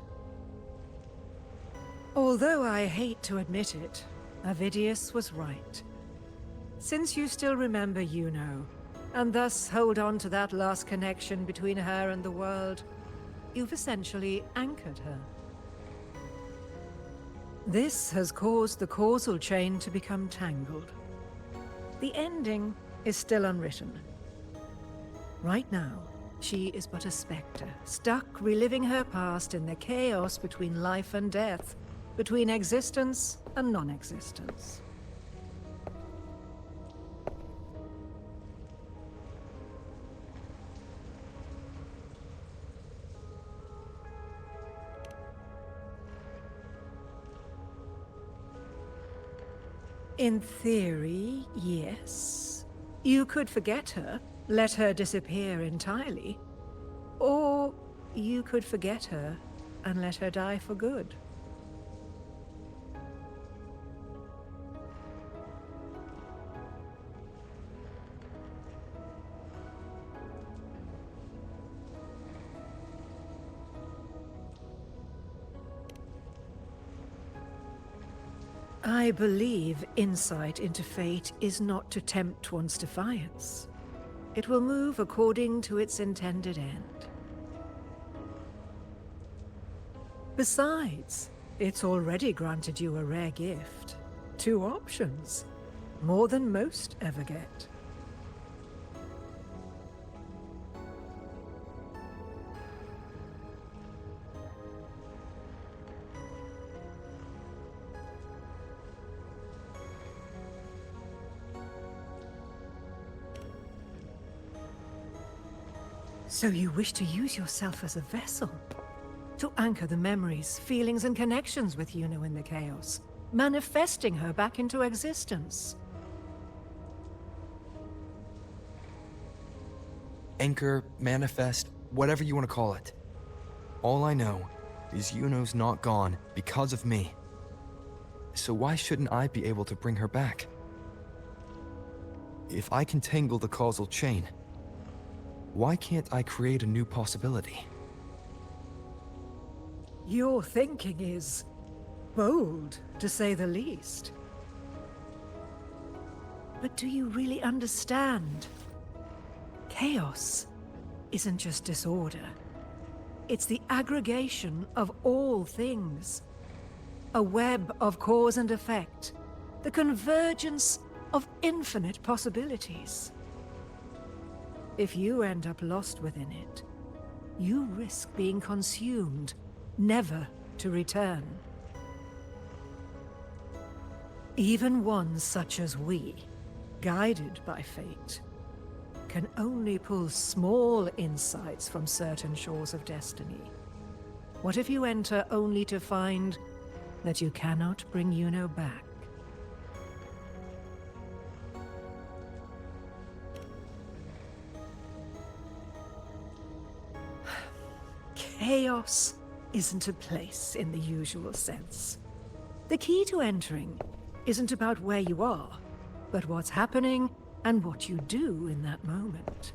Although I hate to admit it, Avidius was right. Since you still remember Yuno, and thus hold on to that last connection between her and the world, you've essentially anchored her. This has caused the causal chain to become tangled. The ending is still unwritten. Right now, she is but a spectre, stuck reliving her past in the chaos between life and death, between existence and non-existence. In theory, yes. You could forget her, let her disappear entirely. Or you could forget her and let her die for good. I believe insight into fate is not to tempt one's defiance. It will move according to its intended end. Besides, it's already granted you a rare gift. 2 options. More than most ever get. So you wish to use yourself as a vessel? To anchor the memories, feelings, and connections with Yuno in the chaos, manifesting her back into existence. Anchor, manifest, whatever you want to call it. All I know is Yuno's not gone because of me. So why shouldn't I be able to bring her back? If I can tangle the causal chain, why can't I create a new possibility? Your thinking is bold, to say the least. But do you really understand? Chaos isn't just disorder. It's the aggregation of all things. A web of cause and effect. The convergence of infinite possibilities. If you end up lost within it, you risk being consumed, never to return. Even ones such as we, guided by fate, can only pull small insights from certain shores of destiny. What if you enter only to find that you cannot bring Yuno back? Chaos isn't a place in the usual sense. The key to entering isn't about where you are, but what's happening and what you do in that moment.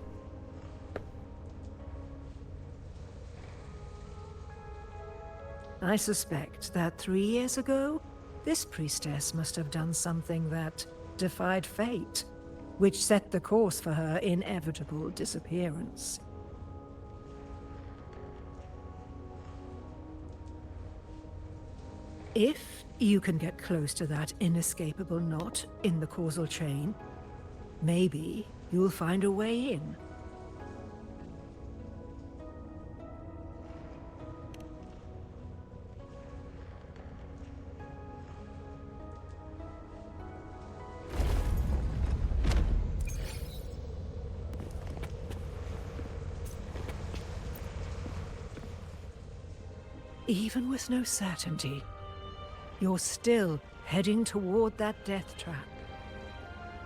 I suspect that 3 years ago, this priestess must have done something that defied fate, which set the course for her inevitable disappearance. If you can get close to that inescapable knot in the causal chain, maybe you'll find a way in. Even with no certainty, you're still heading toward that death trap.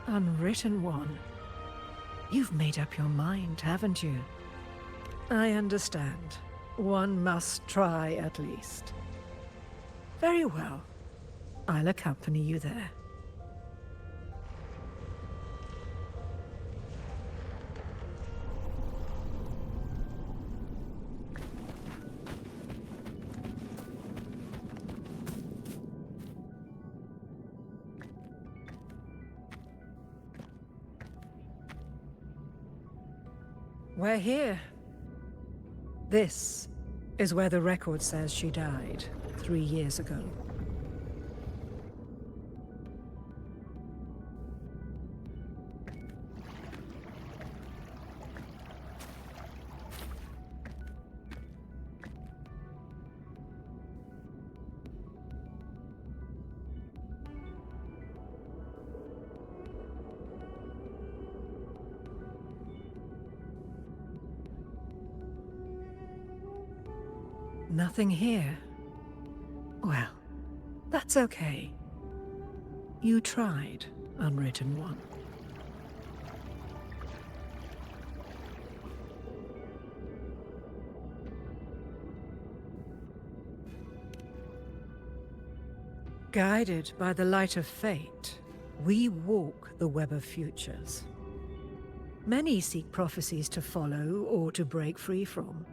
Unwritten one. You've made up your mind, haven't you? I understand. One must try at least. Very well. I'll accompany you there. We're here. This is where the record says she died 3 years ago. Nothing here. Well, that's okay. You tried, Unwritten One. Guided by the light of fate, we walk the web of futures. Many seek prophecies to follow or to break free from,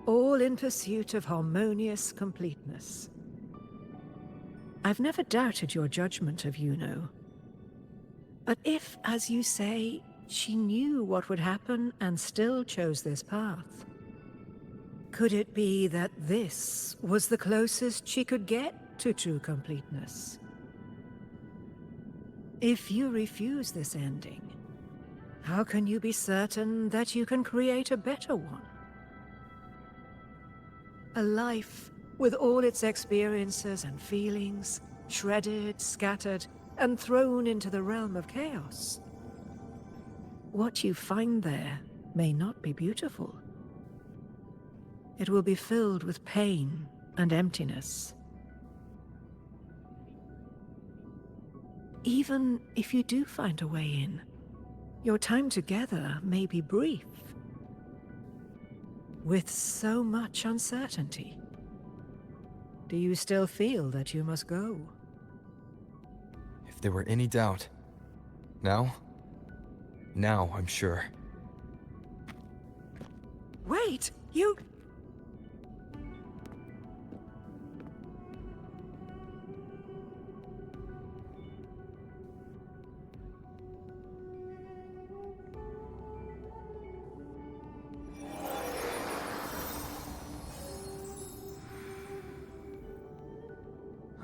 all in pursuit of harmonious completeness. I've never doubted your judgment of Yuno. But if, as you say, she knew what would happen and still chose this path, could it be that this was the closest she could get to true completeness? If you refuse this ending, how can you be certain that you can create a better one? A life with all its experiences and feelings, shredded, scattered, and thrown into the realm of chaos. What you find there may not be beautiful. It will be filled with pain and emptiness. Even if you do find a way in, your time together may be brief. With so much uncertainty, do you still feel that you must go? If there were any doubt, now I'm sure. Wait, you...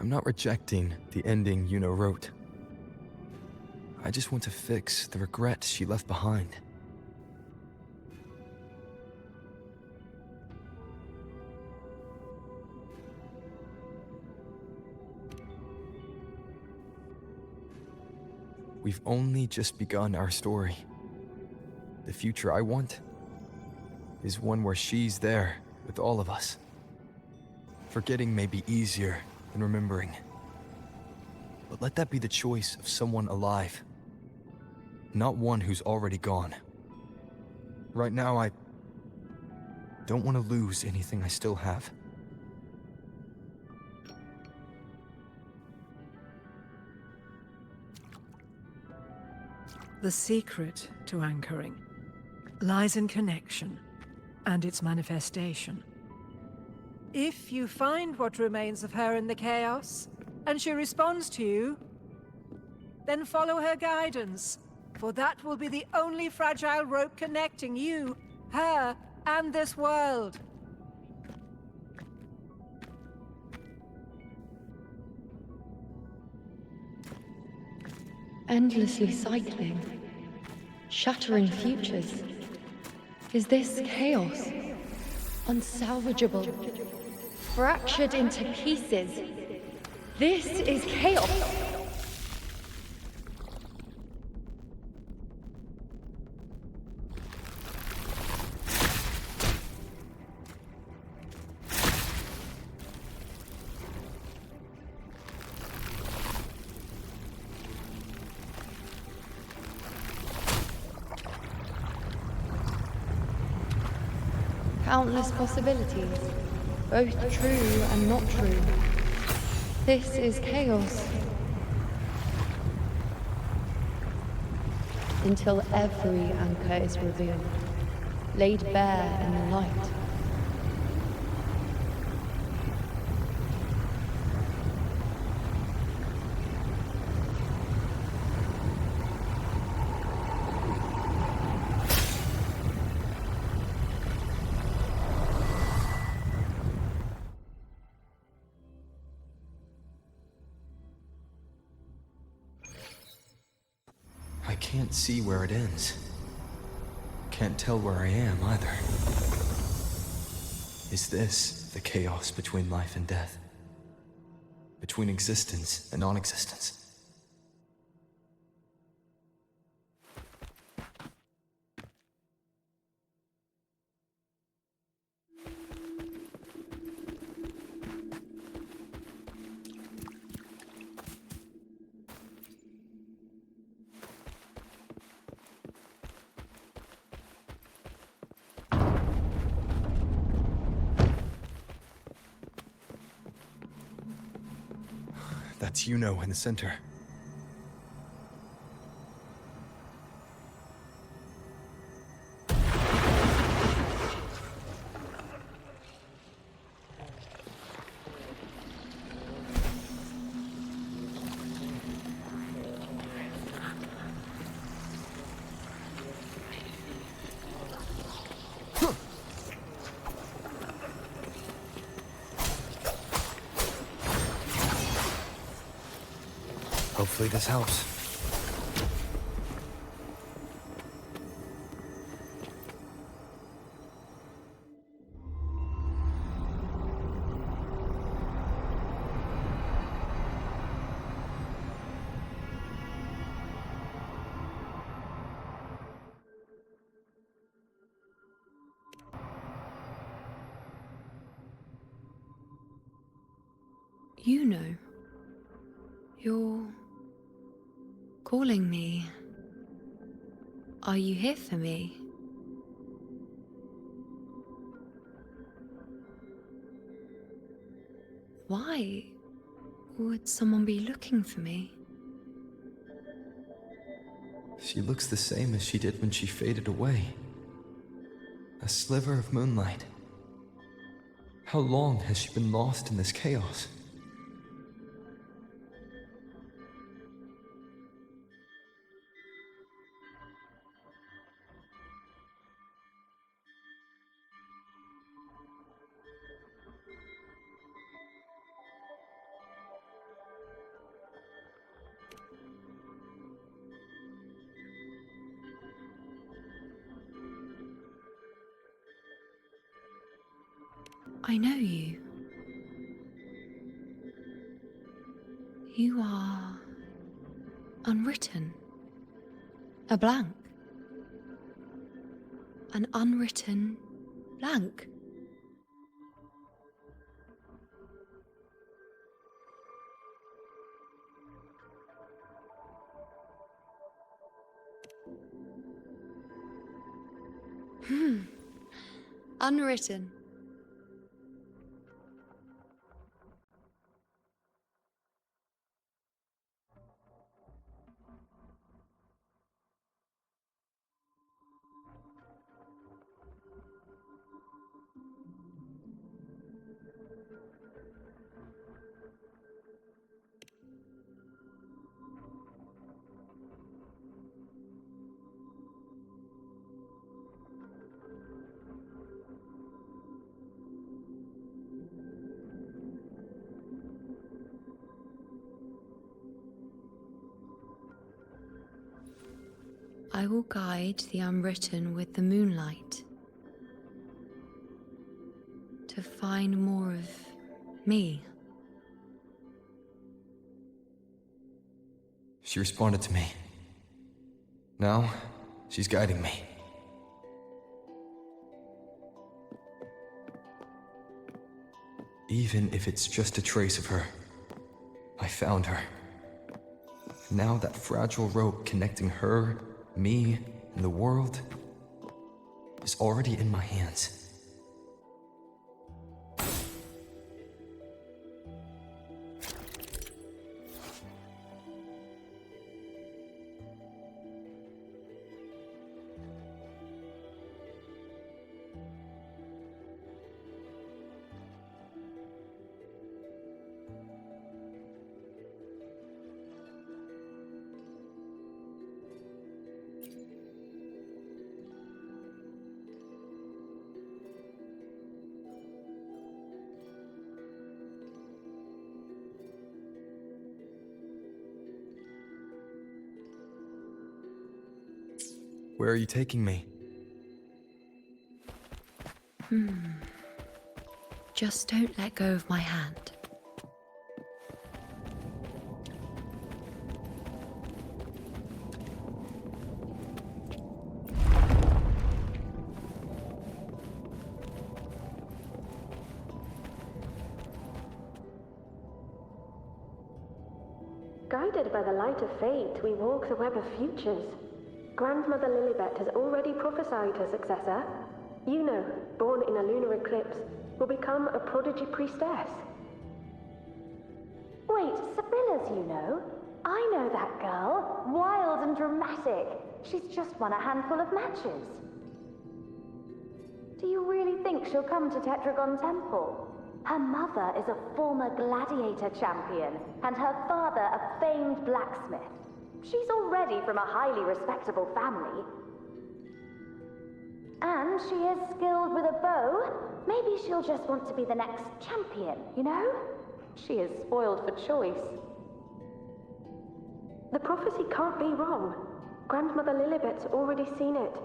I'm not rejecting the ending Yuno wrote. I just want to fix the regret she left behind. We've only just begun our story. The future I want is one where she's there with all of us. Forgetting may be easier than remembering. But let that be the choice of someone alive, not one who's already gone. Right now, I don't want to lose anything I still have. The secret to anchoring lies in connection and its manifestation. If you find what remains of her in the chaos, and she responds to you, then follow her guidance, for that will be the only fragile rope connecting you, her, and this world. Endlessly cycling, shattering futures. Is this chaos? Unsalvageable, fractured into pieces. This is chaos. Countless possibilities, both true and not true. This is chaos. Until every anchor is revealed, laid bare in the light. I can't see where it ends. Can't tell where I am either. Is this the chaos between life and death? Between existence and non-existence? That's Yuno in the center. Hopefully this helps. You know, you're calling me. Are you here for me? Why would someone be looking for me? She looks the same as she did when she faded away. A sliver of moonlight. How long has she been lost in this chaos? I know you. You are unwritten. A blank. An unwritten blank. Unwritten. I will guide the unwritten with the moonlight to find more of me. She responded to me. Now, she's guiding me. Even if it's just a trace of her, I found her. Now that fragile rope connecting her, me, and the world is already in my hands. Where are you taking me? Just don't let go of my hand. Guided by the light of fate, we walk the web of futures. Grandmother Lilibet has already prophesied her successor. Yuno, born in a lunar eclipse, will become a prodigy priestess. Wait, Sibylla's Yuno? I know that girl. Wild and dramatic. She's just won a handful of matches. Do you really think she'll come to Tetragon Temple? Her mother is a former gladiator champion, and her father a famed blacksmith. She's already from a highly respectable family. And she is skilled with a bow. Maybe she'll just want to be the next champion, you know? She is spoiled for choice. The prophecy can't be wrong. Grandmother Lilibet's already seen it.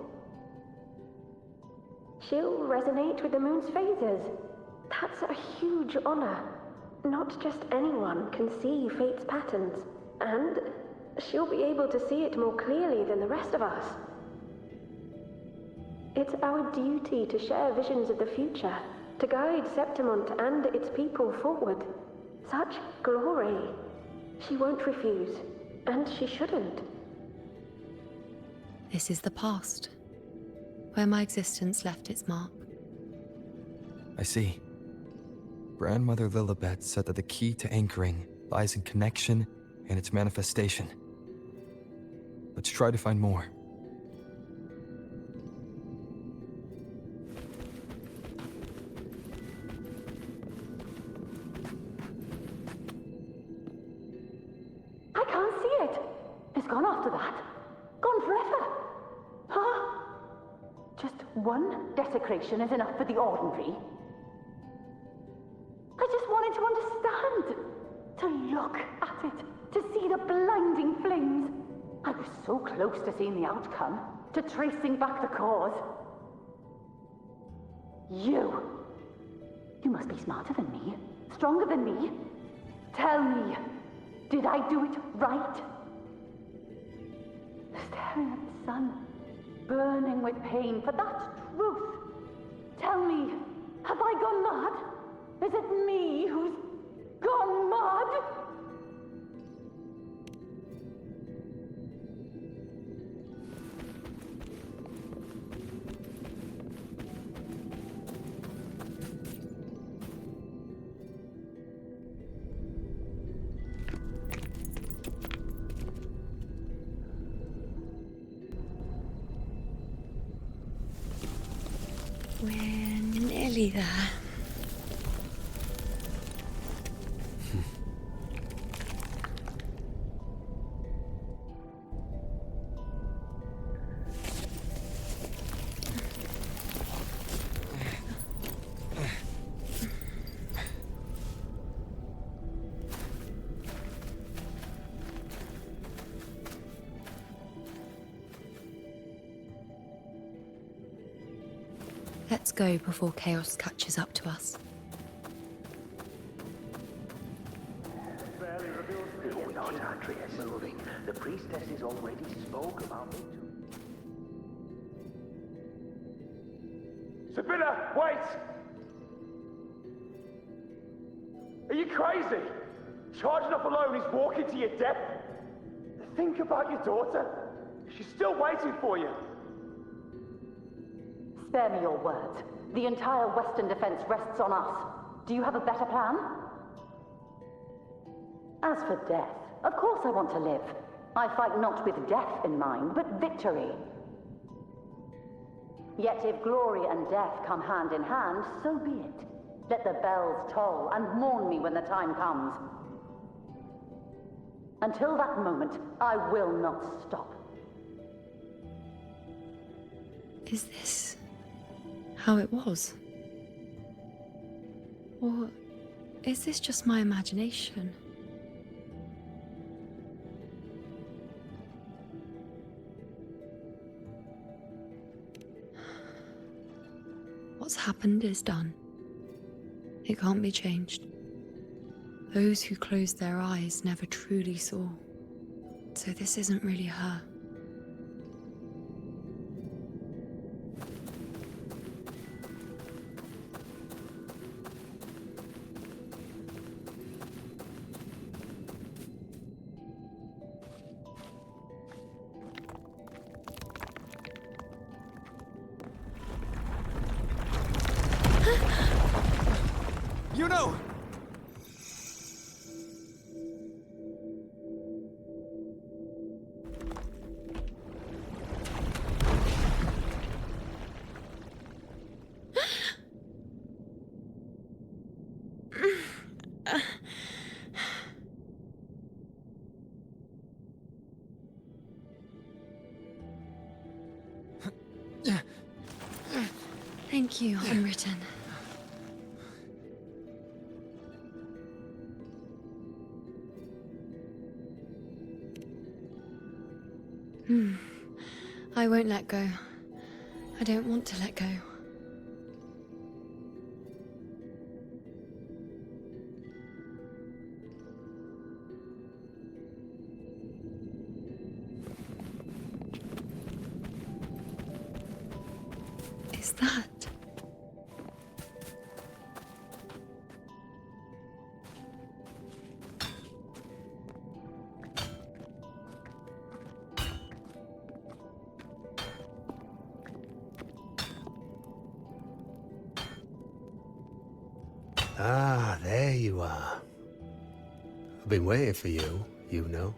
She'll resonate with the moon's phases. That's a huge honor. Not just anyone can see fate's patterns, and she'll be able to see it more clearly than the rest of us. It's our duty to share visions of the future, to guide Septimont and its people forward. Such glory. She won't refuse, and she shouldn't. This is the past, where my existence left its mark. I see. Grandmother Lilibet said that the key to anchoring lies in connection and its manifestation. Let's try to find more. I can't see it. It's gone after that. Gone forever. Huh? Just one desecration is enough for the ordinary. I just wanted to understand. To look at it. To see the blinding flames. I was so close to seeing the outcome. To tracing back the cause. You. You must be smarter than me, stronger than me. Tell me, did I do it right? Staring at the sun, burning with pain for that truth. Tell me, have I gone mad? Is it me who's gone mad? We're nearly there. Let's go before chaos catches up to us. Do not, Atreus. Moving. The priestesses already spoke about it. Sibylla, wait! Are you crazy? Charging up alone is walking to your death. Think about your daughter. She's still waiting for you. Spare me your words. The entire Western defense rests on us. Do you have a better plan? As for death, of course I want to live. I fight not with death in mind, but victory. Yet if glory and death come hand in hand, so be it. Let the bells toll and mourn me when the time comes. Until that moment, I will not stop. Is this how it was? Or is this just my imagination? What's happened is done. It can't be changed. Those who closed their eyes never truly saw. So this isn't really her. You know! Thank you, Unwritten. I won't let go. I don't want to let go. Is that? Ah, there you are. I've been waiting for you, you know.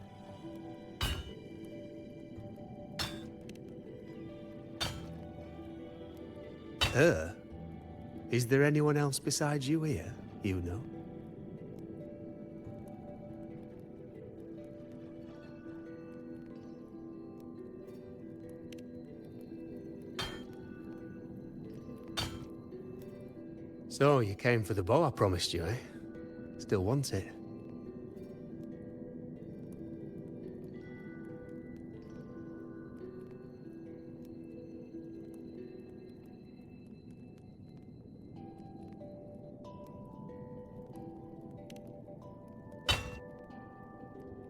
Her? Is there anyone else besides you here, you know? So, you came for the bow I promised you, eh? Still want it?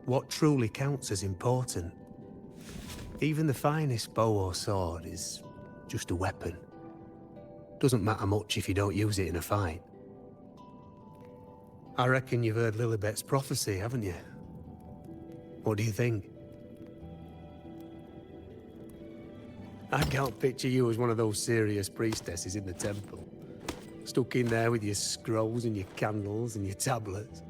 what truly counts as important. Even the finest bow or sword is just a weapon. Doesn't matter much if you don't use it in a fight. I reckon you've heard Lilibet's prophecy, haven't you? What do you think? I can't picture you as one of those serious priestesses in the temple. Stuck in there with your scrolls and your candles and your tablets.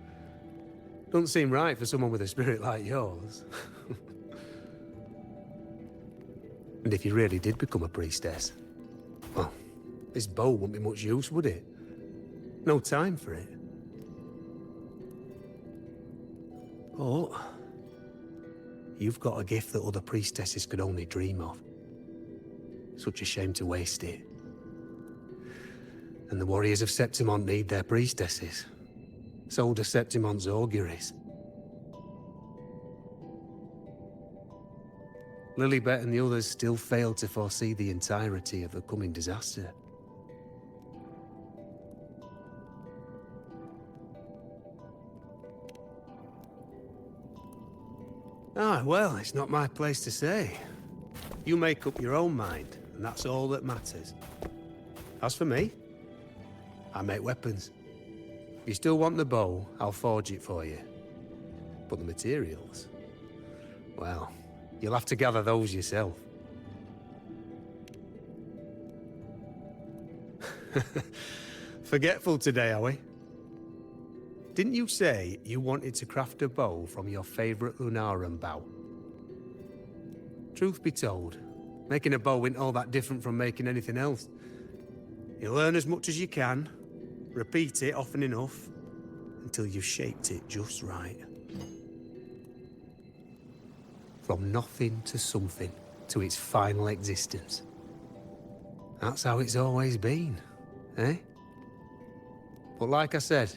Doesn't seem right for someone with a spirit like yours. And if you really did become a priestess, well, this bow wouldn't be much use, would it? No time for it. Oh, you've got a gift that other priestesses could only dream of. Such a shame to waste it. And the warriors of Septimont need their priestesses. So do Septimont's auguries. Lilibet and the others still failed to foresee the entirety of the coming disaster. Ah, well, it's not my place to say. You make up your own mind, and that's all that matters. As for me, I make weapons. If you still want the bow, I'll forge it for you. But the materials, well, you'll have to gather those yourself. Forgetful today, are we? Didn't you say you wanted to craft a bow from your favorite Lunarum bow? Truth be told, making a bow isn't all that different from making anything else. You learn as much as you can, repeat it often enough, until you've shaped it just right. From nothing to something, to its final existence. That's how it's always been, eh? But like I said,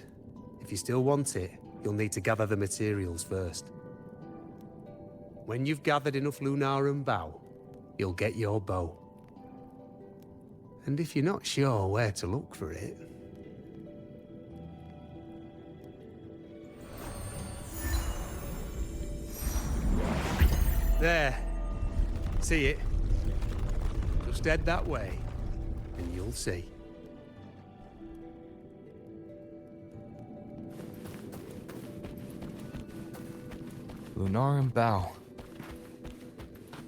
if you still want it, you'll need to gather the materials first. When you've gathered enough Lunarum bow, you'll get your bow. And if you're not sure where to look for it... There. See it? Just head that way, and you'll see. Lunarum bow.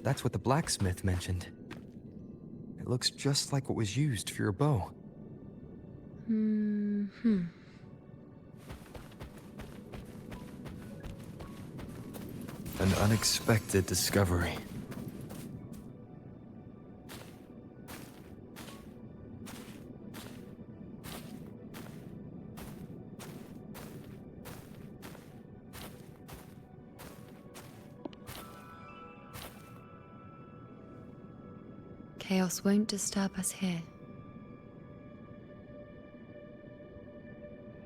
That's what the blacksmith mentioned. It looks just like what was used for your bow. Mm-hmm. An unexpected discovery. Chaos won't disturb us here.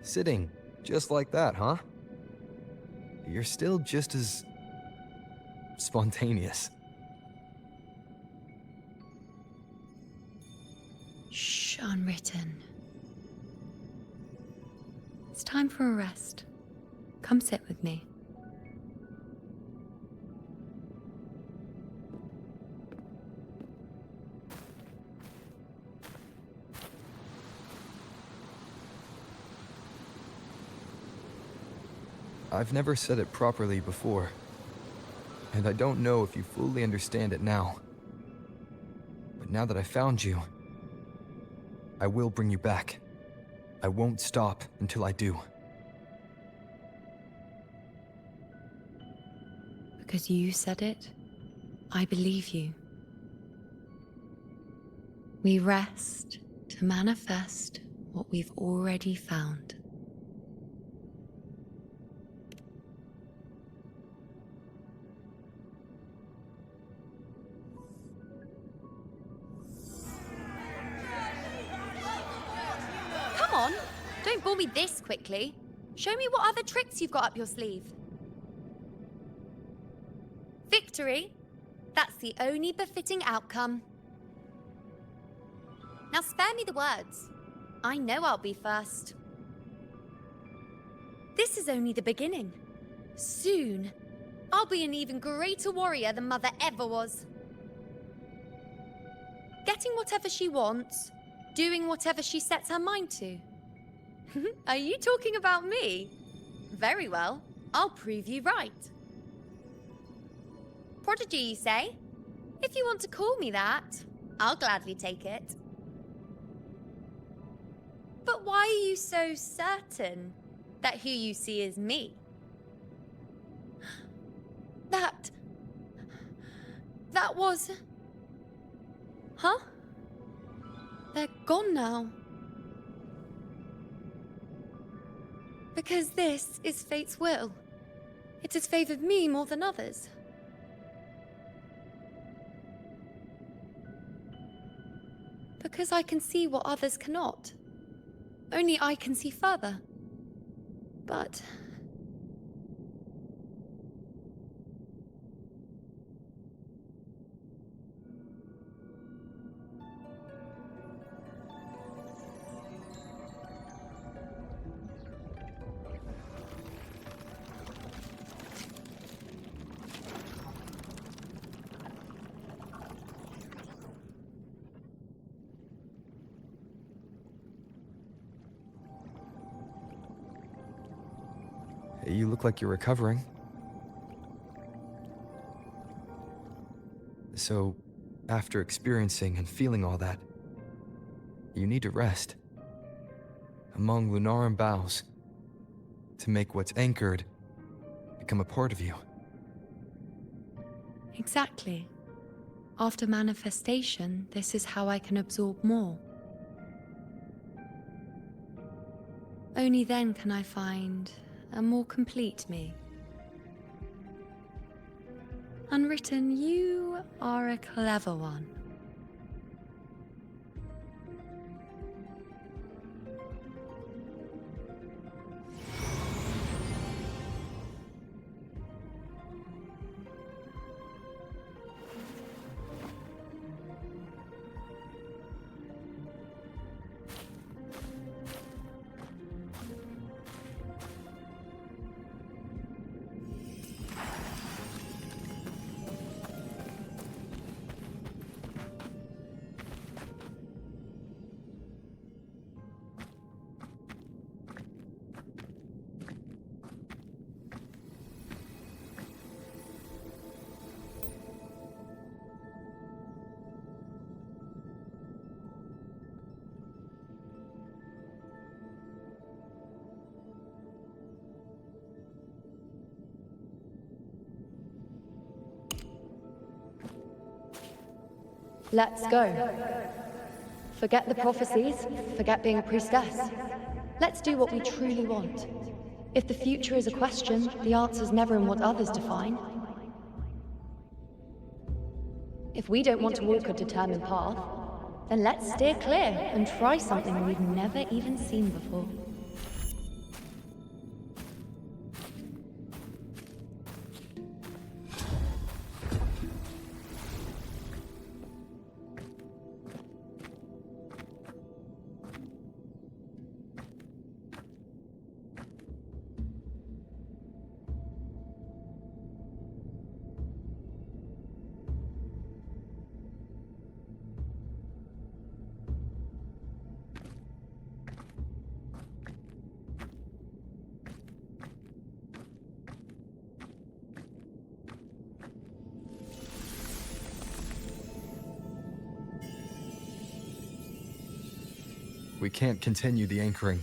Sitting, just like that, huh? You're still just as... spontaneous. Shh, unwritten. It's time for a rest. Come sit with me. I've never said it properly before, and I don't know if you fully understand it now. But now that I found you, I will bring you back. I won't stop until I do. Because you said it, I believe you. We rest to manifest what we've already found. Don't bore me this quickly. Show me what other tricks you've got up your sleeve. Victory? That's the only befitting outcome. Now spare me the words. I know I'll be first. This is only the beginning. Soon, I'll be an even greater warrior than Mother ever was. Getting whatever she wants, doing whatever she sets her mind to. Are you talking about me? Very well, I'll prove you right. Prodigy, you say? If you want to call me that, I'll gladly take it. But why are you so certain that who you see is me? That was... Huh? They're gone now. Because this is fate's will. It has favored me more than others. Because I can see what others cannot. Only I can see further. But... You look like you're recovering. So, after experiencing and feeling all that, you need to rest. Among Lunaran boughs, to make what's anchored become a part of you. Exactly. After manifestation, this is how I can absorb more. Only then can I find a more complete me. Unwritten, you are a clever one. Let's go. Forget the prophecies, forget being a priestess. Let's do what we truly want. If the future is a question, the answer's never in what others define. If we don't want to walk a determined path, then let's steer clear and try something we've never even seen before. We can't continue the anchoring.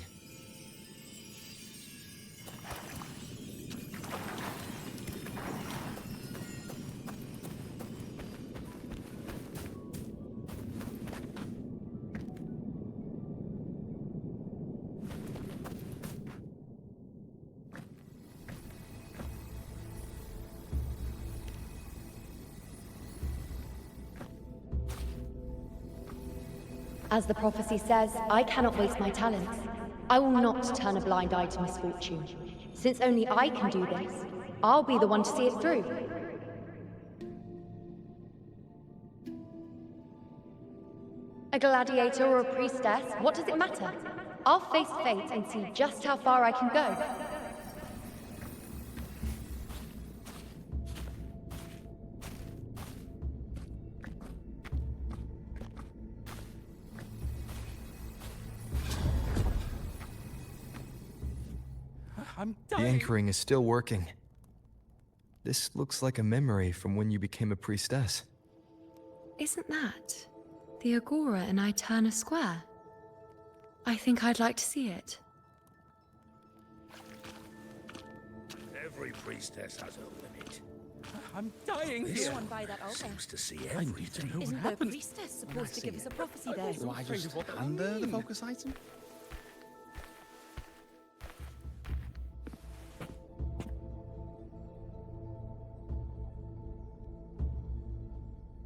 As the prophecy says, I cannot waste my talents. I will not turn a blind eye to misfortune. Since only I can do this, I'll be the one to see it through. A gladiator or a priestess, what does it matter? I'll face fate and see just how far I can go. I'm The dying. anchoring is still working. This looks like a memory from when you became a priestess. Isn't that the Agora in Eterna Square? I think I'd like to see it. Every priestess has a limit. I'm dying This here. one seems to see I need to know what Isn't the happened. priestess supposed to give us a prophecy there? Do I just hand her the focus item?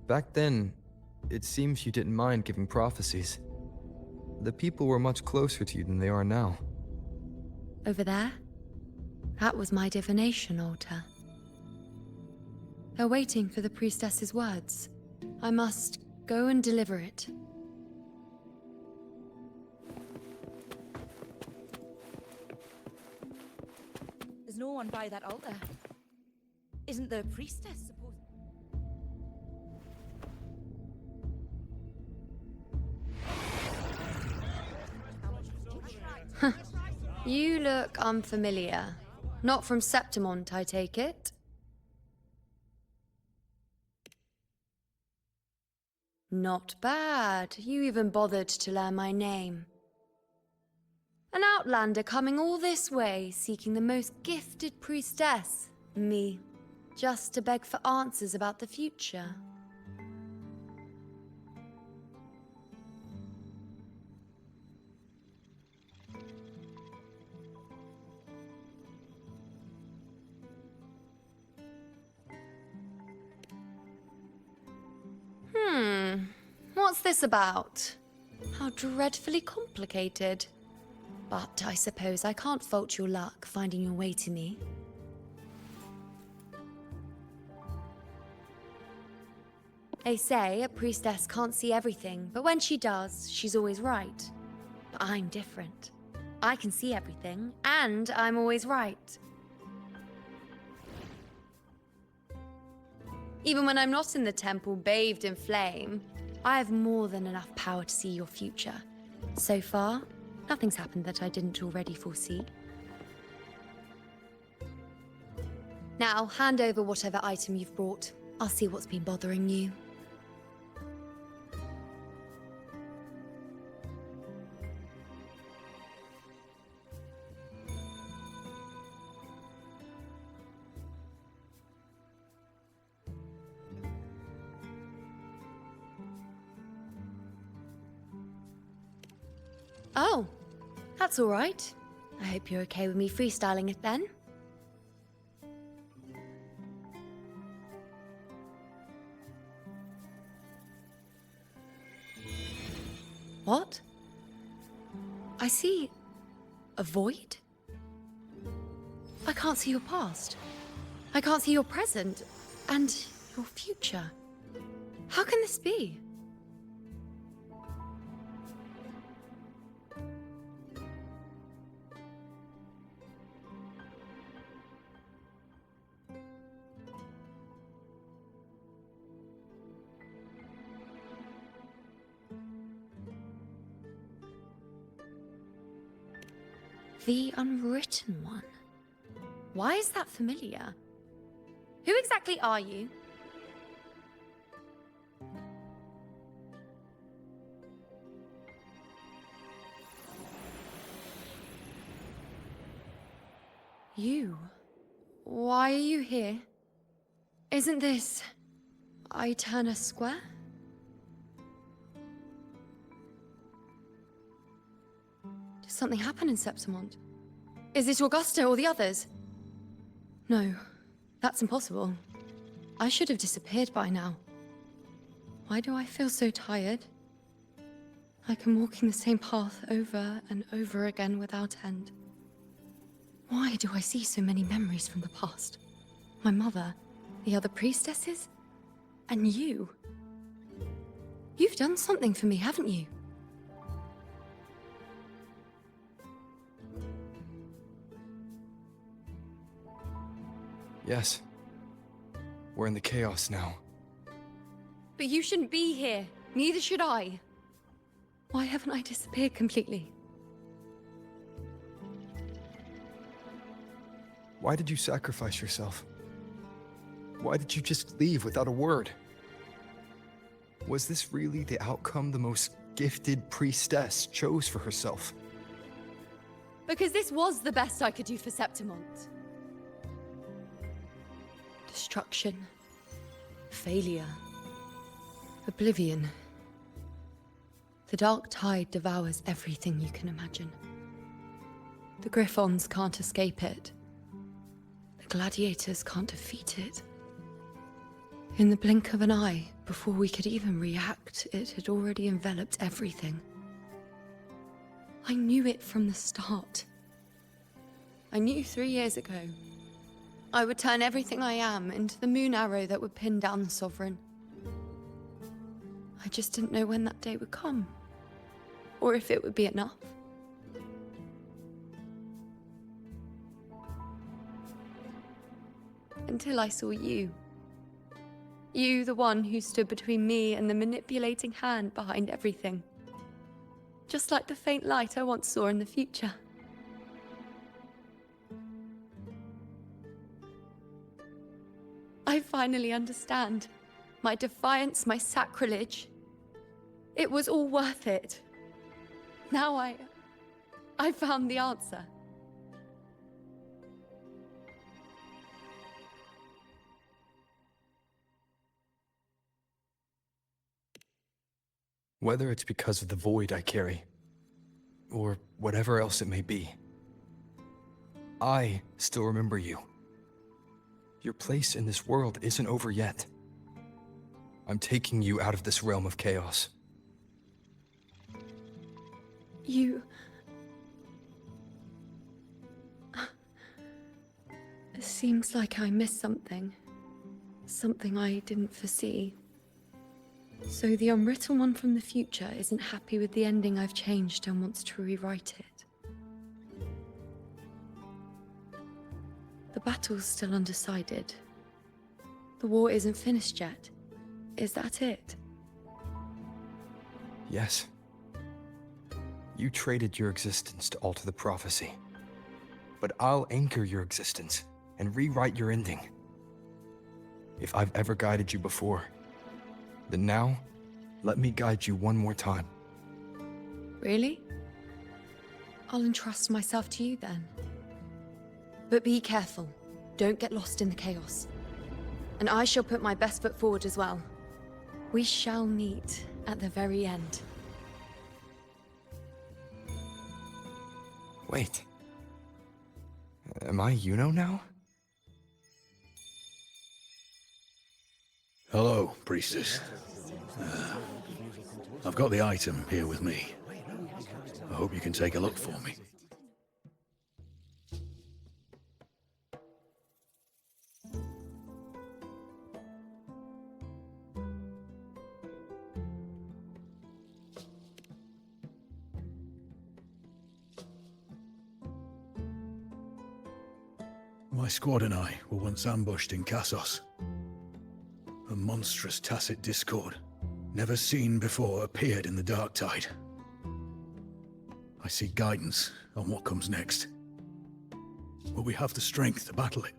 Back then, it seems you didn't mind giving prophecies. The people were much closer to you than they are now. Over there? That was my divination altar. They're waiting for the priestess's words. I must go and deliver it. There's no one by that altar. Isn't the priestess supposed... You look unfamiliar. Not from Septimont, I take it. Not bad. You even bothered to learn my name. An outlander coming all this way, seeking the most gifted priestess, me, just to beg for answers about the future. What's this about? How dreadfully complicated. But I suppose I can't fault your luck finding your way to me. They say a priestess can't see everything, but when she does, she's always right. But I'm different. I can see everything, and I'm always right. Even when I'm not in the temple bathed in flame, I have more than enough power to see your future. So far, nothing's happened that I didn't already foresee. Now, hand over whatever item you've brought. I'll see what's been bothering you. Oh, that's all right. I hope you're okay with me freestyling it then. What? I see a void? I can't see your past. I can't see your present and your future. How can this be? The Unwritten One. Why is that familiar? Who exactly are you? You? Why are you here? Isn't this Eterna Square? Did something happen in Septimont? Is it Augusta or the others? No, that's impossible. I should have disappeared by now. Why do I feel so tired? Like I'm walking the same path over and over again without end. Why do I see so many memories from the past? My mother, the other priestesses, and you. You've done something for me, haven't you? Yes. We're in the chaos now. But you shouldn't be here. Neither should I. Why haven't I disappeared completely? Why did you sacrifice yourself? Why did you just leave without a word? Was this really the outcome the most gifted priestess chose for herself? Because this was the best I could do for Septimont. Destruction. Failure. Oblivion. The dark tide devours everything you can imagine. The Griffons can't escape it. The gladiators can't defeat it. In the blink of an eye, before we could even react, it had already enveloped everything. I knew it from the start. I knew 3 years ago I would turn everything I am into the moon arrow that would pin down the Sovereign. I just didn't know when that day would come, or if it would be enough. Until I saw you. You, the one who stood between me and the manipulating hand behind everything. Just like the faint light I once saw in the future. I finally understand. My defiance, my sacrilege. It was all worth it. Now I found the answer. Whether it's because of the void I carry, or whatever else it may be, I still remember you. Your place in this world isn't over yet. I'm taking you out of this realm of chaos. You... It seems like I missed something. Something I didn't foresee. So the unwritten one from the future isn't happy with the ending I've changed and wants to rewrite it. The battle's still undecided. The war isn't finished yet. Is that it? Yes. You traded your existence to alter the prophecy. But I'll anchor your existence and rewrite your ending. If I've ever guided you before, then now, let me guide you one more time. Really? I'll entrust myself to you then. But be careful. Don't get lost in the chaos. And I shall put my best foot forward as well. We shall meet at the very end. Wait. Am I Yuno now? Hello, priestess. I've got the item here with me. I hope you can take a look for me. My squad and I were once ambushed in Kassos. A monstrous tacit discord, never seen before, appeared in the dark tide. I seek guidance on what comes next. Will we have the strength to battle it?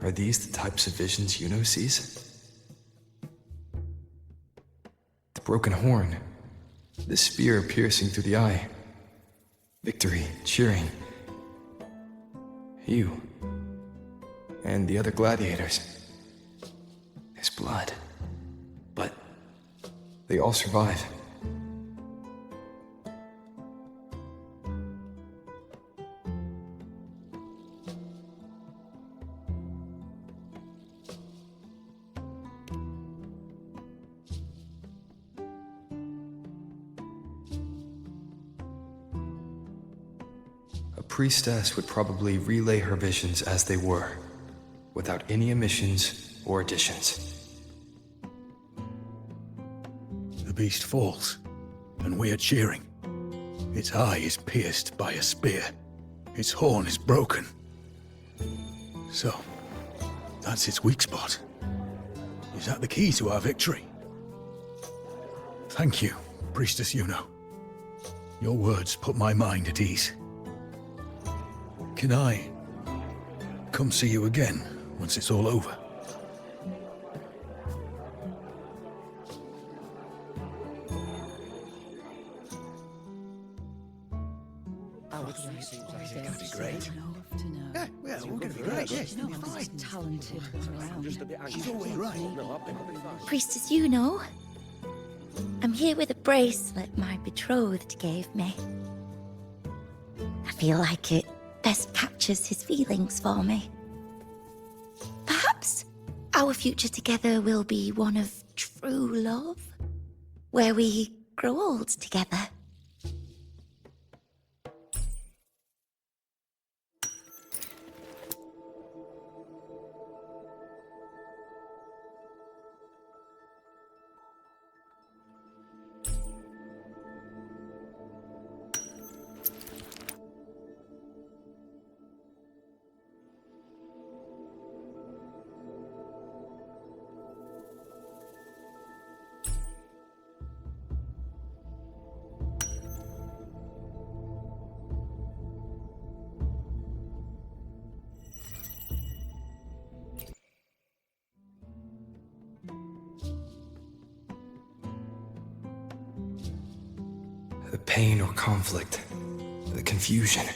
Are these the types of visions Yuno sees? The broken horn, the spear piercing through the eye, victory, cheering. You, and the other gladiators. There's blood, but they all survive. A priestess would probably relay her visions as they were, without any omissions or additions. The beast falls, and we are cheering. Its eye is pierced by a spear. Its horn is broken. So, that's its weak spot. Is that the key to our victory? Thank you, Priestess Yuno. Your words put my mind at ease. Can I come see you again once it's all over? Great. Yeah, we're gonna be great. Yeah, she'll be fine. Talented around. She's always right. Priestess Yuno, I'm here with a bracelet my betrothed gave me. I feel like it best captures his feelings for me. Perhaps our future together will be one of true love, where we grow old together. The pain or conflict, the confusion,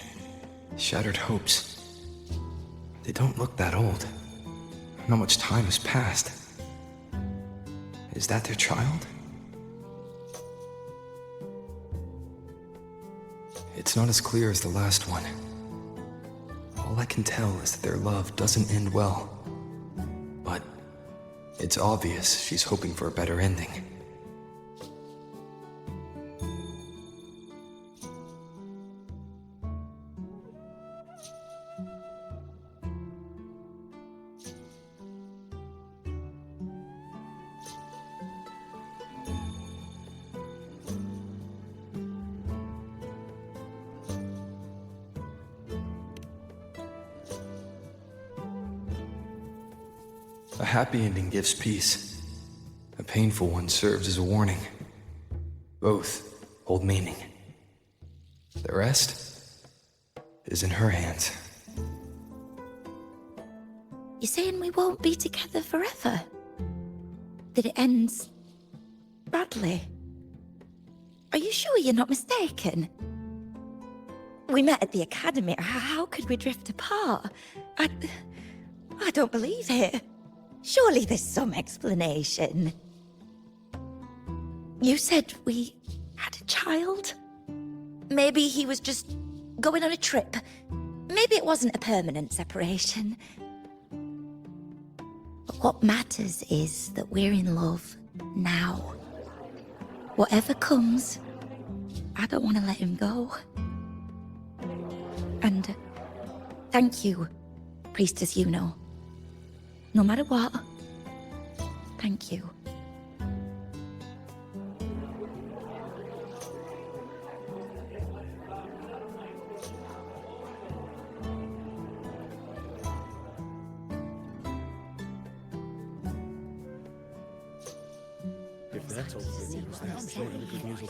shattered hopes. They don't look that old. Not much time has passed. Is that their child? It's not as clear as the last one. All I can tell is that their love doesn't end well. But it's obvious she's hoping for a better ending. A happy ending gives peace. A painful one serves as a warning. Both hold meaning. The rest is in her hands. You're saying we won't be together forever? That it ends badly? Are you sure you're not mistaken? We met at the academy. How could we drift apart? I don't believe it. Surely there's some explanation. You said we had a child? Maybe he was just going on a trip. Maybe it wasn't a permanent separation. But what matters is that we're in love now. Whatever comes, I don't want to let him go. And thank you, Priestess Yuno. No matter what, thank you.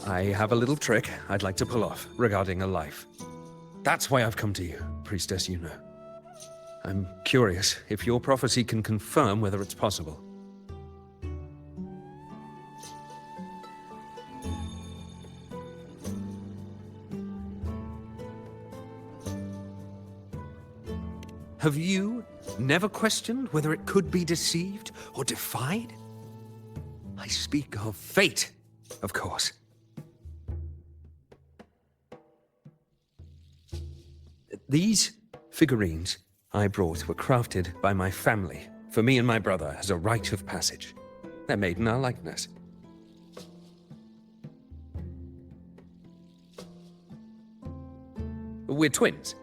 I have a little trick I'd like to pull off regarding a life. That's why I've come to you, Priestess Yuno. I'm curious if your prophecy can confirm whether it's possible. Have you never questioned whether it could be deceived or defied? I speak of fate, of course. These figurines I brought were crafted by my family for me and my brother as a rite of passage. They're made in our likeness. We're twins,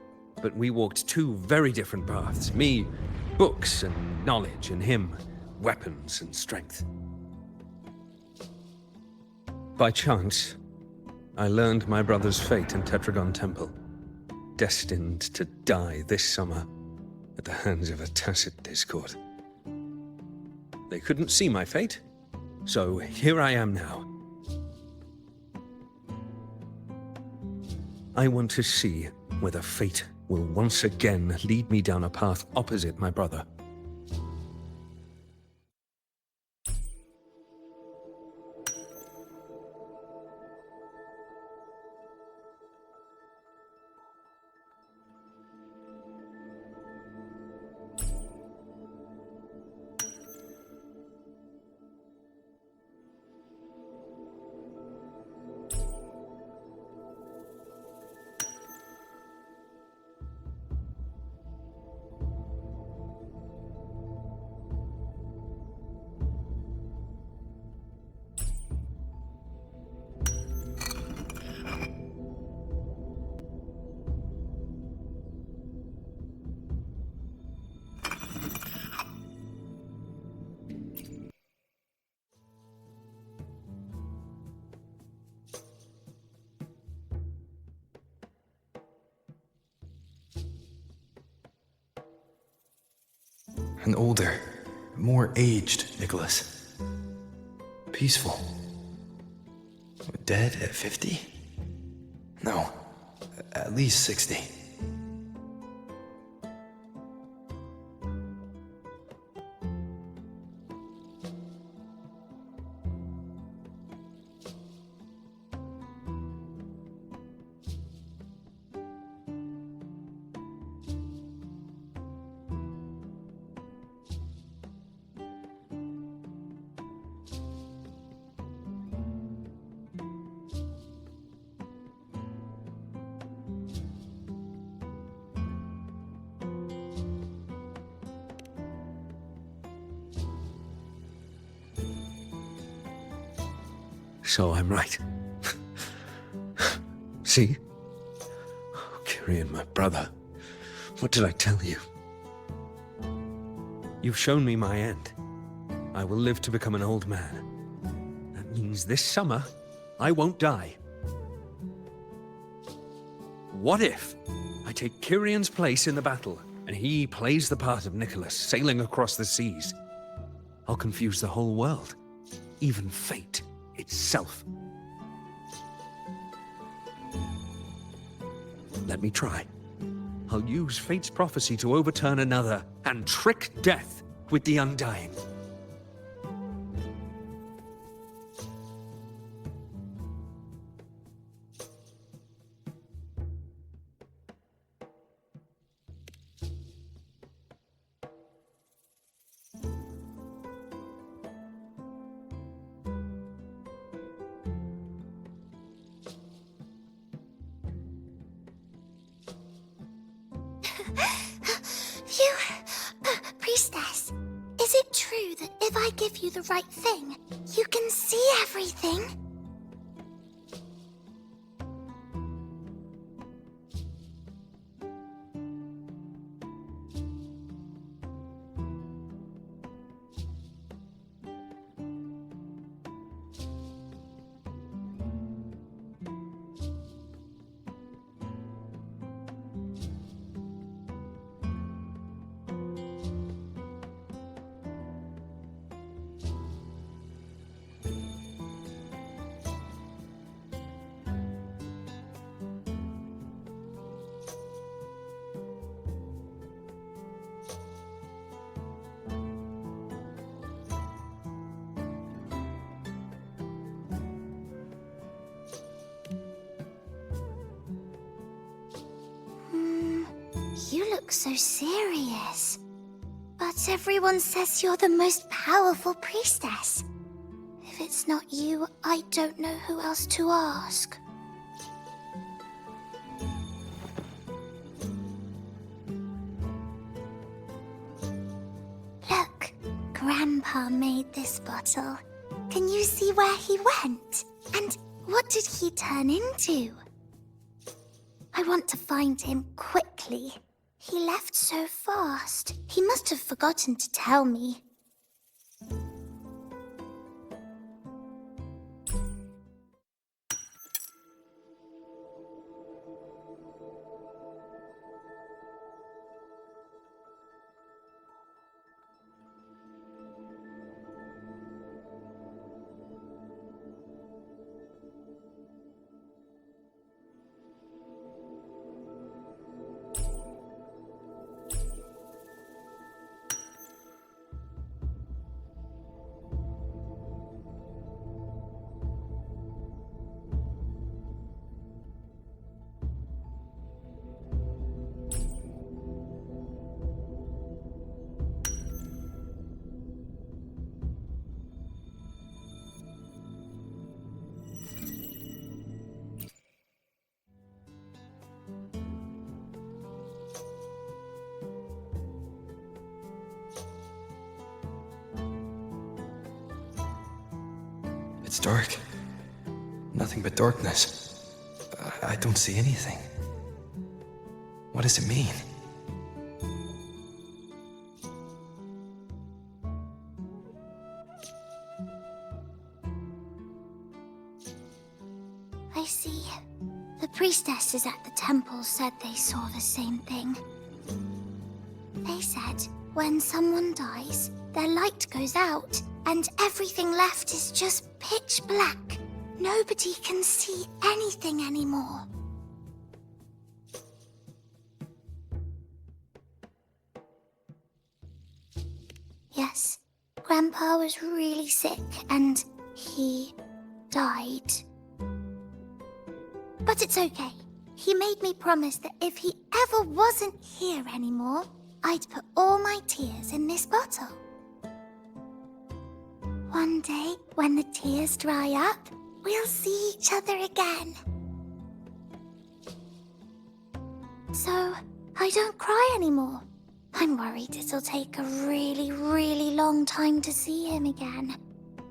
but we walked two very different paths. Me, books and knowledge, and him, weapons and strength. By chance, I learned my brother's fate in Tetragon Temple, destined to die this summer at the hands of a tacit discord. They couldn't see my fate, so here I am now. I want to see whether fate will once again lead me down a path opposite my brother. An older, more aged Nicholas. Peaceful. Dead at 50? No, at least 60. So I'm right. See? Kyrian, my brother. What did I tell you? You've shown me my end. I will live to become an old man. That means this summer, I won't die. What if I take Kyrian's place in the battle, and he plays the part of Nicholas, sailing across the seas? I'll confuse the whole world, even fate itself. Let me try. I'll use fate's prophecy to overturn another and trick death with the undying. Priestess, is it true that if I give you the right thing, you can see everything? You look so serious. But everyone says you're the most powerful priestess. If it's not you, I don't know who else to ask. Look, Grandpa made this bottle. Can you see where he went? And what did he turn into? I want to find him quickly. He left so fast. He must have forgotten to tell me. It's dark. Nothing but darkness. I don't see anything. What does it mean? I see. The priestesses at the temple said they saw the same thing. They said when someone dies, their light goes out, and everything left is just pitch black. Nobody can see anything anymore. Yes, Grandpa was really sick and he died. But it's okay. He made me promise that if he ever wasn't here anymore, I'd put all my tears in this bottle. One day, when the tears dry up, we'll see each other again. So, I don't cry anymore. I'm worried it'll take a really, really long time to see him again.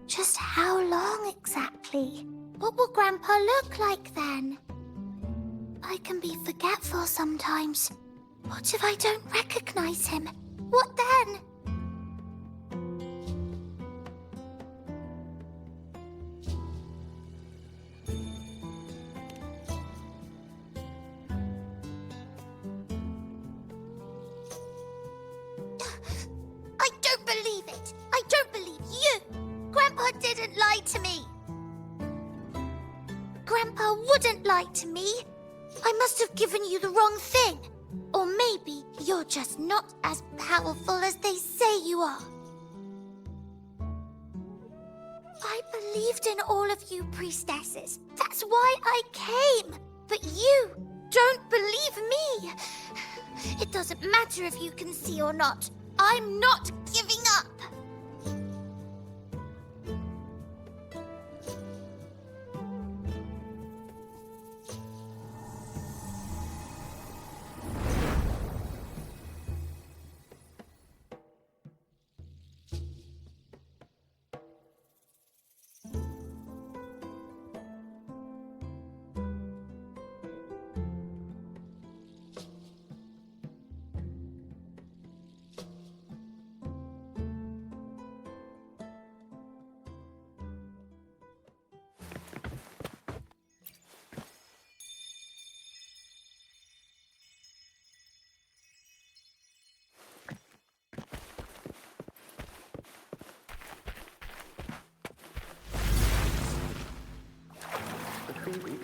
Just how long exactly? What will Grandpa look like then? I can be forgetful sometimes. What if I don't recognize him? What then? I don't believe it. I don't believe you. Grandpa didn't lie to me. Grandpa wouldn't lie to me. I must have given you the wrong thing. Or maybe you're just not as powerful as they say you are. I believed in all of you priestesses. That's why I came. But you don't believe me. It doesn't matter if you can see or not. I'm not giving up.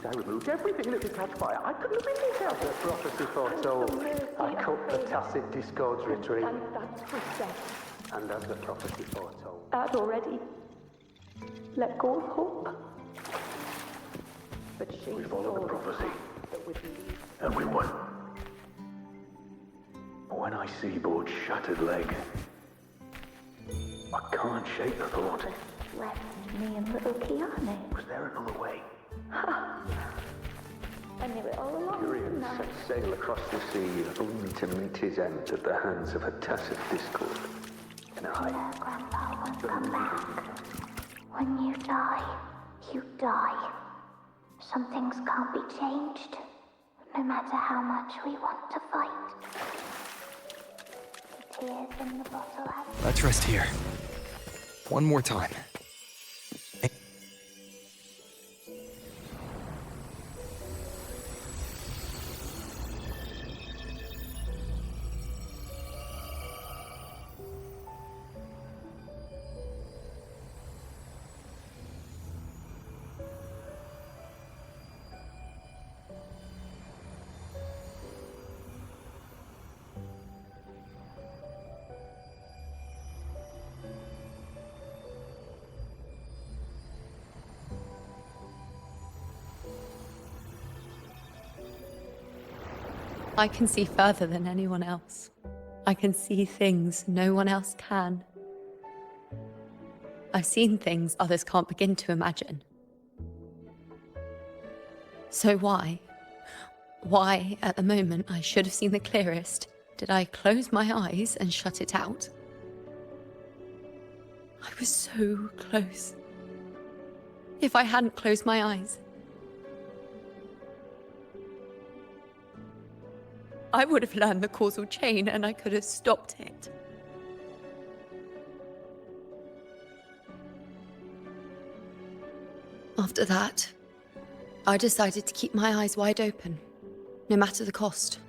I removed everything that could catch fire. I couldn't have been this out. The prophecy foretold. I cut the tacit discord's retreat. And that's priestess. And as the prophecy foretold. I'd already let go of hope. But she We follow the prophecy. that would lead. And we won. My seaboard's shattered leg. I can't shake the thought. Left me and little Kiane. Was there another way? Ha! I knew it all along. Tyrion set sail across the sea only to meet his end at the hands of a tacit discord. And Grandpa won't come back. When you die, you die. Some things can't be changed, no matter how much we want to fight. The tears in the bottle have... Let's rest here. One more time. I can see further than anyone else. I can see things no one else can. I've seen things others can't begin to imagine. So why at the moment I should have seen the clearest, did I close my eyes and shut it out? I was so close. If I hadn't closed my eyes, I would have learned the causal chain and I could have stopped it. After that, I decided to keep my eyes wide open, no matter the cost.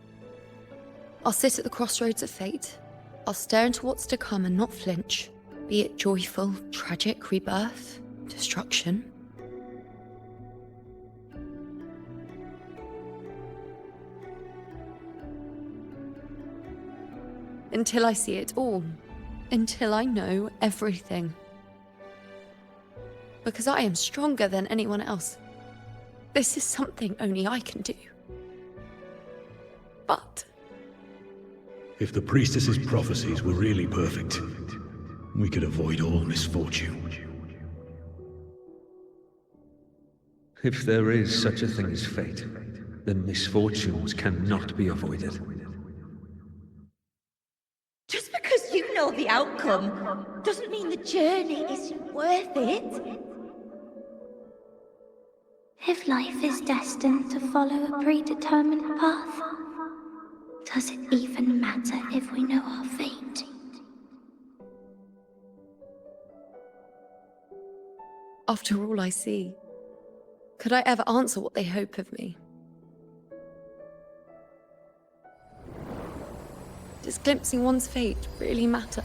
I'll sit at the crossroads of fate. I'll stare into what's to come and not flinch, be it joyful, tragic rebirth, destruction. Until I see it all. Until I know everything. Because I am stronger than anyone else. This is something only I can do. But if the priestess's prophecies were really perfect, we could avoid all misfortune. If there is such a thing as fate, then misfortunes cannot be avoided. Just because you know the outcome doesn't mean the journey isn't worth it. If life is destined to follow a predetermined path, does it even matter if we know our fate? after all I see, could I ever answer what they hope of me? Does glimpsing one's fate really matter?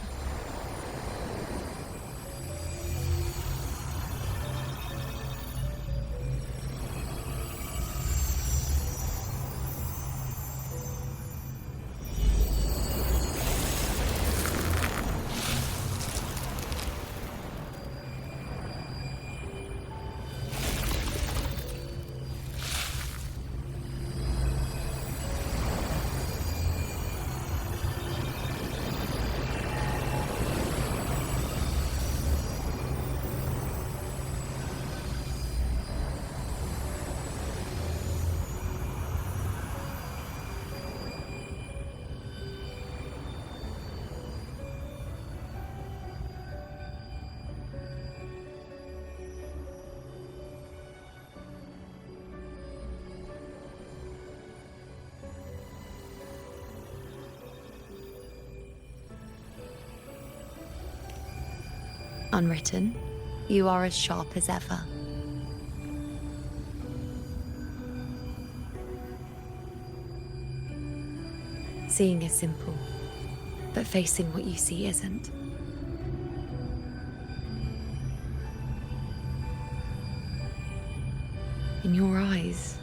Unwritten, you are as sharp as ever. Seeing is simple, but facing what you see isn't. In your eyes,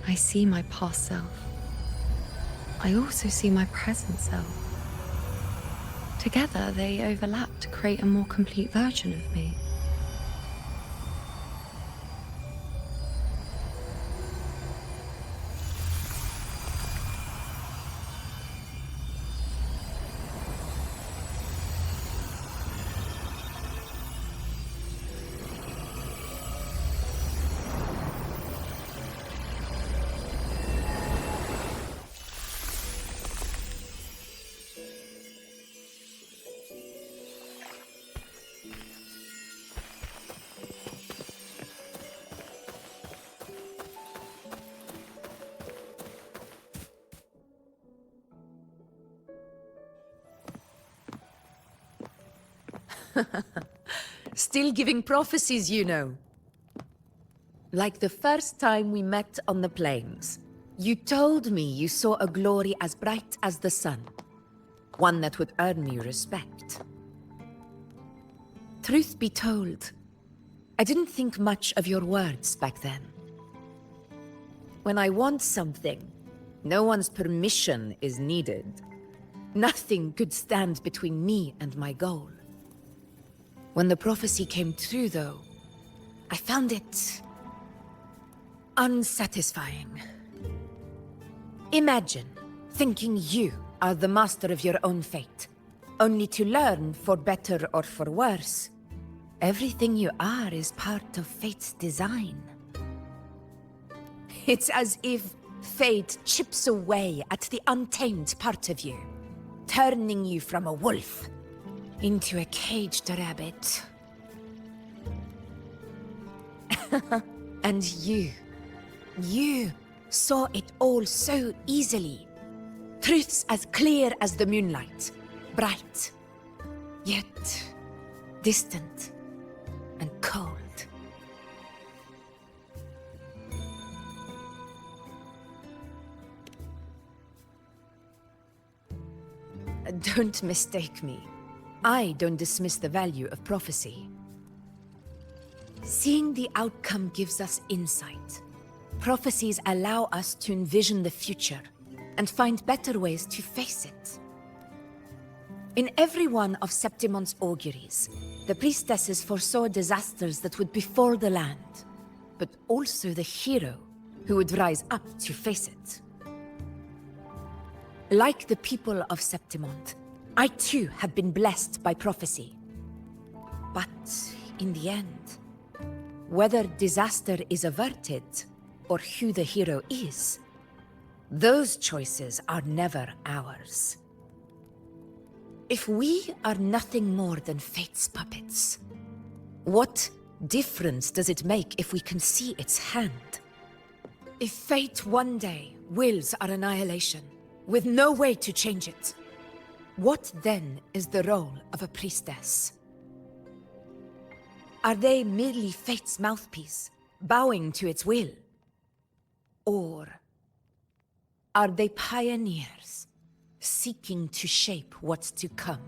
I see my past self. I also see my present self. Together, they overlap to create a more complete version of me. Still giving prophecies, you know. Like the first time we met on the plains. You told me you saw a glory as bright as the sun. One that would earn me respect. Truth be told, I didn't think much of your words back then. When I want something, no one's permission is needed. Nothing could stand between me and my goal. When the prophecy came true, though, I found it unsatisfying. Imagine thinking you are the master of your own fate, only to learn, for better or for worse, everything you are is part of fate's design. It's as if fate chips away at the untamed part of you, turning you from a wolf into a caged rabbit. And you saw it all so easily. Truths as clear as the moonlight, bright, yet distant and cold. Don't mistake me. I don't dismiss the value of prophecy. Seeing the outcome gives us insight. Prophecies allow us to envision the future and find better ways to face it. In every one of Septimon's auguries, the priestesses foresaw disasters that would befall the land, but also the hero who would rise up to face it. Like the people of Septimont, I too have been blessed by prophecy. But in the end, whether disaster is averted or who the hero is, those choices are never ours. If we are nothing more than fate's puppets, what difference does it make if we can see its hand? If fate one day wills our annihilation, with no way to change it, what then is the role of a priestess? Are they merely fate's mouthpiece, bowing to its will? Or are they pioneers, seeking to shape what's to come?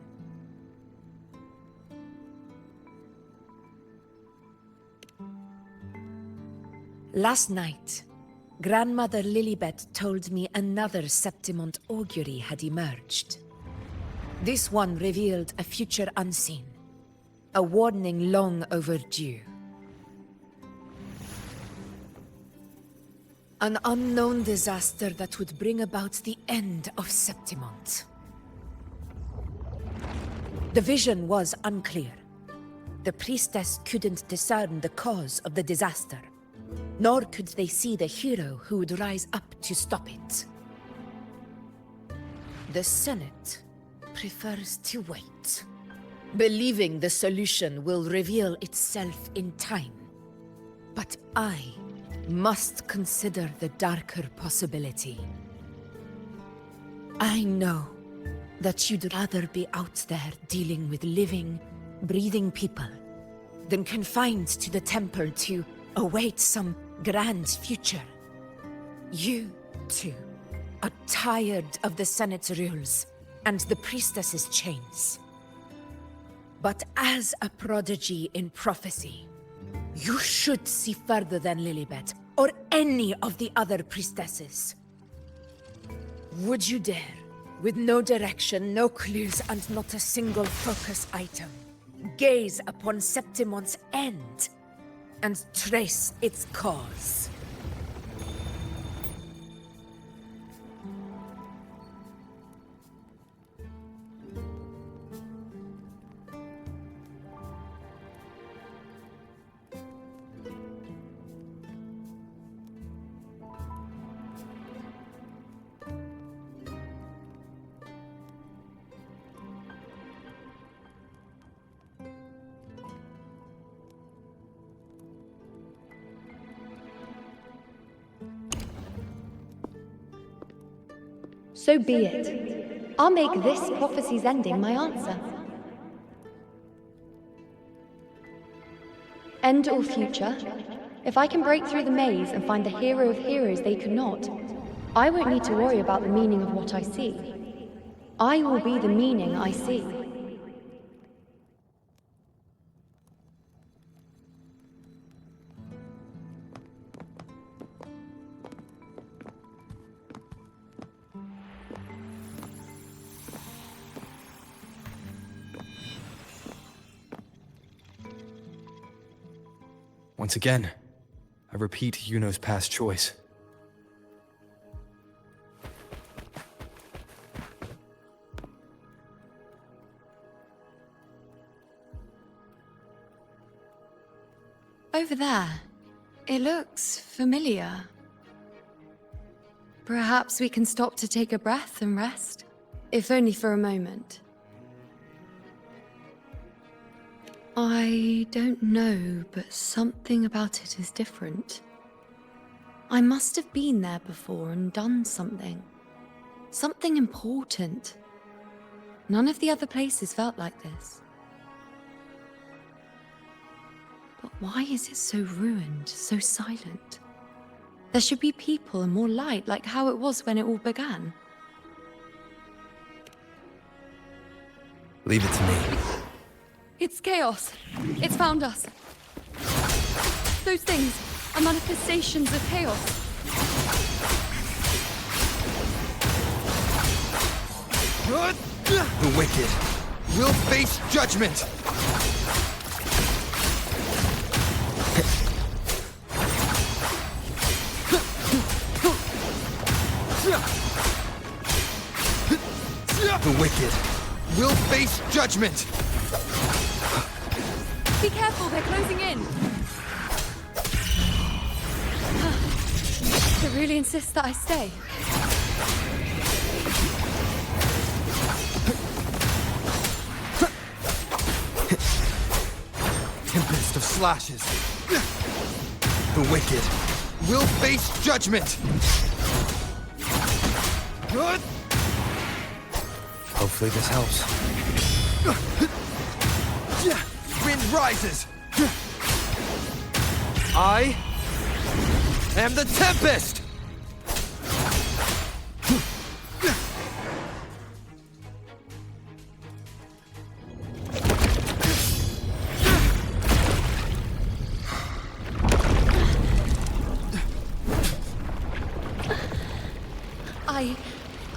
Last night, Grandmother Lilibet told me another Septimont augury had emerged. This one revealed a future unseen, a warning long overdue. An unknown disaster that would bring about the end of Septimont. The vision was unclear. The priestess couldn't discern the cause of the disaster, nor could they see the hero who would rise up to stop it. The Senate prefers to wait, believing the solution will reveal itself in time. But I must consider the darker possibility. I know that you'd rather be out there dealing with living, breathing people than confined to the temple to await some grand future. You, too, are tired of the Senate's rules and the priestess's chains. But as a prodigy in prophecy, you should see further than Lilibet or any of the other priestesses. Would you dare, with no direction, no clues, and not a single focus item, gaze upon Septimont's end and trace its cause? So be it. I'll make this prophecy's ending my answer. End or future, if I can break through the maze and find the hero of heroes they could not, I won't need to worry about the meaning of what I see. I will be the meaning I see. Once again, I repeat Yuno's past choice. Over there. It looks familiar. Perhaps we can stop to take a breath and rest, if only for a moment. I don't know, but something about it is different. I must have been there before and done something. Something important. None of the other places felt like this. But why is it so ruined, so silent? There should be people and more light, like how it was when it all began. Leave it to me. It's chaos. It's found us. Those things are manifestations of chaos. The wicked will face judgment! The wicked will face judgment! Be careful, they're closing in. They really insist that I stay. Tempest of slashes. The wicked will face judgment! Hopefully this helps. Wind rises! I am the Tempest!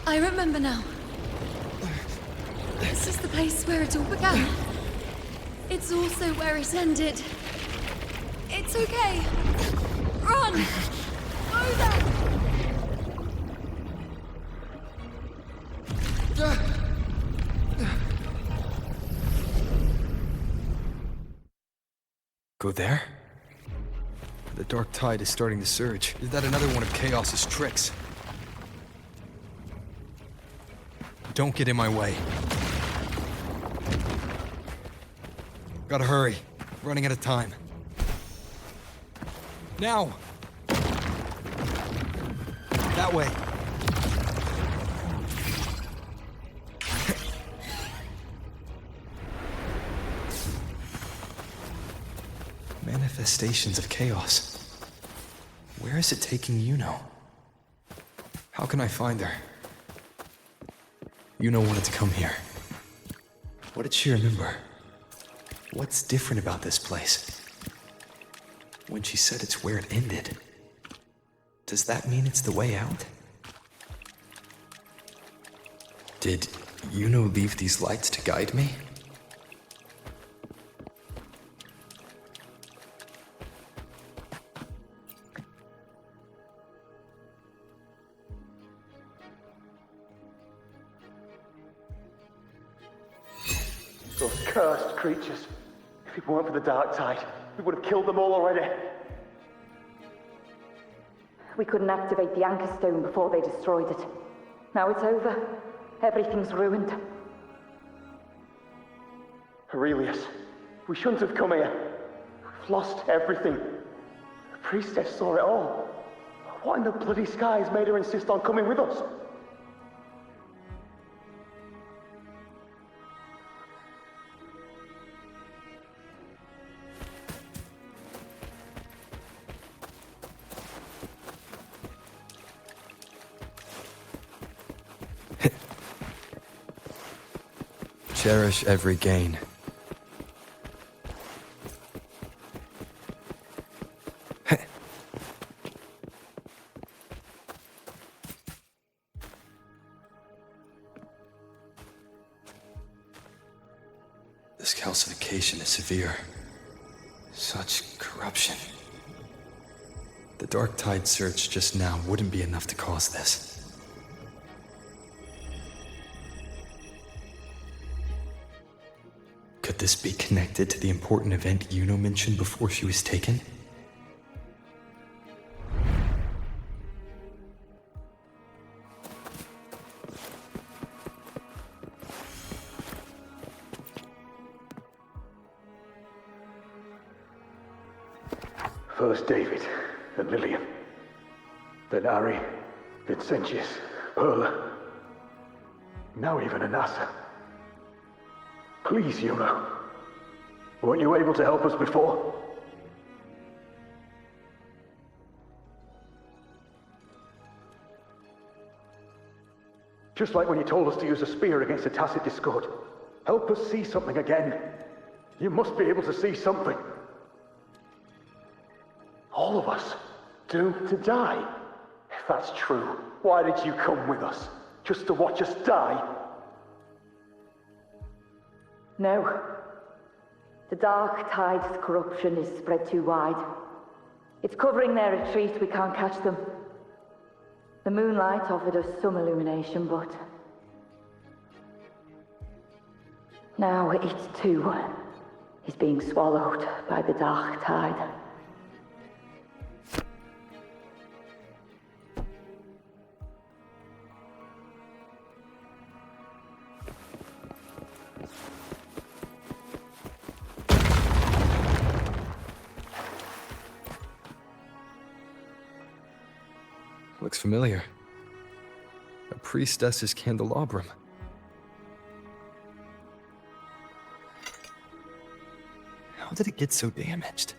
I remember now. This is the place where it all began. It's also where it ended. It's okay. Run! Go there! Go there? The dark tide is starting to surge. Is that another one of Chaos's tricks? Don't get in my way. Gotta hurry. Running out of time. Now! That way. Manifestations of chaos. Where is it taking Yuno? How can I find her? Yuno wanted to come here. What did she remember? What's different about this place? When she said it's where it ended, does that mean it's the way out? Did Yuno leave these lights to guide me? Those cursed creatures. If it weren't for the dark tide, we would have killed them all already. We couldn't activate the anchor stone before they destroyed it. Now it's over. Everything's ruined. Aurelius, we shouldn't have come here. We've lost everything. The priestess saw it all. What in the bloody skies made her insist on coming with us? Cherish every gain. This calcification is severe. Such corruption. The Dark Tide search just now wouldn't be enough to cause this. Could this be connected to the important event Yuno mentioned before she was taken? First David and Lillian. Then Ari, Vincentius, Perla. Now even Anassa. Please, Yuno. Weren't you able to help us before? Just like when you told us to use a spear against a tacit discord. Help us see something again. You must be able to see something. All of us, doomed to die. If that's true, why did you come with us? Just to watch us die? No. The Dark Tide's corruption is spread too wide. It's covering their retreat, we can't catch them. The moonlight offered us some illumination, but... now it too is being swallowed by the Dark Tide. Looks familiar. A priestess's candelabrum. How did it get so damaged?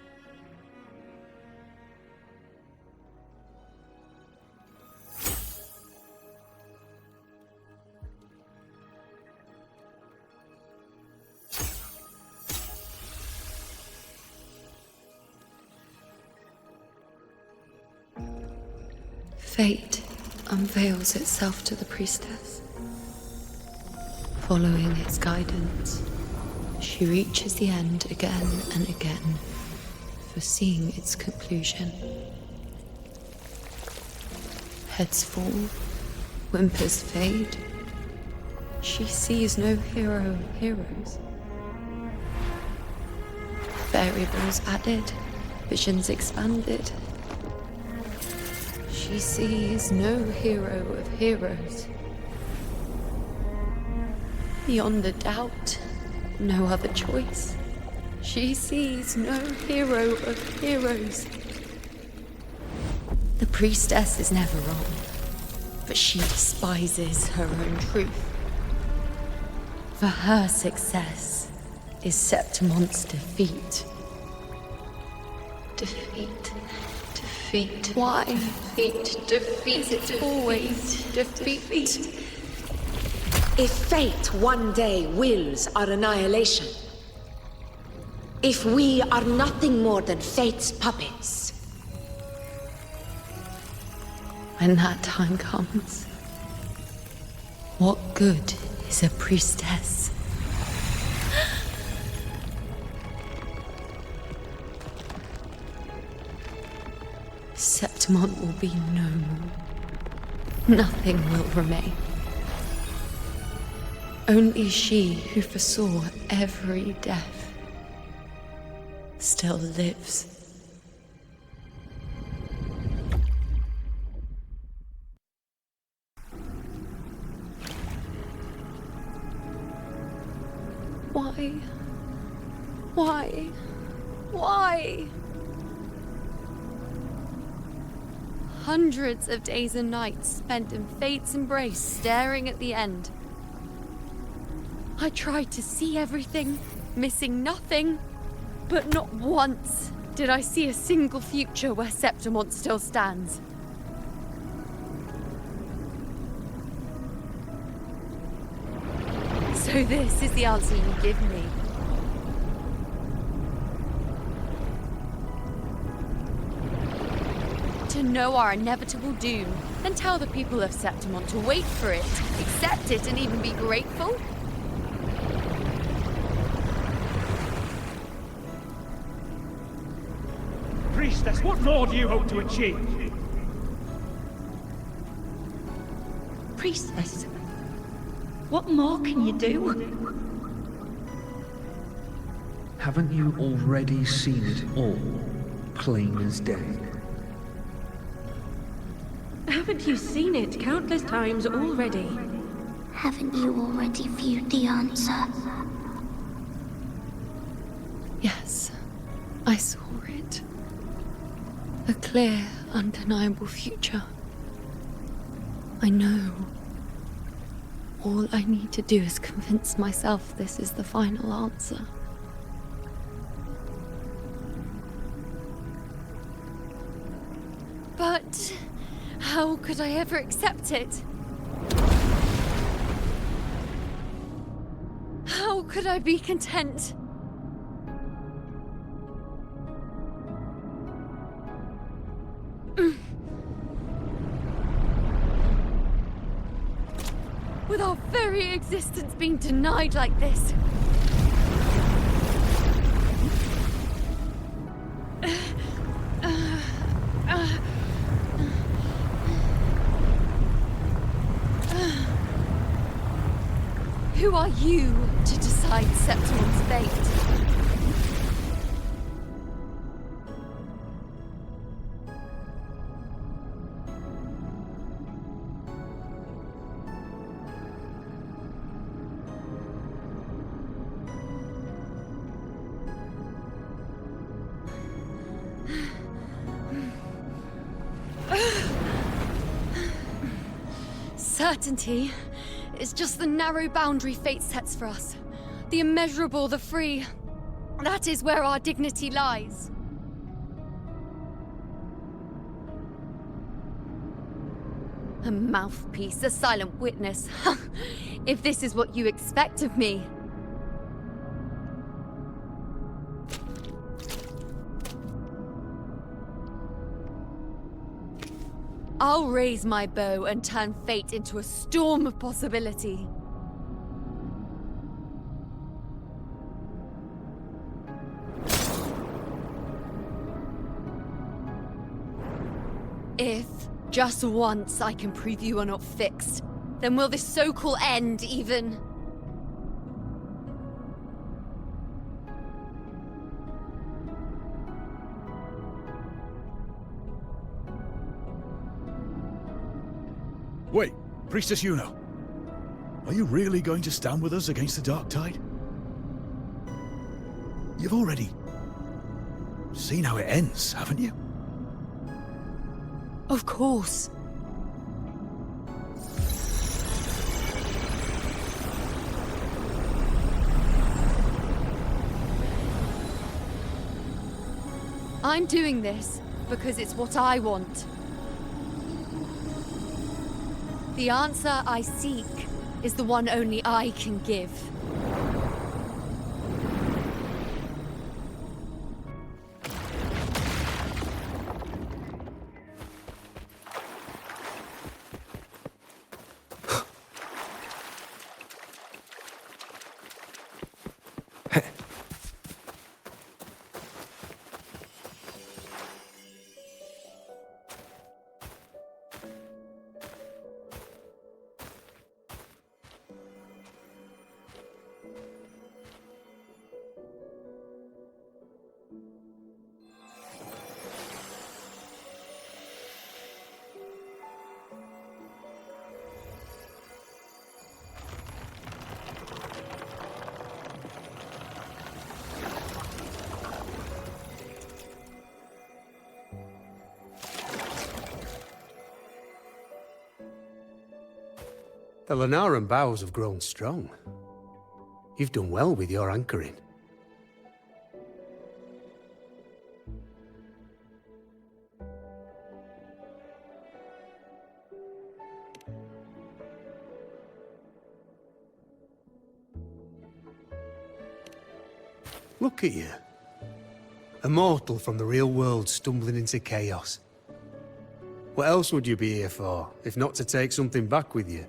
Fate unveils itself to the priestess. Following its guidance, she reaches the end again and again, foreseeing its conclusion. Heads fall, whimpers fade. She sees no hero of heroes. Variables added, visions expanded. She sees no hero of heroes. Beyond a doubt, no other choice. She sees no hero of heroes. The priestess is never wrong, but she despises her own truth. For her success is Septimon's defeat. Defeat. Defeat. Why? Defeat. Defeat. It's always defeat. If fate one day wills our annihilation, if we are nothing more than fate's puppets, when that time comes, what good is a priestess? Septimon will be no more. Nothing will remain. Only she who foresaw every death still lives. Why? Why? Why? Hundreds of days and nights spent in fate's embrace, staring at the end. I tried to see everything, missing nothing, but not once did I see a single future where Septimon still stands. So this is the answer you give me. To know our inevitable doom, and tell the people of Septimont to wait for it, accept it, and even be grateful? Priestess, what more do you hope to achieve? Priestess, what more can you do? Haven't you already seen it all, plain as day? Haven't you seen it countless times already? Haven't you already viewed the answer? Yes, I saw it. A clear, undeniable future. I know. All I need to do is convince myself this is the final answer. But how could I ever accept it? How could I be content? With our very existence being denied like this. Who are you to decide Septimon's fate? Certainty is just the narrow boundary fate sets for us. The immeasurable, the free. That is where our dignity lies. A mouthpiece, a silent witness. If this is what you expect of me. I'll raise my bow and turn fate into a storm of possibility. If, just once, I can prove you are not fixed, then will this so-called end even... Wait, Priestess Yuno. Are you really going to stand with us against the Dark Tide? You've already seen how it ends, haven't you? Of course. I'm doing this because it's what I want. The answer I seek is the one only I can give. The Lenaran bows have grown strong. You've done well with your anchoring. Look at you. A mortal from the real world stumbling into chaos. What else would you be here for, if not to take something back with you?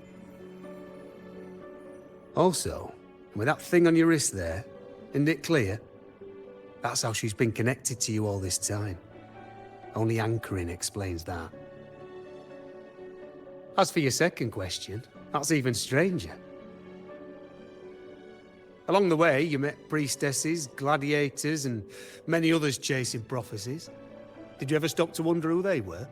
Also, with that thing on your wrist there, isn't it clear? That's how she's been connected to you all this time. Only anchoring explains that. As for your second question, that's even stranger. Along the way, you met priestesses, gladiators, and many others chasing prophecies. Did you ever stop to wonder who they were?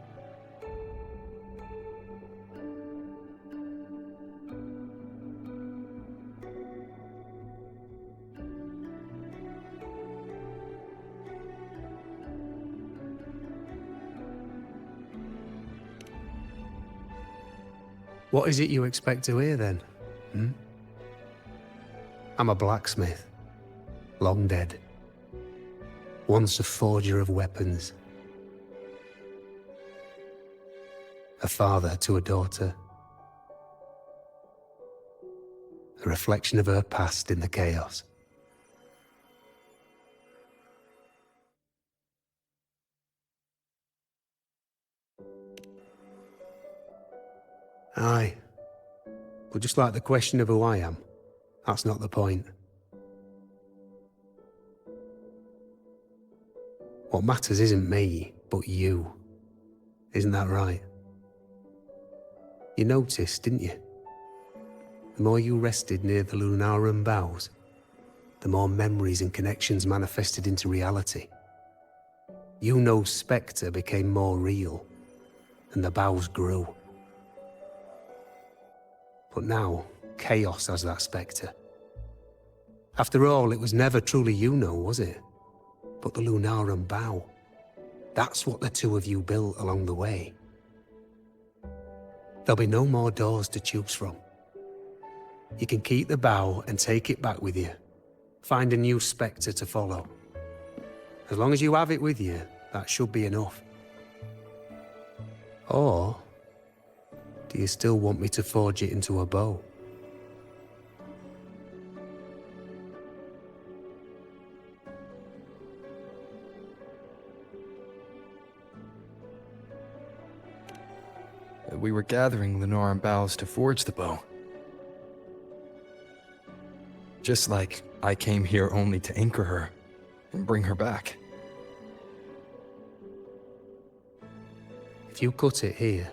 What is it you expect to hear, then? I'm a blacksmith. Long dead. Once a forger of weapons. A father to a daughter. A reflection of her past in the chaos. Aye. But just like the question of who I am, that's not the point. What matters isn't me, but you. Isn't that right? You noticed, didn't you? The more you rested near the Lunarum boughs, the more memories and connections manifested into reality. Yuno's spectre became more real, and the boughs grew. But now, chaos has that spectre. After all, it was never truly Yuno, was it? But the Lunarum bough. That's what the two of you built along the way. There'll be no more doors to choose from. You can keep the bough and take it back with you. Find a new spectre to follow. As long as you have it with you, that should be enough. Or do you still want me to forge it into a bow? We were gathering Lunarum boughs to forge the bow. Just like I came here only to anchor her and bring her back. If you cut it here,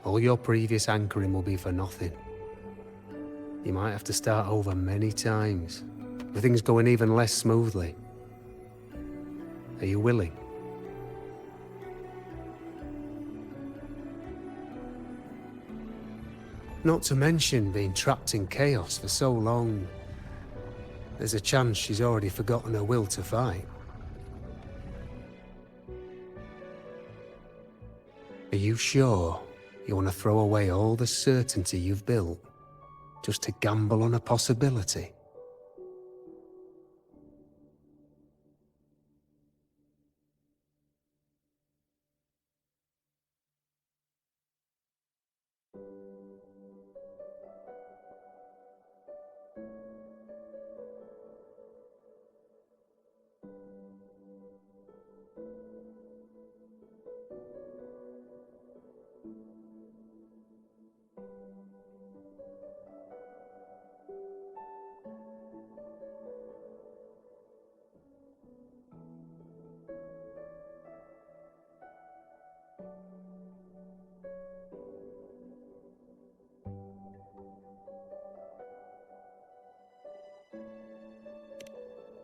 all your previous anchoring will be for nothing. You might have to start over many times, with things going even less smoothly. Are you willing? Not to mention being trapped in chaos for so long. There's a chance she's already forgotten her will to fight. Are you sure you want to throw away all the certainty you've built just to gamble on a possibility?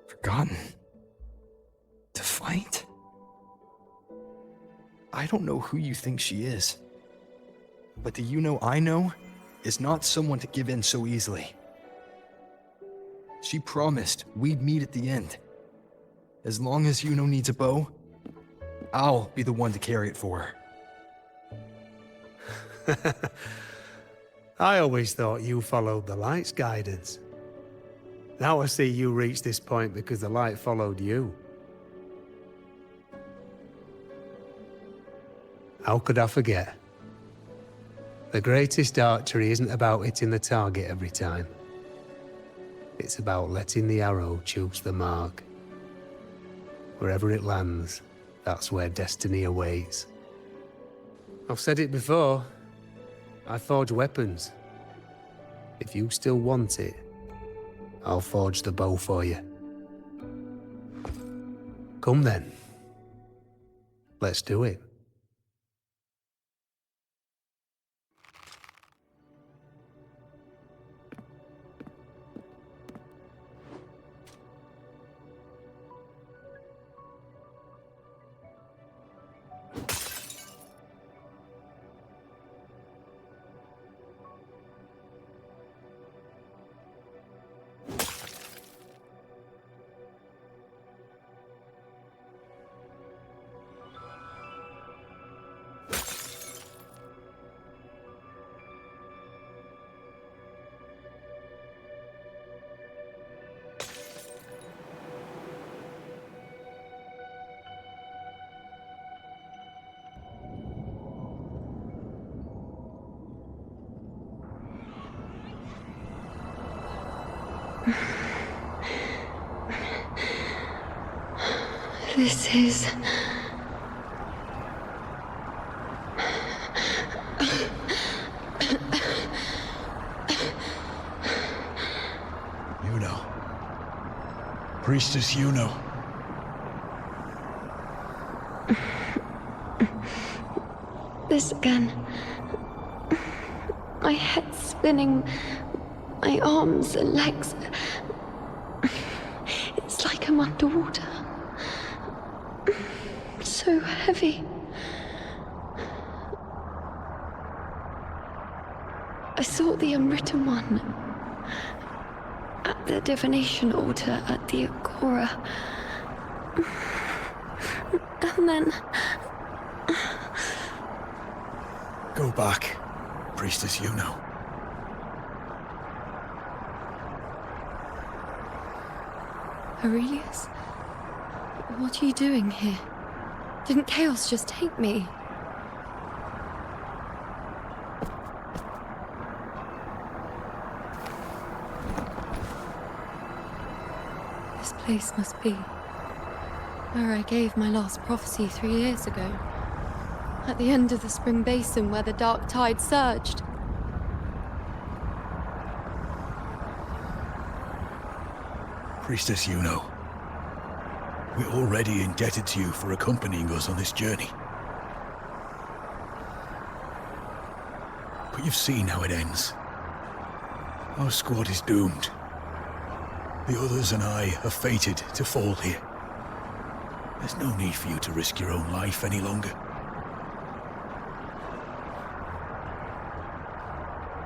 Forgotten? To fight? I don't know who you think she is. But the Yuno I know is not someone to give in so easily. She promised we'd meet at the end. As long as Yuno needs a bow, I'll be the one to carry it for her. I always thought you followed the light's guidance. Now I see you reached this point because the light followed you. How could I forget? The greatest archery isn't about hitting the target every time. It's about letting the arrow choose the mark. Wherever it lands, that's where destiny awaits. I've said it before. I forge weapons. If you still want it, I'll forge the bow for you. Come then. Let's do it. This is... Yuno. Priestess Yuno. This again. My head spinning, my arms and legs. It's like I'm underwater. So heavy. I saw the Unwritten One at the divination altar at the Agora. And then... Go back, Priestess Yuno. Aurelius? What are you doing here? Didn't Chaos just take me? This place must be where I gave my last prophecy 3 years ago. At the end of the spring basin where the dark tide surged. Priestess Yuno. We're already indebted to you for accompanying us on this journey. But you've seen how it ends. Our squad is doomed. The others and I are fated to fall here. There's no need for you to risk your own life any longer.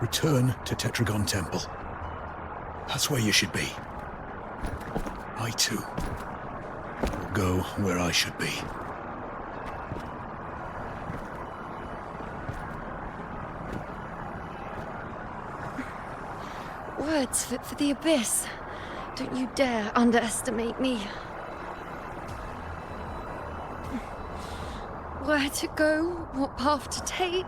Return to Tetragon Temple. That's where you should be. I too will go where I should be. Words fit for the abyss. Don't you dare underestimate me. Where to go, what path to take,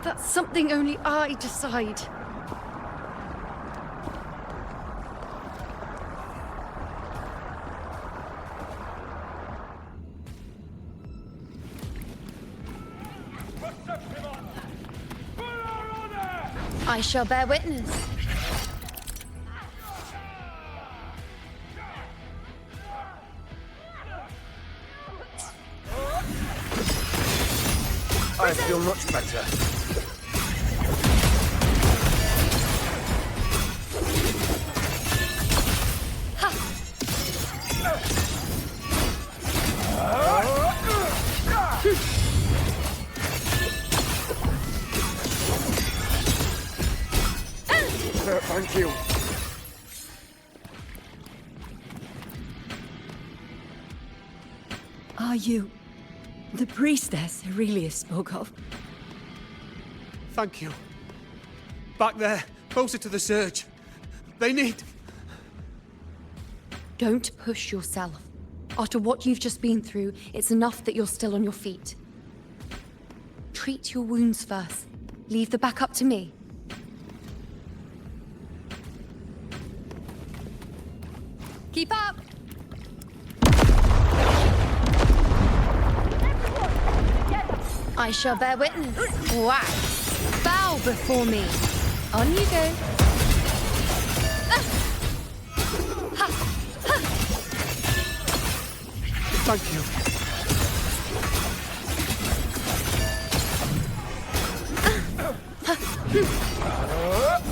that's something only I decide. I shall bear witness. I feel much better. Thank you. Are you the priestess Aurelius spoke of? Thank you. Back there, closer to the surge. They need... Don't push yourself. After what you've just been through, it's enough that you're still on your feet. Treat your wounds first. Leave the back up to me. Keep up! I shall bear witness. Wow. Bow before me. On you go. Thank you.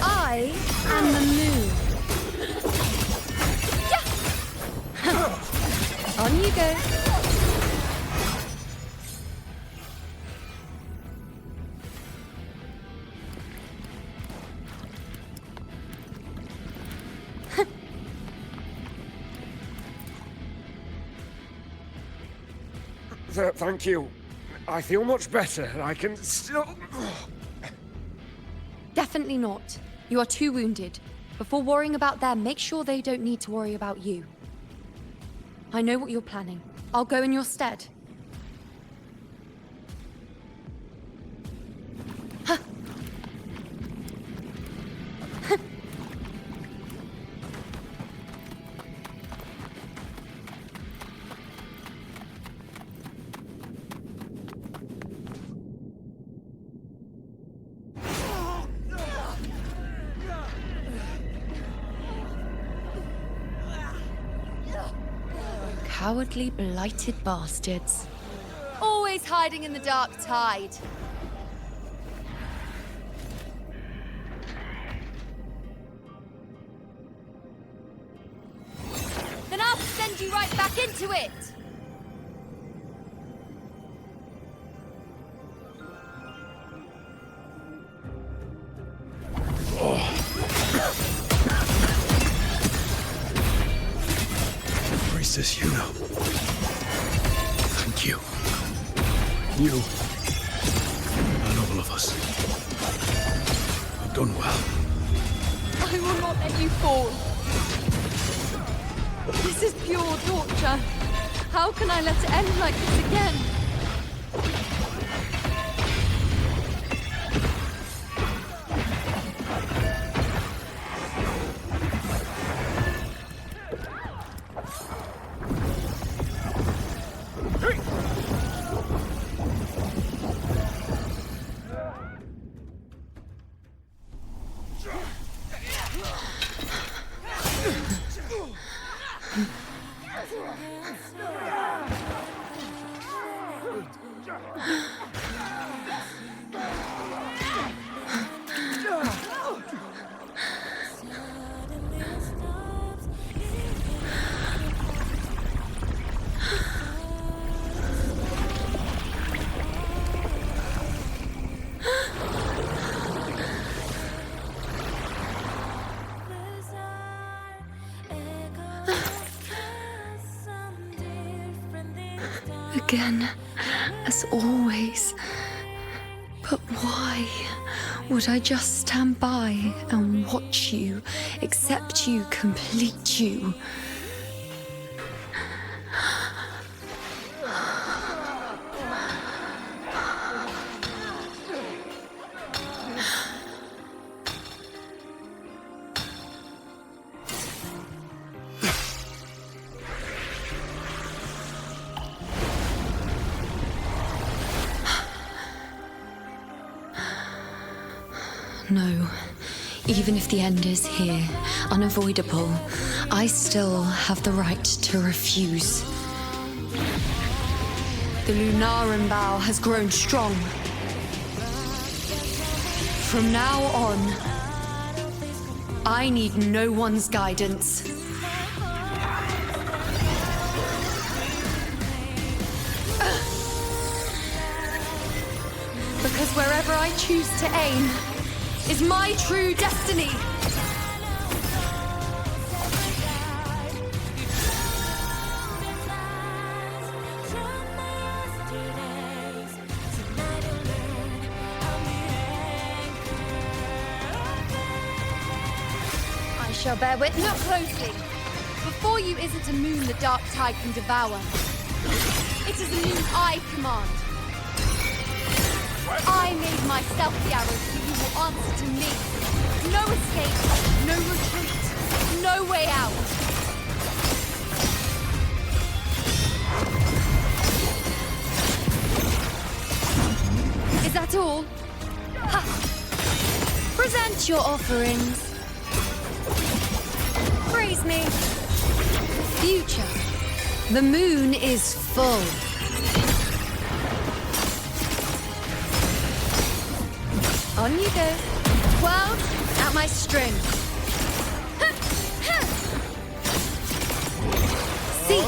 I am the moon. On you go. Thank you. I feel much better. I can still... Definitely not. You are too wounded. Before worrying about them, make sure they don't need to worry about you. I know what you're planning. I'll go in your stead. Cowardly, blighted bastards. Always hiding in the dark tide. Then I'll send you right back into it! Priestess, you know. Thank you. You and all of us. You've done well. I will not let you fall. This is pure torture. How can I let it end like this again? Again, as always. But why would I just stand by and watch you, accept you, complete you? No. Even if the end is here, unavoidable, I still have the right to refuse. The Lunaran bow has grown strong. From now on, I need no one's guidance. Because wherever I choose to aim is my true destiny. I shall bear witness. Look closely. Before you isn't a moon the dark tide can devour. It is a moon I command. I made myself the arrow, so you will answer to me. No escape, no retreat, no way out. that all? Ha! Present your offerings. Praise me. Future. The moon is full. On you go. World, at my string. See.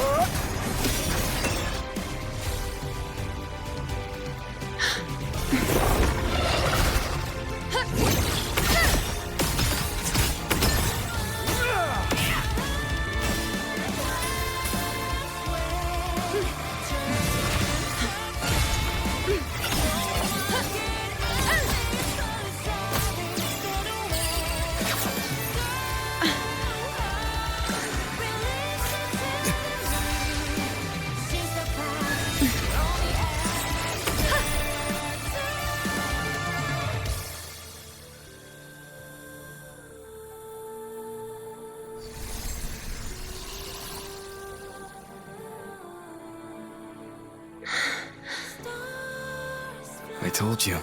I told you.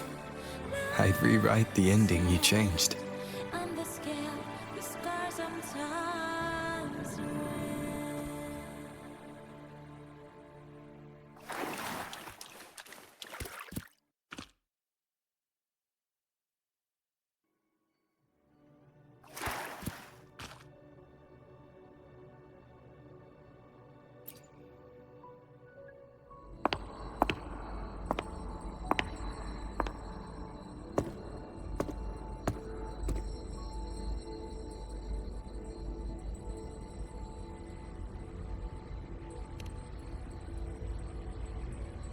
I'd rewrite the ending you changed.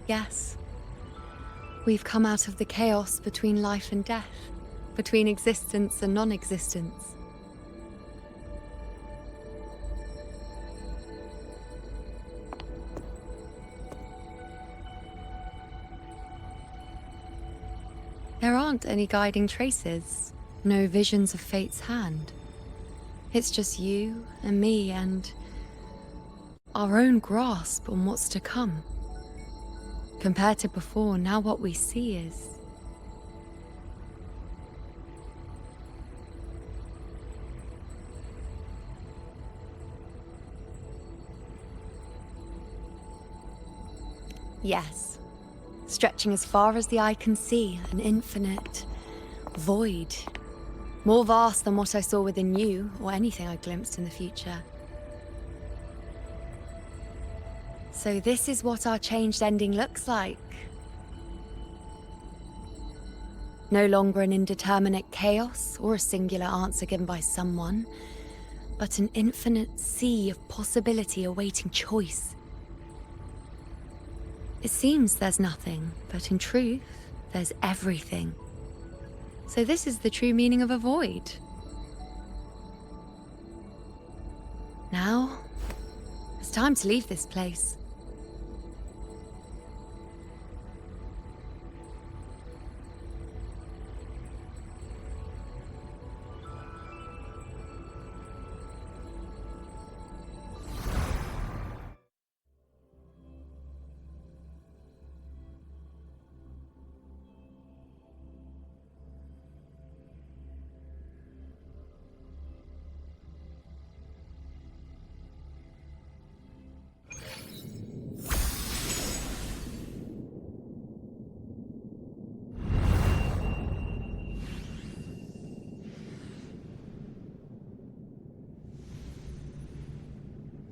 Yes. We've come out of the chaos between life and death, between existence and non-existence. There aren't any guiding traces, no visions of fate's hand. It's just you and me and our own grasp on what's to come. Compared to before, now what we see is... Yes. Stretching as far as the eye can see, an infinite void. More vast than what I saw within you, or anything I glimpsed in the future. So this is what our changed ending looks like. No longer an indeterminate chaos or a singular answer given by someone, but an infinite sea of possibility awaiting choice. It seems there's nothing, but in truth, there's everything. So this is the true meaning of a void. Now, it's time to leave this place.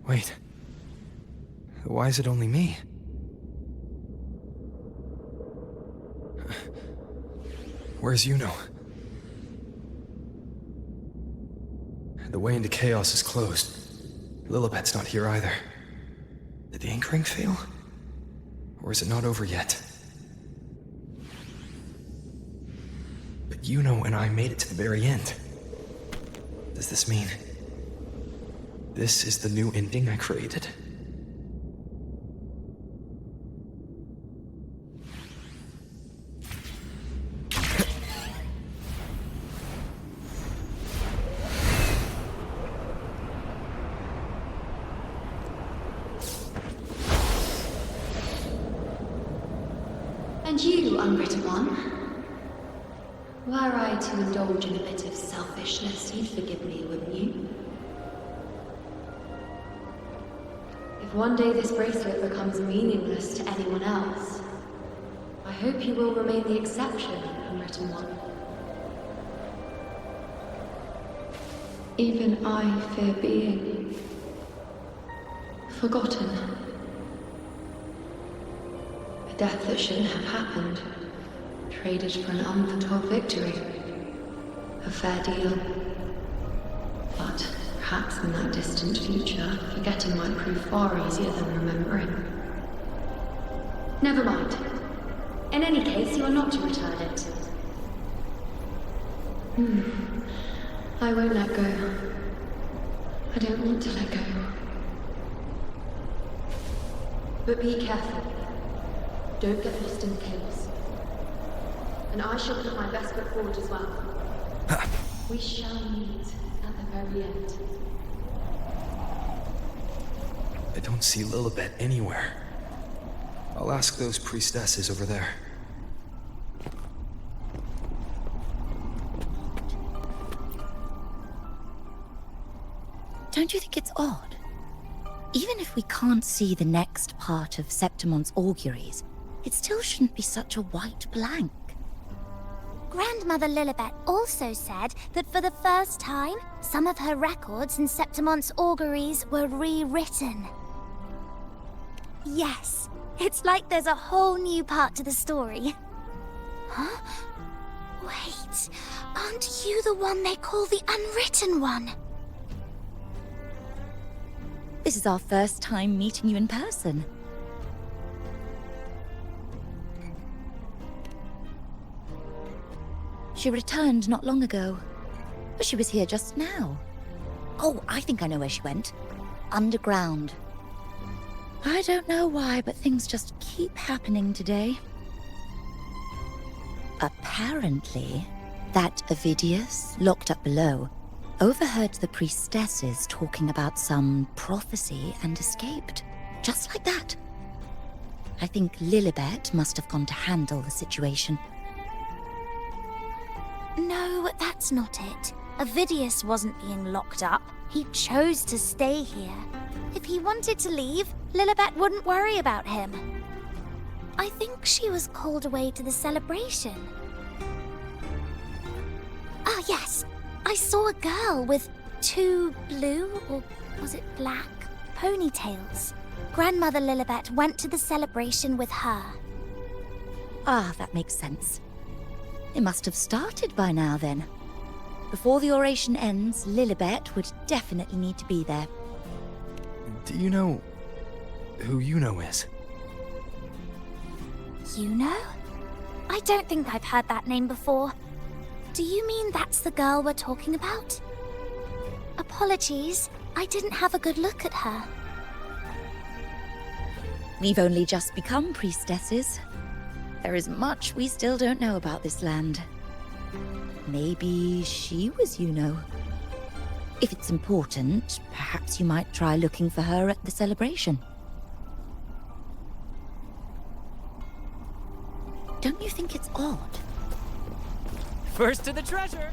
Wait. Why is it only me? Where's Yuno? The way into chaos is closed. Lilibet's not here either. Did the ink ring fail? Or is it not over yet? But Yuno and I made it to the very end. Does this mean... this is the new ending I created? And you, unwritten one, Were I to indulge in a bit of selfishness, you'd forgive me, wouldn't you? If one day this bracelet becomes meaningless to anyone else, I hope you will remain the exception, unwritten one. Even I fear being forgotten. A death that shouldn't have happened, traded for an unforetold victory. A fair deal. But perhaps in that distant future, forgetting might prove far easier than remembering. Never mind. In any case, you are not to return it. I won't let go. I don't want to let go. But be careful. Don't get lost in the chaos. And I shall put my best foot forward as well. We shall meet at the very end. I don't see Lilibet anywhere. I'll ask those priestesses over there. Don't you think it's odd? Even if we can't see the next part of Septimon's auguries, it still shouldn't be such a white blank. Grandmother Lilibet also said that for the first time, some of her records in Septimon's auguries were rewritten. Yes, it's like there's a whole new part to the story. Huh? Wait, aren't you the one they call the Unwritten One? This is our first time meeting you in person. She returned not long ago, but she was here just now. Oh, I think I know where she went. Underground. I don't know why, but things just keep happening today. Apparently, that Ovidius, locked up below, overheard the priestesses talking about some prophecy and escaped. Just like that. I think Lilibet must have gone to handle the situation. No, that's not it. Ovidius wasn't being locked up. He chose to stay here. If he wanted to leave, Lilibet wouldn't worry about him. I think she was called away to the celebration. Ah, yes. I saw a girl with 2 blue, or was it black, ponytails. Grandmother Lilibet went to the celebration with her. Ah, that makes sense. It must have started by now, then. Before the oration ends, Lilibet would definitely need to be there. Do you know who Yuno is? Yuno? I don't think I've heard that name before. Do you mean that's the girl we're talking about? Apologies, I didn't have a good look at her. We've only just become priestesses. There is much we still don't know about this land. Maybe she was Yuno. If it's important, perhaps you might try looking for her at the celebration. Don't you think it's odd? First to the treasure!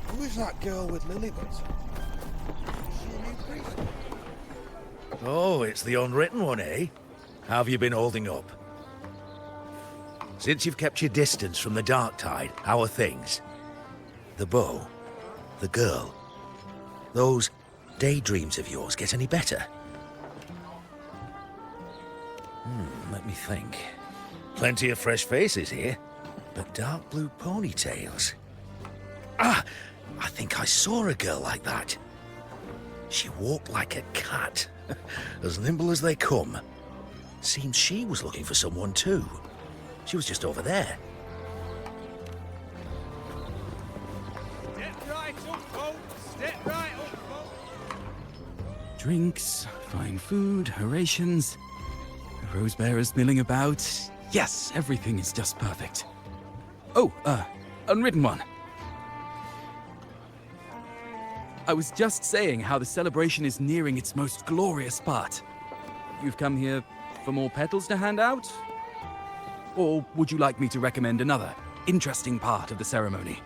Who is that girl with Lilibet? Oh, it's the Unwritten One, eh? How have you been holding up? Since you've kept your distance from the Dark Tide, how are things? The bow? The girl? Those daydreams of yours get any better? Let me think. Plenty of fresh faces here, but dark blue ponytails. Ah! I think I saw a girl like that. She walked like a cat, as nimble as they come. Seems she was looking for someone too. She was just over there. Step right up, folks. Step right up, folks. Drinks, fine food, orations, the rose bearers milling about. Yes, everything is just perfect. Oh, Unwritten One. I was just saying how the celebration is nearing its most glorious part. You've come here for more petals to hand out? Or would you like me to recommend another interesting part of the ceremony.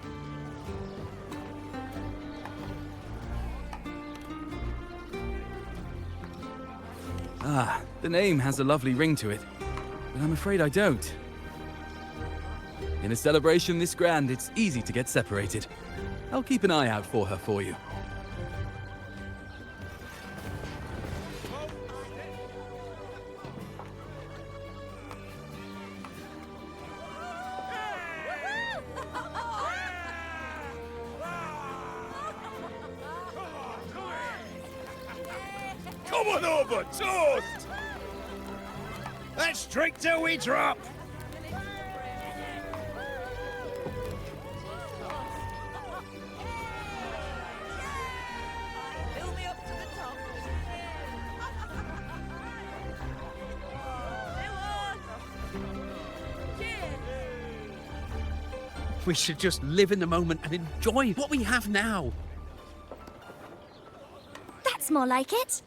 Ah, the name has a lovely ring to it, but I'm afraid I don't. In a celebration this grand, it's easy to get separated. I'll keep an eye out for her for you. Come on over, toast! Let's drink till we drop! We should just live in the moment and enjoy what we have now. That's more like it.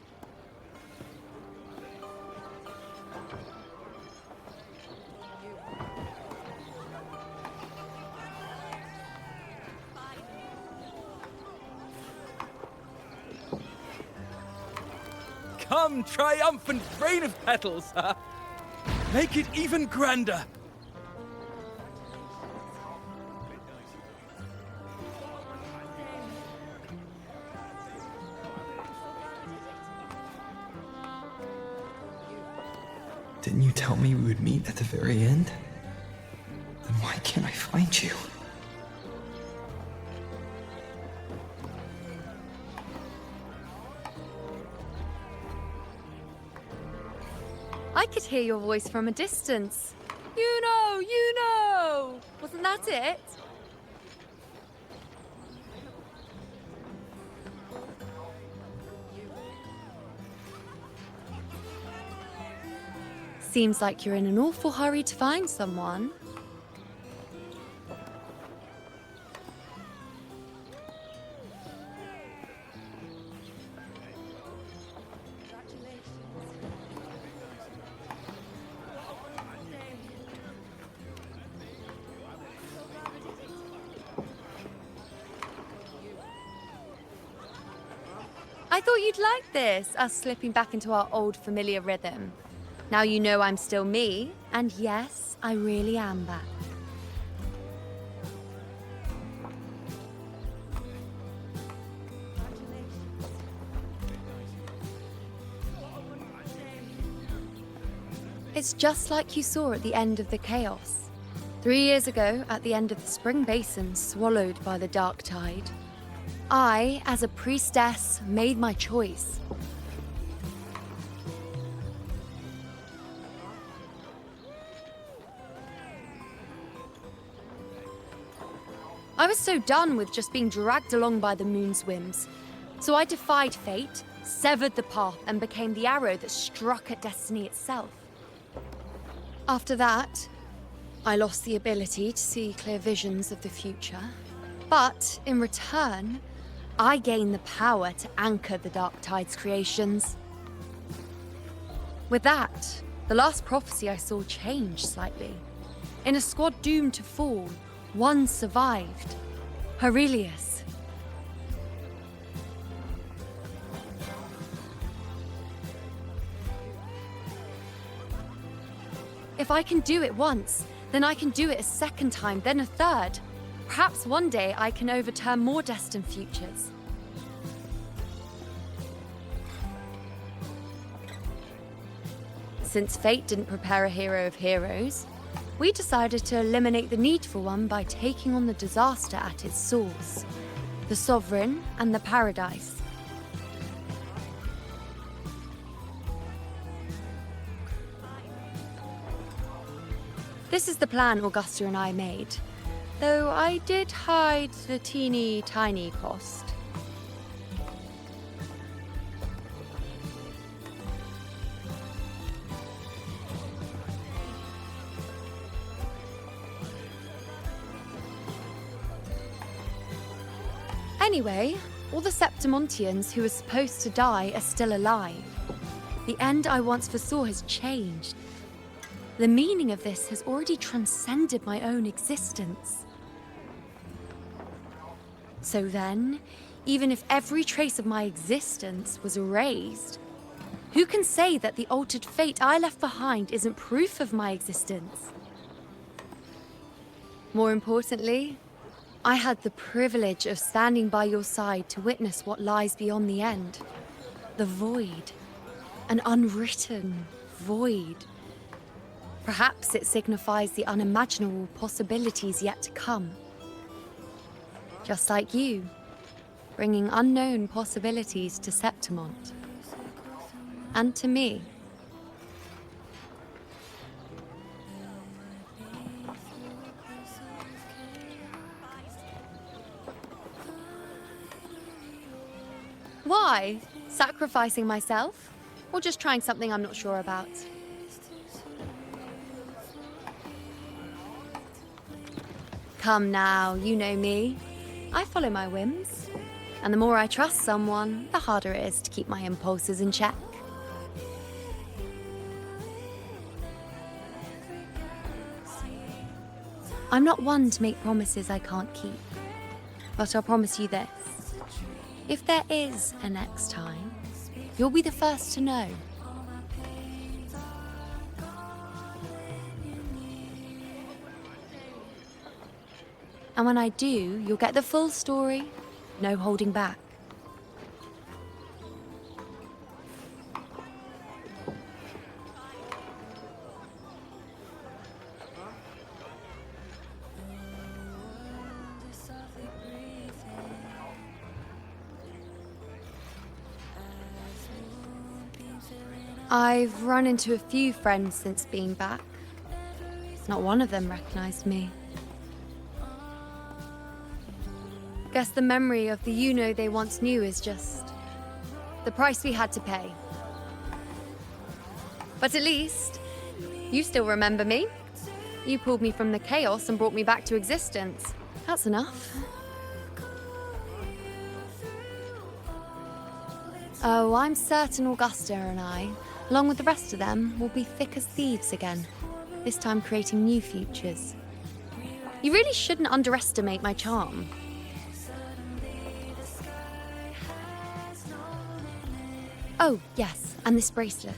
Come, triumphant rain of petals! Make it even grander! Didn't you tell me we would meet at the very end? Then why can't I find you? I could hear your voice from a distance. You know, you know! Wasn't that it? Seems like you're in an awful hurry to find someone. I thought you'd like this, us slipping back into our old familiar rhythm. Now you know I'm still me, and yes, I really am back. It's just like you saw at the end of the chaos. 3 years ago, at the end of the spring basin swallowed by the dark tide, I, as a priestess, made my choice. I was so done with just being dragged along by the moon's whims. So I defied fate, severed the path, and became the arrow that struck at destiny itself. After that, I lost the ability to see clear visions of the future. But in return, I gained the power to anchor the Dark Tide's creations. With that, the last prophecy I saw changed slightly. In a squad doomed to fall, one survived. Aurelius. If I can do it once, then I can do it a second time, then a third. Perhaps one day I can overturn more destined futures. Since fate didn't prepare a hero of heroes, we decided to eliminate the need for one by taking on the disaster at its source, the Sovereign and the Paradise. This is the plan Augusta and I made, though I did hide the teeny tiny cost. Anyway, all the Septimontians who were supposed to die are still alive. The end I once foresaw has changed. The meaning of this has already transcended my own existence. So then, even if every trace of my existence was erased, who can say that the altered fate I left behind isn't proof of my existence? More importantly, I had the privilege of standing by your side to witness what lies beyond the end. The void. An unwritten void. Perhaps it signifies the unimaginable possibilities yet to come. Just like you, bringing unknown possibilities to Septimont. And to me. Why? Sacrificing myself? Or just trying something I'm not sure about? Come now, you know me. I follow my whims. And the more I trust someone, the harder it is to keep my impulses in check. I'm not one to make promises I can't keep. But I'll promise you this. If there is a next time, you'll be the first to know. And when I do, you'll get the full story, no holding back. I've run into a few friends since being back. Not one of them recognized me. Guess the memory of the you-know they once knew is just the price we had to pay. But at least, you still remember me. You pulled me from the chaos and brought me back to existence. That's enough. Oh, I'm certain Augusta and I, along with the rest of them, will be thick as thieves again, this time creating new futures. You really shouldn't underestimate my charm. Oh, yes, and this bracelet.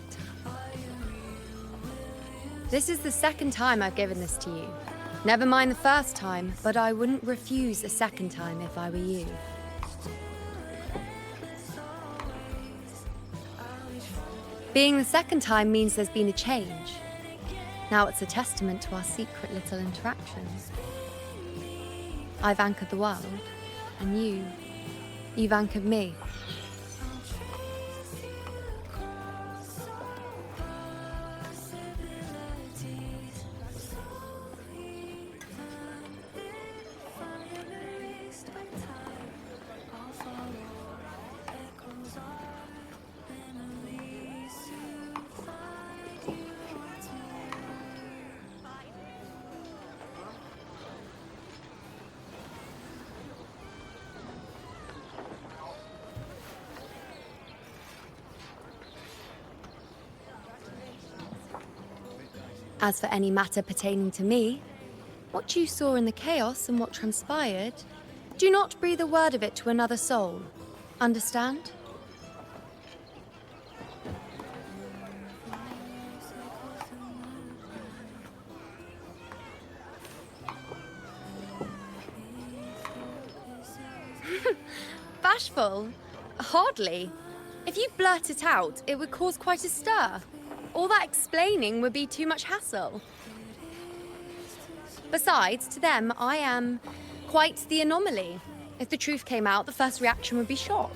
This is the second time I've given this to you. Never mind the first time, but I wouldn't refuse a second time if I were you. Being the second time means there's been a change. Now it's a testament to our secret little interactions. I've anchored the world, and you've anchored me. As for any matter pertaining to me, what you saw in the chaos and what transpired, do not breathe a word of it to another soul. Understand? Bashful? Hardly. If you blurt it out, it would cause quite a stir. All that explaining would be too much hassle. Besides, to them, I am quite the anomaly. If the truth came out, the first reaction would be shock.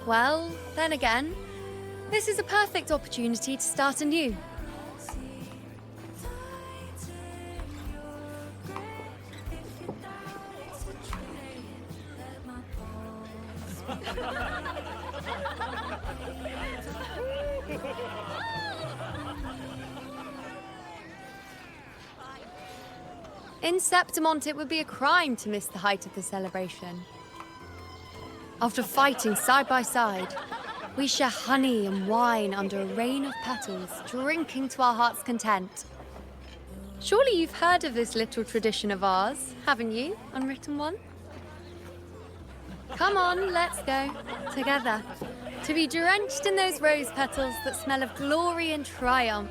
Well, then again, this is a perfect opportunity to start anew. In Septimont, it would be a crime to miss the height of the celebration. After fighting side by side, We share honey and wine under a rain of petals, drinking to our heart's content. Surely you've heard of this little tradition of ours, haven't you, Unwritten One? Come on, let's go. Together. To be drenched in those rose petals that smell of glory and triumph.